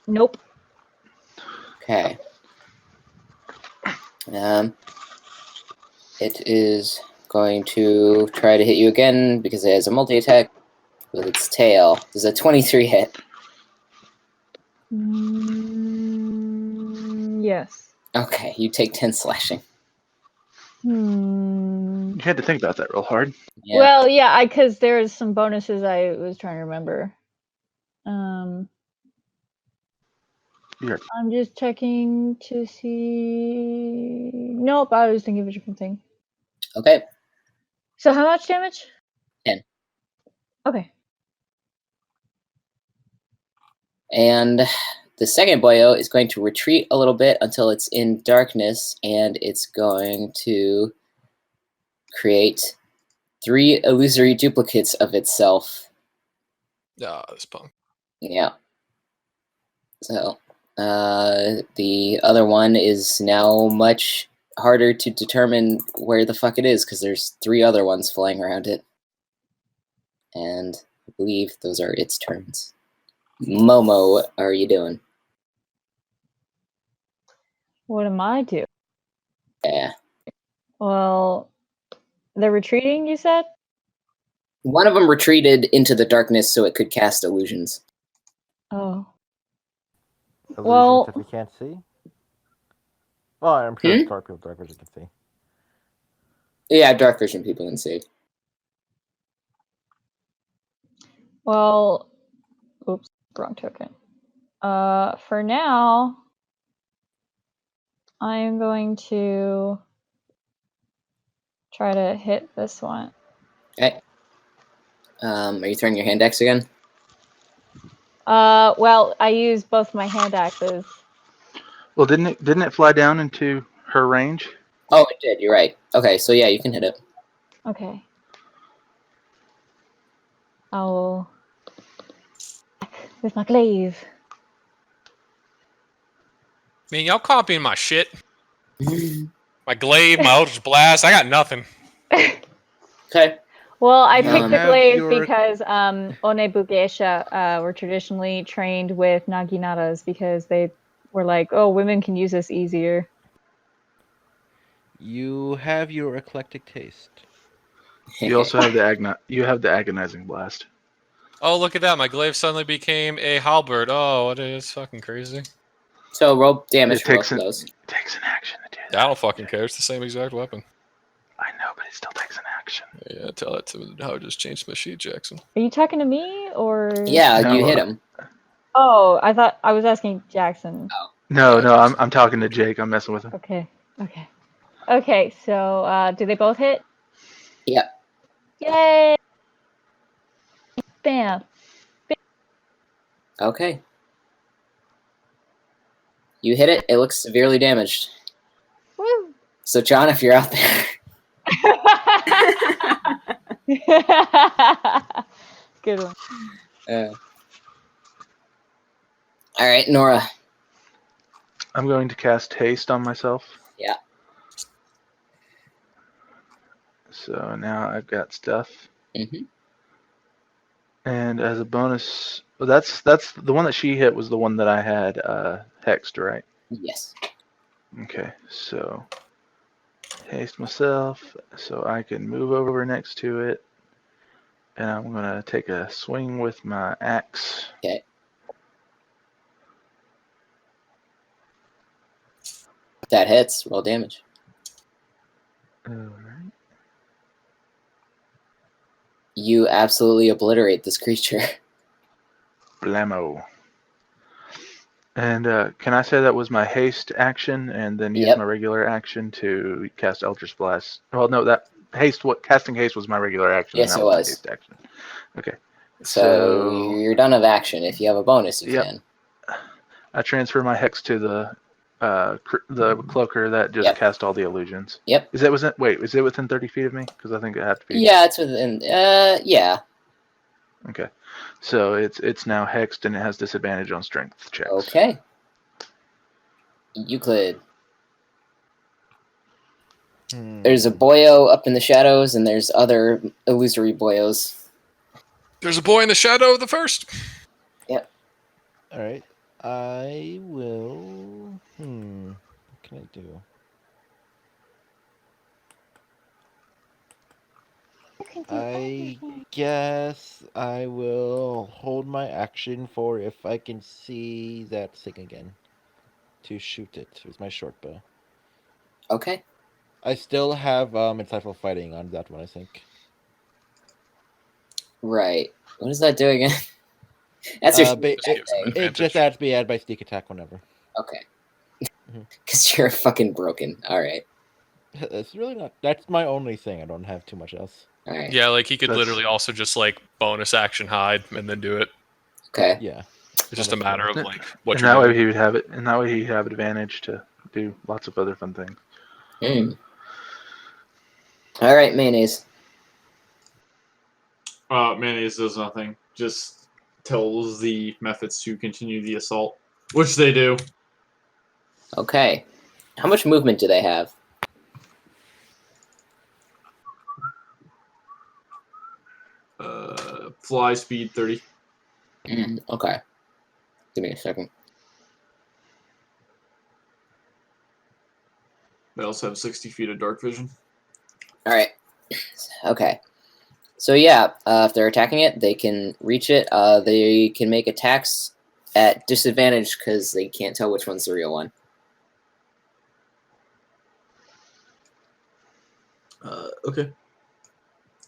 Nope. Okay. It is going to try to hit you again because it has a multi-attack with its tail. Does a 23 hit? Yes. Okay, you take 10 slashing. You had to think about that real hard. Yeah. Well, yeah, because there's some bonuses I was trying to remember. You're- I'm just checking to see. Nope, I was thinking of a different thing. Okay. So how much damage? 10. Okay. And the second boyo is going to retreat a little bit until it's in darkness, and it's going to create 3 illusory duplicates of itself. Ah, this punk. Yeah. So, the other one is now much harder to determine where the fuck it is, because there's 3 other ones flying around it. And I believe those are its turns. Momo, what are you doing? What am I doing? Yeah. Well, they're retreating, you said? One of them retreated into the darkness so it could cast illusions. Oh. Illusions Well- if we can't see. Well, I'm sure it's dark vision can see. Yeah, dark vision people can see. Well, oops, wrong token. For now, I'm going to try to hit this one. Okay. Are you throwing your hand axe again? Well, I used both my hand axes. Well, didn't it fly down into her range? Oh, it did. You're right. Okay, so yeah, you can hit it. Okay. I'll with my glaive. Man, y'all copying my shit. My glaive, my Eldritch Blast. I got nothing. Okay. Well, I You picked the have glaive your- because Onebugesha were traditionally trained with naginatas because they were like, oh, women can use this easier. You have your eclectic taste. You also have the agonizing blast. Oh, look at that. My glaive suddenly became a halberd. Oh, it is fucking crazy. So roll damage It for both takes of an- those. It takes an action to do that. I don't fucking care. It's the same exact weapon. I know, but it still takes an action. Yeah, tell that to how I just changed my sheet, Jackson. Are you talking to me or? Yeah, No, you hit him. Oh, I thought I was asking Jackson. No, Yeah, I'm talking to Jake. I'm messing with him. Okay. So, do they both hit? Yep. Yay! Bam. Okay. You hit it. It looks severely damaged. Woo! So, John, if you're out there, Good one. all right, Nora. I'm going to cast haste on myself. Yeah. So now I've got stuff. Mm-hmm. And as a bonus, well, that's the one that she hit was the one that I had hexed, right? Yes. Okay, so haste myself so I can move over next to it. And I'm going to take a swing with my axe. Okay. That hits. Roll damage. Alright. You absolutely obliterate this creature. Blammo. And can I say that was my haste action and then use Yep. my regular action to cast Eldritch Blast? Well, no, that haste. What casting haste was my regular action. Yes, and it that was my was. haste action. Okay. So you're done of action. If you have a bonus, you Yep. can. I transfer my hex to the cloaker that just Yep. cast all the illusions. Yep. Is it within 30 feet of me? Because I think it had to be. Yeah, it's within. Yeah. Okay. So it's now hexed and it has disadvantage on strength checks. Okay. Euclid. There's a boyo up in the shadows, and there's other illusory boyos. There's a boy in the shadow of the first. Yep. All right. I will. What can I do? I guess I will hold my action for if I can see that thing again to shoot it with my short bow. Okay. I still have insightful fighting on that one, I think. Right. What does that do again? That's your It just adds me add my sneak attack whenever. Okay. Because you're fucking broken. All right. It's really not. That's my only thing. I don't have too much else. All right. Yeah, like he could literally also just like bonus action hide and then do it. Okay. Yeah. It's just a matter of like what and you're that doing. way he would have it. And that way he'd have advantage to do lots of other fun things. All right, mayonnaise. Mayonnaise does nothing. Just tells the methods to continue the assault, which they do. Okay. How much movement do they have? Fly speed 30. Okay. Give me a second. They also have 60 feet of dark vision. All right. Okay. So yeah, if they're attacking it, they can reach it. They can make attacks at disadvantage because they can't tell which one's the real one. Okay.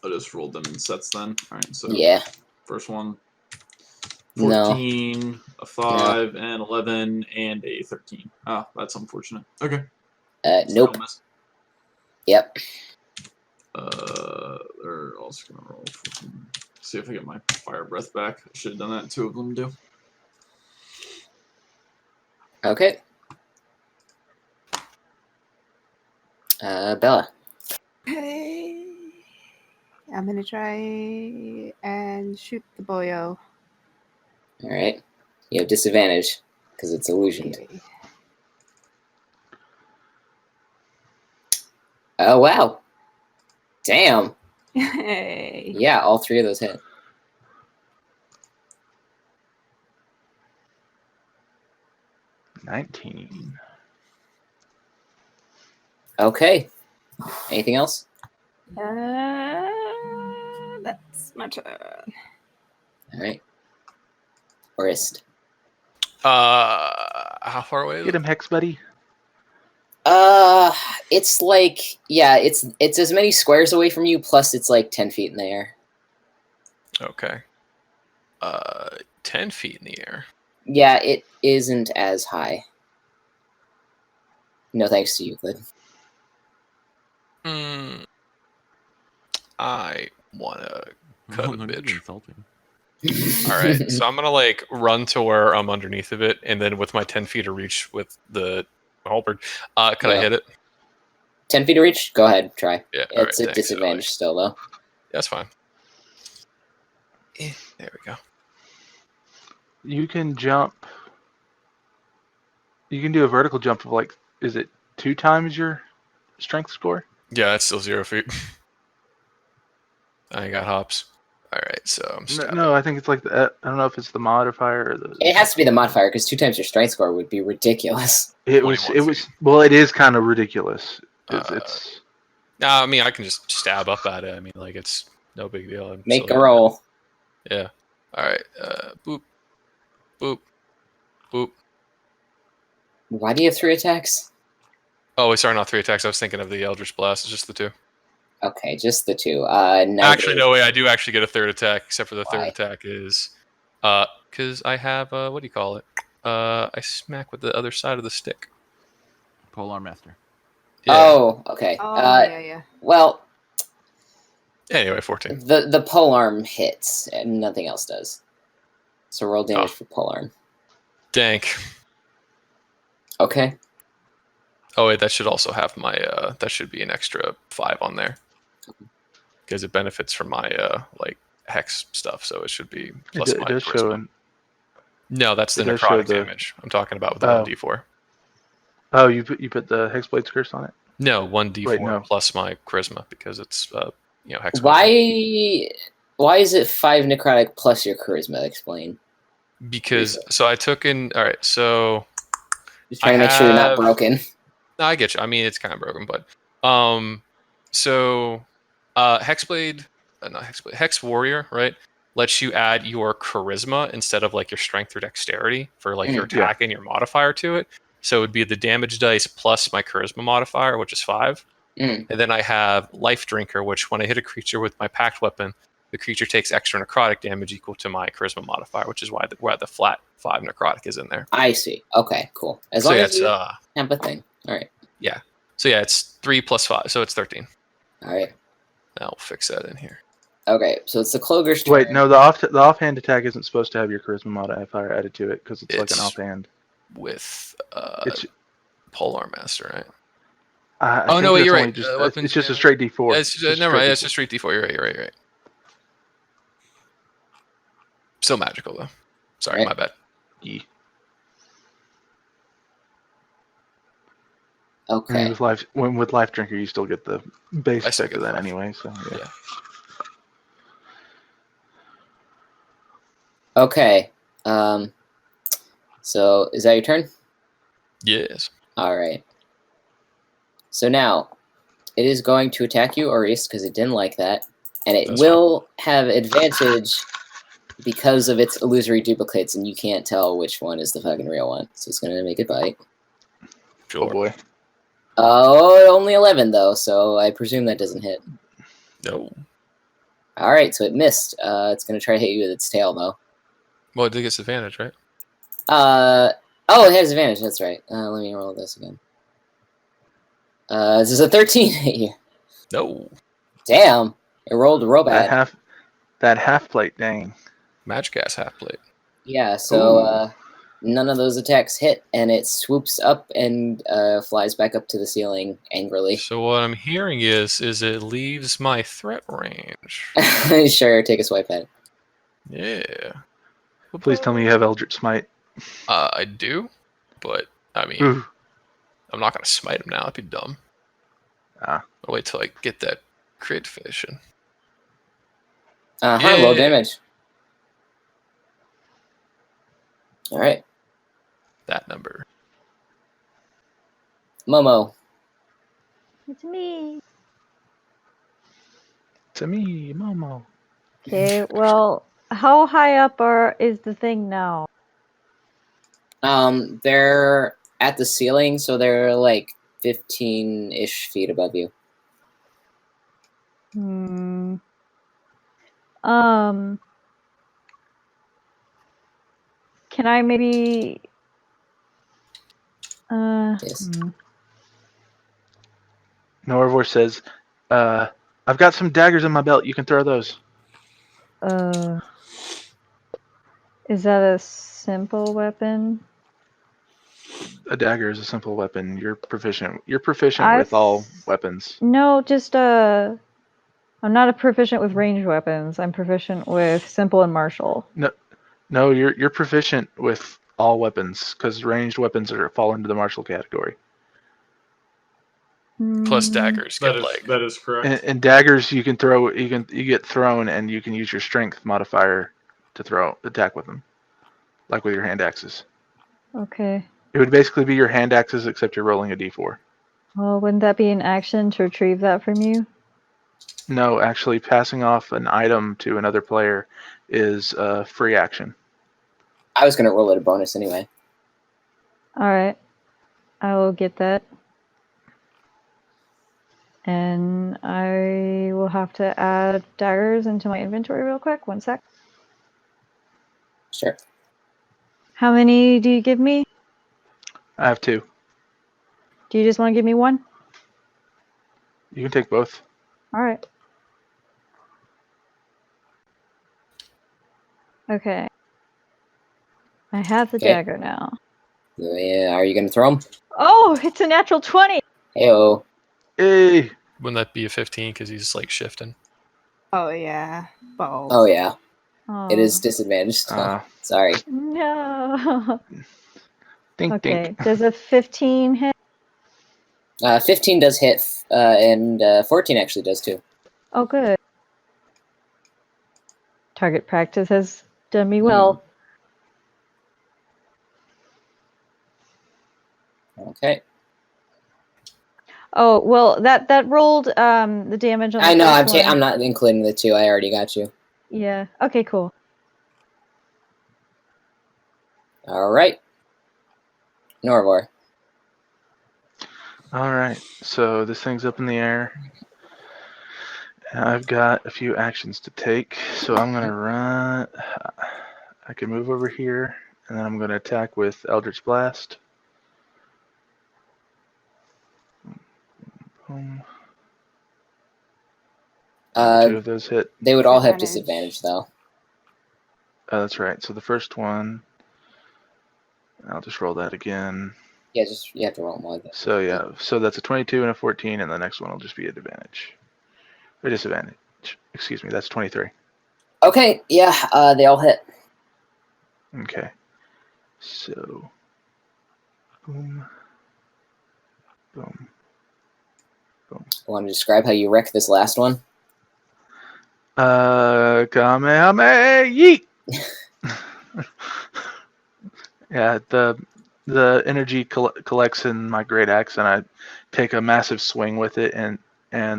I just rolled them in sets then. All right, so yeah. First one, 14, no. a 5, and 11, and a 13. Ah, that's unfortunate. Okay. Nope. Yep. They're also gonna roll. See if I get my fire breath back. I should have done that. 2 of them do. Okay. Bella. Okay. I'm gonna try and shoot the boyo. All right. You have disadvantage because it's illusioned. Okay. Oh wow. Damn. Hey. Yeah, all 3 of those hit. $19. Okay. Anything else? That's my turn. All right. Orist. How far away is Get him, Hex buddy. It's like it's as many squares away from you, plus it's like 10 feet in the air. Okay. 10 feet in the air. Yeah, it isn't as high. No thanks to Euclid. I wanna cut a bitch. Insulting. All right, so I'm gonna like run to where I'm underneath of it, and then with my 10 feet of reach with the halberd, could I hit it? 10 feet of reach? Go ahead, try. Yeah, It's right, a disadvantage still, though. That's fine. There we go. You can jump. You can do a vertical jump of like, is it 2 times your strength score? Yeah, it's still 0 feet. I ain't got hops. All right, so I'm No, I think it's like I don't know if it's the modifier or the. It has to be the modifier because 2 times your strength score would be ridiculous. It was. Well, it is kind of ridiculous. It's. No, I mean I can just stab up at it. I mean, like it's no big deal. Make a roll. Yeah. All right. Boop. Boop. Boop. Why do you have 3 attacks? Oh, sorry, not 3 attacks. I was thinking of the Eldritch Blast. It's just the 2. Okay, just the 2. Actually, no way. I do actually get a 3rd attack, except for the Why? 3rd attack is because I have what do you call it? I smack with the other side of the stick. Polearm Master. Yeah. Oh, okay. Oh, yeah. Well, Anyway, 14. The polearm hits, and nothing else does. So roll damage for polearm. Dank. Okay. Oh wait, that should also have my that should be an extra 5 on there. Because it benefits from my like hex stuff, so it should be plus It my does show charisma. No, that's the it does show necrotic the- damage. I'm talking about with the Oh. 1d4. Oh, you put the Hexblade's Curse on it? No, 1d4 Wait, no. plus my charisma because it's hex. weapon. Why is it 5 necrotic plus your charisma? Explain. Because so I took in. All right, so Just trying to make sure you're not broken. No, I get you. I mean, it's kind of broken, but so Hexblade, not Hexblade, Hex Warrior, right? Lets you add your charisma instead of like your strength or dexterity for like your attack and your modifier to it. So it would be the damage dice plus my charisma modifier, which is 5. And then I have Life Drinker, which when I hit a creature with my packed weapon, the creature takes extra necrotic damage equal to my charisma modifier, which is why the flat 5 necrotic is in there. I see. Okay, cool. As long as you have a thing. All right. Yeah. So yeah, it's 3 plus 5, so it's 13. All right. Now we'll fix that in here. Okay, so it's the Cloger's turn. Wait, no, the offhand attack isn't supposed to have your charisma modifier added to it because it's like an offhand. With it's Polearm Master, right? Oh no, wait, you're right. It's just a straight D4. Yeah, it's never mind. It's just straight D4. You're right. Still magical though. Sorry, my bad. Yeah. Okay. I mean, with life drinker, you still get the base effect of that anyway. So yeah. Okay. So is that your turn? Yes. All right. So now it is going to attack you, Oris, because it didn't like that, and it will have advantage because of its illusory duplicates, and you can't tell which one is the fucking real one. So it's gonna make it bite. Sure. Oh boy. Oh, only 11 though, so I presume that doesn't hit. No. All right, so it missed. It's gonna try to hit you with its tail though. Well, it gets advantage, right? Oh, it has advantage. That's right. Let me roll this again. This is a 13 hit you. No. Damn, it rolled real bad. That half plate, dang. Magic ass half plate. Yeah, so none of those attacks hit, and it swoops up and flies back up to the ceiling angrily. So what I'm hearing is it leaves my threat range. Sure, take a swipe at it. Yeah. Please tell me you have Eldritch Smite. I do, but I mean, I'm not gonna smite him now. That'd be dumb. I'll wait till I get that crit fishing. Low damage. All right. That number. Momo. It's me. To me, Momo. Okay, well, how high up is the thing now? They're at the ceiling, so they're like 15-ish feet above you. Can I maybe Yes. Norvor says, I've got some daggers in my belt. You can throw those. Is that a simple weapon? A dagger is a simple weapon. You're proficient. With all weapons. No, just I'm not proficient with ranged weapons. I'm proficient with simple and martial. No, you're proficient with all weapons because ranged weapons fall into the martial category. Plus daggers. That is correct. And daggers you can throw. You get thrown, and you can use your strength modifier to attack with them, like with your hand axes. Okay. It would basically be your hand axes, except you're rolling a d4. Well, wouldn't that be an action to retrieve that from you? No, actually, passing off an item to another player is a free action. I was going to roll it a bonus anyway. All right. I will get that. And I will have to add daggers into my inventory real quick. 1 sec. Sure. How many do you give me? I have 2. Do you just want to give me 1? You can take both. All right. Okay. I have the Okay. dagger now. Are you gonna throw him? Oh, it's a natural 20! Heyo. Hey. Wouldn't that be a 15 because he's like shifting? Oh yeah, balls. Oh yeah, Oh. it is disadvantaged. Sorry. No. Dink Okay, dink. does a 15 hit? 15 does hit, and 14 actually does too. Oh, good. Target practice has done me well. Okay. Oh, well, that rolled the damage on the I know. first one. I'm not including the 2. I already got you. Yeah. Okay, cool. All right. Norvor. All right. So this thing's up in the air. And I've got a few actions to take. So I'm gonna run. I can move over here, and then I'm gonna attack with Eldritch Blast. Boom. 2 of those hit. They would all have Disadvantage. disadvantage though. Oh, that's right. So the first one, I'll just roll that again. Yeah, just you have to roll them like that. So yeah, so that's a 22 and a 14, and the next one will just be a advantage. Or disadvantage. Excuse me, that's 23. Okay, yeah, they all hit. Okay. So, boom, boom, boom. Want to describe how you wreck this last one? Kamehameha yeet! Yeah, the energy collects in my great axe, and I take a massive swing with it, and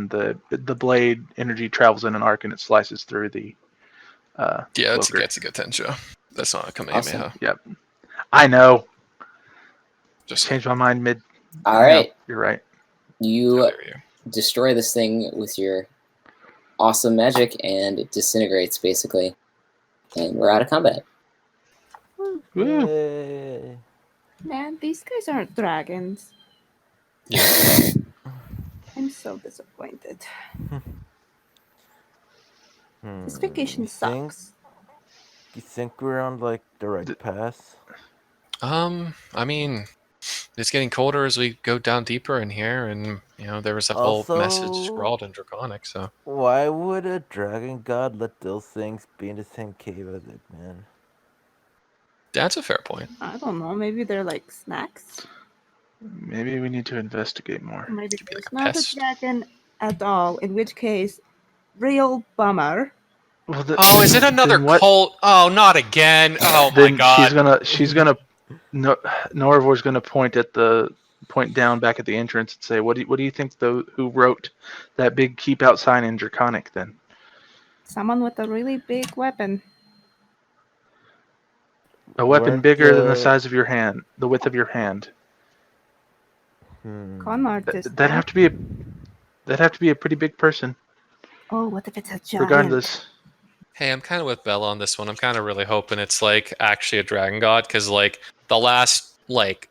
the blade energy travels in an arc, and it slices through the Yeah, it's a cloaker. Getsuga. That's not a Kamehameha. Awesome. Yep. I know. Just Changed my mind mid. All right. You're right. You how dare you. destroy this thing with your awesome magic, and it disintegrates basically. And we're out of combat. Woo. Yay. Man, these guys aren't dragons. Yeah. I'm so disappointed. This Hmm, vacation you think- sucks. You think we're on like the right path? I mean, it's getting colder as we go down deeper in here, and there was that whole message Also- scrawled in Draconic. So Why would a dragon god let those things be in the same cave as it, man? that's a fair point. I don't know. Maybe they're like snacks. Maybe we need to investigate more. Maybe Could be there's like a not a pest. dragon at all. In which case, real bummer. Well, Oh, is it another then what? cult? Oh, not again! Oh my Then god! she's gonna. No, Norvor's gonna point down back at the entrance and say, "What do you think who wrote that big keep out sign in Draconic?" Then Someone with a really big weapon. a weapon Weren't bigger than the size of your hand, the width of your hand. Con artist. That'd have to be a pretty big person, Oh, what if it's a giant? regardless. Hey, I'm kind of with Bella on this one. I'm kind of really hoping it's like actually a dragon god, because like the last like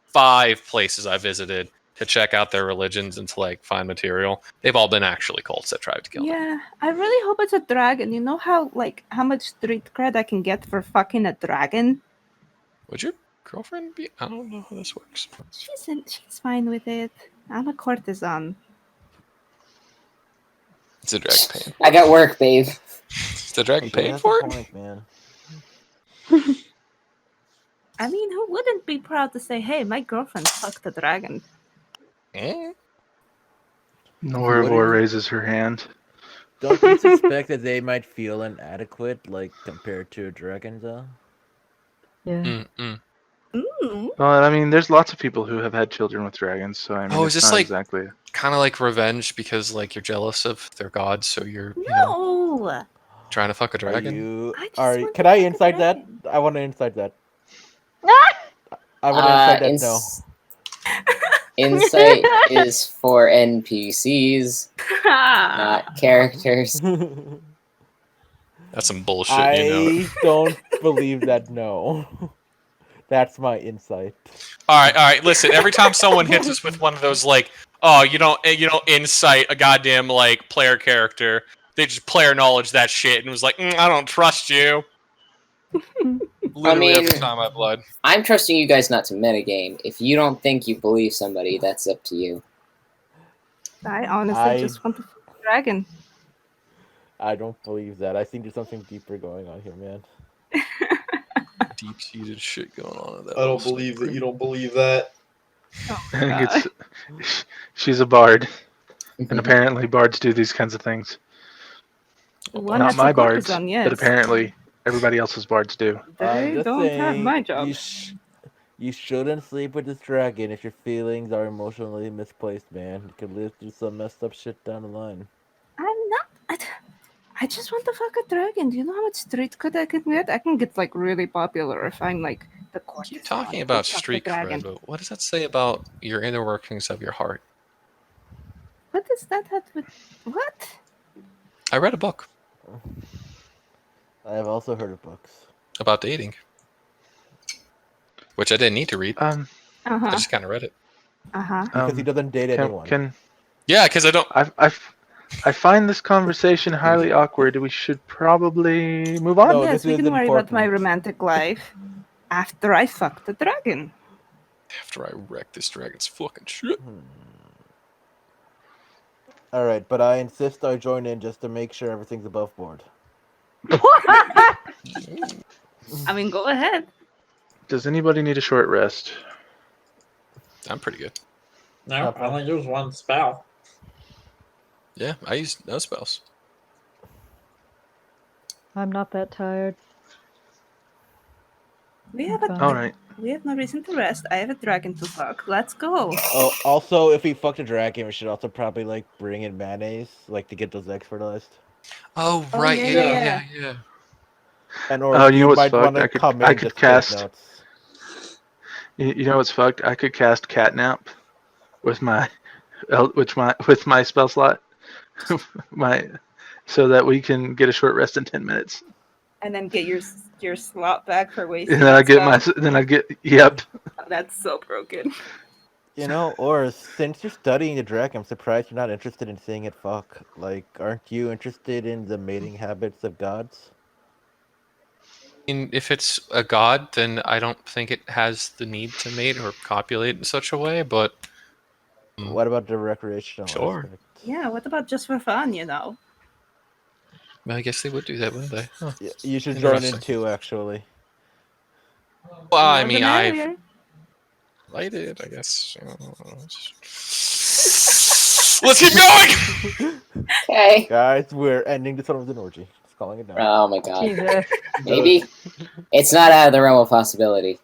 5 places I visited to check out their religions and to like find material, they've all been actually cults that tried to kill them. Yeah, I really hope it's a dragon. You know how much street cred I can get for fucking a dragon? Would your girlfriend be? I don't know how this works. She's fine with it. I'm a courtesan. Is the dragon paying? I got work, babe. Is the dragon She paying has for a it? point, man. I mean, who wouldn't be proud to say, "Hey, my girlfriend fucked a dragon"? Eh? Norvor raises her hand. Don't you suspect that they might feel inadequate, like compared to a dragon, though? Yeah. Mm-mm. Well, I mean, there's lots of people who have had children with dragons, so I mean, Oh, it's is this not like exactly. kind of like revenge because like you're jealous of their god, so you're you know No, trying to fuck a dragon? I just want Can to I fuck a inside that? dragon. I want to inside that. I want to inside that. No. Insight is for NPCs, not characters. That's some bullshit. I don't believe that. No. That's my insight. All right. Listen, every time someone hits us with one of those, like, oh, you don't incite a goddamn like player character, they just player knowledge that shit and was like, I don't trust you. Literally mean- every time I've lied. I'm trusting you guys not to metagame. If you don't think you believe somebody, that's up to you. I honestly I- just want to fuck a dragon. I don't believe that. I think there's something deeper going on here, man. Deep-seated shit going on in that. I little don't believe that snake you don't believe that. Oh I my think god. she's a bard, and apparently bards do these kinds of things. One Not that's my a bards, courtesan, yes. but apparently everybody else's bards do. I'm They just don't have saying, my job. You shouldn't sleep with this dragon if your feelings are emotionally misplaced, man. You could live through some messed up shit down the line. I'm not. I just want to fuck a dragon. Do you know how much street cred I can get? I can get like really popular if I'm like the You courtesan. keep talking who about fucked the street dragon. cred, but what does that say about your inner workings of your heart? What does that have with what? I read a book I have also heard of books. about dating, which I didn't need to read. Uh I huh. just kind of read it. Uh huh. Because he doesn't date anyone. Yeah, because I don't. I find this conversation highly awkward. We should probably move on. No, Yes, this we is can worry about my important. romantic life after I fuck the dragon. After I wreck this dragon's fucking shit. Alright, but I insist I join in just to make sure everything's above board. I mean, go ahead. Does anybody need a short rest? I'm pretty good. No, I only use one spell. Yeah, I use no spells. I'm not that tired. We have Fine. a All right. we have no reason to rest. I have a dragon to fuck. Let's go. Oh, also, if we fucked a dragon, we should also probably, like, bring in mayonnaise, like, to get those eggs fertilized. Oh, Oh, right. yeah, Yeah. And or Oh, you know what's might fucked? want to come in I and could just take cast. notes. You know what's fucked? I could cast catnap with my spell slot, so that we can get a short rest in 10 minutes. And then get your slot back for wasting. And then that I get yep. stuff. That's so broken. You know, or since you're studying the dragon, I'm surprised you're not interested in seeing it fuck. Like, aren't you interested in the mating habits of gods? And if it's a god, then I don't think it has the need to mate or copulate in such a way, but What about the recreational Sure. aspect? Yeah. What about just for fun? You know. I guess they would do that, wouldn't they? Huh. You should join in Interesting. too, actually. Well, I More the mean, I merrier. did, I guess. Let's keep going! Okay. Guys, we're ending this one with an orgy. Just calling it down. Oh my god. Jesus. Maybe. It's not out of the realm of possibility.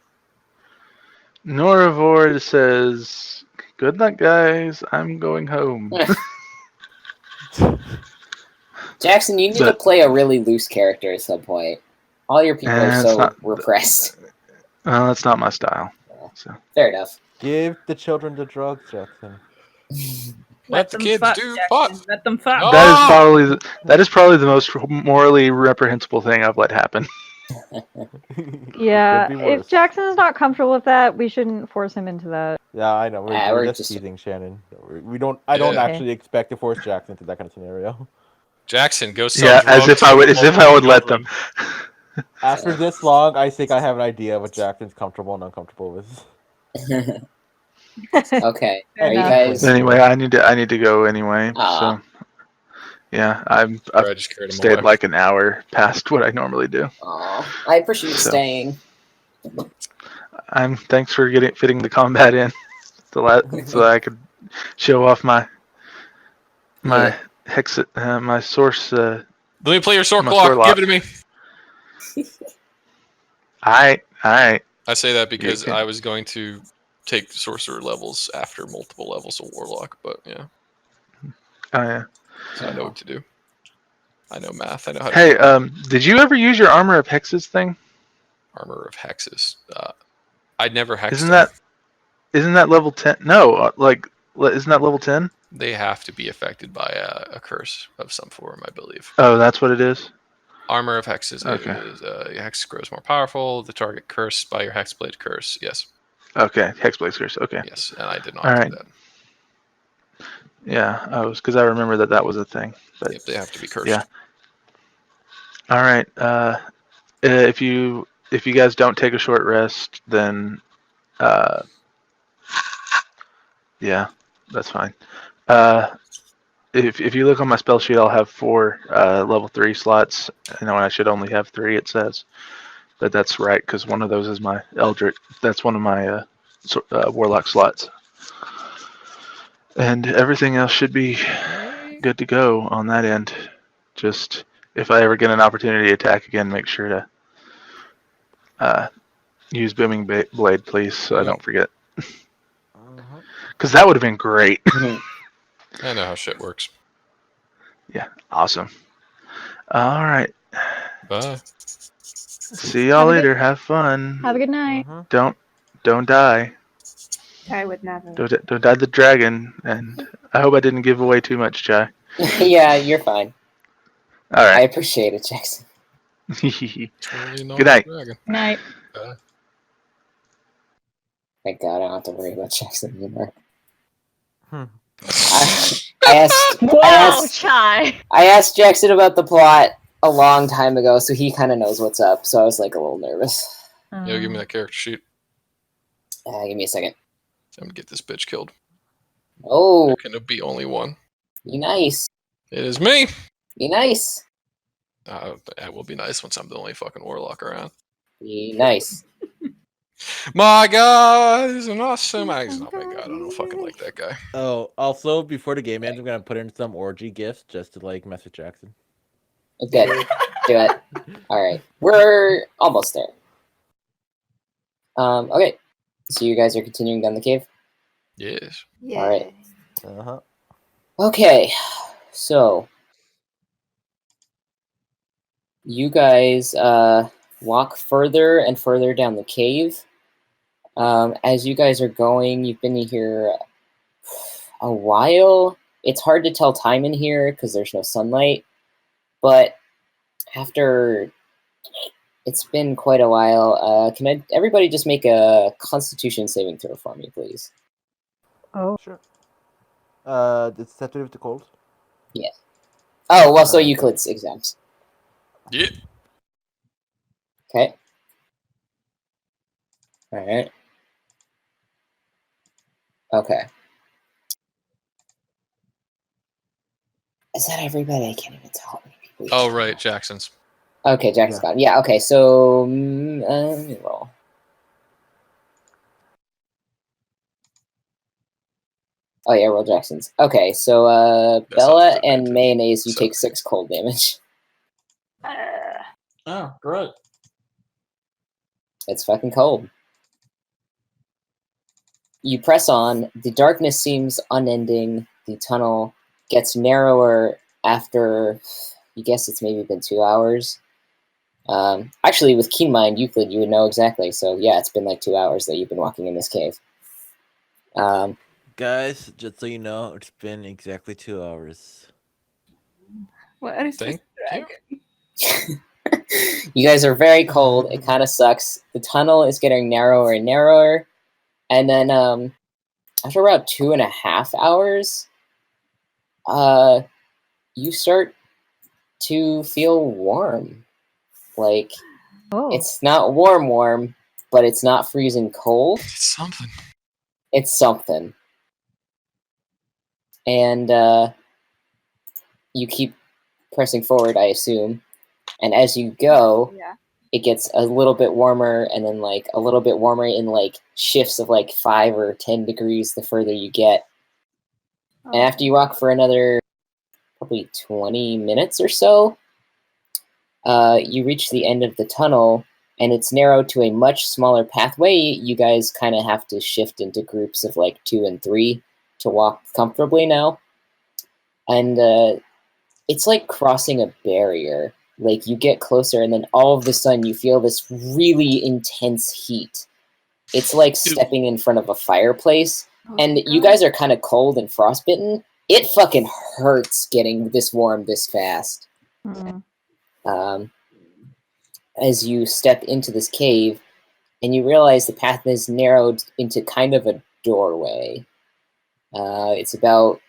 Noravord says, "Good luck, guys. I'm going home." Jackson, you need to But- play a really loose character at some point. All your people are it's so not- repressed. Well, that's not my style. So Fair enough. Give the children the drugs, Jackson. Let the them kids fuck, do Jackson. pot. Let them fuck. No. that is probably the most morally reprehensible thing I've let happen. Yeah, Could be worse. if Jackson's not comfortable with that, we shouldn't force him into that. Yeah, I know. Yeah, We're we're just just- teasing Shannon. We don't. I don't Yeah. actually expect to force Jackson into that kind of scenario. Jackson, go sell Yeah, drugs as if to I would, the as if I local would let them. children. After this long, I think I have an idea of what Jackson's comfortable and uncomfortable with. Okay. Fair Are you enough. guys? Anyway, I need to go anyway. Aw. So yeah, I've Sorry, I just carried him stayed away. like an hour past what I normally do. Aw, I appreciate you So- staying. Thanks for fitting the combat in, so that I could show off my Yeah. hex my source. Let me play your sword My clock. sword lock. Give it to me. All right. I say that because Okay. I was going to take sorcerer levels after multiple levels of warlock, but yeah, Oh yeah. so I know what to do. I know math. I know how to Hey, do did you ever use your armor of hexes thing? armor of hexes. I'd never hexed Isn't them. that level 10? No, isn't that level 10? They have to be affected by a curse of some form, I believe. Oh, that's what it is. Armor of hexes Okay. is your hex grows more powerful. The target cursed by your hexblade curse. Yes, Okay, Hexblade Curse. Okay. yes, and I did not All do right. that. Yeah, I was because I remember that was a thing. But Yep, they have to be cursed. Yeah. All right. if you guys don't take a short rest, then yeah, that's fine. If you look on my spell sheet, I'll have 4 level 3 slots. I know I should only have 3. It says, but that's right because one of those is my Eldritch. That's one of my Warlock slots, and everything else should be good to go on that end. Just if I ever get an opportunity to attack again, make sure to use Booming Blade, please, so I don't forget. Because that would have been great. I know how shit works. Yeah, awesome. All right. Bye. See y'all later. Have fun. Have a good night. Don't die. I would never. Don't die the dragon. And I hope I didn't give away too much, Chai. Yeah, you're fine. All I right. appreciate it, Jackson. Totally not Good night. a dragon. Night. Bye. Thank God I don't have to worry about Jackson anymore. Hmm. Wow, Chai. I asked Jackson about the plot a long time ago, so he kind of knows what's up. So I was like a little nervous. Yo, give me that character sheet. Give me a second. I'm gonna get this bitch killed. Oh, There can be only one. be nice. It is me. Be nice. That will be nice once I'm the only fucking warlock around. Be nice. My God, he's an awesome. Oh my God, I don't fucking like that guy. Oh, also before the game ends, I'm gonna put in some orgy gifts just to like mess with Jackson. Good. Do it. All right, we're almost there. Okay. So you guys are continuing down the cave. Yes. Yeah. All right. Uh-huh. Okay. So you guys walk further and further down the cave. As you guys are going, you've been here a while. It's hard to tell time in here because there's no sunlight, but after it's been quite a while, can everybody just make a Constitution saving throw for me, please? Oh. Sure. It's set to do with the cold. Yeah. Oh, well, so Okay. Euclid's exempt. Yeah. Okay. All right. Okay. Is that everybody? I can't even tell how many people. Oh right, Jackson's. Okay, Jackson's got him. Yeah. Okay. So let me roll. Oh yeah, roll Jackson's. Okay, so That's Bella not and advantage, Mayonnaise, you so- take 6 cold damage. Oh, great. It's fucking cold. You press on. The darkness seems unending. The tunnel gets narrower after, you guess it's maybe been 2 hours. Actually, with keen mind, Euclid, you would know exactly. So yeah, it's been like 2 hours that you've been walking in this cave. Guys, just so you know, it's been exactly 2 hours. Where is this Thank you. dragon? You guys are very cold. It kind of sucks. The tunnel is getting narrower and narrower. And then after about 2.5 hours, you start to feel warm. Like, Oh. it's not warm, but it's not freezing cold. It's something. It's something. And you keep pressing forward, I assume. And as you go, Yeah. it gets a little bit warmer, and then like a little bit warmer in like shifts of like 5 or 10 degrees the further you get. And after you walk for another probably 20 minutes or so, you reach the end of the tunnel, and it's narrowed to a much smaller pathway. You guys kind of have to shift into groups of like 2 and 3 to walk comfortably now. And it's like crossing a barrier. Like, you get closer, and then all of a sudden you feel this really intense heat. It's like stepping in front of a fireplace, and you guys are kind of cold and frostbitten. It fucking hurts getting this warm this fast. As you step into this cave, and you realize the path is narrowed into kind of a doorway. It's about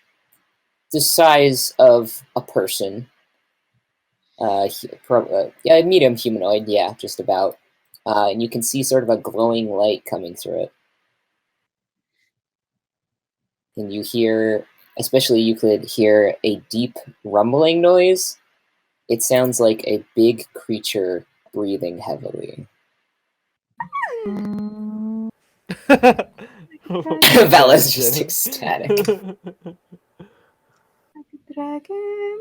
the size of a person. medium humanoid, yeah, just about. And you can see sort of a glowing light coming through it. And you hear, especially Euclid, hear a deep rumbling noise. It sounds like a big creature breathing heavily. Bella's just Jenny. ecstatic. Dragon.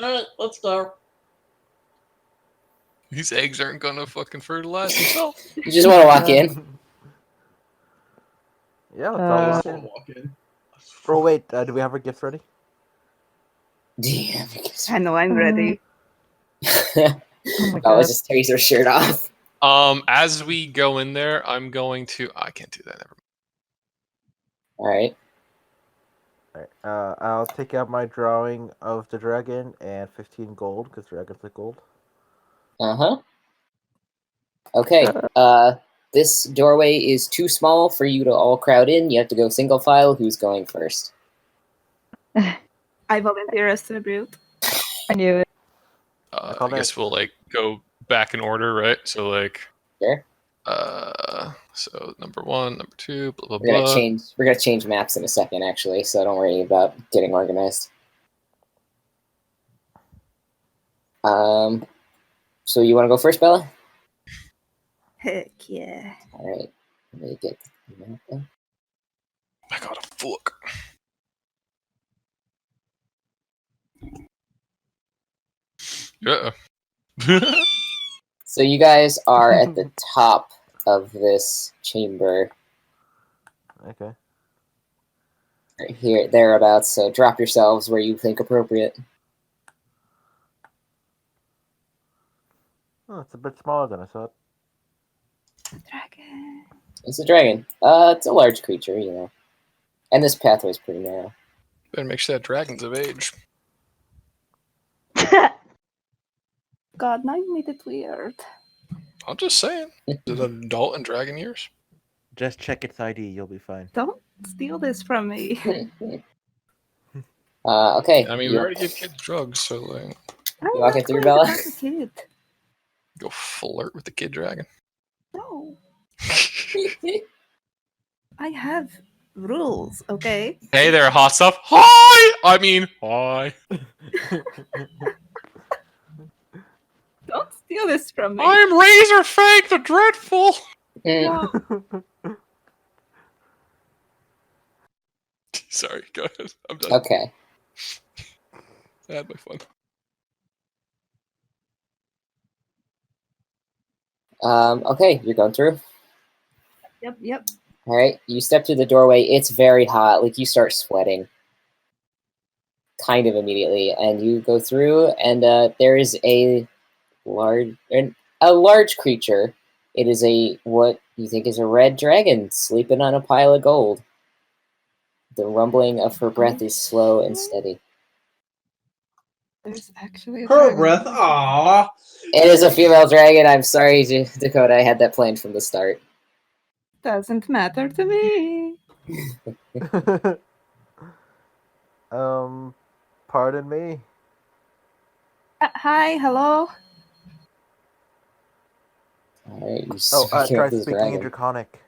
Alright, let's go. These eggs aren't gonna fucking fertilize themselves. You just want to walk in? Yeah, let's all walk I'll in. walk in. Oh wait, do we have our gifts ready? Damn. I know I'm ready. Oh my Bella god. just takes her shirt off. As we go in there, I'm going to. I can't do that. Never All right. Alright, I'll take out my drawing of the dragon and 15 gold, because dragons like gold. Uh-huh. Okay. This doorway is too small for you to all crowd in. You have to go single file. Who's going first? I volunteer as tribute. I knew it. I call guess that- we'll like go back in order, right? So like, Sure. so number 1, number 2, blah blah We're gonna blah. change. We're gonna change maps in a second, actually. So don't worry about getting organized. So you want to go first, Bella? Heck yeah. All right. Let me get the map then. I got a book. Yeah. So you guys are at the top of this chamber, Okay. right here, thereabouts. So drop yourselves where you think appropriate. Oh, it's a bit smaller than I thought. Dragon. It's a dragon. It's a large creature, you know. And this pathway is pretty narrow. Better make sure that dragon's of age. God, now you made it weird. I'm just saying. Is it an adult in dragon years? Just check its ID, you'll be fine. Don't steal this from me. Okay. I mean, we already give kids drugs, so like, I'm walk not it through, going Bella? to hurt a kid. go flirt with the kid dragon. No. I have rules, okay? Hey there, hot stuff. Hi! I mean, hi. Don't steal this from me. I'm Razor Fang the Dreadful. Mm. No. Sorry, go ahead. I'm done. Okay. I had my fun. Okay, you're going through. Yep. All right, you step through the doorway. It's very hot. Like you start sweating, kind of immediately, and you go through. And there is a large creature. It is what you think is a red dragon sleeping on a pile of gold. The rumbling of her breath is slow and steady. There's actually a Her dragon. breath. Aww. It is a female dragon. I'm sorry, Dakota. I had that planned from the start. Doesn't matter to me. Pardon me. Hi, hello. All right, you Oh, speaking try of this speaking in dragon. Draconic.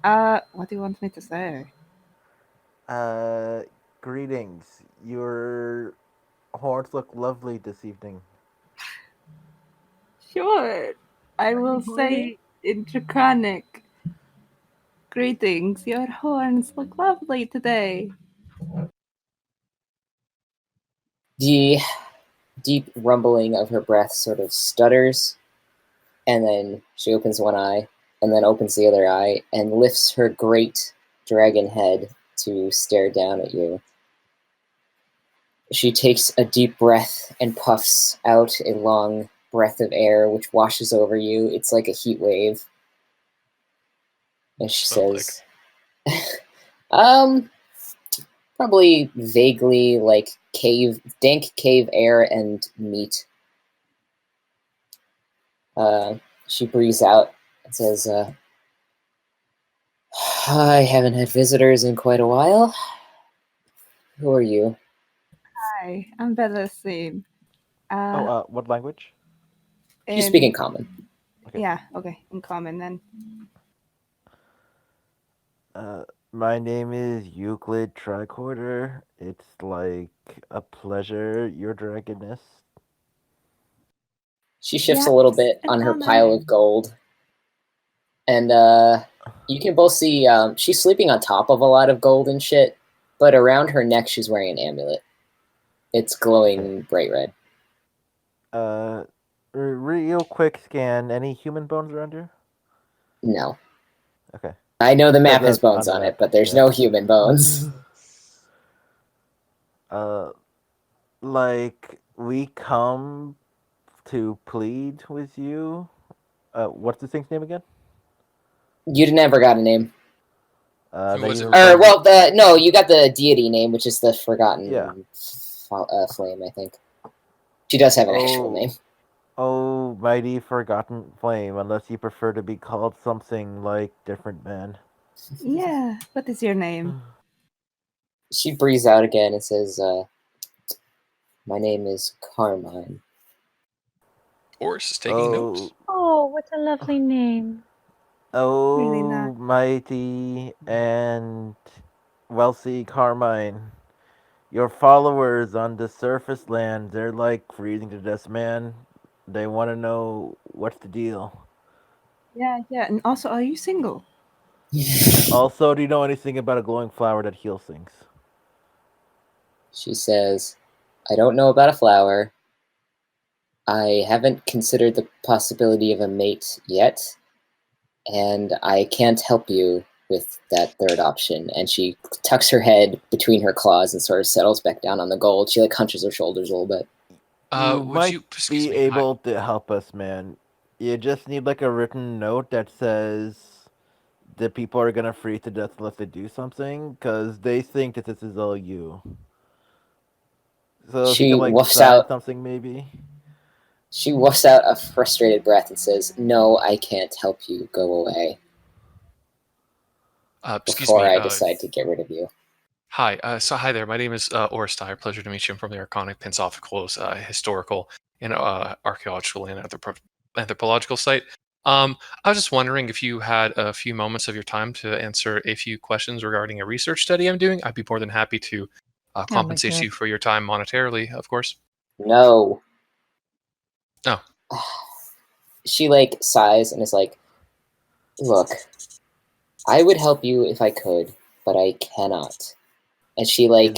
What do you want me to say? Greetings. Your horns look lovely this evening. Sure. I will say in Draconic. Greetings, your horns look lovely today. The deep rumbling of her breath sort of stutters, and then she opens one eye, and then opens the other eye, and lifts her great dragon head to stare down at you. She takes a deep breath and puffs out a long breath of air, which washes over you. It's like a heat wave. And she Sounds says, probably vaguely like dank cave air and meat. She breathes out and says, I haven't had visitors in quite a while. Who are you? Hi, I'm Bella Sim. What language? You speak in common. Okay. Yeah, okay, in common then. My name is Euclid Tricorder. It's like a pleasure, your dragoness. She shifts Yeah, a little it's bit a on her common. pile of gold. And you can both see she's sleeping on top of a lot of gold and shit, but around her neck she's wearing an amulet. It's glowing bright red. Real quick scan. Any human bones around here? No. Okay. I know the map has That's bones on the on map, it, but there's yeah. no human bones. Like we come to plead with you. What's this thing's name again? You never got a name. Who was it? Or, well, no, you got the deity name, which is the Forgotten Yeah. Flame, I think. She does have an actual name. Oh, mighty forgotten flame, unless you prefer to be called something like different man. Yeah, what is your name? She breathes out again and says, my name is Carmine. Horse is taking notes. Oh, what a lovely name. Really Oh, not. mighty and wealthy Carmine. Your followers on the surface land, they're like freezing to death, man. They want to know what's the deal. Yeah, and also, are you single? Also, do you know anything about a glowing flower that heals things? She says, I don't know about a flower. I haven't considered the possibility of a mate yet, and I can't help you with that third option. And she tucks her head between her claws and sort of settles back down on the gold. She like hunches her shoulders a little bit. You Would might you excuse be me? able to help us, man. You just need like a written note that says that people are gonna freeze to death unless they do something, because they think that this is all you. So if you She could like woofs sign out. something, maybe. She woofs out a frustrated breath and says, "No, I can't help you. Go away." Excuse Before me. I decide to get rid of you. Hi. Hi there. My name is Orstein. Pleasure to meet you. I'm from the Arconic Pensophical's historical and archaeological and anthropological site. I was just wondering if you had a few moments of your time to answer a few questions regarding a research study I'm doing. I'd be more than happy to compensate you for your time monetarily, of course. No. Oh. She like sighs and is like, "Look, I would help you if I could, but I cannot." And she like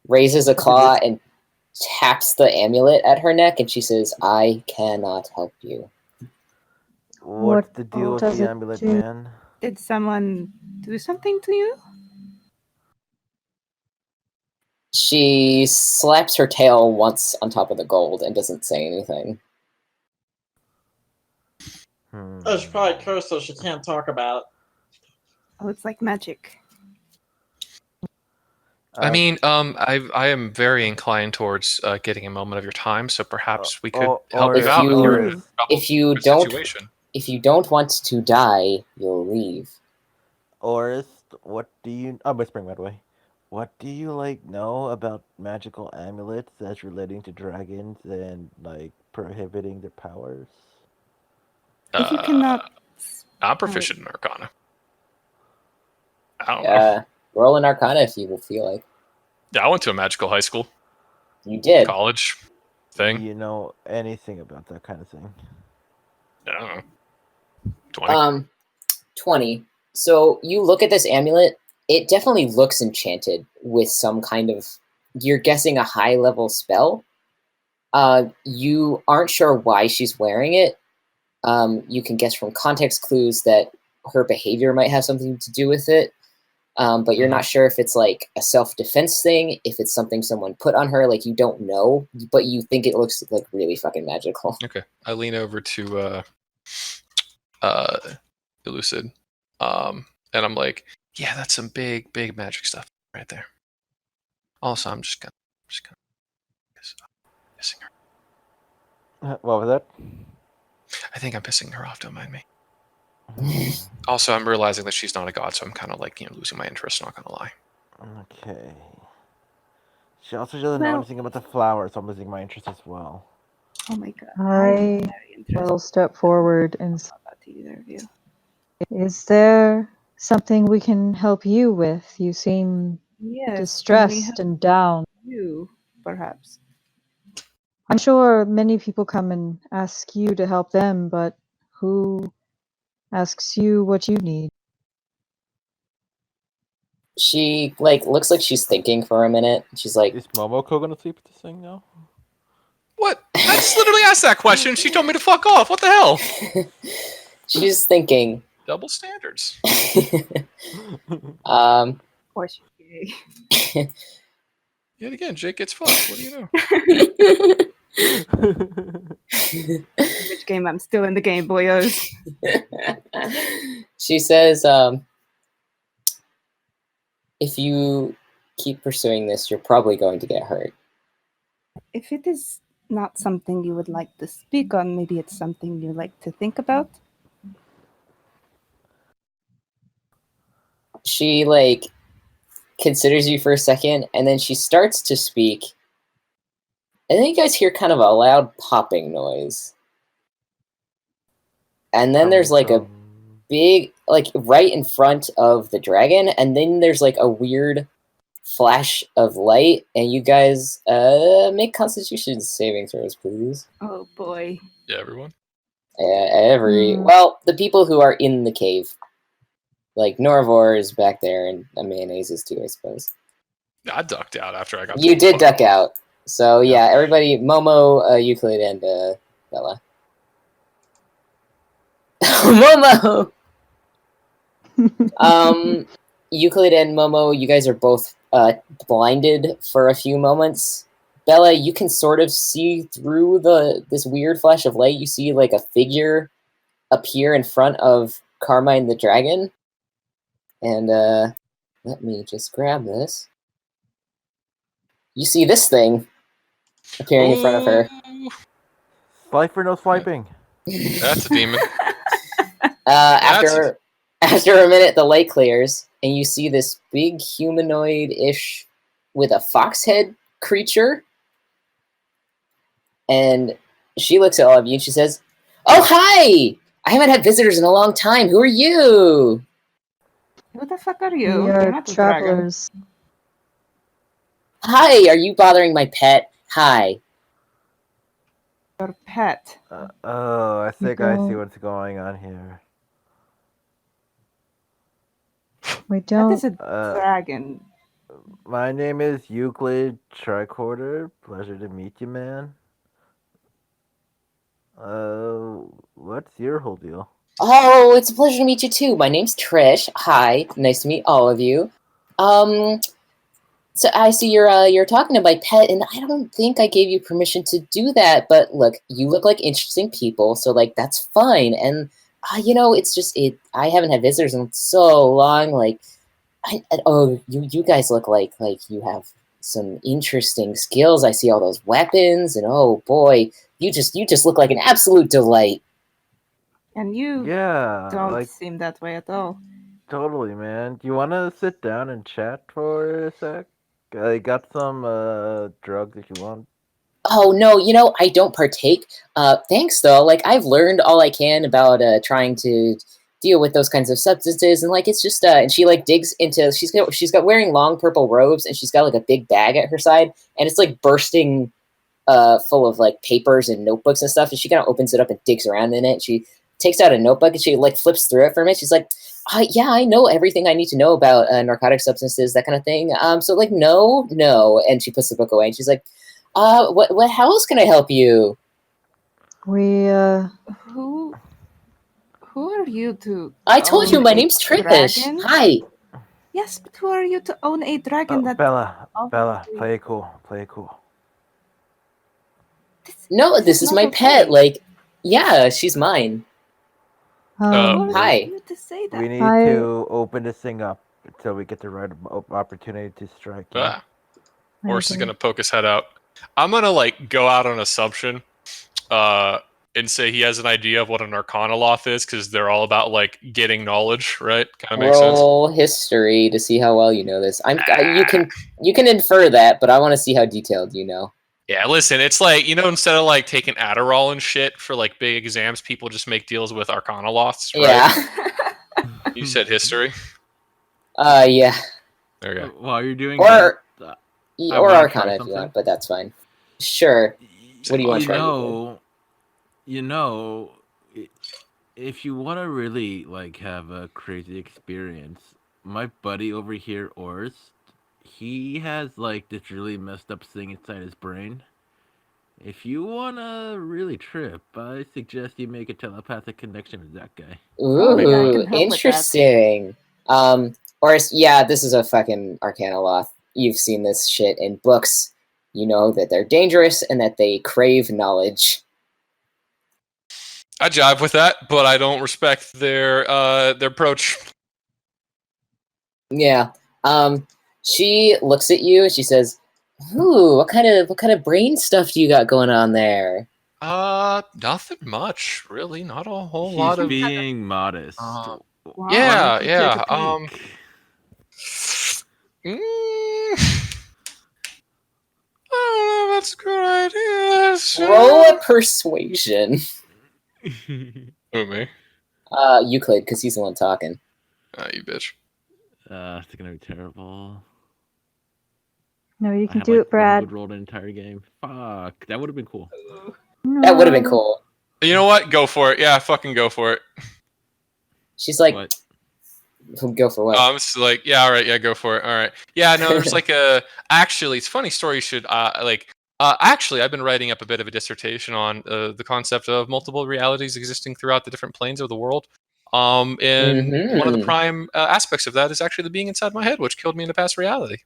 raises a claw and taps the amulet at her neck, and she says, "I cannot help you." What's the deal with does the it amulet, do? man? Did someone do something to you? She slaps her tail once on top of the gold and doesn't say anything. Oh, she probably cursed, so she can't talk about it. Oh, it's like magic. I mean, I am very inclined towards getting a moment of your time, so perhaps we could help you out in your situation. If you don't want to die, you'll leave. Orist, what do you... I'm whispering, by the way. What do you, like, know about magical amulets as relating to dragons and, like, prohibiting their powers? If you cannot... I'm proficient in Arcana. I don't know. Roll an Arcana if you will feel like. Yeah, I went to a magical high school. You did. College thing. Do you know anything about that kind of thing? I don't know. 20. 20. So you look at this amulet, it definitely looks enchanted with some kind of, you're guessing a high level spell. You aren't sure why she's wearing it. You can guess from context clues that her behavior might have something to do with it. But you're not sure if it's like a self-defense thing, if it's something someone put on her, like you don't know, but you think it looks like really fucking magical. Okay. I lean over to Elucid. And I'm like, yeah, that's some big magic stuff right there. Also, I'm just gonna pissing her. What was that? I think I'm pissing her off, don't mind me. Also, I'm realizing that she's not a god, so I'm kind of like, losing my interest, not gonna lie. Okay. She also doesn't know anything about the flower, so I'm losing my interest as well. Oh my god. I very interested will step forward and say, about either of you. is there something we can help you with? You seem Yes. Can we distressed help and down. you, perhaps? I'm sure many people come and ask you to help them, but who asks you what you need? She looks like she's thinking for a minute. She's like, Is Momoko gonna sleep with this thing now? What? I just literally asked that question. She told me to fuck off. What the hell? she's thinking. Double standards. Or she's gay. Yet again, Jake gets fucked. What do you know? Which game? I'm still in the game, boyos. She says, if you keep pursuing this, you're probably going to get hurt. If it is not something you would like to speak on, maybe it's something you like to think about. She considers you for a second, and then she starts to speak. And then you guys hear kind of a loud popping noise. And then there's a big, right in front of the dragon, and then there's a weird flash of light, and you guys make Constitution saving throws, please. Oh boy. Yeah, everyone. Well, the people who are in the cave, Norvor is back there, and Mayonnaise is too, I suppose. I ducked out after I got. You did duck out, so yeah, everybody, Momo, Euclid, and Bella. Momo. Euclid and Momo, you guys are both blinded for a few moments. Bella, you can sort of see through this weird flash of light. You see a figure appear in front of Carmine the dragon. And let me just grab this. You see this thing appearing in front of her. Swipe or no swiping? That's a demon. After a minute, the light clears, and you see this big humanoid-ish with a fox head creature. And she looks at all of you, and she says, "Oh, hi! I haven't had visitors in a long time. Who are you?" Who the fuck are you? We You're are not the travelers. Hi, are you bothering my pet? Hi. Your pet. Oh, I think I see don't- what's going on here. We That don't. is a dragon. My name is Euclid Tricorder. Pleasure to meet you, man. What's your whole deal? Oh, it's a pleasure to meet you too. My name's Trish. Hi, nice to meet all of you. So I see you're talking to my pet, and I don't think I gave you permission to do that. But look, you look like interesting people, so that's fine. And it's just I haven't had visitors in so long. You guys look like you have some interesting skills. I see all those weapons, and oh boy, you just look like an absolute delight. And you don't seem that way at all. Totally, man. Do you want to sit down and chat for a sec? I got some drugs if you want. Oh no, I don't partake. Thanks though. I've learned all I can about trying to deal with those kinds of substances, and it's just and she digs into. She's got wearing long purple robes, and she's got a big bag at her side, and it's bursting full of papers and notebooks and stuff. And she kind of opens it up and digs around in it. She takes out a notebook and she flips through it for a minute. She's like, yeah, I know everything I need to know about narcotic substances, that kind of thing. So no. And she puts the book away and she's like, what, how else can I help you? We, Who are you to I told you own my a name's Trish. dragon? Hi. Yes, but who are you to own a dragon that... Bella, play it cool. No, this is my okay. pet. Yeah, she's mine. Hi. To say that? We need to open this thing up until we get the right opportunity to strike. Yeah? Horse is gonna poke his head out. I'm gonna go out on assumption. and say he has an idea of what an Arcana Loth is, because they're all about like getting knowledge, right? Kind of makes sense. Roll history to see how well you know this. You can infer that, but I want to see how detailed you know. Yeah, listen, it's like, instead of like taking Adderall and shit for like big exams, people just make deals with Arcana Loths, right? Yeah. You said history. Yeah. There you go. While you're doing Or that, or wanna Arcana try if you want, something. but that's fine. Sure. What do you want to try? You know, if you want to really like have a crazy experience, my buddy over here, Orst, he has like this really messed up thing inside his brain. If you wanna really trip, I suggest you make a telepathic connection with that guy. Oh, yeah, I Ooh, can help with that. interesting. Or yeah, this is a fucking Arcana Loth. You've seen this shit in books. You know that they're dangerous and that they crave knowledge. I jive with that, but I don't respect their approach. Yeah. She looks at you and she says, "Ooh, what kind of brain stuff do you got going on there?" Nothing much, really. Not a whole He's lot of. being modest. Wow. Yeah, Why don't you yeah. take a peek? I don't know if that's a good idea. Roll a persuasion. Who, me? Euclid, because he's the one talking. You bitch. It's gonna be terrible. No, you I can had, do like, it, Brad. One good roll the entire game. Fuck, that would have been cool. That would have been No. cool. You know what? Go for it. Yeah, fucking go for it. She's like, What? go for what? I'm just like, yeah, all right, yeah, go for it. All right. Yeah, no, there's like a. Actually, it's a funny story. You should actually, I've been writing up a bit of a dissertation on the concept of multiple realities existing throughout the different planes of the world. And one of the prime aspects of that is actually the being inside my head, which killed me in a past reality.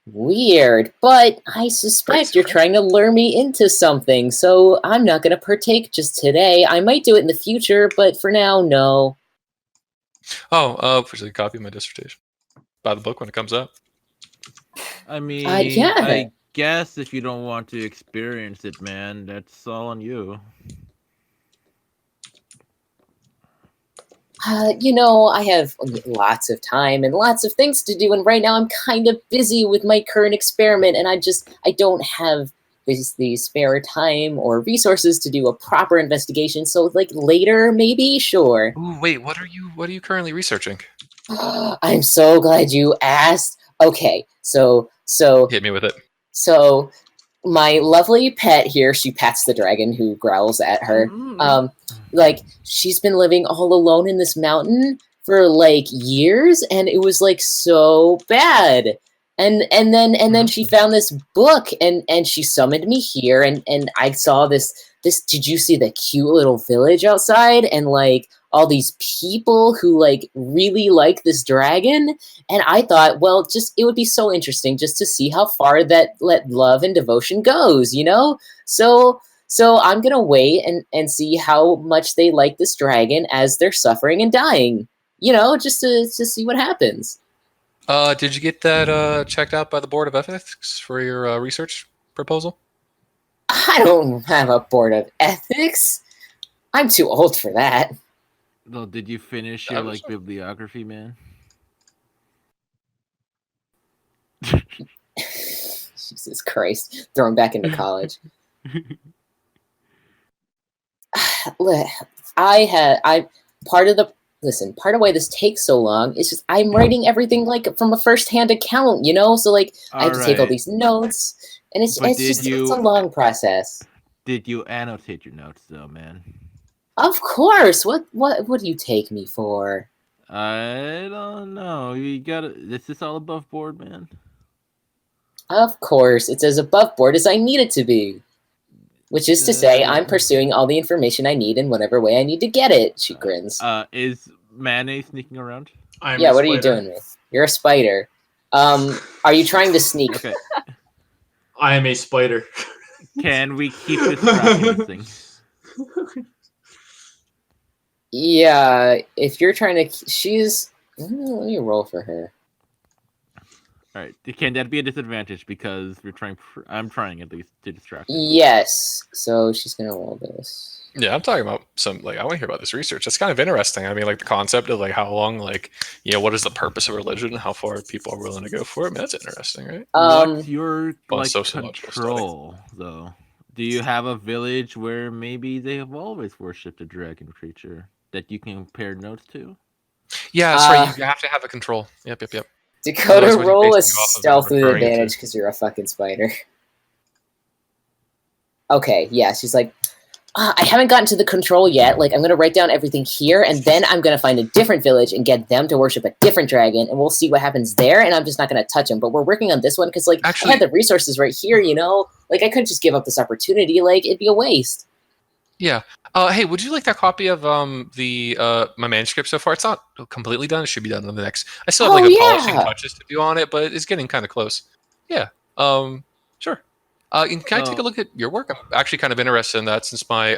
Weird, but I suspect Crazy, you're right? trying to lure me into something, so I'm not going to partake just today. I might do it in the future, but for now, no. Oh, please copy my dissertation. Buy the book when it comes out. I mean, yeah. I guess if you don't want to experience it, man, that's all on you. I have lots of time and lots of things to do, and right now I'm kind of busy with my current experiment, and I don't have the spare time or resources to do a proper investigation. So, like, later, maybe, sure. Ooh, wait, what are you currently researching? I'm so glad you asked. Okay, so Hit me with it. So, my lovely pet here, she pats the dragon who growls at her. Like, she's been living all alone in this mountain for like years, and it was like so bad. And then she found this book, and she summoned me here, and I saw this. Did you see the cute little village outside, and like all these people who like really like this dragon? And I thought, well, just it would be so interesting just to see how far that love and devotion goes, you know? So I'm gonna wait and see how much they like this dragon as they're suffering and dying. Just to see what happens. Did you get that checked out by the Board of Ethics for your research proposal? I don't have a board of ethics. I'm too old for that. Well, did you finish your like bibliography, man? Jesus Christ. Thrown back into college. Part of why this takes so long is just I'm writing everything like from a first-hand account, so like I have to take all these notes, and it's a long process. Did you annotate your notes though, man? Of course. What do you take me for? I don't know. You gotta. This is all above board, man. Of course, it's as above board as I need it to be. Which is to say, I'm pursuing all the information I need in whatever way I need to get it, she grins. Is Mayonnaise sneaking around? Yeah, what are you doing, man? You're a spider. Are you trying to sneak? Okay. I am a spider. Can we keep this tracking this thing? Yeah, if you're trying to... Let me roll for her. All right. Can that be a disadvantage because we're trying? I'm trying at least to distract him. Yes. So she's gonna roll this. Yeah, I'm talking about some I want to hear about this research. That's kind of interesting. I mean, the concept of how long, what is the purpose of religion and how far people are willing to go for it. I mean, that's interesting, right? What's your Fun sociological study. control though? Do you have a village where maybe they have always worshipped a dragon creature that you can compare notes to? Yeah, that's right. You have to have a control. Yep. Dakota, Otherwise, what are you roll a basing it off of stealth with referring to? advantage because you're a fucking spider. Okay, yeah, she's like, I haven't gotten to the control yet. I'm going to write down everything here, and then I'm going to find a different village and get them to worship a different dragon, and we'll see what happens there, and I'm just not going to touch them. But we're working on this one because, Actually, I had the resources right here, I couldn't just give up this opportunity. It'd be a waste. Yeah. Hey, would you like that copy of my manuscript so far? It's not completely done. It should be done in the next. I still have polishing touches to do on it, but it's getting kind of close. Yeah. Sure. Can I take a look at your work? I'm actually kind of interested in that since my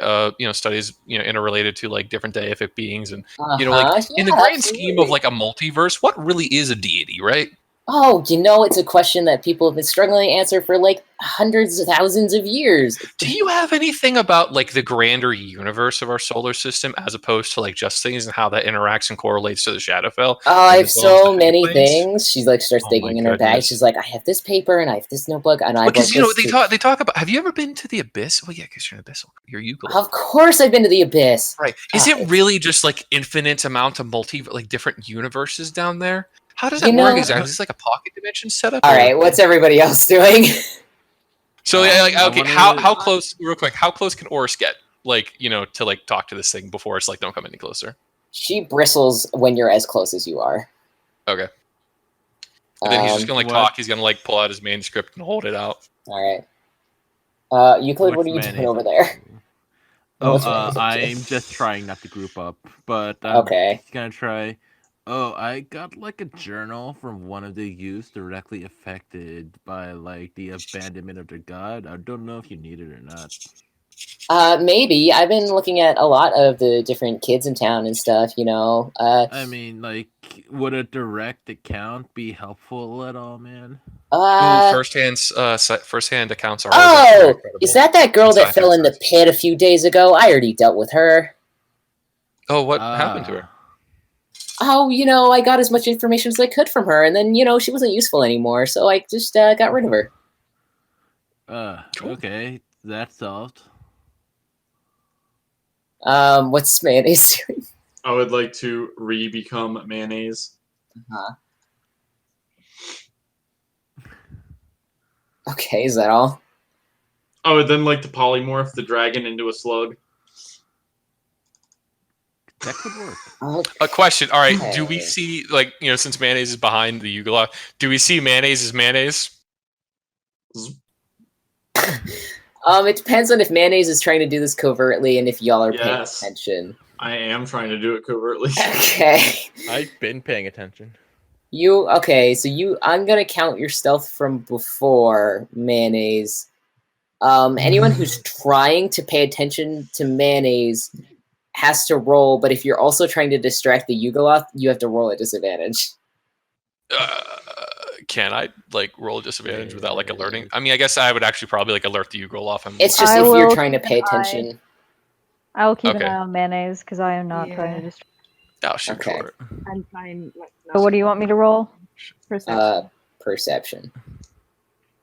studies interrelated to different deific beings and in the grand scheme of a multiverse, what really is a deity, right? Oh, it's a question that people have been struggling to answer for hundreds of thousands of years. Do you have anything about the grander universe of our solar system as opposed to just things and how that interacts and correlates to the Shadowfell? Oh, I have so many things. She starts digging in her bag. She's like, I have this paper and I have this notebook and I have because they talk about. Have you ever been to the abyss? Well, yeah, because you're an abyssal. You're Euclid. Of course, I've been to the abyss. Right? Is it really just infinite amount of different universes down there? How does that work exactly? Is this a pocket dimension setup? All right, what's everybody else doing? So okay, how close? Real quick, how close can Oris get? To talk to this thing before it's don't come any closer. She bristles when you're as close as you are. Okay. And then he's just gonna talk. He's gonna pull out his manuscript and hold it out. All right. Euclid, what are you doing over there? I'm just trying not to group up, but I'm just gonna try. Oh, I got a journal from one of the youths directly affected by the abandonment of their god. I don't know if you need it or not. Maybe. I've been looking at a lot of the different kids in town and stuff, I mean, would a direct account be helpful at all, man? First-hand accounts are. Oh, is that girl that fell in the pit a few days ago? I already dealt with her. Oh, what happened to her? Oh, I got as much information as I could from her, and then, she wasn't useful anymore, so I just got rid of her. Cool. Okay, that's solved. What's Mayonnaise doing? I would like to become Mayonnaise. Uh-huh. Okay, is that all? I would then like to polymorph the dragon into a slug. That could work. Okay. A question. All right. Do we see since Mayonnaise is behind the Yugoloth, do we see Mayonnaise as Mayonnaise? It depends on if Mayonnaise is trying to do this covertly and if y'all are paying attention. I am trying to do it covertly. Okay. I've been paying attention. I'm gonna count your stealth from before, Mayonnaise. Anyone who's trying to pay attention to Mayonnaise has to roll, but if you're also trying to distract the Yugoloth, you have to roll at disadvantage. Can I roll a disadvantage without alerting? I mean, I guess I would actually probably alert the Yugoloth. It's just if you're trying to pay attention. I will keep an eye on Mayonnaise because I am not trying to distract. Oh, shoot for it. I'm fine. So what do you want me to roll? Perception.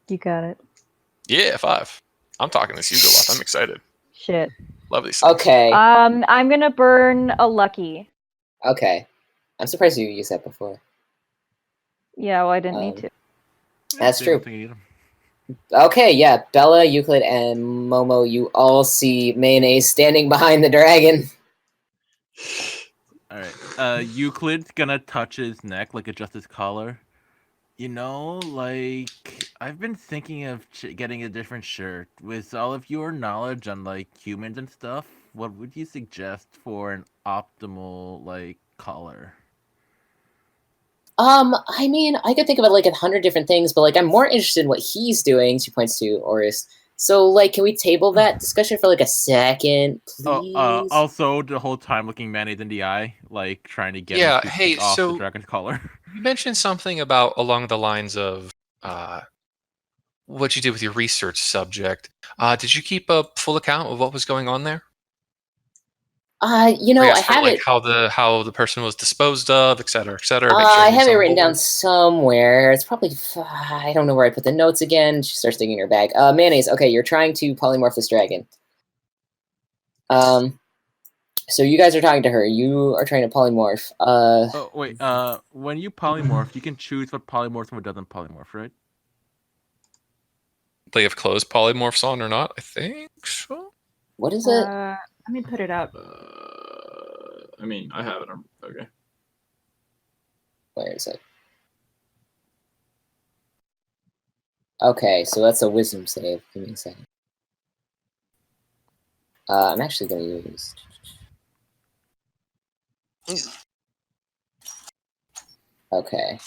You got it. Yeah, 5. I'm talking this Yugoloth. I'm excited. Shit. Love these things. Okay. I'm gonna burn a lucky. Okay. I'm surprised you used that before. Yeah, well, I didn't need to. That's true. Okay, yeah. Bella, Euclid, and Momo, you all see Mayonnaise standing behind the dragon. Alright. Euclid's gonna touch his neck, adjust his collar. I've been thinking of getting a different shirt. With all of your knowledge on, humans and stuff, what would you suggest for an optimal, collar? I mean, I could think about 100 different things, but I'm more interested in what he's doing. She points to Oris. So, can we table that discussion for a second, please? Also, the whole time looking Mayonnaise in the eye, trying to get him to off the dragon's collar. You mentioned something about along the lines of what you did with your research subject. Did you keep a full account of what was going on there? You I know, I guess for have like it. how the person was disposed of, et cetera, et cetera. Make sure I he was have it on written down board. somewhere. It's probably I don't know where I put the notes again. She starts digging in her bag. Mayonnaise. Okay, you're trying to polymorph this dragon. So you guys are talking to her. You are trying to polymorph. Oh wait. When you polymorph, you can choose what polymorphs and what doesn't polymorph, right? They have closed polymorphs on or not? I think so. What is it? Let me put it up. I mean, I have it. Okay. Where is it? Okay, so that's a wisdom save. Give me a second. I'm actually going to use. Okay.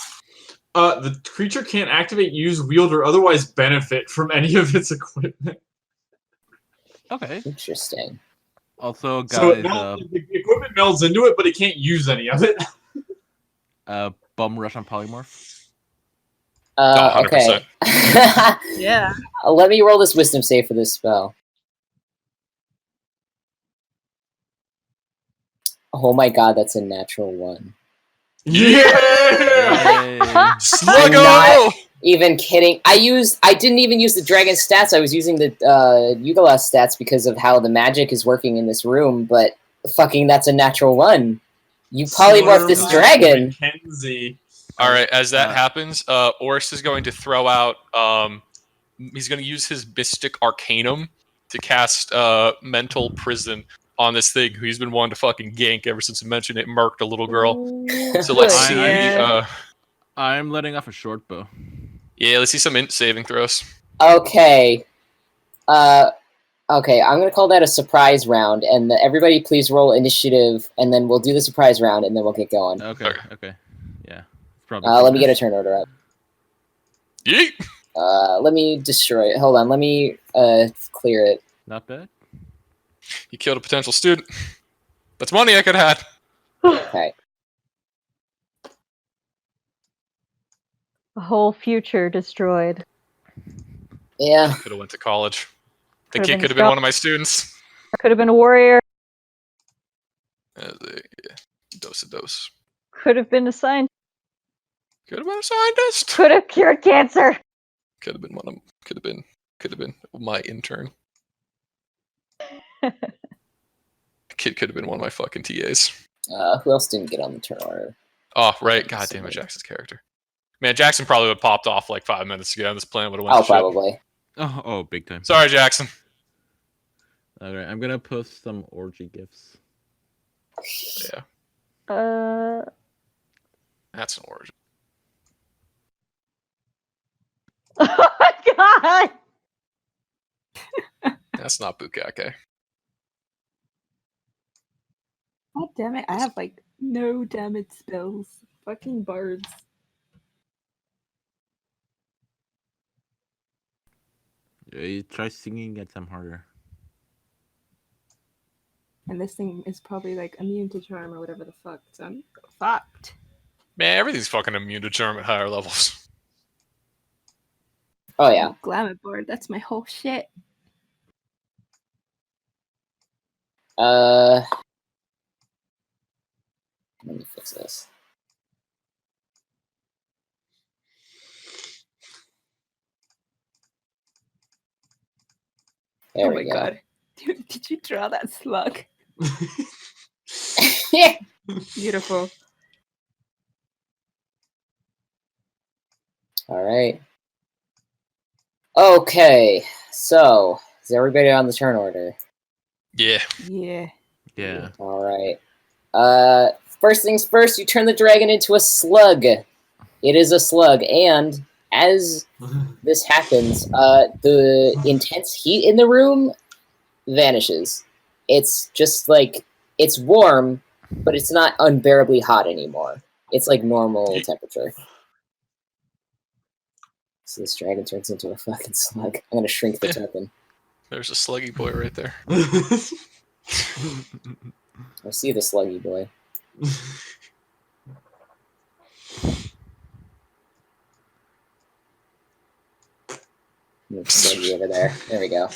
The creature can't activate, use, wield, or otherwise benefit from any of its equipment. Okay. Interesting. Also, So guys, the equipment melds into it, but it can't use any of it. bum rush on polymorph. Okay. 100%. Yeah. Let me roll this wisdom save for this spell. Oh my god, that's a natural one. Yeah! I'm Sluggo! not even kidding. I didn't even use the dragon stats. I was using the Yugalas stats because of how the magic is working in this room, but fucking that's a natural one. You polymorph this dragon. Mackenzie. All right, as that happens, Oris is going to throw out. He's going to use his Mystic Arcanum to cast Mental Prison on this thing who he's been wanting to fucking gank ever since he mentioned it murked a little girl. So let's see. I'm letting off a short bow. Yeah, let's see some int saving throws. Okay. Okay, I'm gonna call that a surprise round, and everybody please roll initiative, and then we'll do the surprise round, and then we'll get going. Okay. Yeah. Let me get a turn order up. Yeet! Let me destroy it. Hold on, let me clear it. Not bad. You killed a potential student. That's money I could have had. Okay. A whole future destroyed. Yeah. Could have went to college. The Could've kid been could have been one of my students. Could have been a warrior. Dose. Could have been a scientist. Could have been a scientist. Could have cured cancer. Could have been one of them. Could have been my intern. Kid could have been one of my fucking TAs. Who else didn't get on the turn order? Oh, right. God damn it, Jackson's character. Man, Jackson probably would have popped off like 5 minutes ago, and this plan would have went to shit. Probably. Oh, big time. Sorry, Jackson. Alright, I'm gonna post some orgy gifts. Yeah. That's an origin. Oh my god! That's not Bukake. God damn it, I have like no damage spells. Fucking bards. Yeah, you try singing at some harder. And this thing is probably like immune to charm or whatever the fuck, so I'm fucked. Man, everything's fucking immune to charm at higher levels. Oh yeah. Glamour board, that's my whole shit. Let me fix this. There oh we my go. god. Dude, did you draw that slug? Beautiful. All right. Okay, so is everybody on the turn order? Yeah. Yeah. All right. First things first, you turn the dragon into a slug. It is a slug, and as this happens, the intense heat in the room vanishes. It's just like, it's warm, but it's not unbearably hot anymore. It's like normal temperature. So this dragon turns into a fucking slug. I'm gonna shrink the token. There's a sluggy boy right there. I see the sluggy boy. Move Sliggy over there. There we go.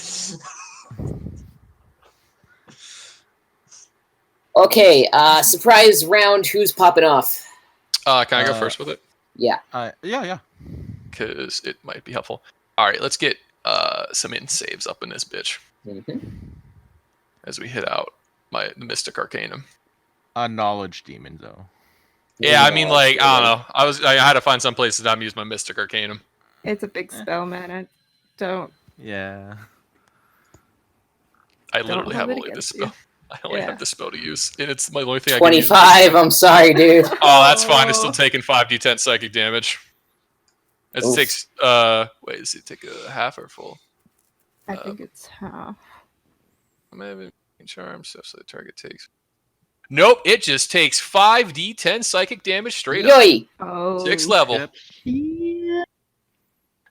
Okay, surprise round. Who's popping off? Can I go first with it? Yeah. Yeah. Because it might be helpful. All right, let's get some int saves up in this bitch as we hit out the Mystic Arcanum. A knowledge demon, though. Yeah, I mean, like, I don't know. I had to find some place to not use my Mystic Arcanum. It's a big spell, man. Don't. Yeah. I literally have hold it only this against you. spell. I only Yeah. have this spell to use, and it's my only thing I can use. 25. I'm sorry, dude. Oh, that's fine. It's still taking 5d10 psychic damage. As it takes, wait, does it take a half or full? I think it's half. I'm having charm stuff, so the target takes. Nope, it just takes 5d10 psychic damage straight up. Oh, 6th level. Yep.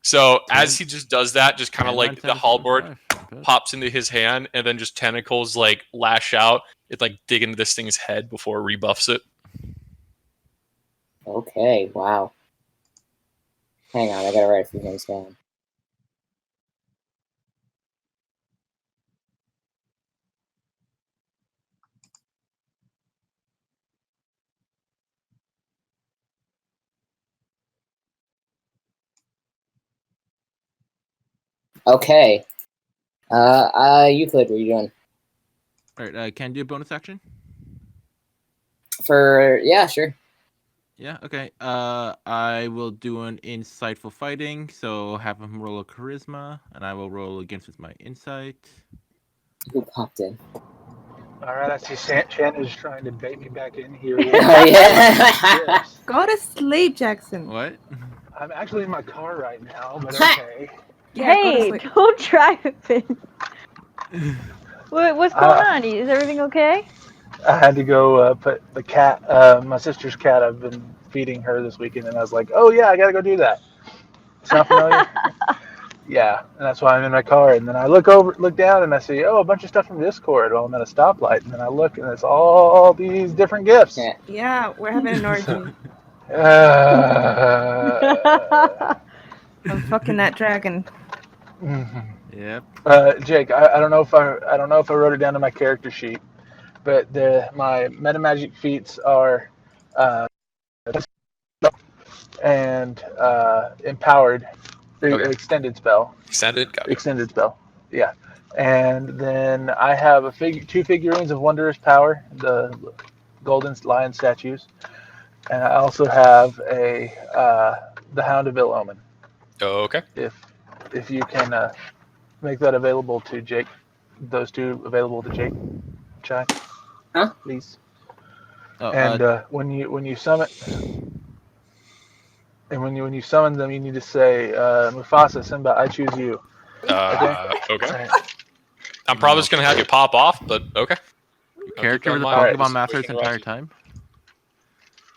So as he just does that, just kind of 10, like 9, the 7, halberd 5. pops into his hand, and then just tentacles like lash out. It like dig into this thing's head before it rebuffs it. Okay, wow. Hang on, I gotta write a few things down. Okay. Euclid, what are you doing? Alright, can I do a bonus action? Yeah, sure. Yeah, okay. I will do an insightful fighting, so have him roll a charisma, and I will roll against with my insight. Who popped in? All right, I see Shannon is trying to bait me back in here. Oh, yeah. Go to sleep, Jackson. What? I'm actually in my car right now, but okay. Yeah, go to Hey, sleep. don't drive it. What's going on? Is everything okay? I had to go put the cat, my sister's cat, I've been feeding her this weekend, and I was like, oh yeah, I gotta go do that. Sound familiar? Yeah, and that's why I'm in my car. And then I look down, and I see, oh, a bunch of stuff from Discord while I'm at a stoplight. And then I look, and it's all these different gifts. Yeah, we're having an orgy. I'm fucking that dragon. Yep. Jake, I don't know if I wrote it down in my character sheet, but my metamagic feats are and empowered, extended spell. Extended spell. Yeah. And then I have two figurines of wondrous power, the golden lion statues, and I also have the Hound of Ill Omen. Oh, okay. If you can make that available to Jake, those two available to Jake, Chai, please. And when you summon. And when you summon them, you need to say, Mufasa, Simba, I choose you. Okay. I'm probably just going to have you pop off, but okay. Character with a Pokemon Master this entire time?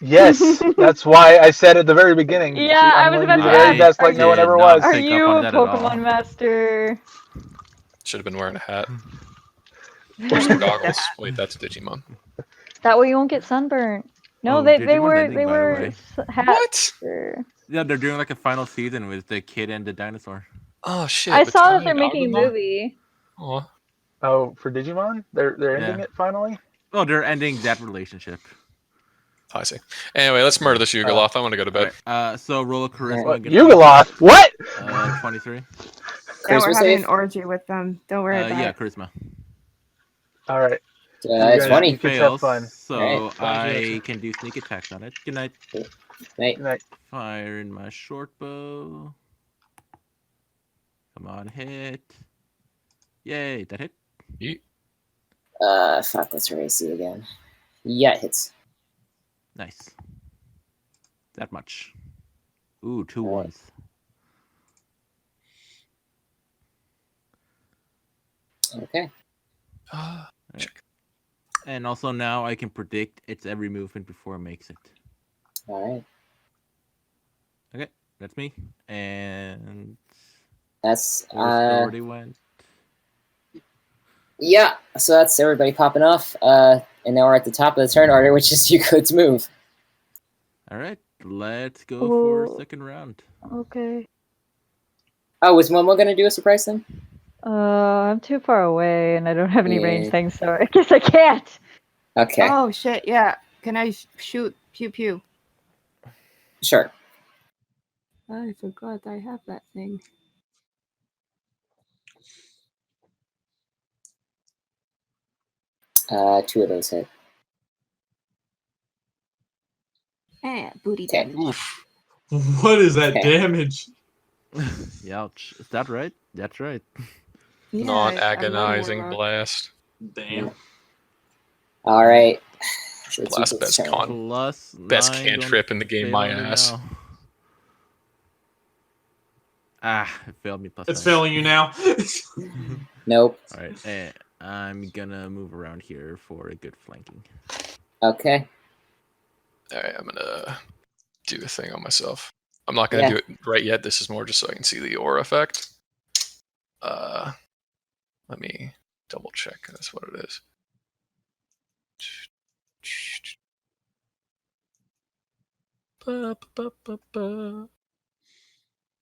Yes, that's why I said at the very beginning. Yeah, I was about to ask. Very best like no one ever was. Are you a Pokemon Master? Should have been wearing a hat. Or some goggles. Wait, that's Digimon. That way you won't get sunburned. No, they were hats. What? Yeah, they're doing like a final season with the kid and the dinosaur. Oh shit! I saw that they're making a movie. Oh, for Digimon, they're ending it finally. Oh, they're ending that relationship. I see. Anyway, let's murder this Yugoloth. I want to go to bed. Right. So roll a charisma. Yugoloth? What? 23. Yeah, we're having an orgy with them. Don't worry about yeah, it. Charisma. All right. It's funny. Fails, fun. So I can do sneak attacks on it. Good night. Night. Night. Fire in my short bow. Come on, hit. Yay, that hit. Yeet. Fuck, let's erase it again. Yeah, it hits. Nice. That much. Ooh, 2 ones. Okay. Check. And also now I can predict its every movement before it makes it. Alright. Okay, that's me. And that's already went. Yeah, so that's everybody popping off. And now we're at the top of the turn order, which is Euclid's move. Alright, let's go for second round. Okay. Oh, was Momo gonna do a surprise thing? I'm too far away, and I don't have any range Yeah. things, so I guess I can't. Okay. Oh shit! Yeah. Can I shoot? Pew pew. Sure. I forgot I have that thing. Two of those hit. Booty Okay. damage. Oof. What is that Okay. damage? Ouch. Is that right? That's right. Yeah, Non-agonizing I'm blast. Damn. All right. So it's Blast Euclid's best turn. Plus best 9 cantrip in the game, my failing me ass. now. Ah, it failed me plus It's 9. failing you now. Nope. Alright, and I'm gonna move around here for a good flanking. Okay. Alright, I'm gonna do a thing on myself. I'm not gonna do it right yet. This is more just so I can see the aura effect. Let me double check. That's what it is.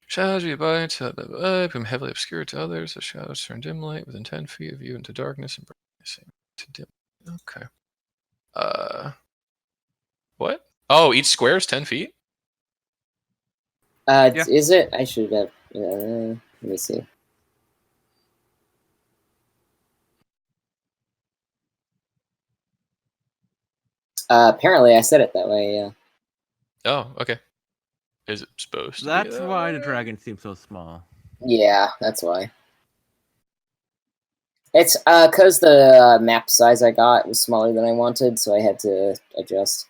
Shadows be by to become heavily obscured to others. The shadows turn dim light within 10 feet of you into darkness and brightness to dim. Okay. What? Oh, each square is 10 feet? Yeah. Is it? I should have. Let me see. Apparently, I said it that way. Yeah. Oh, okay. Is it supposed to be That's that why way? the dragon seems so small. Yeah, that's why. It's because the map size I got was smaller than I wanted, so I had to adjust.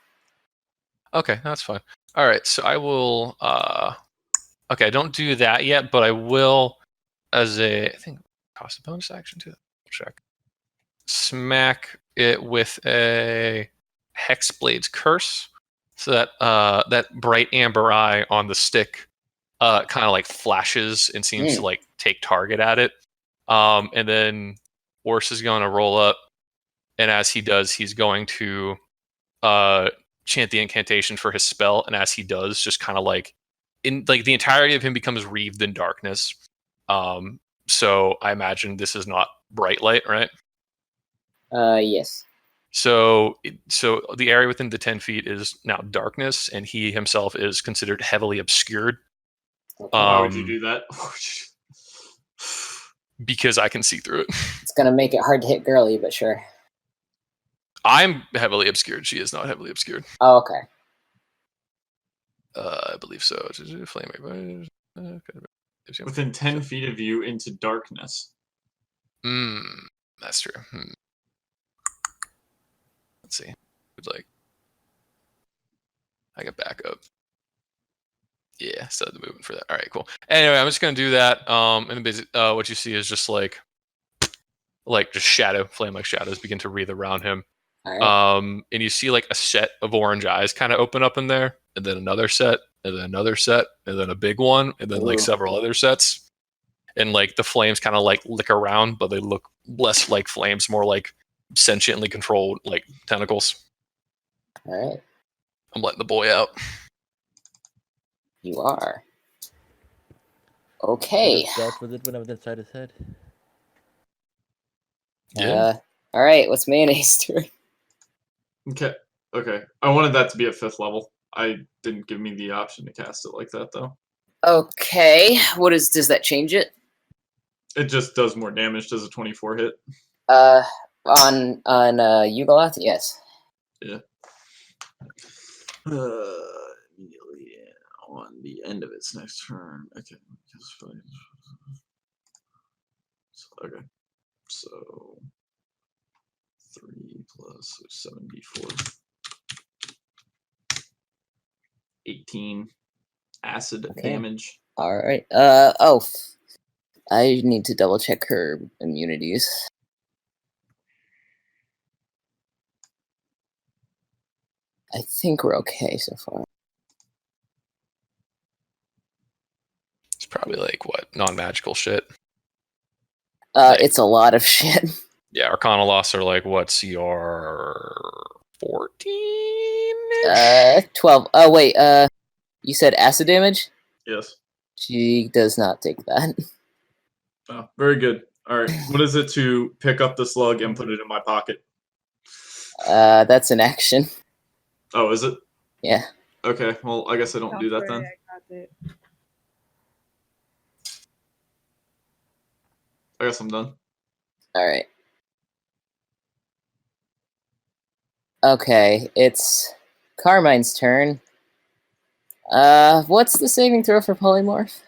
Okay, that's fine. All right, so I will. Okay, don't do that yet, but I will, as a I think cost a bonus action to check. Smack it with a Hexblade's Curse, so that that bright amber eye on the stick kind of like flashes and seems to like take target at it. And then Ors is going to roll up, and as he does, he's going to chant the incantation for his spell, and as he does, just kind of like in like the entirety of him becomes wreathed in darkness. So I imagine this is not bright light, right? Yes. So the area within the 10 feet is now darkness, and he himself is considered heavily obscured. Okay. Why would you do that? Because I can see through it. It's gonna make it hard to hit girly, but sure. I'm heavily obscured. She is not heavily obscured. Oh, okay. I believe so. Flame. Within 10 feet of you into darkness. That's true. Let's see. Like, I got back up. Yeah, started the movement for that. All right, cool. Anyway, I'm just gonna do that. And what you see is just like just shadow, flame-like shadows begin to wreathe around him. All right. And you see like a set of orange eyes kind of open up in there, and then another set, and then another set, and then a big one, and then like several other sets. And like the flames kind of like lick around, but they look less like flames, more like sentiently controlled like tentacles. All right. I'm letting the boy out. You are. Okay. Dealt with it when I was inside his head. Yeah. All right. What's mayonnaise turn? Okay. I wanted that to be a 5th level. I didn't give me the option to cast it like that though. Okay. Does that change it? It just does more damage. Does a 24 hit? On Yugoloth, yes. Yeah. Immediately on the end of its next turn. Okay. Okay. So 3 plus 74. 18 acid damage. All right. I need to double check her immunities. I think we're okay so far. It's probably like what non-magical shit. It's a lot of shit. Yeah, Arcana loss are like what CR 14? 12. Oh wait. You said acid damage? Yes. She does not take that. Oh, very good. All right. What is it to pick up the slug and put it in my pocket? That's an action. Oh, is it? Yeah. Okay. Well, I guess I don't do that then. I got it. I guess I'm done. All right. Okay, it's Carmine's turn. What's the saving throw for polymorph?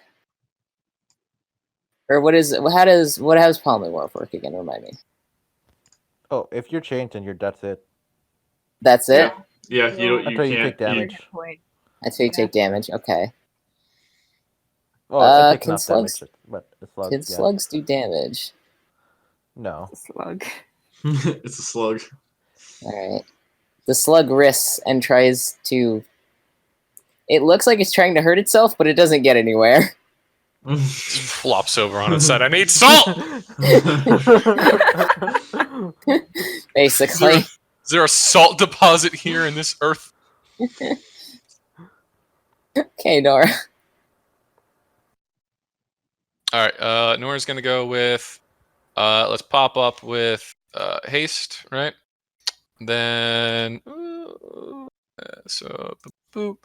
Or what is? How does polymorph work again? Remind me. Oh, if you're chained, and that's it. That's it. Yeah. You Until you can't take damage. Good point. That's how you take damage. Okay. Well, it takes can enough slugs? damage, but the slug. Can slugs do damage? No. Slug. It's a slug. All right. The slug risks and tries to. It looks like it's trying to hurt itself, but it doesn't get anywhere. Just flops over on its side. I need salt. Basically. Is there a salt deposit here in this earth? Okay, Nora. All right. Nora's gonna go with. Let's pop up with haste, right? Then so boop.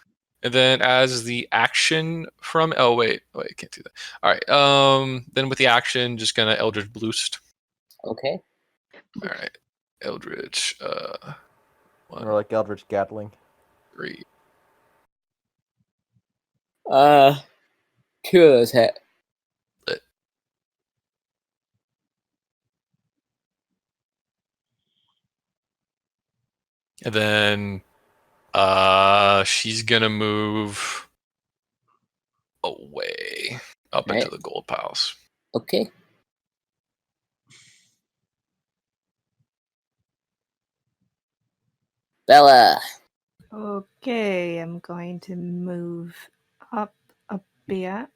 And then as the action from wait, can't do that. All right. Then with the action, just gonna Eldritch Boost. Okay. All right. Eldritch. Or like Eldritch Gatling. 3. 2 of those hit. And then she's gonna move away up into the gold piles. Okay. Bella. Okay, I'm going to move up a bit.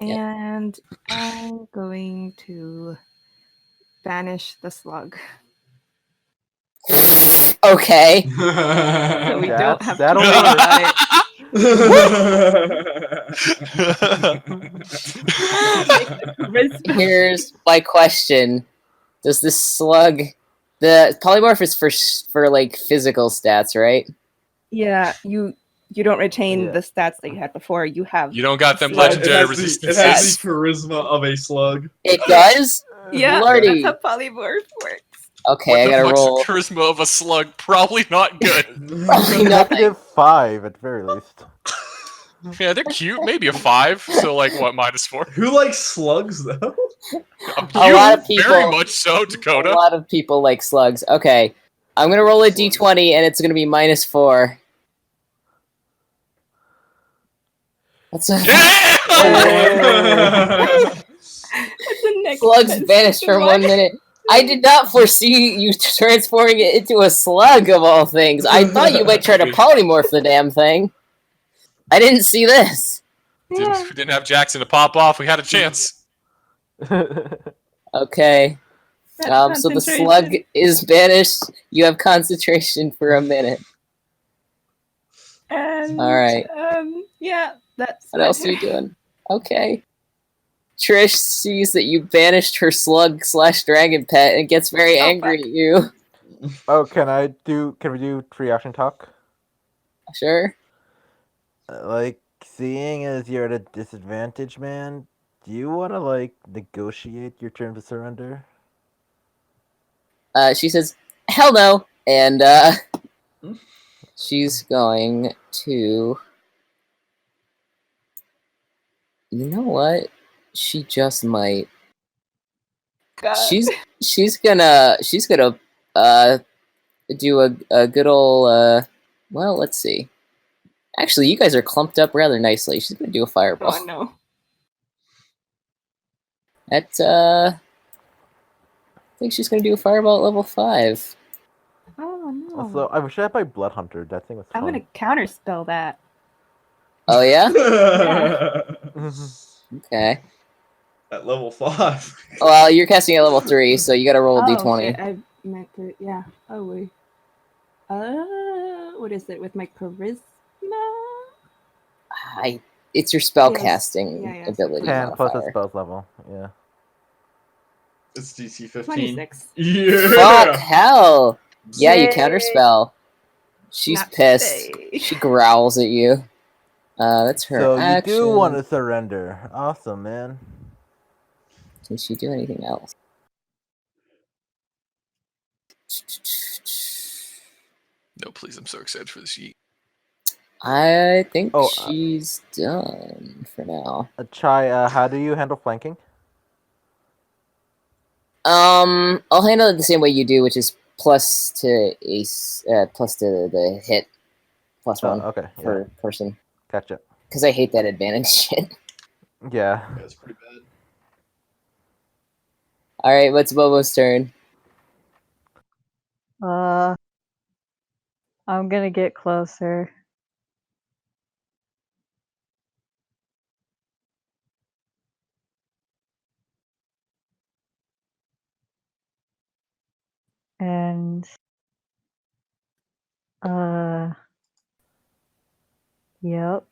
And I'm going to banish the slug. Okay. So we don't have to that'll think work. about it. Here's my question: does this slug, the polymorph is for like physical stats, right? Yeah, you don't retain the stats that you had before. You have. You don't got them slug. legendary It has resistances. the charisma of a slug. It does. Yeah, Lordy. that's how polymorph works. Okay, What I the gotta fuck's roll. the charisma of a slug? Probably not good. Probably not. -5 at very least. Yeah, they're cute. Maybe a 5. So like what? -4. Who likes slugs though? A lot of people. Very much so, Dakota. A lot of people like slugs. Okay, I'm gonna roll a d20, and it's gonna be -4. That's a slugs vanished for 1 minute. I did not foresee you transforming it into a slug of all things. I thought you might try to polymorph the damn thing. I didn't see this. We didn't have Jackson to pop off. We had a chance. Okay. So the slug is banished. You have concentration for a minute. And all right. Yeah, that's. What else are you doing? Okay. Trish sees that you banished her slug/dragon pet and gets very angry at you. Oh, can we do pre-action talk? Sure. Like, seeing as you're at a disadvantage, man, do you want to, like, negotiate your terms of surrender? She says, hell no, and she's going to... You know what? She just might. God. She's gonna do a good old well, let's see. Actually, you guys are clumped up rather nicely. She's gonna do a fireball. Oh no. I think she's gonna do a fireball at level 5. Oh no. Also, I wish I had my Blood Hunter. That thing was fun. I'm gonna counterspell that. Oh yeah? Yeah. Okay. At level 5. Well, you're casting at level 3, so you gotta roll a d20. Shit, I meant to, yeah. Oh wait. What is it with my charisma? It's your spell Yes. casting Yeah, ability 10 plus a modifier. spell's level. Yeah. It's DC 15. 26. Yeah. Fuck hell! Yeah, you Yay. counterspell. She's Not pissed. today. She growls at you. That's her So you action. do want to surrender. Awesome, man. Can she do anything else? No, please. I'm so excited for this yeet. I think Oh, she's done for now. Chai, how do you handle flanking? I'll handle it the same way you do, which is plus to ace, plus to the hit, plus Oh, one okay, yeah. per person. Gotcha. Because I hate that advantage shit. Yeah. Yeah, it's pretty bad. All right, what's Bobo's turn? I'm gonna get closer. And yep.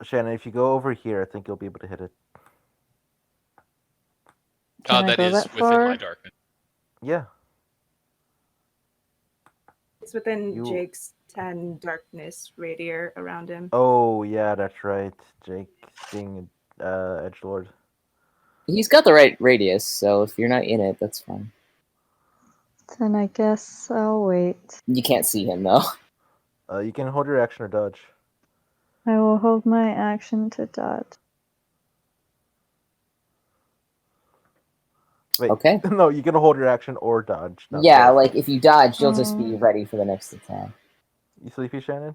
Shannon, if you go over here, I think you'll be able to hit it. Can I That go is that within far? my darkness. Yeah. It's within You- Jake's 10 darkness radius around him. Oh, yeah, that's right. Jake being edgelord. He's got the right radius, so if you're not in it, that's fine. Then I guess I'll wait. You can't see him though. You can hold your action or dodge. I will hold my action to dodge. Wait. Okay. No, you can hold your action or dodge. Not Yeah, both. like if you dodge, you'll just be ready for the next attack. You sleepy, Shannon?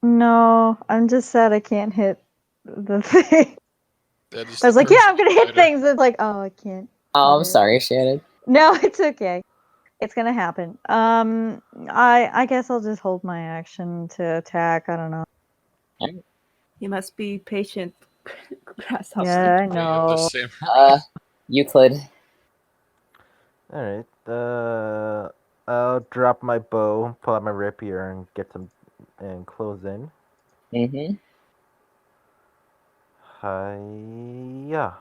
No, I'm just sad I can't hit the thing. That is I was like, yeah, I'm gonna hit later. things. It's like, oh, I can't. Oh, I'm sorry, Shannon. No, it's okay. It's gonna happen. I guess I'll just hold my action to attack. I don't know. You must be patient, Grasshopper. Yeah, I We have the know. same- Euclid. Alright. I'll drop my bow, pull out my rapier, and get some and close in. Mm-hmm. Hiya.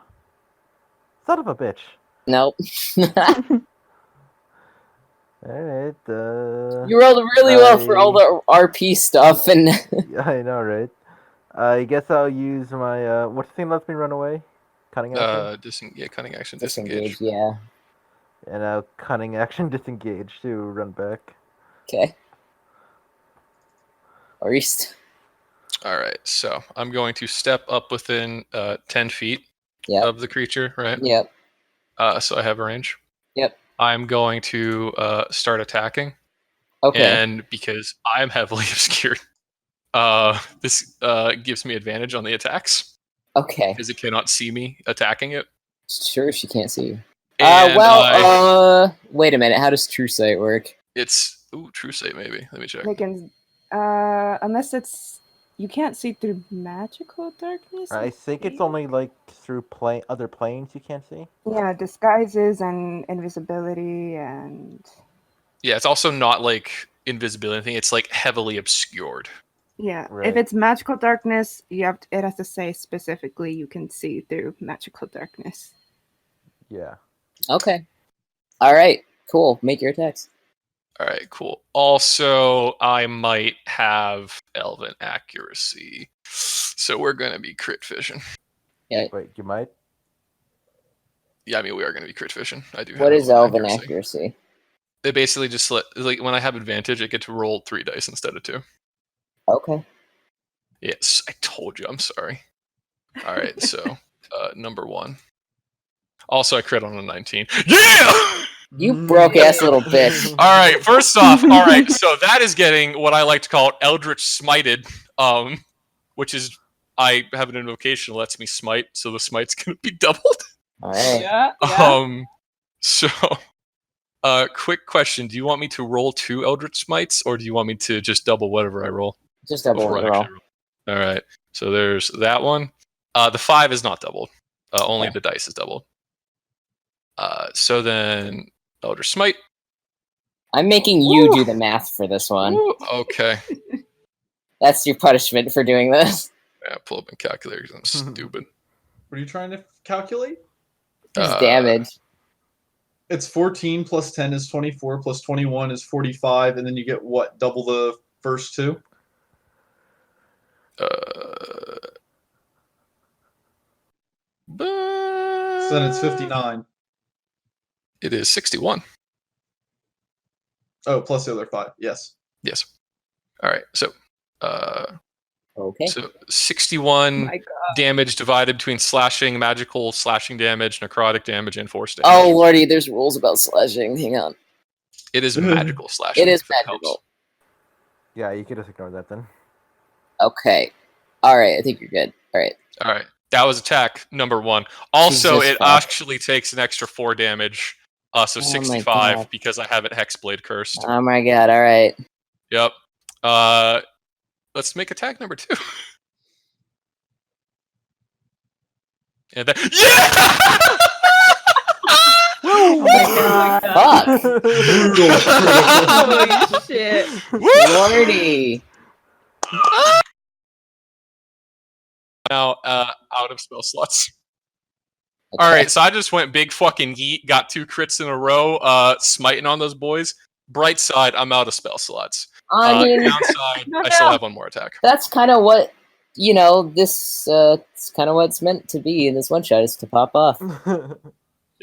Son of a bitch. Nope. Alright, You rolled really well for all the RP stuff, and Yeah, I know, right? I guess I'll use my, what thing lets me run away? Cunning action? cunning action, disengage. disengage. Yeah. And I'll cunning action disengage to run back. Okay. Orist. All right, so I'm going to step up within 10 feet Yep. of the creature, right? Yep. So I have a range. Yep. I'm going to start attacking. Okay. And because I'm heavily obscured, this gives me advantage on the attacks. Okay. Because it cannot see me attacking it. Sure, she can't see you. And Wait a minute. How does True Sight work? it's True Sight maybe. Let me check. They can, unless it's, you can't see through magical darkness. I think it's only like through other planes you can't see. Yeah, disguises and invisibility and Yeah, it's also not like invisibility thing. It's like heavily obscured. yeah. Right. If it's magical darkness, it has to say specifically you can see through magical darkness. Yeah. Okay. All right. Cool. Make your attacks. All right, cool. Also, I might have Elven accuracy, so we're gonna be crit fishing. Yeah. Wait, you might? Yeah, I mean we are gonna be crit fishing. I do. What have is Elven accuracy? They basically just like when I have advantage, I get to roll 3 dice instead of 2. Okay. Yes, I told you. I'm sorry. All right, so number 1. Also, I crit on a 19. Yeah. You broke ass little bitch. All right. First off, all right. So that is getting what I like to call Eldritch Smited, which is I have an invocation that lets me smite, so the smite's gonna be doubled. All right. Yeah. So, quick question: do you want me to roll 2 Eldritch Smites, or do you want me to just double whatever I roll? Just double before what I you roll. actually roll? All right. So there's that one. The 5 is not doubled. Only Okay. the dice is doubled. So then Eldritch Smite. I'm making you do the math for this one. Woo, okay. That's your punishment for doing this. Yeah, pull up my calculator 'cause I'm stupid. What are you trying to calculate? His damage. It's 14 plus 10 is 24 plus 21 is 45, and then you get what? Double the first two? So then it's 59. It is 61. Oh, plus the other 5. Yes. Yes. All right. So, Okay. so 61 My God. damage divided between slashing, magical slashing damage, necrotic damage, and force damage. Oh lordy, there's rules about slashing. Hang on. It is magical slashing. It is if it helps. magical. Yeah, you could just ignore that then. Okay. All right. I think you're good. All right. All right. That was attack number 1. Also, Jesus it fuck. actually takes an extra 4 damage. So Oh my 65 God. because I have it Hexblade cursed. Oh my God. All right. Yep. Let's make attack number 2. And then, yeah! Oh my God. Fuck. Brutal critical. Holy shit. Lordy. Now out of spell slots. All right, so I just went big fucking yeet, got 2 crits in a row, smiting on those boys. Bright side, I'm out of spell slots. I mean, Downside, No, I still no. have 1 more attack. that's kind of what, this, it's kind of what it's meant to be in this one shot, is to pop off.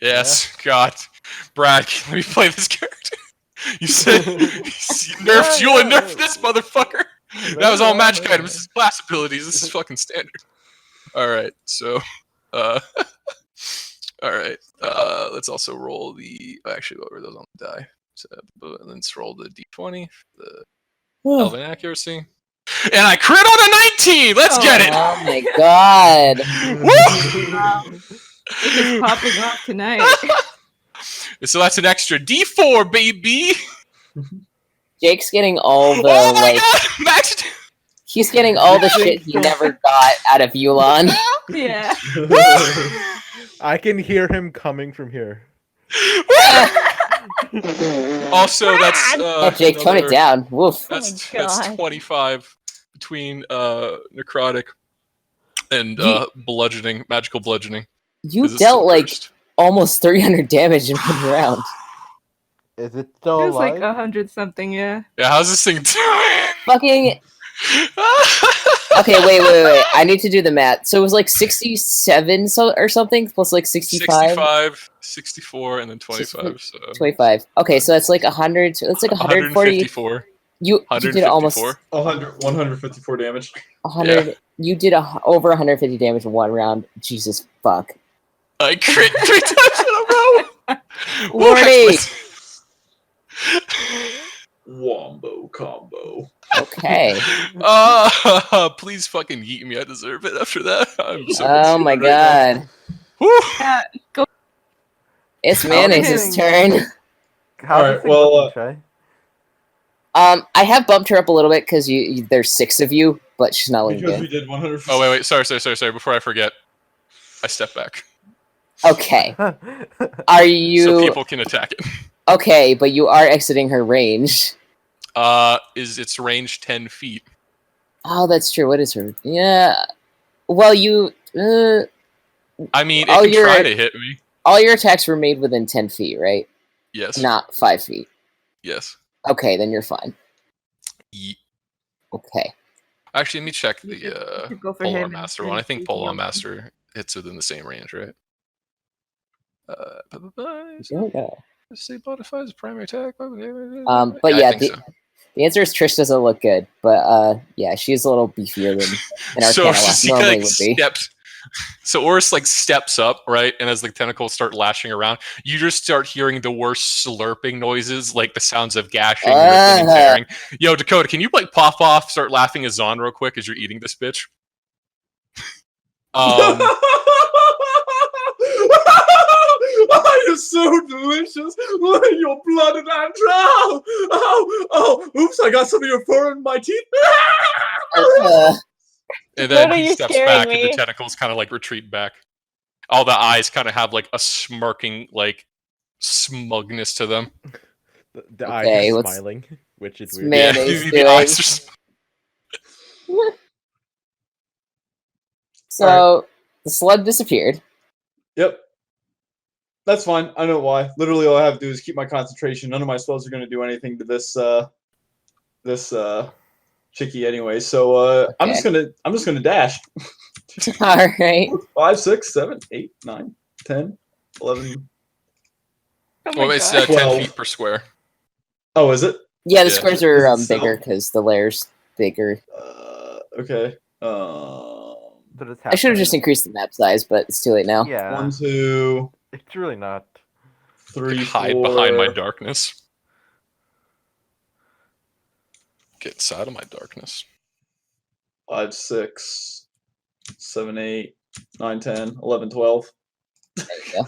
Yes, God, Brad, let me play this character. You said you nerfed you and nerfed this motherfucker. That was all magic items. This is class abilities. This is fucking standard. All right, so, all right. Let's also roll the. Actually, what were those on the die? So, let's roll the d20, the elven accuracy, and I crit on a 19. Let's get it. Oh my God. Wow. It is popping off tonight. So that's an extra d4, baby. Jake's getting all the, Oh my God, Max. he's getting all the shit he never got out of Yulon. Yeah. I can hear him coming from here. Also, that's Yeah, Jake, tone it another- down. Woof. That's Oh my God. 25 between necrotic and bludgeoning, magical bludgeoning. You 'cause it's dealt so like cursed. almost 300 damage in one round. Is it It still was like alive? 100 something, yeah. Yeah, how's this thing doing? Fucking. Okay, wait. I need to do the math. So it was like 67 or something, plus like 65? 65, 64, and then 25. So 25. Okay, so that's like 100. That's like 140. 154. You did almost 154 damage. 100. Yeah. You did over 150 damage in one round. Jesus fuck. I crit 3 times in a row. Lordy. Wombo combo. Okay. Please fucking yeet me. I deserve it after that. I'm so Oh my concerned right God. now. Woo! Yeah, go. It's Mayonnaise's turn. How's Alright, this thing well, looking, Shay? I have bumped her up a little bit because there's 6 of you, but she's not looking Because we good. did 100. Oh, wait. Sorry. Before I forget, I step back. Okay. Are you So people can attack it. okay? But you are exiting her range. Is its range 10 feet? Oh, that's true. What is her? Yeah. Well, you. I mean, it Oh, can you're try right. to hit me. All your attacks were made within 10 feet, right? Yes. Not 5 feet. Yes. Okay, then you're fine. Yeet. Okay. Actually, let me check You the should go for Polar him and Master then one. I think use Polar the Master hits within the same range, right? Don't know. Say modifies primary attack. But I yeah, think so. the answer is Trish doesn't look good, but yeah, she's a little beefier than an So Arcana she normally like would be. steps. So Oris like steps up, right? And as the tentacles start lashing around, you just start hearing the worst slurping noises, like the sounds of gashing, ripping, and tearing. Yo, Dakota, can you like pop off, start laughing as Zon real quick as you're eating this bitch? Oh, you're so delicious. Your blood and entrails. Oh, oops, I got some of your fur in my teeth. And then Dakota, he you're steps scaring back, and me. the tentacles kind of like retreat back. All the eyes kind of have like a smirking, like smugness to them. The Okay, eyes are what's- smiling, which is what's weird. Mayonnaise the doing? eyes are So the slug disappeared. Yep. That's fine. I know why. Literally, all I have to do is keep my concentration. None of my spells are going to do anything to this chickie anyway. So I'm just gonna dash. All right. 5, 6, 7, 8, 9, 10, 11. Oh my Well, it's god. 10 12. feet per square. Oh, is it? Yeah, the Yeah. squares Is are it still? bigger because the layer's bigger. Okay. So this I should have happens. just increased the map size, but it's too late now. Yeah. 1, 2, It's really not. 3, Hide 4. behind my darkness. Get inside of my darkness. 5, 6, 7, 8, 9, 10, 11, 12. There you go.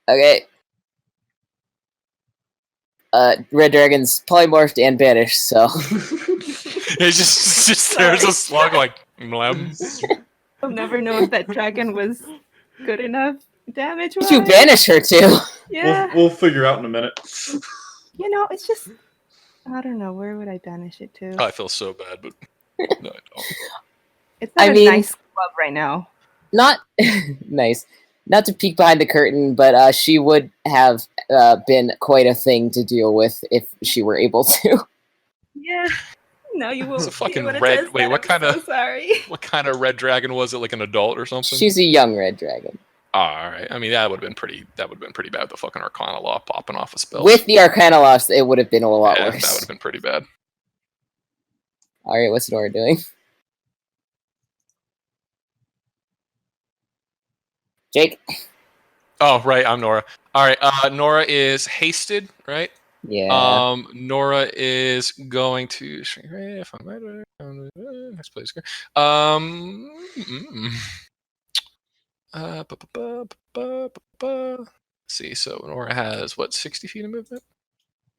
Okay. Red Dragon's polymorphed and banished, so. It just there's a slug like. Mlem. I'll never know if that dragon was good enough damage wise. You banish her too. Yeah. We'll figure out in a minute. You know, it's just I don't know, where would I banish it to? I feel so bad, but no, I don't. It's not I a mean- nice club right now. Not nice. Not to peek behind the curtain, but she would have been quite a thing to deal with if she were able to. Yeah. No, you won't. It's a fucking be able to red- test wait, that. what I'm kinda- so sorry. What kind of red dragon was it? Like an adult or something? She's a young red dragon. All right. I mean, that would have been pretty. That would have been pretty bad. The fucking Arcana Law popping off of spells. With the Arcana loss, it would have been a lot yeah, that would worse. have been pretty bad. All right, what's Nora doing? Jake? Oh, right. I'm Nora. All right. Nora is hasted, right? Yeah. Nora is going to shrink. If I'm right, next place. Ba, ba, ba, ba, ba, ba. Let's see. So Nora has what, 60 feet of movement?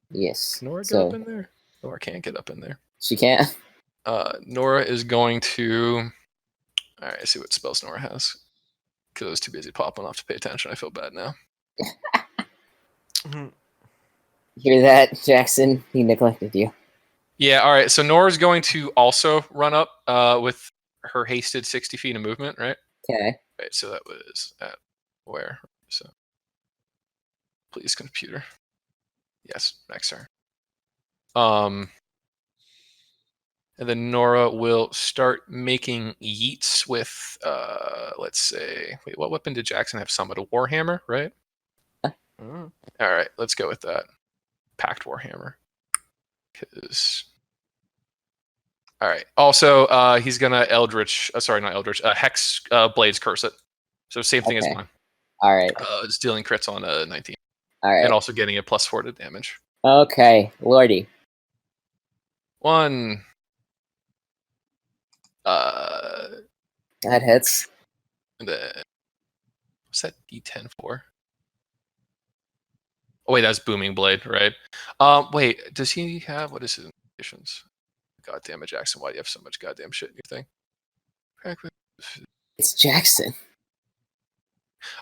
Yes. Can Nora get So up in there? Nora can't get up in there. she can't. Nora is going to. All right. See what spells Nora has. Because I was too busy popping off to pay attention. I feel bad now. Hear that, Jackson? He neglected you. Yeah. All right. So Nora's going to also run up with her hasted 60 feet of movement, right? Okay. Right. So that was at where? So please, computer. Yes. Next turn. And then Nora will start making yeets with, let's say, wait, what weapon did Jackson have? Summit a Warhammer, right? Mm. All right, let's go with that. Packed Warhammer. Because. All right. Also, he's gonna Eldritch. Sorry, not Eldritch. Hex Blades Curse it. So same thing as Okay. mine. All right. It's dealing crits on 19, All right. and also getting a +4 to damage. Okay, Lordy. 1. That hits. And then what's that D10 for? Oh wait, that's Booming Blade, right? Wait, does he have, what is his conditions? God damn it, Jackson! Why do you have so much goddamn shit in your thing? It's Jackson.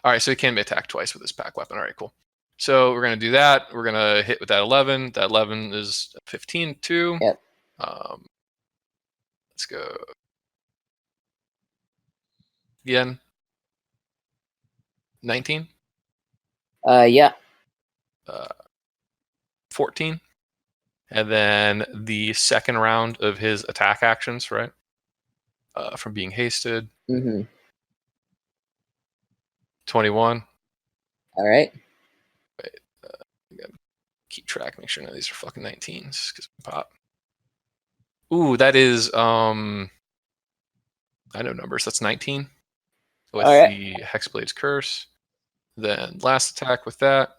All right, so he can attack twice with his pack weapon. All right, cool. So we're gonna do that. We're gonna hit with that 11. That 11 is 15 too. Yep. Let's go again. 19. Yeah. 14. And then the second round of his attack actions, right? From being hasted. Mm-hmm. 21. All right. Wait, gotta keep track, make sure none of these are fucking 19s, because pop. Ooh, that is I know numbers. That's 19 with All right. the Hexblade's Curse. Then last attack with that.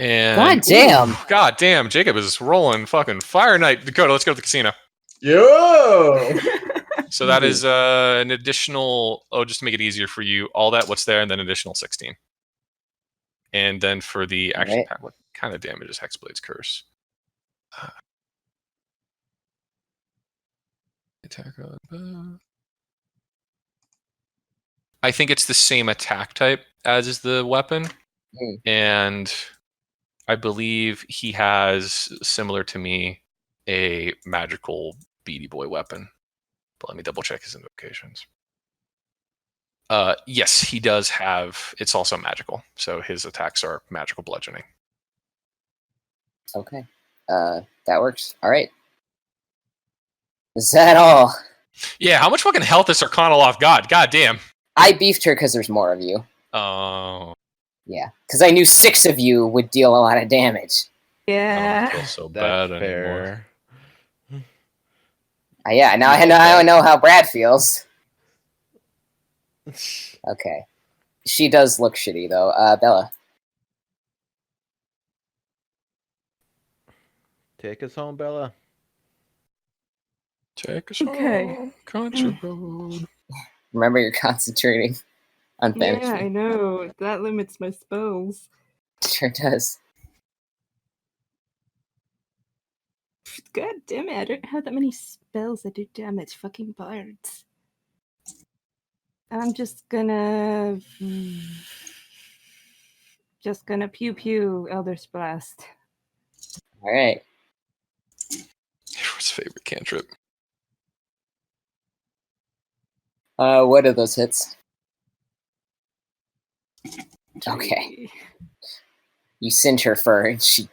And God damn. ooh, God damn, Jacob is rolling fucking Fire Knight. Dakota, let's go to the casino. Yo! So that is an additional, just to make it easier for you, all that, what's there, and then additional 16. And then for the action Right. pack, what kind of damage is Hexblade's Curse? Attack. I think it's the same attack type as is the weapon. Mm. And I believe he has, similar to me, a magical Beady Boy weapon. But let me double check his invocations. Yes, he does have. It's also magical, so his attacks are magical bludgeoning. Okay. That works. All right. Is that all? Yeah, how much fucking health is Sarkonoloff got? God damn. I beefed her because there's more of you. Oh. Yeah, because I knew 6 of you would deal a lot of damage. Yeah. I don't feel so That's bad anymore. fair. Yeah, now You I like know how Brad feels. Okay. She does look shitty, though. Bella. Take us home, Bella. Take us Okay. home, country road. Remember, you're concentrating on Yeah, I banishment. know. That limits my spells. Sure does. God damn it, I don't have that many spells that do damage. Fucking bards. I'm just gonna pew pew Elder's Blast. All right. What's favorite cantrip? What are those hits? Okay. You cinch her fur and she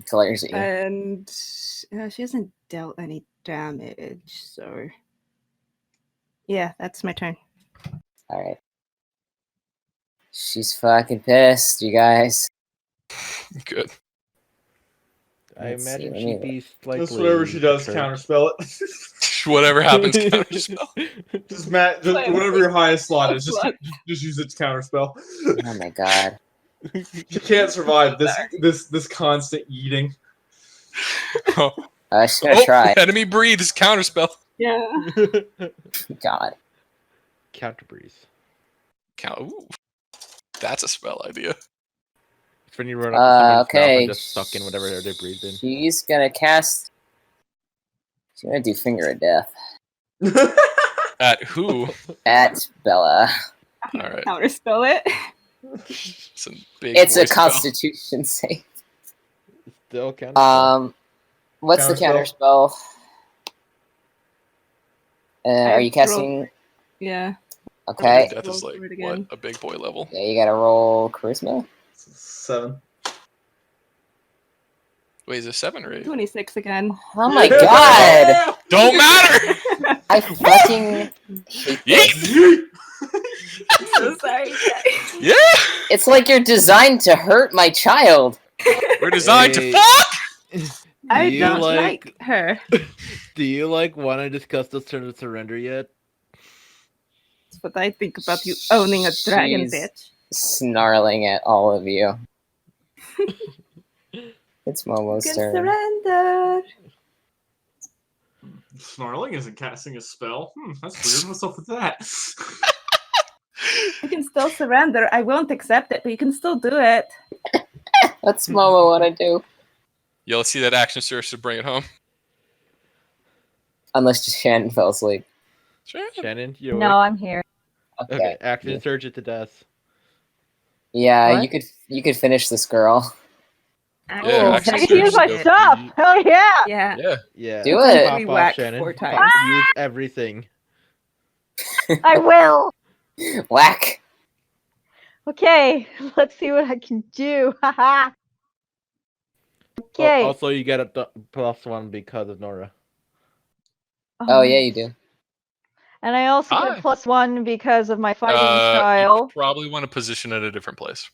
glares at you. And she hasn't dealt any damage, so yeah, that's my turn. All right. She's fucking pissed, you guys. Good. I Let's see, imagine let she'd me- be slightly. Just whatever she does, perturbed. counterspell it. Whatever happens, counterspell. Just whatever your highest slot is, just use it to counterspell. Oh my god. She can't survive this constant eating. Oh, She's gonna try. enemy breathes, counterspell. Yeah. God. Counter breeze. Ooh, that's a spell idea. It's when you run up to someone's mouth Okay. and just suck in whatever air they breathe in. She's gonna cast. She's gonna do Finger of Death At who? at Bella. All right. Counterspell it. It's a big It's a boy spell. Constitution save. Still counter. What's the Counterspell. counterspell? Are you have to roll- casting? Yeah. Okay. Death is Roll like for it what, again. a big boy level. Yeah, you gotta roll charisma. 7. Wait, is it 7 or 8? 26 again. Oh my god! Don't matter. I fucking hate this. Yeet. I'm so sorry, guys. Yeah, It's like you're designed to hurt my child. we're designed Hey. to fuck. I you don't like- like her. Do you want to discuss the turn of surrender yet? That's what I think about you owning a dragon, She's bitch. snarling at all of you. It's You Momo's can turn. surrender. Snarling isn't casting a spell. That's weird. What's up with that? You can still surrender. I won't accept it, but you can still do it. What's Momo want to do? Yo, let's see that action surge to bring it home. Unless just Shannon fell asleep. Sure. Shannon, you No, I'm here. Okay, action Yeah. surge it to death. Yeah, What? you could finish this girl. Yeah, Oh, action I can surge use is my go- stuff. Hell yeah! Yeah. Yeah. Yeah. Do It's it. only Pop off, whack Shannon. 4 Pop- times. Use everything. I will. Whack. Okay, let's see what I can do. Haha. Okay. Also, you get a +1 because of Nora. Oh yeah, you nice. do. And I also Hi. get +1 because of my fighting You style. probably want to position it at a different place.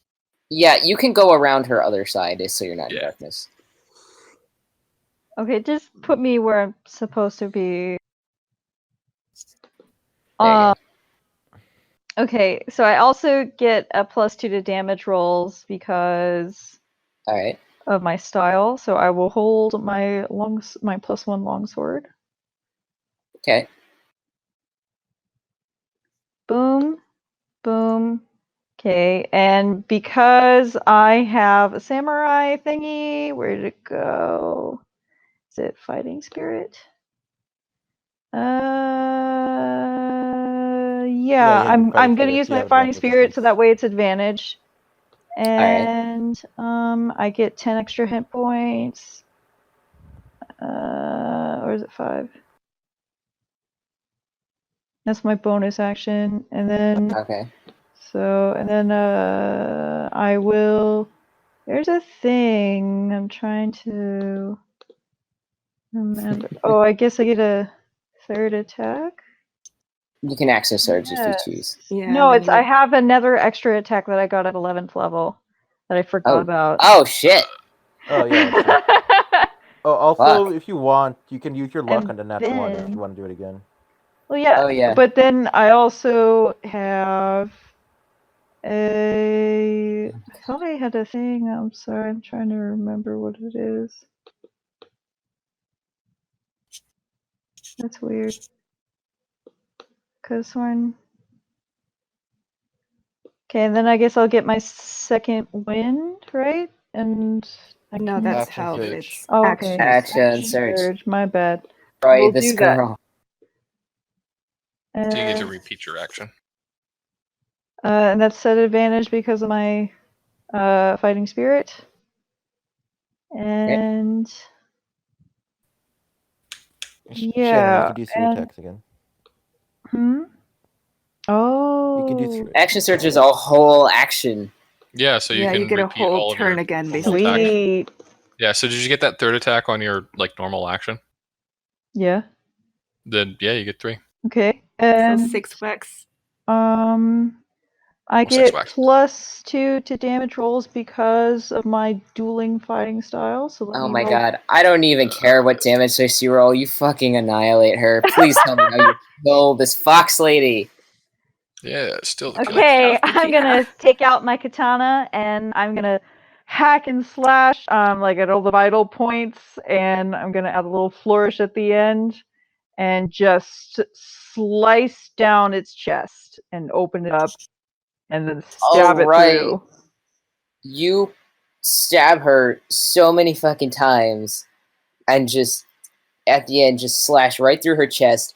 Yeah, you can go around her other side so you're not in Yeah. darkness. Okay, just put me where I'm supposed to be. There you go. Okay, so I also get a +2 to damage rolls because All right. of my style. So I will hold my +1 longsword. Okay. Boom, boom. Okay, and because I have a samurai thingy, where did it go? Is it fighting spirit? Yeah, you have your I'm fighting gonna spirit, use so you my have fighting advantage with spirit so things. that way it's advantage. right. And I get 10 extra hit points. is it 5? That's my bonus action, and then Okay. I will. There's a thing I'm trying to remember. Oh, I guess I get a third attack. You can access surge if you Yes. choose. Yeah. No, and then I have another extra attack that I got at 11th level that I forgot about. Oh shit! Oh yeah, that's true. Oh, also, Fuck. if you want, you can use your luck And on the nat 1 if then- you want to do it again. Well, yeah, Oh, yeah. but then I also have I thought I had a thing. I'm sorry, I'm trying to remember what it is. That's weird. Cause when. Okay, and then I guess I'll get my second wind, right? And I no, can- that's Action how surge. it's Oh, okay. Action surge. My bad. Destroy We'll this do that. girl. So you get to Uh, repeat your action. and that's at advantage because of my fighting spirit. And Shannon, yeah, you can do 3 and attacks again. Oh. You can do 3. Action surge is a whole action. Yeah, so you can you get a repeat whole all of your turn again, normal basically. attacks. Sweet. Yeah, so did you get that third attack on your normal action? Yeah. Then yeah, you get 3. Okay. So And 6 wax. I Or 6 get waxes. +2 to damage rolls because of my dueling fighting style. So let Oh me my roll. god, I don't even care what damage dice you roll. You fucking annihilate her. Please tell me how you kill this fox lady. Yeah, still the killer. Okay, How did I'm you gonna have- take out my katana and I'm gonna hack and slash like at all the vital points, and I'm gonna add a little flourish at the end and just slice down its chest and open it up and then stab it Alright. through. You stab her so many fucking times and just at the end just slash right through her chest.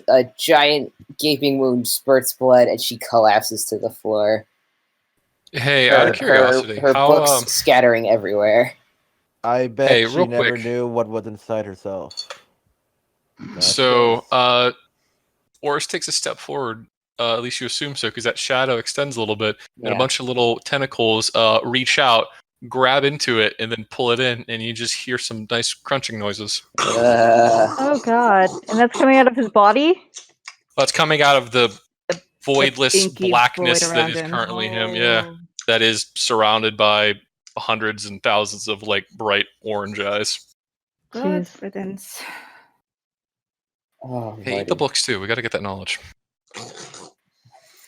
A giant gaping wound spurts blood and she collapses to the floor. Hey, out of curiosity, her how books scattering everywhere. I bet Hey, she real never quick. knew what was inside herself. Now she So does. Oris takes a step forward. At least you assume so, because that shadow extends a little bit, and Yeah. a bunch of little tentacles reach out, grab into it, and then pull it in, and you just hear some nice crunching noises. Oh god. And that's coming out of his body? That's coming out of the voidless inky blackness void that around is him. currently him. Yeah, that is surrounded by hundreds and thousands of bright orange eyes. Good Jeez. riddance. Oh, Hey, eat the books too. We got to get that knowledge.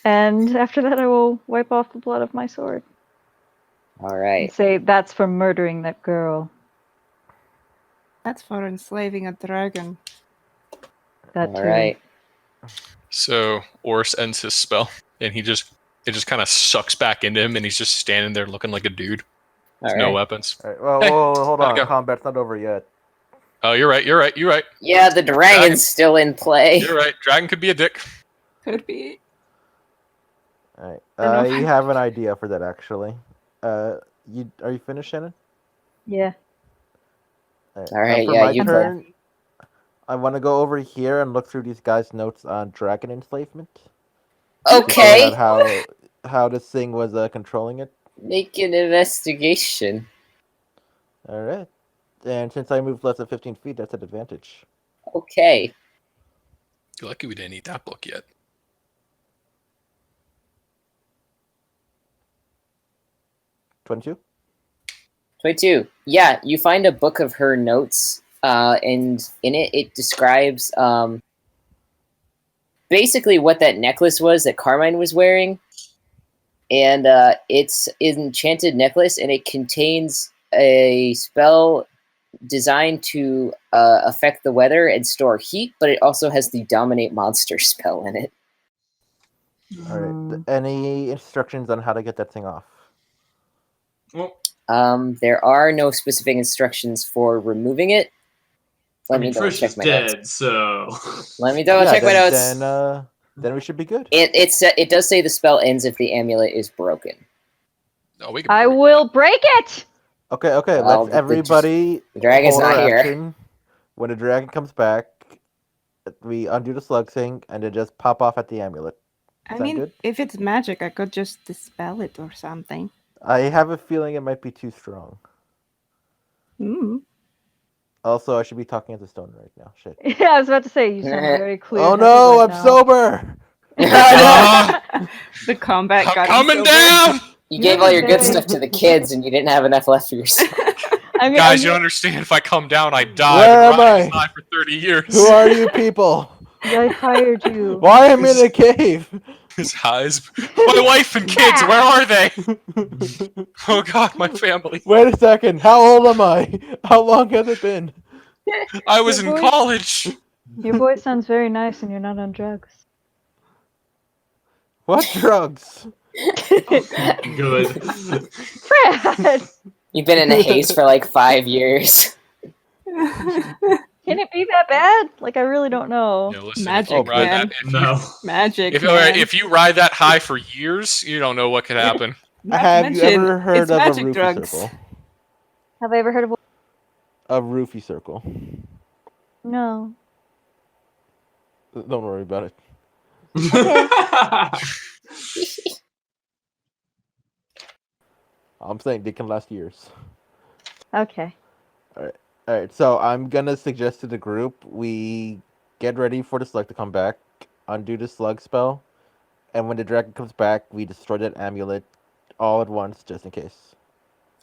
And after that I will wipe off the blood of my sword. And Alright. say that's for murdering that girl. That's for enslaving a dragon. That too. Alright. So Oris ends his spell, and it just kind of sucks back into him, and he's just standing there looking like a dude. With no weapons. Alright, well, Hey, hold how'd it on. go? Combat's not over yet. Oh, you're right. Yeah, the dragon's still in play. You're right. Dragon could be a dick. Could be. Alright, don't know I if I- have an idea for that actually. Are you finished, Shannon? Yeah. Alright, for yeah, my you turn, I want to go over here and look through these guys' notes on dragon enslavement. To figure Okay. out how this thing was controlling it. Make an investigation. Alright. And since I moved less than 15 feet, that's an advantage. Okay. You're lucky we didn't eat that book yet. 22? 22. Yeah, you find a book of her notes, and in it describes basically what that necklace was that Carmine was wearing. And it's an enchanted necklace, and it contains a spell designed to affect the weather and store heat, but it also has the dominate monster spell in it. Alright. Any instructions on how to get that thing off? Well, there are no specific instructions for removing it. Let me double Trish check is my dead, notes. so Let me double check my notes. Then we should be good. It does say the spell ends if the amulet is broken. Oh, we can I break will break it! Okay, Well, let's everybody the dragon's hold not our here. action When the dragon comes back, we undo the slug thing and then just pop off at the amulet. I that mean, good? if it's magic, I could just dispel it or something. I have a feeling it might be too strong. Mm. Also, I should be talking at the stone right now. Shit. Yeah, I was about to say you sound very clear. Oh no, right I'm now. sober! The combat got coming sober. down. You gave all your good Yay. stuff to the kids, and you didn't have enough left for yourself. I mean, Guys, you don't understand. If I come down, I die. Where I've am been I? riding this high for 30 years. Who are you people? I hired you. Why am I in a cave? His highs. My wife and kids, where are they? Oh God, my family. Wait a second. How old am I? How long has it been? I was in Your voice- college. Your voice sounds very nice, and you're not on drugs. What drugs? Good. Brad, You've been in a haze for like 5 years. can it be that bad? Like, I really don't know. Yeah, listen, Magic, if you ride man. that, No. Magic. if, man. if you ride that high for years, you don't know what could happen. Not to Have you mention, ever heard it's of a magic roofie drugs. circle? Have I ever heard of? A roofie circle. No. Don't worry about it. I'm saying they can last years. Okay. Alright, so I'm gonna suggest to the group we get ready for the slug to come back, undo the slug spell, and when the dragon comes back, we destroy that amulet all at once, just in case.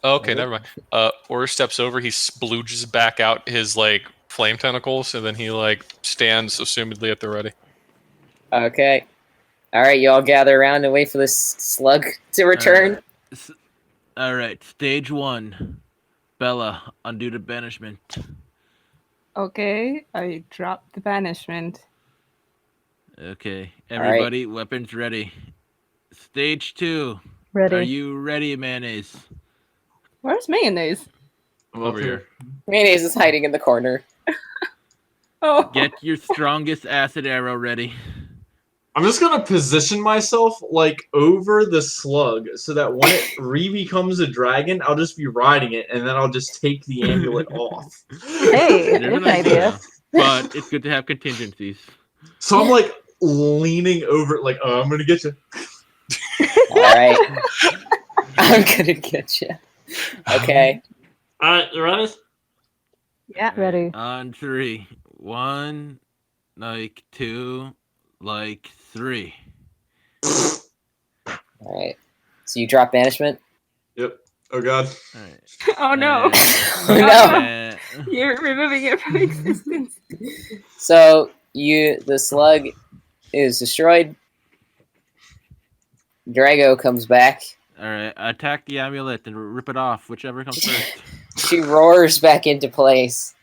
Okay, never mind. Or steps over, he splooges back out his like flame tentacles, and then he like stands assumedly at the ready. Okay. All right, you all gather around and wait for this slug to return. Alright, stage 1. Bella, undo the banishment. Okay, I dropped the banishment. Okay, right. everybody, weapons ready. Stage 2. Ready. Are you ready, mayonnaise? Where's mayonnaise? I'm Over up here. Mayonnaise is hiding in the corner. Oh, Get your strongest acid arrow ready. I'm just gonna position myself like over the slug so that when it re-becomes a dragon, I'll just be riding it, and then I'll just take the amulet off. Hey, There's there's an an idea. But it's good to have contingencies. So I'm like leaning over, like, oh, I'm gonna get you. All right. I'm gonna get you. Okay. Alright, you ready? yeah. Ready. On 3. 1, like 2, like 3. All right. So you drop banishment. Yep. Oh god. Alright. Oh no, Oh, no. you're removing it from existence. So the slug is destroyed. Drago comes back. Alright, attack the amulet and rip it off, whichever comes first. She roars back into place.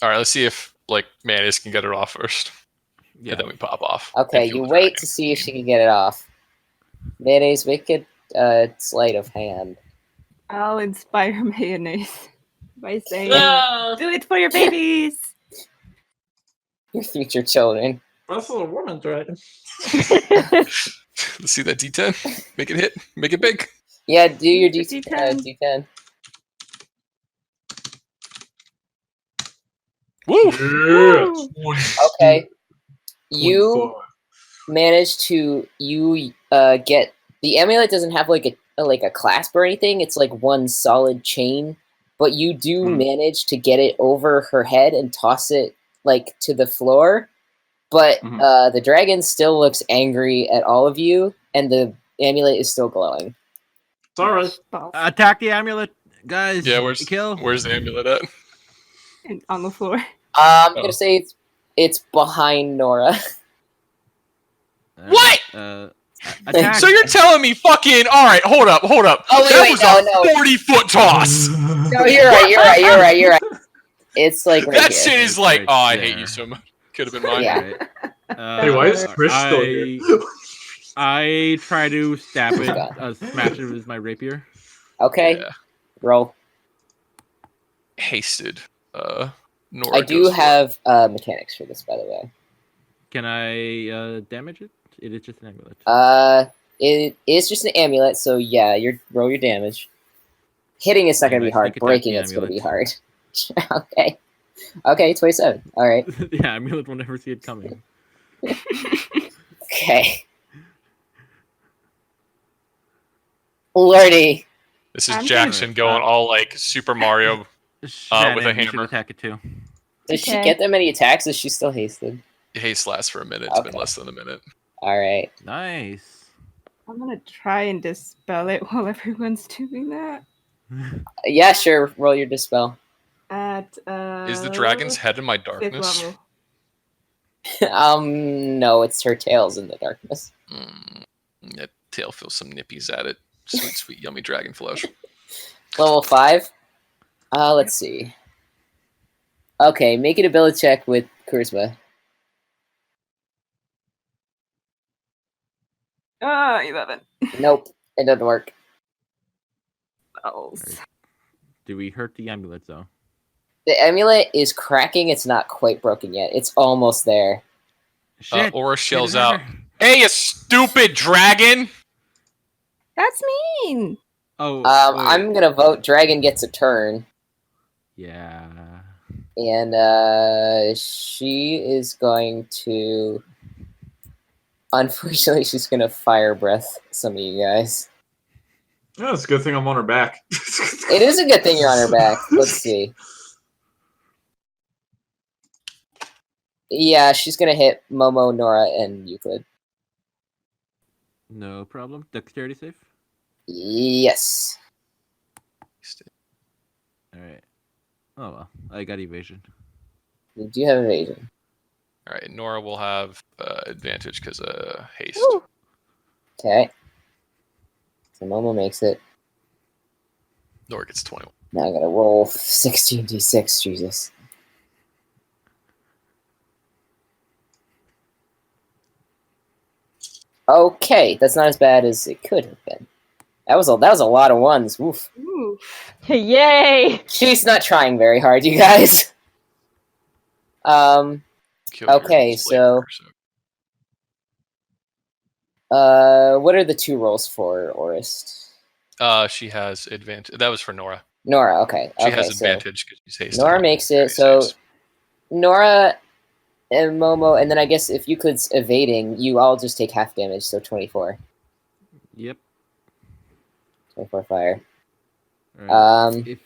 All right, let's see if like Mayonnaise can get it off first, Yeah. and then we pop off. Okay, and kill you the wait dragon. to see if she can get it off. Mayonnaise, make it sleight of hand. I'll inspire mayonnaise by saying, Yeah. "Do it for your babies." Your future children. This is a woman dragon. Let's see that D10. Make it hit. Make it big. Yeah, do your D10. D10. Woo! Yeah. Okay. You manage to get the amulet doesn't have like a clasp or anything. It's like one solid chain, but you do manage to get it over her head and toss it like to the floor. But the dragon still looks angry at all of you, and the amulet is still glowing. Sorry. Attack the amulet, guys. Yeah, kill. where's the amulet at? And on the floor. I'm gonna say it's behind Nora. What? Attack. So you're telling me fucking... All right, hold up. Oh, wait, That wait, was no. a 40-foot toss. No, you're right. It's like right That here. shit is like... Right Oh, I there. hate you so much. Could have been mine. Yeah. Hey, why is Chris still here? I try to stab it, God. smash it with my rapier. Okay, Yeah. roll. Hasted. Nora I do goes for it. have mechanics for this, by the way. Can I damage it? It is just an amulet. It is just an amulet, so yeah, roll your damage. Hitting is not going to be Alright, hard. sneak attack Breaking the it's going to be amulet. hard. Okay. Okay, 27. All right. Yeah, Amulet will never see it coming. Okay. Lordy. This is I'm Jackson going all like Super Mario with a Shannon, you should hammer. attack it too. Does she Okay. get that many attacks? Is she still hasted? Haste lasts for a minute. It's been Okay. less than a minute. All right. Nice. I'm gonna try and dispel it while everyone's doing that. Yeah, sure. Roll your dispel. At Is the dragon's head in my fifth darkness? level. No, it's her tails in the darkness. That tail feels some nippies at it. Sweet, sweet, yummy dragon flesh. Level 5. Let's see. Okay, make an ability check with charisma. 11. Nope, it doesn't work. Bells. Do we hurt the amulet though? The amulet is cracking. It's not quite broken yet. It's almost there. Shit. Aura shells Get out. her. Hey, you stupid dragon! That's mean. Oh, I'm gonna vote dragon gets a turn, Yeah. and she is going to. Unfortunately, she's gonna fire breath some of you guys. Yeah, it's a good thing I'm on her back. It is a good thing you're on her back. Let's see. Yeah, she's gonna hit Momo, Nora, and Euclid. No problem. Dexterity save. Yes. All right. Oh well, I got evasion. You do have evasion. All right, Nora will have advantage because haste. Woo. Okay. So Momo makes it. Nora gets 21. Now I gotta roll 16d6. Jesus. Okay, that's not as bad as it could have been. That was a lot of ones. Oof. Ooh. Yay! She's not trying very hard, you guys. Kill your Okay, slave so worker, what are the 2 rolls for Orist? she has advantage. That was for Nora. Nora, okay. She Okay, has so advantage because she's hasted. Nora makes it. She So saves. Nora and Momo, and then I guess if Euclid's evading, you all just take half damage, so 24. Yep. 24 fire. All right. If,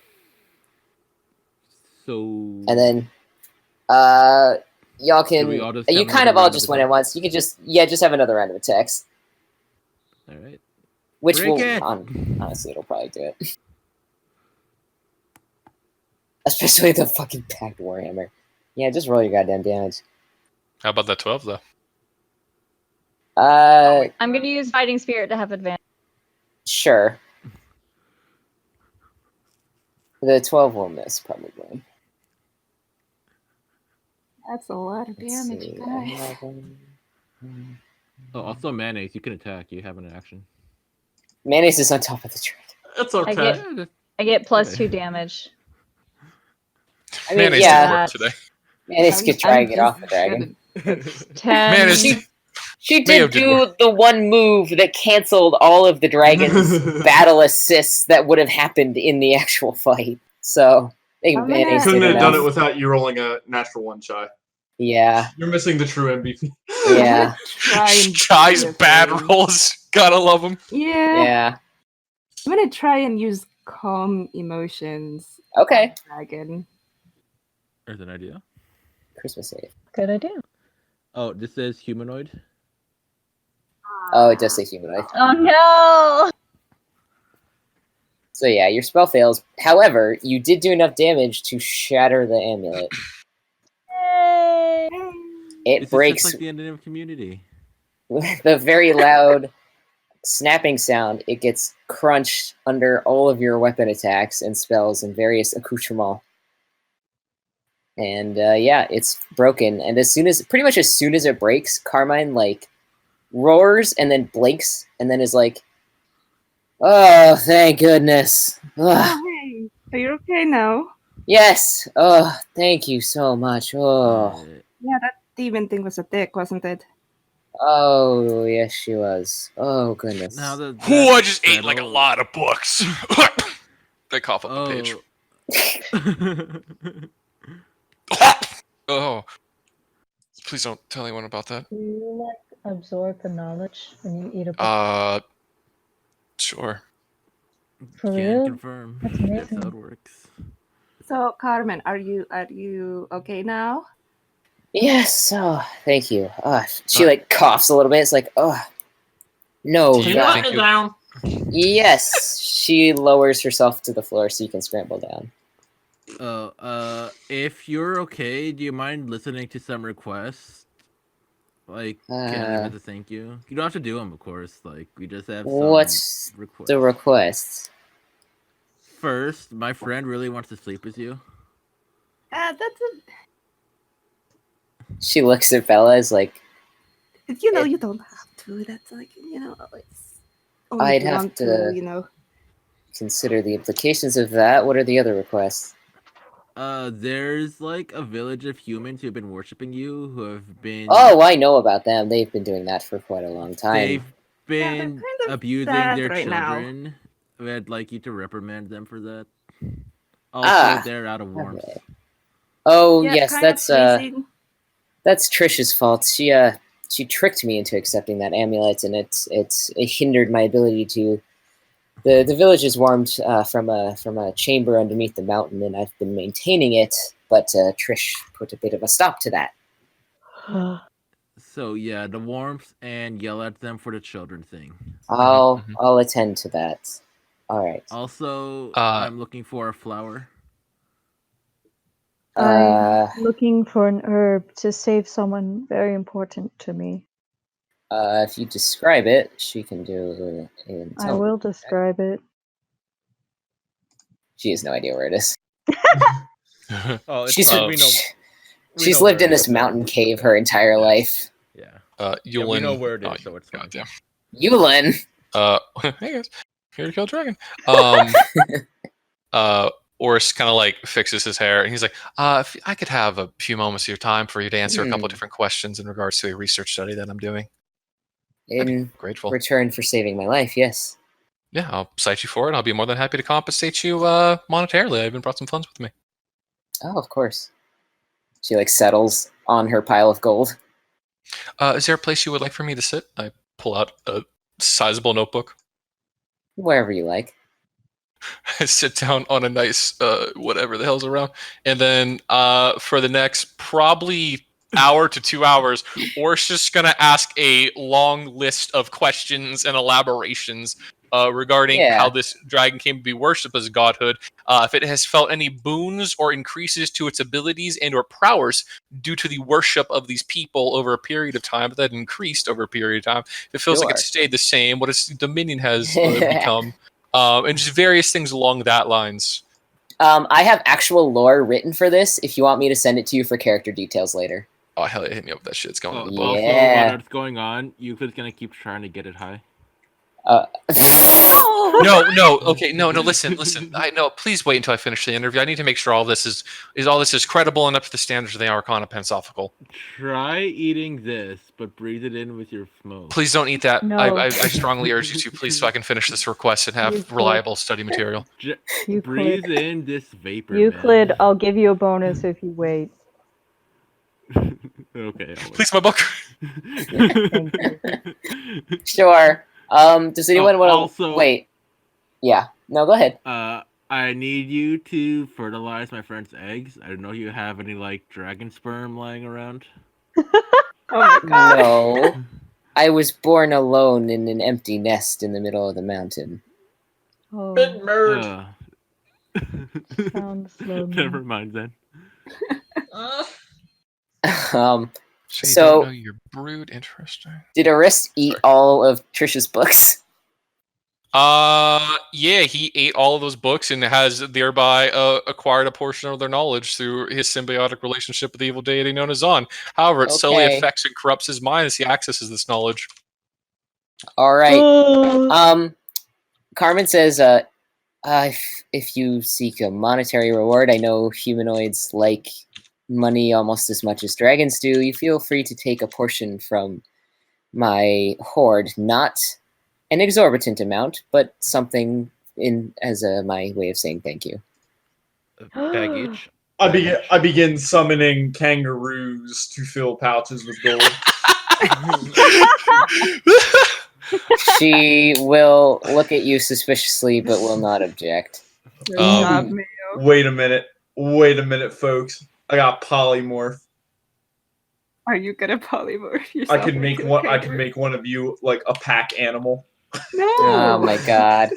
So. and then y'all Should can. we all just You have kind of another all round of just went at attacks? once. You could just just have another round of attacks, All right. which Break will it! honestly it'll probably do it. Especially the fucking packed warhammer. Yeah, just roll your goddamn damage. How about that 12 though? I'm gonna use Fighting Spirit to have advantage. Sure. The 12 will miss probably. That's a lot of Let's damage, see, guys. 11. Oh, also mayonnaise. You can attack. You have an action. Mayonnaise is on top of the dragon. It's I okay. get Yeah, that's- I get plus Okay. 2 damage. I mean, Mayonnaise yeah. didn't work today. Mayonnaise could try and get off the dragon. 10. Mayonnaise. She Mayo did did do the one move that canceled all of the dragon's battle assists that would have happened in the actual fight. So, I think I'm gonna- Mayonnaise Couldn't did have done enough. it without you rolling a natural 1 shy. Yeah, You're missing the true MVP. yeah, Try and Shy's do a bad thing. rolls. Gotta love them. Yeah. yeah. I'm gonna try and use calm emotions. Okay. Dragon. There's an idea. Christmas save. Good idea. Oh, this says humanoid. Oh, it does say humanoid. Oh no! So yeah, your spell fails. However, you did do enough damage to shatter the amulet. Yay! It This breaks is just like the ending of Community. with a very loud snapping sound. It gets crunched under all of your weapon attacks and spells and various accoutrements. And yeah, it's broken. And pretty much as soon as it breaks, Carmine like roars and then blinks and then is like, "Oh, thank goodness! Ugh. Oh, hey, are you okay now? Yes! Oh, thank you so much! Oh, Yeah, that demon thing was a dick, wasn't it? oh, yes, she was. Oh, goodness. Now that Ooh, I that's just ate like a settled- lot of books. They cough up the page. Oh. Oh, please don't tell anyone about that. Do you absorb the knowledge when you eat a book? Sure. For Can real? confirm. That's That's how amazing. it works. So, Carmen, are you okay now? Yes. Oh, thank you. She like coughs a little bit. It's like, oh, no, Do Can you you let God. think me down? Yes. She lowers herself to the floor so you can scramble down. If you're okay, do you mind listening to some requests? Like, kind of as a thank you. You don't have to do them, of course. Like, we just have some What's requests. the request? First, my friend really wants to sleep with you. That's She looks at Bella as like, you don't have to. That's like it's only I'd if you have want to consider the implications of that. What are the other requests? There's like a village of humans who've been worshiping you, who have been. Oh, I know about them. They've been doing that for quite a long time. They've been kind of abusing sad their right now. children. I'd like you to reprimand them for that. Also, they're out of warmth. Okay. Oh Yeah, yes, kind of freezing. that's Trish's fault. She tricked me into accepting that amulet, and it hindered my ability to. The village is warmed from a chamber underneath the mountain, and I've been maintaining it. But Trish put a bit of a stop to that. So yeah, the warmth and yell at them for the children thing. I'll attend to that. All right. Also, I'm looking for a flower. I'm looking for an herb to save someone very important to me. If you describe it, she can do an I will describe it. She has no idea where it is. Oh, it's She's fine. she's lived in this mountain cave her entire life. Yeah. Yulin. We know where it is, so it's fine. Goddamn. Yulin. Hey guys, here to kill a dragon. Oris kind of like fixes his hair, and he's like, if I could have a few moments of your time for you to answer a couple of different questions in regards to a research study that I'm doing. In grateful. Return for saving my life, yes. Yeah, I'll cite you for it. I'll be more than happy to compensate you monetarily. I even brought some funds with me. Oh, of course. She like settles on her pile of gold. Is there a place you would like for me to sit? I pull out a sizable notebook. Wherever you like. I sit down on a nice whatever the hell's around, and then for the next probably hour to 2 hours, Or's just gonna ask a long list of questions and elaborations regarding how this dragon came to be worshipped as a godhood, if it has felt any boons or increases to its abilities and or prowess due to the worship of these people over a period of time, that increased over a period of time. If it feels like it stayed the same, what its dominion has become. And just various things along that lines. I have actual lore written for this. If you want me to send it to you for character details later. Oh hell yeah, hit me up with that shit. It's going to the book. Also, while that's going on, Euclid's gonna keep trying to get it high. No. Okay, no. Listen. I know. Please wait until I finish the interview. I need to make sure all this is credible and up to the standards of the Arcana Pensophical. Try eating this, but breathe it in with your smoke. Please don't eat that. No. I strongly urge you to, please, so I can finish this request and have reliable study material. Breathe in this vapor. Euclid, man. I'll give you a bonus if you wait. Okay. Please, my book. Sure. Does anyone want to wait? Yeah. No, go ahead. I need you to fertilize my friend's eggs. I don't know if you have any like dragon sperm lying around. Oh my god. No. I was born alone in an empty nest in the middle of the mountain. Oh. Big nerd. Sounds lonely. Never mind then. So your brood, interesting. Did Arist eat all of Trisha's books? Yeah, he ate all of those books and has thereby acquired a portion of their knowledge through his symbiotic relationship with the evil deity known as Zon. However, it slowly affects and corrupts his mind as he accesses this knowledge. All right. Carmen says, if you seek a monetary reward, I know humanoids like money almost as much as dragons do. You feel free to take a portion from my hoard, not an exorbitant amount, but something in as my way of saying thank you. Baggage. I begin summoning kangaroos to fill pouches with gold. She will look at you suspiciously, but will not object. Good Um, job, Mayo. Wait a minute, folks. I got polymorph. Are you gonna polymorph I yourself? can make into a one. I can kangaroo? make one of you like a pack animal. No. Oh my god.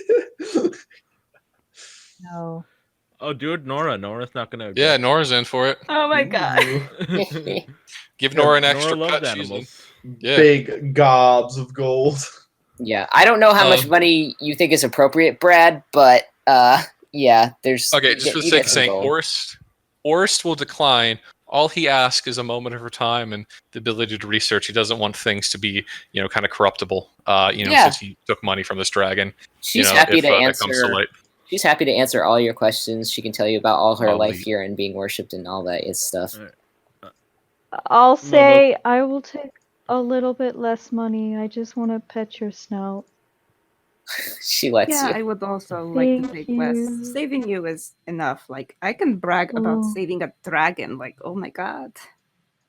No. Oh, do it, Nora. Nora's not gonna. yeah, Nora's in for it. Oh my god. Give Nora an Nora extra loves cut. She's in. animals. Yeah. Big gobs of gold. Yeah, I don't know how much money you think is appropriate, Brad, but yeah, there's Okay, just for the sake of saying, gold. Orst will decline. All he asks is a moment of her time and the ability to research. He doesn't want things to be, kind of corruptible. Yeah. Since he took money from this dragon. She's happy to that comes to answer. light. She's happy to answer all your questions. She can tell you about all her Lovely. life here and being worshipped and all that is stuff. I'll say I will take a little bit less money. I just want to pet your snout. She lets Yeah, you. I would also like to Thank take less. you. Saving you is enough. Like, I can brag about Oh. saving a dragon. Like, oh my god.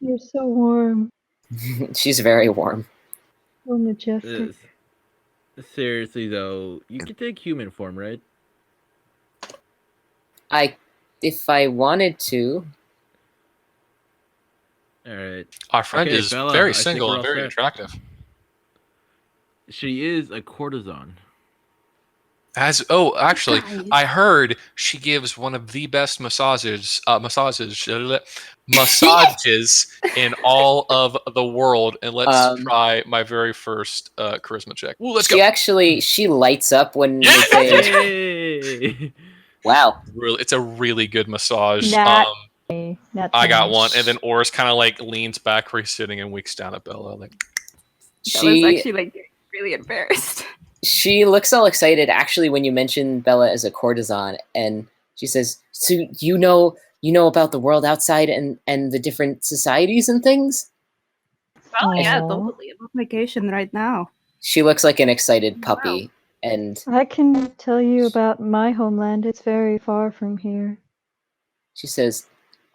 You're so warm, She's very warm. so majestic. Seriously though, you can take human form, right? If I wanted to. All right. Our friend Okay, is Bella, I very think single we're and all very set. attractive. She is a courtesan. Actually, Guys. I heard she gives one of the best massages in all of the world. And let's try my very first charisma check. Ooh, let's go. She lights up when they say, Yay! wow. It's a really good massage. Not I got 20. one, and then Oris kind of like leans back where he's sitting and winks down at Bella. Like Bella's actually like really embarrassed. She looks all excited actually when you mention Bella as a courtesan, and she says, "So you know about the world outside and the different societies and things?" Oh yeah, Aw. totally. I'm on vacation right now. She looks like an excited puppy, and I can tell you about my homeland. It's very far from here. she says,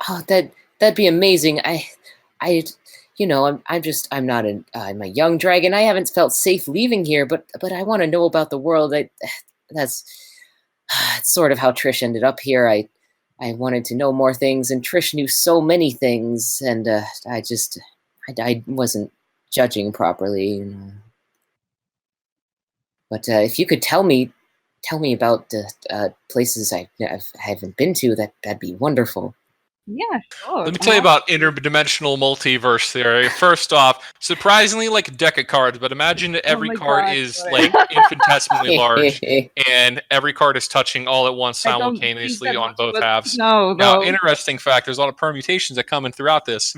"Oh, that'd be amazing. I'm a young dragon. I haven't felt safe leaving here, but I want to know about the world. That's sort of how Trish ended up here. I wanted to know more things, and Trish knew so many things, and I wasn't judging properly. But if you could tell me about the places I haven't been to, that'd be wonderful." Yeah, sure. Let me tell you about interdimensional multiverse theory. First off, surprisingly like a deck of cards, but imagine that every my card God, is what? like infinitesimally large, and every card is touching all at once I don't simultaneously think that on much both was- halves. No, Now, no. interesting fact: there's a lot of permutations that come in throughout this.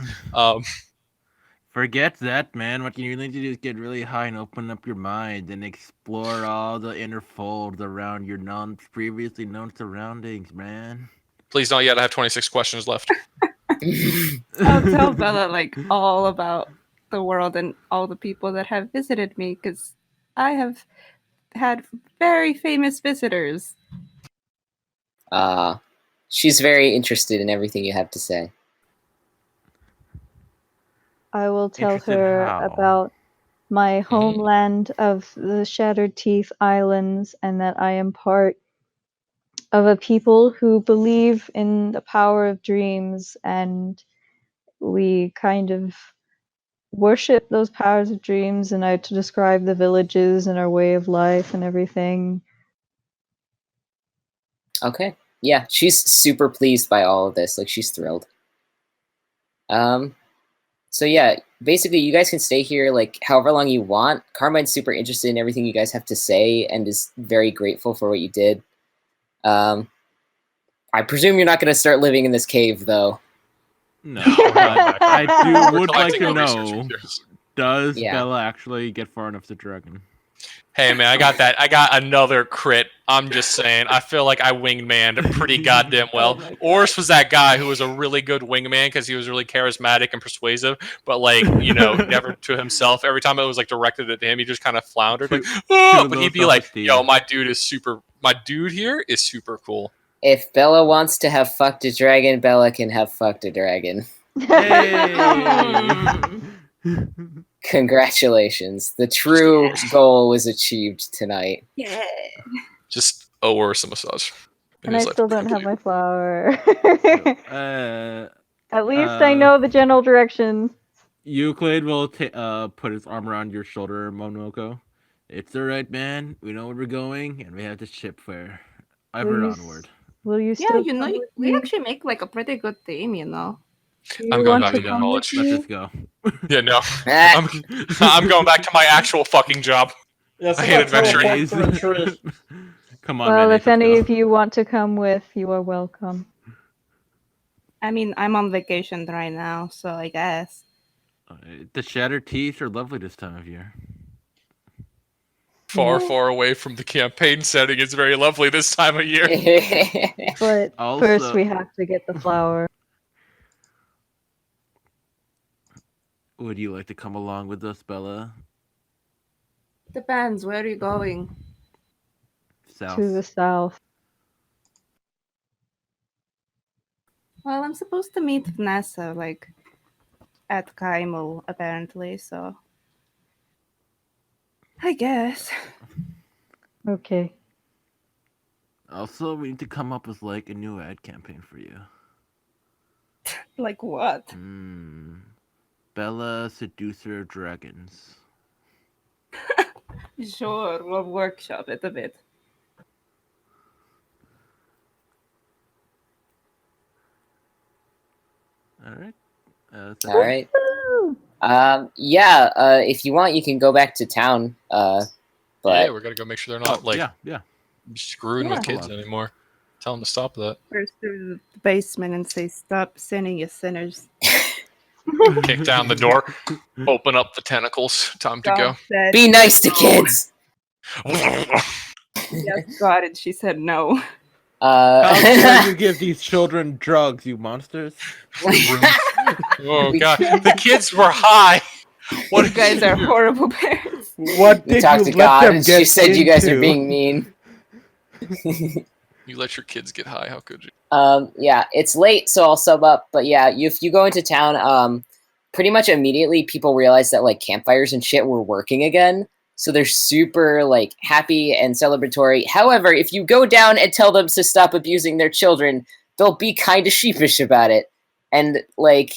Forget that, man. What you really need to do is get really high and open up your mind and explore all the inner folds around your previously known surroundings, man. Please don't yet. I have 26 questions left. I'll tell Bella like all about the world and all the people that have visited me because I have had very famous visitors. She's very interested in everything you have to say. I will tell Interested her how? about my homeland of the Shattered Teeth Islands and that I am part of a people who believe in the power of dreams, and we kind of worship those powers of dreams, and I to describe the villages and our way of life and everything. Okay. Yeah, she's super pleased by all of this. Like, she's thrilled. So yeah, basically you guys can stay here like however long you want. Carmine's super interested in everything you guys have to say and is very grateful for what you did. I presume you're not going to start living in this cave, though. No, but I would like Collecting to all research know, materials. does Yeah. Bella actually get far enough to dragon? Hey man, I got that. I got another crit. I'm just saying. I feel like I wingmaned pretty goddamn well. my God. Oris was that guy who was a really good wingman because he was really charismatic and persuasive, but like never to himself. Every time it was like directed at him, he just kind of floundered. Like, oh! But he'd be like, "Yo, my dude here is super cool." If Bella wants to have fucked a dragon, Bella can have fucked a dragon. Congratulations. The true goal was achieved tonight. Yeah. Just owe Oris a massage. And I still don't have my flower. Uh, At least I know the general direction. Euclid will put his arm around your shoulder, Monoko. It's alright, man. We know where we're going, and we have the ship fare. Ever onward. Will you Yeah, still you know, come with we me? actually make like a pretty good team, you know. Do you I'm going want back to to come college. with Let's me? just go. Yeah, no. Ah, I'm going back to my actual fucking job. Yeah, I hate adventuring. teleport for a tree. Come on, Well, man. if any of you want to come with, you are welcome. I mean, I'm on vacation right now, so I guess. The shattered teeth are lovely this time of year. Far, far away from the campaign setting is very lovely this time of year. But Also- first we have to get the flower. Would you like to come along with us, Bella? Depends, where are you going? South. To the south. Well, I'm supposed to meet Vanessa, like, at Kaimel, apparently, so. I guess. Okay. Also, we need to come up with like a new ad campaign for you. Like what? Bella, seducer of dragons. Sure, we'll workshop it a bit. All right. All right. If you want, you can go back to town. But Yeah, we're gonna go make sure they're not yeah. screwing with Yeah. kids anymore. Tell them to stop that. First through the basement and say, "Stop sinning, you sinners." Kick down the door. Open up the tentacles. Time to go. God said, be nice to kids. yes, God, and she said no. How dare you give these children drugs, you monsters? Oh god, the kids were high. What you guys are horrible parents. What We did talked you to let God, them and get she said you guys are into? being mean. You let your kids get high. How could you? Yeah, it's late, so I'll sub up. But yeah, if you go into town, pretty much immediately people realize that like campfires and shit were working again. So they're super like happy and celebratory. However, if you go down and tell them to stop abusing their children, they'll be kind of sheepish about it, and like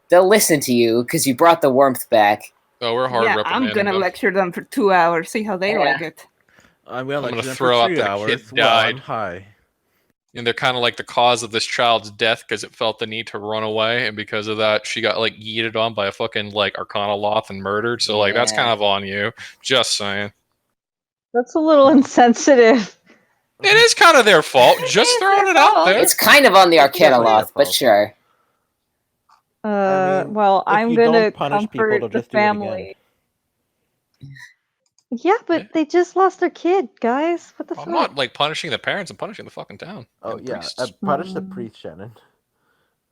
they'll listen to you because you brought the warmth back. Oh, we're hard Yeah, I'm reprimanding gonna them. lecture them for 2 hours, see how they Yeah. like it. I'm gonna gonna throw out for 3 that a hours kid while I'm died. high. And they're kind of like the cause of this child's death because it felt the need to run away, and because of that, she got like yeeted on by a fucking like Arcana Loth and murdered. So like that's Yeah. kind of on you. Just saying. That's a little insensitive. It is kind of their fault. Just It's throwing their it out fault. there. It's kind of on the Arcana definitely Loth, their but fault. sure. I mean, Well, if I'm you gonna don't punish people, comfort they'll the just do it again. family. Yeah, but Yeah. they just lost their kid, guys. What the I'm fuck? not like punishing the parents. I'm punishing the fucking town. Oh and yeah, priests. punish the priest, Shannon.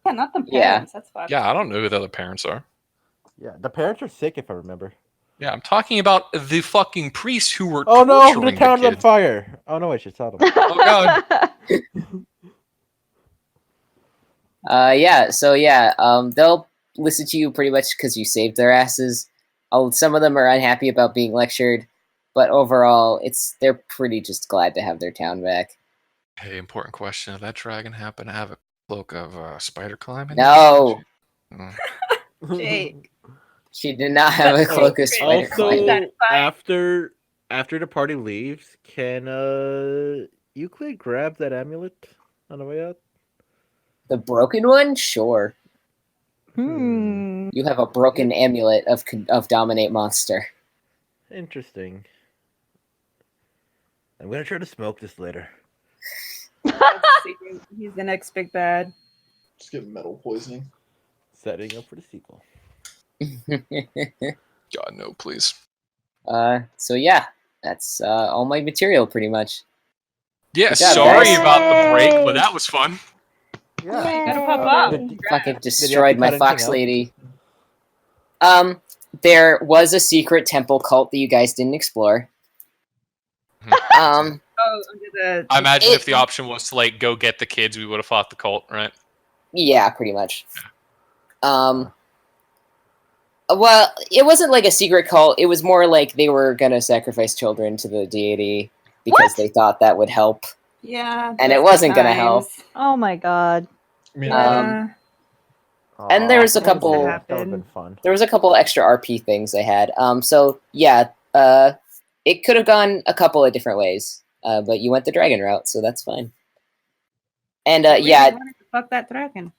Yeah, not the Yeah. parents. That's fine. Yeah, I don't know who the other parents are. Yeah, the parents are sick if I remember. Yeah, I'm talking about the fucking priests who were Oh no, torturing the town's on kids. fire. Oh no, I should tell them. Oh god. They'll listen to you pretty much because you saved their asses. Some of them are unhappy about being lectured, but overall, they're pretty just glad to have their town back. Hey, important question. Did that dragon happen to have a cloak of spider climbing? No. Mm. Jake. She did not have a cloak of spider climbing. Also, after the party leaves, can Euclid grab that amulet on the way out? The broken one? Sure. Hmm. You have a broken amulet of dominate monster. Interesting. I'm gonna try to smoke this later. He's the next big bad. Just get metal poisoning. Setting up for the sequel. God, no, please. So yeah, that's all my material pretty much. Yeah, Good job, sorry guys. about the break, but that was fun. Yeah. Gotta pop up. Fucking Did destroyed you my have to cut fox anything lady. There was a secret temple cult that you guys didn't explore. Hmm. Um, Oh, under the. I imagine It- if the option was to like go get the kids, we would have fought the cult, right? Yeah, pretty much. Well, it wasn't like a secret cult. It was more like they were gonna sacrifice children to the deity because they thought that would help, Yeah. and it that's wasn't the gonna help. times. Oh my god. Yeah. And there was a That tends to couple. happen. That would have been fun. There was a couple extra RP things they had. So yeah, it could have gone a couple of different ways. But you went the dragon route, so that's fine. And I really yeah, wanted to fuck that dragon.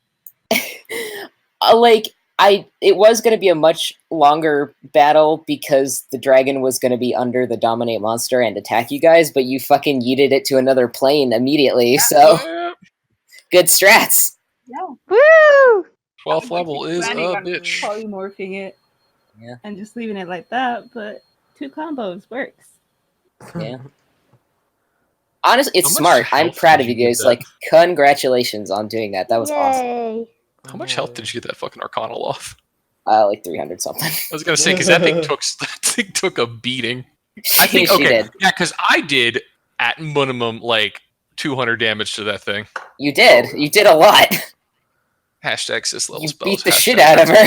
it was going to be a much longer battle because the dragon was going to be under the dominate monster and attack you guys, but you fucking yeeted it to another plane immediately. So good strats. Yeah. Woo! 12th level is a Planning on bitch. polymorphing it. Yeah. And just leaving it like that, but 2 combos works. Yeah. Honestly, it's How much smart. I'm health proud did of you you get guys. that? Like, congratulations on doing that. That was awesome. Yay. How much health did you get that fucking Arcana off? Like 300 something. I was gonna say because that thing took a beating. I think She okay, did. yeah, because I did at minimum like 200 damage to that thing. You did. You did a lot. Hashtag sis level You spells. beat the shit hashtag out of her.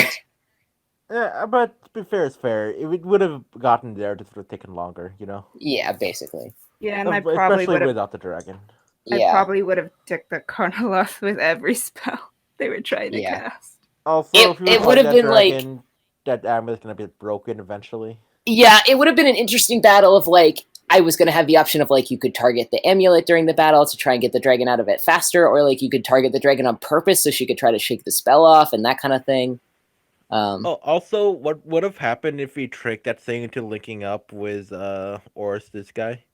Yeah, but to be fair is fair. It would have gotten there, just would have taken longer, you know. Yeah, basically. Yeah, and I probably Especially would have. without the dragon. I Yeah. probably would have took the Carnoloth with every spell they were trying to Yeah. cast. Also, It- if you it fight would have that been like- dragon, that amulet's gonna be broken eventually. Yeah, it would have been an interesting battle of like I was gonna have the option of like you could target the amulet during the battle to try and get the dragon out of it faster, or like you could target the dragon on purpose so she could try to shake the spell off and that kind of thing. Also, what would have happened if we tricked that thing into linking up with Oris, this guy?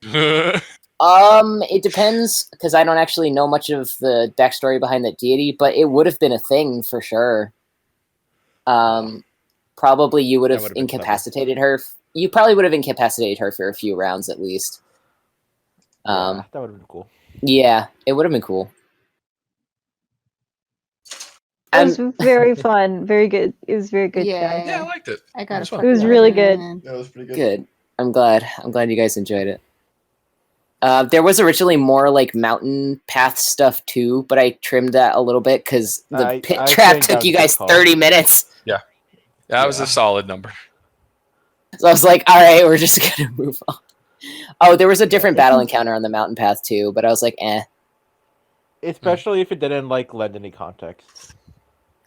It depends because I don't actually know much of the backstory behind that deity, but it would have been a thing for sure. Probably you would That have would have been clever. incapacitated her. You probably would have incapacitated her for a few rounds at least. Yeah, that would have been cool. Yeah, it would have been cool. It was very fun. Very good. It was very good, Yeah. guys. Yeah, I liked it. I got It It was really good. That was pretty good. Good. I'm glad. I'm glad you guys enjoyed it. There was originally more like mountain path stuff too, but I trimmed that a little bit because the pit I trap think that took was you a good guys call. 30 minutes. That was a solid number. So I was like, all right, we're just gonna move on. Oh, there was a different battle encounter on the mountain path too, but I was like, eh. Especially if it didn't like lend any context.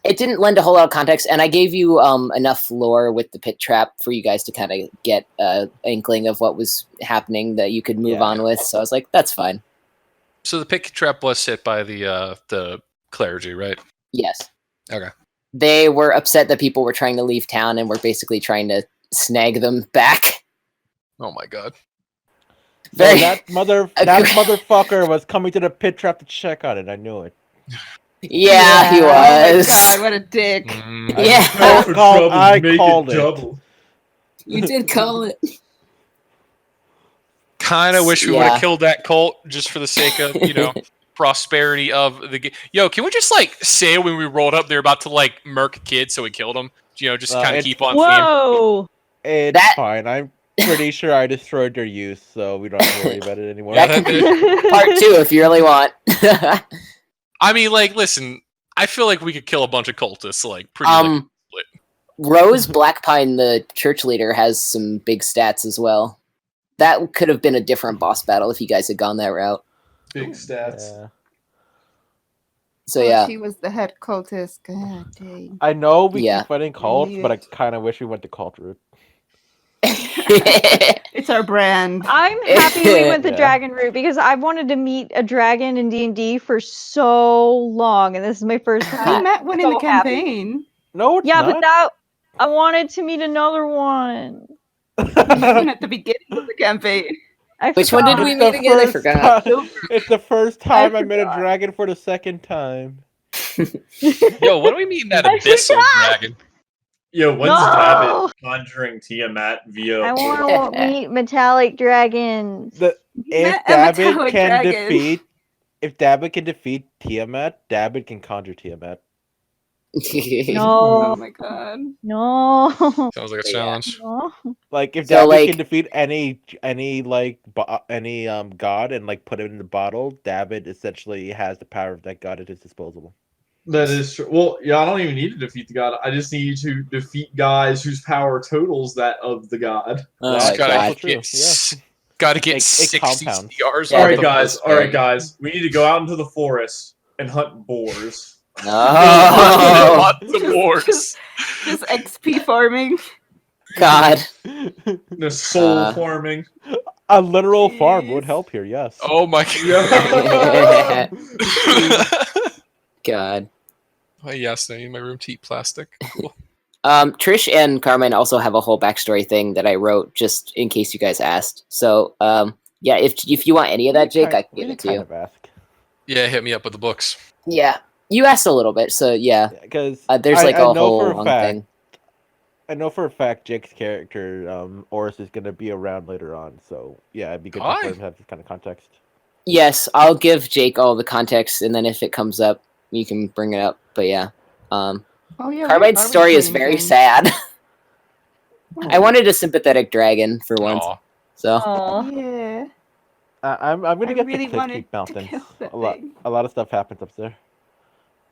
It didn't lend a whole lot of context, and I gave you enough lore with the pit trap for you guys to kind of get an inkling of what was happening that you could move Yeah. on with. So I was like, that's fine. So the pit trap was hit by the clergy, right? Yes. Okay. They were upset that people were trying to leave town and were basically trying to snag them back. Oh my god. So Very- that motherfucker was coming to the pit trap to check on it. I knew it. Yeah, he Oh my was. god, what a dick. Mm, Yeah, I called it. you did call it. kind of wish we would Yeah. have killed that cult just for the sake of prosperity of the game. Yo, can we just like say when we rolled up they're about to like murk kids, so we killed them? Just kind of it's- keep on theme. Whoa! It's That- fine. I'm pretty sure I destroyed their use, so we don't have to worry about it anymore. Yeah, That that could did. be part 2 if you really want. I mean, like, listen, I feel like we could kill a bunch of cultists, like, pretty split. Rose Blackpine, the church leader, has some big stats as well. That could have been a different boss battle if you guys had gone that route. Big stats. Yeah. So yeah, She was the head cultist. God dang. I know we Yeah. keep fighting cults, but I Idiot. kind of wish we went the cult route. It's our brand. I'm happy we went the Yeah. dragon route because I wanted to meet a dragon in D&D for so long, and this is my first We time. met one in the So happy. campaign. No, it's Yeah, not. but that I wanted to meet another one. We met one at the beginning of the campaign. I Which one did forgot. we It's the meet again? I first forgot. time- it's the first time I met a forgot. dragon for the second time. Yo, what do we mean that I abyssal forgot! dragon? Yo, when's No! Dabbit conjuring Tiamat via? I want to meet metallic dragons. If met a Dabbit metallic can dragon. defeat, if Dabbit can defeat Tiamat, Dabbit can conjure Tiamat. Oh No, my god. no, Sounds like a Yeah. challenge. no. Like if So, Dabby like- can defeat any like any god and like put it in the bottle, David essentially has the power of that god at his disposal. That is true. Well, yeah, I don't even need to defeat the god. I just need to defeat guys whose power totals that of the god. Oh That's my gotta god. also true. get, Yeah. gotta get It 60 compounds. CRs Yeah, All off right, the guys. first All right, one. guys. We need to go out into the forest and hunt boars. Oh Lots of wars. Just XP farming. god. No soul Uh. farming. A literal farm would Jeez. help here. Yes. Oh my Yeah. God. Oh, yes, I need my room to eat plastic. Cool. Trish and Carmine also have a whole backstory thing that I wrote just in case you guys asked. So, yeah, if you want any of that, Jake, I can give it to kind you. of ask. Yeah, hit me up with the books. Yeah, you asked a little bit, so yeah. Because There's like I a know for whole a long fact, thing. I know for a fact Jake's character, Oris, is going to be around later on. So yeah, it'd be good Hi. for him to have this kind of context. Yes, I'll give Jake all the context, and then if it comes up, you can bring it up. But yeah, Oh yeah. Carmine's where are we story is playing very again? sad. I wanted a sympathetic dragon for once, Aw. so Aw. Yeah. I'm going I to get really to Cliff wanted Peak to Mountains. kill that A lot thing. of stuff happens up there.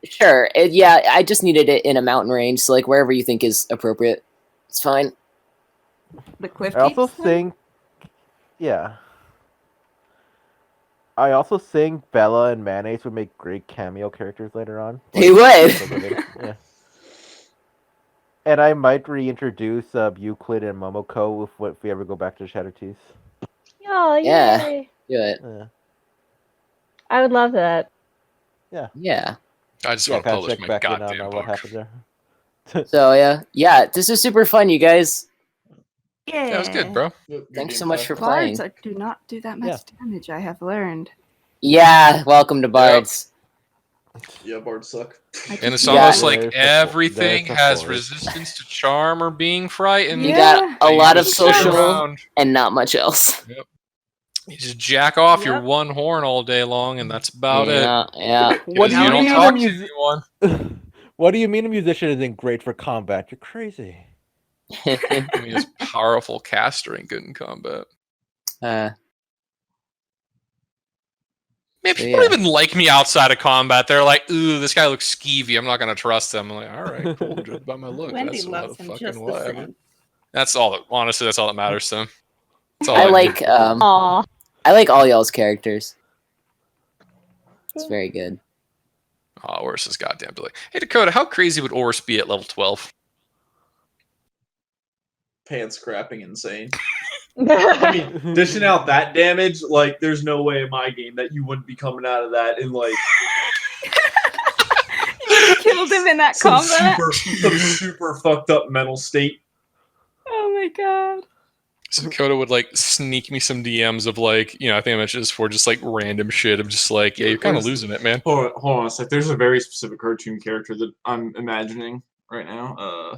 sure. Yeah, I just needed it in a mountain range, so like wherever you think is appropriate, it's fine. The cliff I also peaks? think, yeah. I also think Bella and Mayonnaise would make great cameo characters later on. They would. Yeah. And I might reintroduce Euclid and Momoko if we ever go back to Shadow Teeth. Oh, Yeah. yay. Do it. Yeah. I would love that. Yeah. I just Yeah, want to kind of publish check my back in on goddamn what book. happened there. So yeah, this is super fun, you guys. Yeah. That was good, bro. Thanks so much for playing. Bards do not do that much damage, I have learned. Yeah, welcome to Bards. Yeah, bards suck. And it's Yeah. almost There's like the everything there's the has forest. resistance to charm or being frightened. You Yeah. got So a you lot of just sit social around. and not much else. You just jack off your Yep. one horn all day long, and that's about it. Yeah. What Because do you you don't mean talk a to mus- anyone. What do you mean a musician isn't great for combat? You're crazy. I mean, it's powerful caster ain't good in combat. Man, So, people yeah. don't even like me outside of combat. They're like, "Ooh, this guy looks skeevy. I'm not gonna trust him." I'm like, "All right, cool. Judge by my look. Wendy That's loves him just the whatever." same. That's all. Honestly, that's all that matters to him. That's all I need. like Aw. I like all y'all's characters. It's very good. Oh, Oris is goddamn delay. Hey Dakota, how crazy would Oris be at level 12? Pants crapping insane. I mean, dishing out that damage, like, there's no way in my game that you wouldn't be coming out of that in, like, You killed him in that some combat? super fucked up mental state. Oh my god. So Dakota would like sneak me some DMs of like, I think I mentioned this before, just like random shit of just like, yeah, you're kind of losing it, man. Hold on a sec. There's a very specific cartoon character that I'm imagining right now.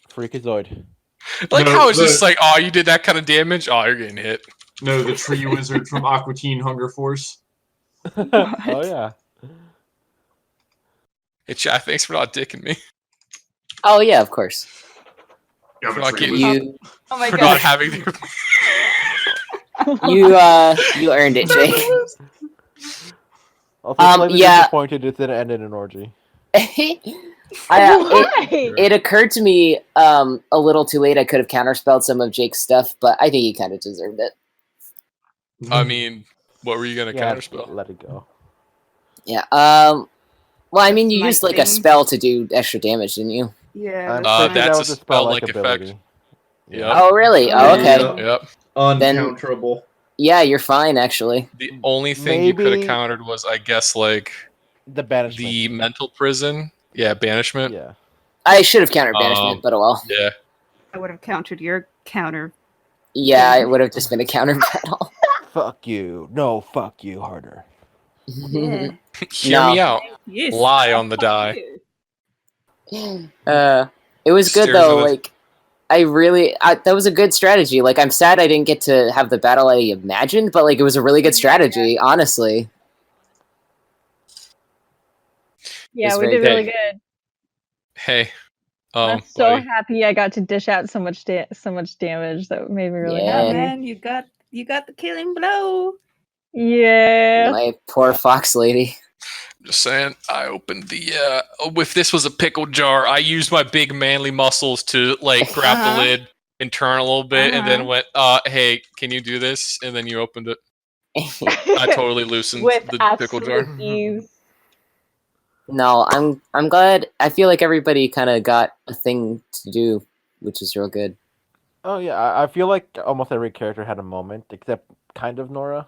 Freakazoid. Like No, how it's the- just like, oh, you did that kind of damage? Oh, you're getting hit. No, the tree wizard from Aqua Teen Hunger Force. Oh yeah. Hey, chat, thanks for not dicking me. Oh yeah, of course. Yeah, For but not tree getting wizard. You Oh my for god. not having the you earned it, Jake. Also, slightly yeah. disappointed it didn't end in an orgy. Why? It occurred to me a little too late. I could have counterspelled some of Jake's stuff, but I think he kind of deserved it. I mean, what were you gonna Yeah, counterspell? let it go. Yeah. Well, I mean, you Smite used like a things. spell to do extra damage, didn't you? Yeah. I'm the Uh, thinking smite. that's that a was a spell-like spell-like ability. effect. Yeah. Yep. Oh, really? Oh, okay. Yeah. Yep. Uncounterable. Yeah, you're fine actually. The only thing you could have Maybe- countered was, I guess, like The banishment. the mental prison. Yeah, banishment. Yeah. I should have countered banishment, but oh well. Yeah. I would have countered your counter. Yeah, it would have just been a counter battle. Fuck you. No, fuck you harder. Yeah. Hear No. me out. Yes. Lie on the die. It was good Stairs though. of it. Like, that was a good strategy. Like, I'm sad I didn't get to have the battle I imagined, but like, it was a really good strategy, honestly. Yeah, It's we very did really good. good. Hey, I'm so buddy. happy I got to dish out so much damage. That made me really Yeah. happy. Man, you got the killing blow. Yeah. My poor fox lady. Just saying, I opened the. If this was a pickle jar, I used my big manly muscles to like grab the lid and turn a little bit, and then went, "Hey, can you do this?" And then you opened it. I totally loosened With the pickle absolute jar. ease. No, I'm glad. I feel like everybody kind of got a thing to do, which is real good. Oh yeah, I feel like almost every character had a moment, except kind of Nora.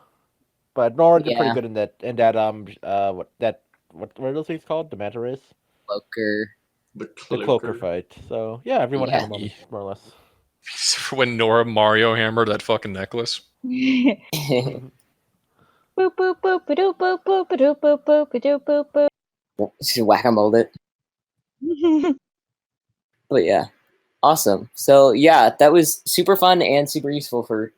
But Nora did pretty Yeah. good in that what are those things called? The manta rays? Cloaker. The The cloaker fight. So yeah, everyone had a Yeah. moment, more or less. When Nora Mario hammered that fucking necklace. Boop boop boop ba-doop boop boop ba-doop boop boop ba-doop boop boop. Should whack-a-mole it. But yeah, awesome. So yeah, that was super fun and super useful for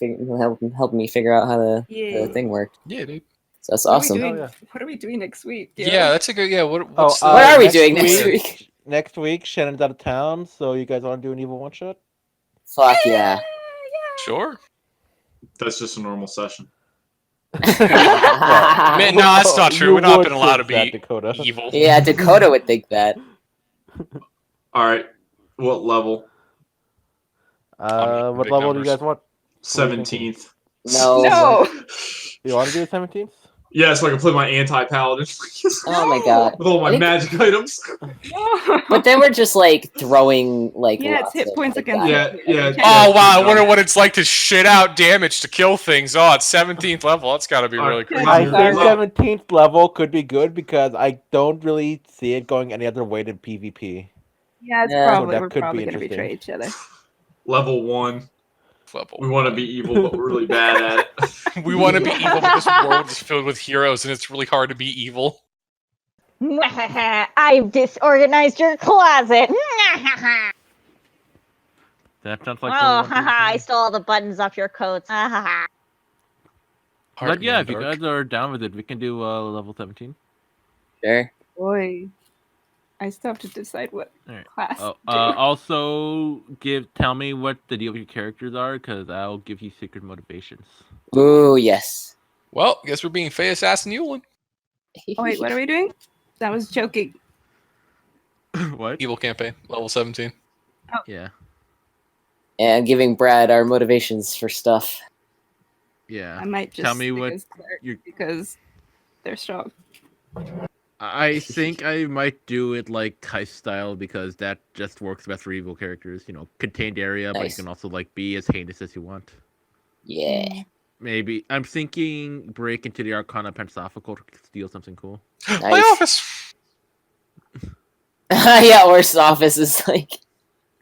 helping me figure out how the Yeah. thing worked. Yeah, dude. So that's What are we awesome. doing? yeah. What are we doing next week? Yeah, that's a good. Yeah, Oh, what's the? What are we next doing next week? Next week, Shannon's out of town, so you guys want to do an evil one shot? Fuck yeah. Sure. That's just a normal session. Man, no, that's not true. You We're not would been allowed to think that, be Dakota. evil. Yeah, Dakota would think that. All right. What level? What big level do you numbers. guys want? What are you thinking? 17th. No. No. You want to do the 17th? Yeah, so I can play my anti-paladin Oh my god. with all my I think- magic items. No. But then we're just like throwing like Yeah, it's lots hit of, points like, against that. it. Yeah. Oh wow! I wonder what it's like to shit out damage to kill things. Oh, it's 17th level. That's got to be really crazy. I Sorry. think 17th level could be good because I don't really see it going any other way than PvP. Yeah, it's Yeah. probably that we're could be probably gonna interesting. betray each other. Level 1. Level We want to one. be evil, but we're really bad at it. We want to be evil, but this world is filled with heroes, and it's really hard to be evil. I've disorganized your closet. That sounds like Oh, the one. haha, I stole all the buttons off your coats. But yeah, if you Dark. guys are down with it, we can do level 17. Sure. Boy, I still have to decide what Alright. class. Oh, to do. also tell me what the deal with your characters are, because I'll give you secret motivations. Ooh, yes. Well, I guess we're being Fey Assassin Yulin. Oh wait, what are we doing? That was joking. What? Evil campaign, level 17. Yeah. And giving Brad our motivations for stuff. Yeah. I might just Tell me stick what as cleric you're- because they're strong. I think I might do it like heist style because that just works best for evil characters. You know, contained area, but you Nice. can also like be as heinous as you want. Yeah. Maybe I'm thinking break into the Arcana Pensophical to steal something cool. My Nice. office. Yeah, Or's office is like.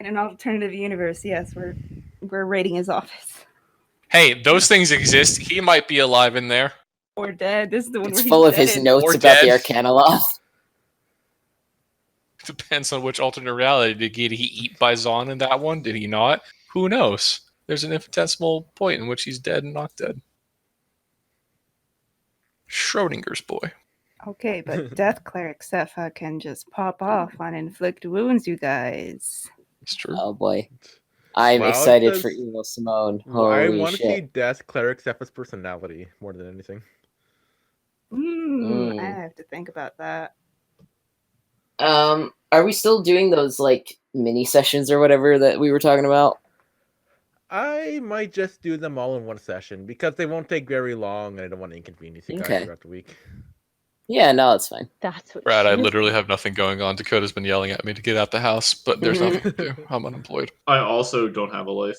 In an alternative universe, yes, we're raiding his office. Hey, those things exist. He might be alive in there. Or dead. This is the one It's where full he's of his dead. notes Or about the dead. Arcana Loft. Depends on which alternate reality. Did he eat by Zon in that one? Did he not? Who knows? There's an infinitesimal point in which he's dead and not dead. Schrodinger's boy. Okay, but Death Cleric Sepha can just pop off on inflict wounds, you guys. It's true. Oh boy. I'm Wow, excited does- for Evil Simone. I Holy want to see shit. Death Cleric Sepha's personality more than anything. I Mm. have to think about that. Are we still doing those like mini sessions or whatever that we were talking about? I might just do them all in one session because they won't take very long and I don't want to inconvenience you guys Okay. throughout the week. Yeah, no, it's fine. That's what Brad, I she literally have nothing going on. Dakota's been yelling at me to get out the house, but there's nothing to do. I'm unemployed. I also don't have a life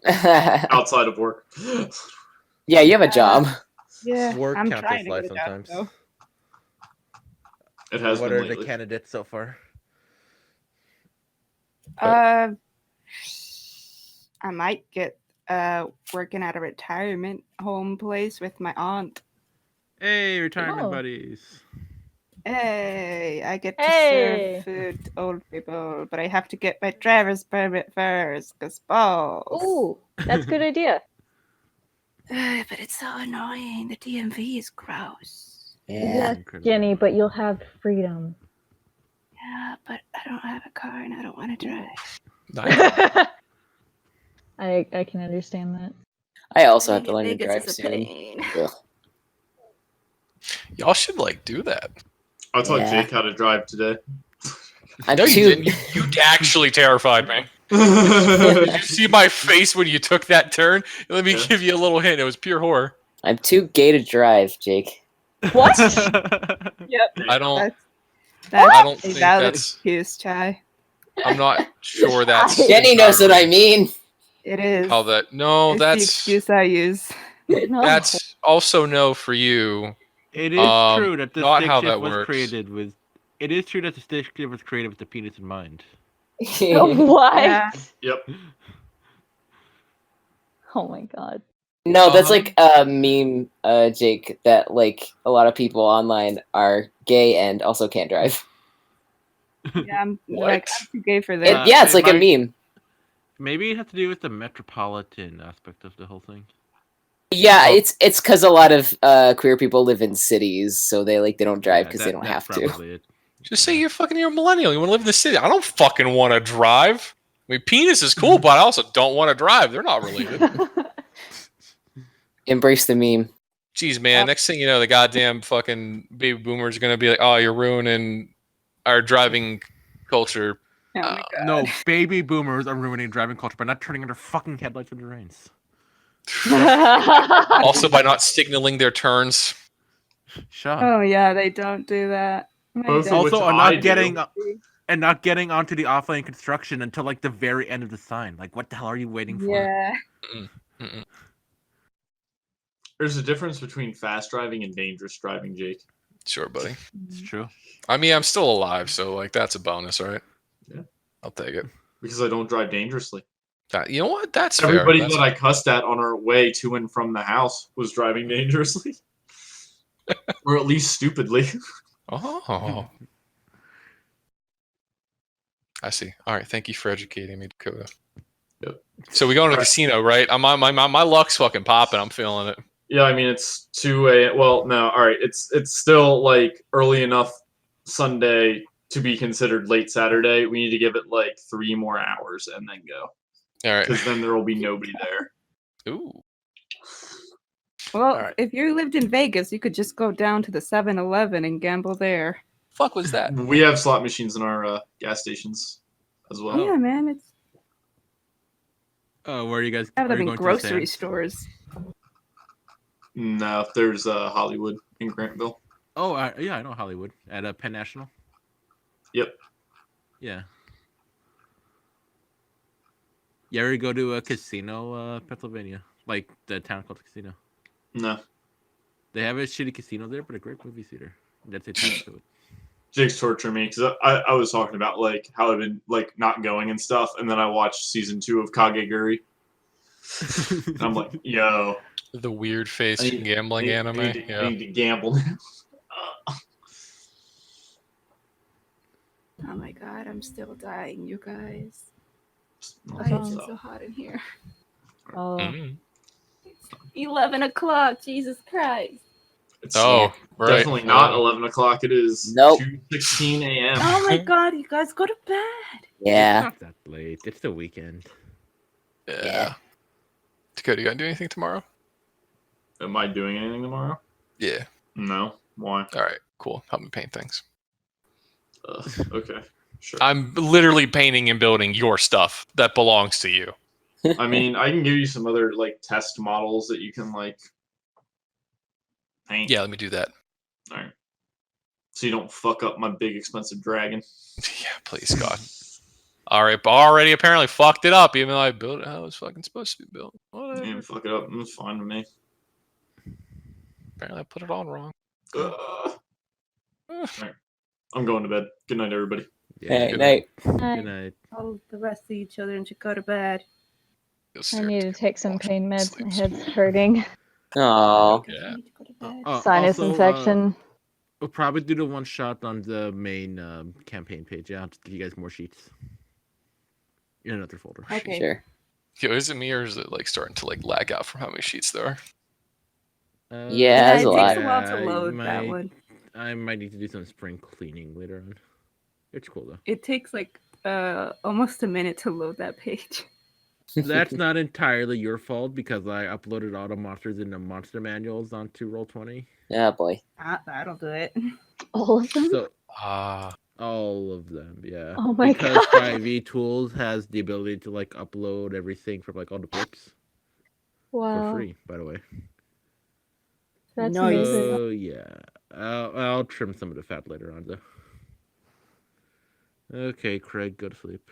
Yeah, outside of work. you have a job. Yeah, Work I'm counts trying as to life get a job, sometimes. though. It has What been are the lately. candidates so far? I might get working at a retirement home place with my aunt. Hey, retirement Oh. buddies. Hey, I get to Hey. serve food to old people, but I have to get my driver's permit first, cause balls. Ooh, that's a good idea. But it's so annoying. The DMV is gross. Yeah. Yes, Jenny, but you'll have freedom. Yeah, but I don't have a car and I don't want to drive. Nice. I can understand that. I also have to Living in learn to Vegas drive is a soon. pain. Ugh. Y'all should like do that. I taught Yeah. Jake how to drive today. I'm No, you too. didn't. You actually terrified me. Did you see my face when you took that turn? Let me Yeah. give you a little hint. It was pure horror. I'm too gay to drive, Jake. What? Yep. I don't. That's I don't a think valid that's. excuse, Chai. I'm not sure that's. Jenny knows what I mean. It is. How that? No, It's the that's. excuse I use. No. That's also no for you. It is true that the not stick how shift that was works. created with. It is true that the stick shift was created with the penis in mind. What? Yeah. Yep. Oh my god. No, that's like a meme, Jake, that like a lot of people online are gay and also can't drive. Yeah, I'm What? like I'm too gay for that. Yeah, it's it like a might- meme. Maybe it has to do with the metropolitan aspect of the whole thing. Yeah, Oh. it's because a lot of queer people live in cities, so they don't drive because they don't have that's to. probably it. Just say you're a millennial. You want to live in the city. I don't fucking want to drive. I mean, penis is cool, but I also don't want to drive. They're not related. Embrace the meme. Jeez, man. Next thing you know, the goddamn fucking baby boomers are gonna be like, "Oh, you're ruining our driving culture." Oh my god. No, baby boomers are ruining driving culture by not turning on their fucking headlights when it rains. Also, by not signaling their turns. Shut up. Oh yeah, they don't do that. My Both of dad- which Also, are I not do. getting onto the off-lane construction until like the very end of the sign. Like, what the hell are you waiting for? Yeah. Mm-mm. There's a difference between fast driving and dangerous driving, Jake. Sure, buddy. It's true. I mean, I'm still alive, so like that's a bonus, right? Yeah. I'll take it. Because I don't drive dangerously. You know what? That's Everybody fair. That's that I cussed at on our way to and from the house was driving dangerously. Or at least stupidly. Oh. I see. All right. Thank you for educating me, Dakota. Yep. So we go to the All right. casino, right? My luck's fucking popping. I'm feeling it. Yeah, I mean it's 2 a.m. Well, no, all right. It's still like early enough Sunday to be considered late Saturday. We need to give it like 3 more hours and then go. All right. Because then there will be nobody there. Ooh. Well, Alright. if you lived in Vegas, you could just go down to the 7-Eleven and gamble there. Fuck was that? We have slot machines in our gas stations as well. Yeah, man, it's Oh, where are you guys? have Are them you in going to the grocery Sands? stores. No, there's Hollywood in Grantville. Oh, yeah, I know Hollywood at Penn National. Yep. Yeah. You ever go to a casino, Pennsylvania? Like the town called Casino. No. They have a shitty casino there, but a great movie theater. That's attached to it. Jake's torturing me because I was talking about like how I've been like not going and stuff, and then I watched season 2 of Kageguri. And I'm like, yo, The weird face I need- gambling anime. I Yeah. need to gamble now. Oh my god, I'm still dying, you guys. Why Oh. is it so hot in here? Oh. Mm. 11 o'clock, Jesus Christ. It's Oh, right. definitely not 11 o'clock. It is Nope. 2:16 a.m. Oh my god, you guys go to bed. Yeah. It's not that late. It's the weekend. Yeah. Dakota, you gonna do anything tomorrow? Am I doing anything tomorrow? Yeah. No. Why? All right. Cool. Help me paint things. Okay. Sure. I'm literally painting and building your stuff that belongs to you. I mean, I can give you some other like test models that you can like paint. Yeah, let me do that. All right. So you don't fuck up my big expensive dragon. Yeah, please, God. All right, but already apparently fucked it up, even though I built it how it was fucking supposed to be built. Whatever. Yeah, fuck it up. It's fine with me. Apparently I put it all wrong. Ugh. Alright. I'm going to bed. Good night, everybody. Hey, good night. Good night. All the rest of you children should go to bed. You'll I stare need to at take some watch pain me meds. sleep My soon. head's hurting. Oh. Because Yeah. you need to go to bed. Sinus Also, infection. We'll probably do the one shot on the main campaign page. Yeah, I'll just give you guys more sheets in another folder. Okay. Sure. Yo, is it me or is it like starting to like lag out from how many sheets there are? Yeah, that's it a takes lot. a while to you load that might- one. I might need to do some spring cleaning later on. It's cool though. It takes like almost a minute to load that page. That's not entirely your fault because I uploaded auto monsters into monster manuals onto Roll20. Oh boy. That'll do it. All of them? So Ah, all of them, yeah. Oh my Because god. 5e Tools has the ability to like upload everything from like all the books for Wow. free, by the way. That's Nice. amazing. So yeah, I'll trim some of the fat later on though. Okay, Craig, go to sleep.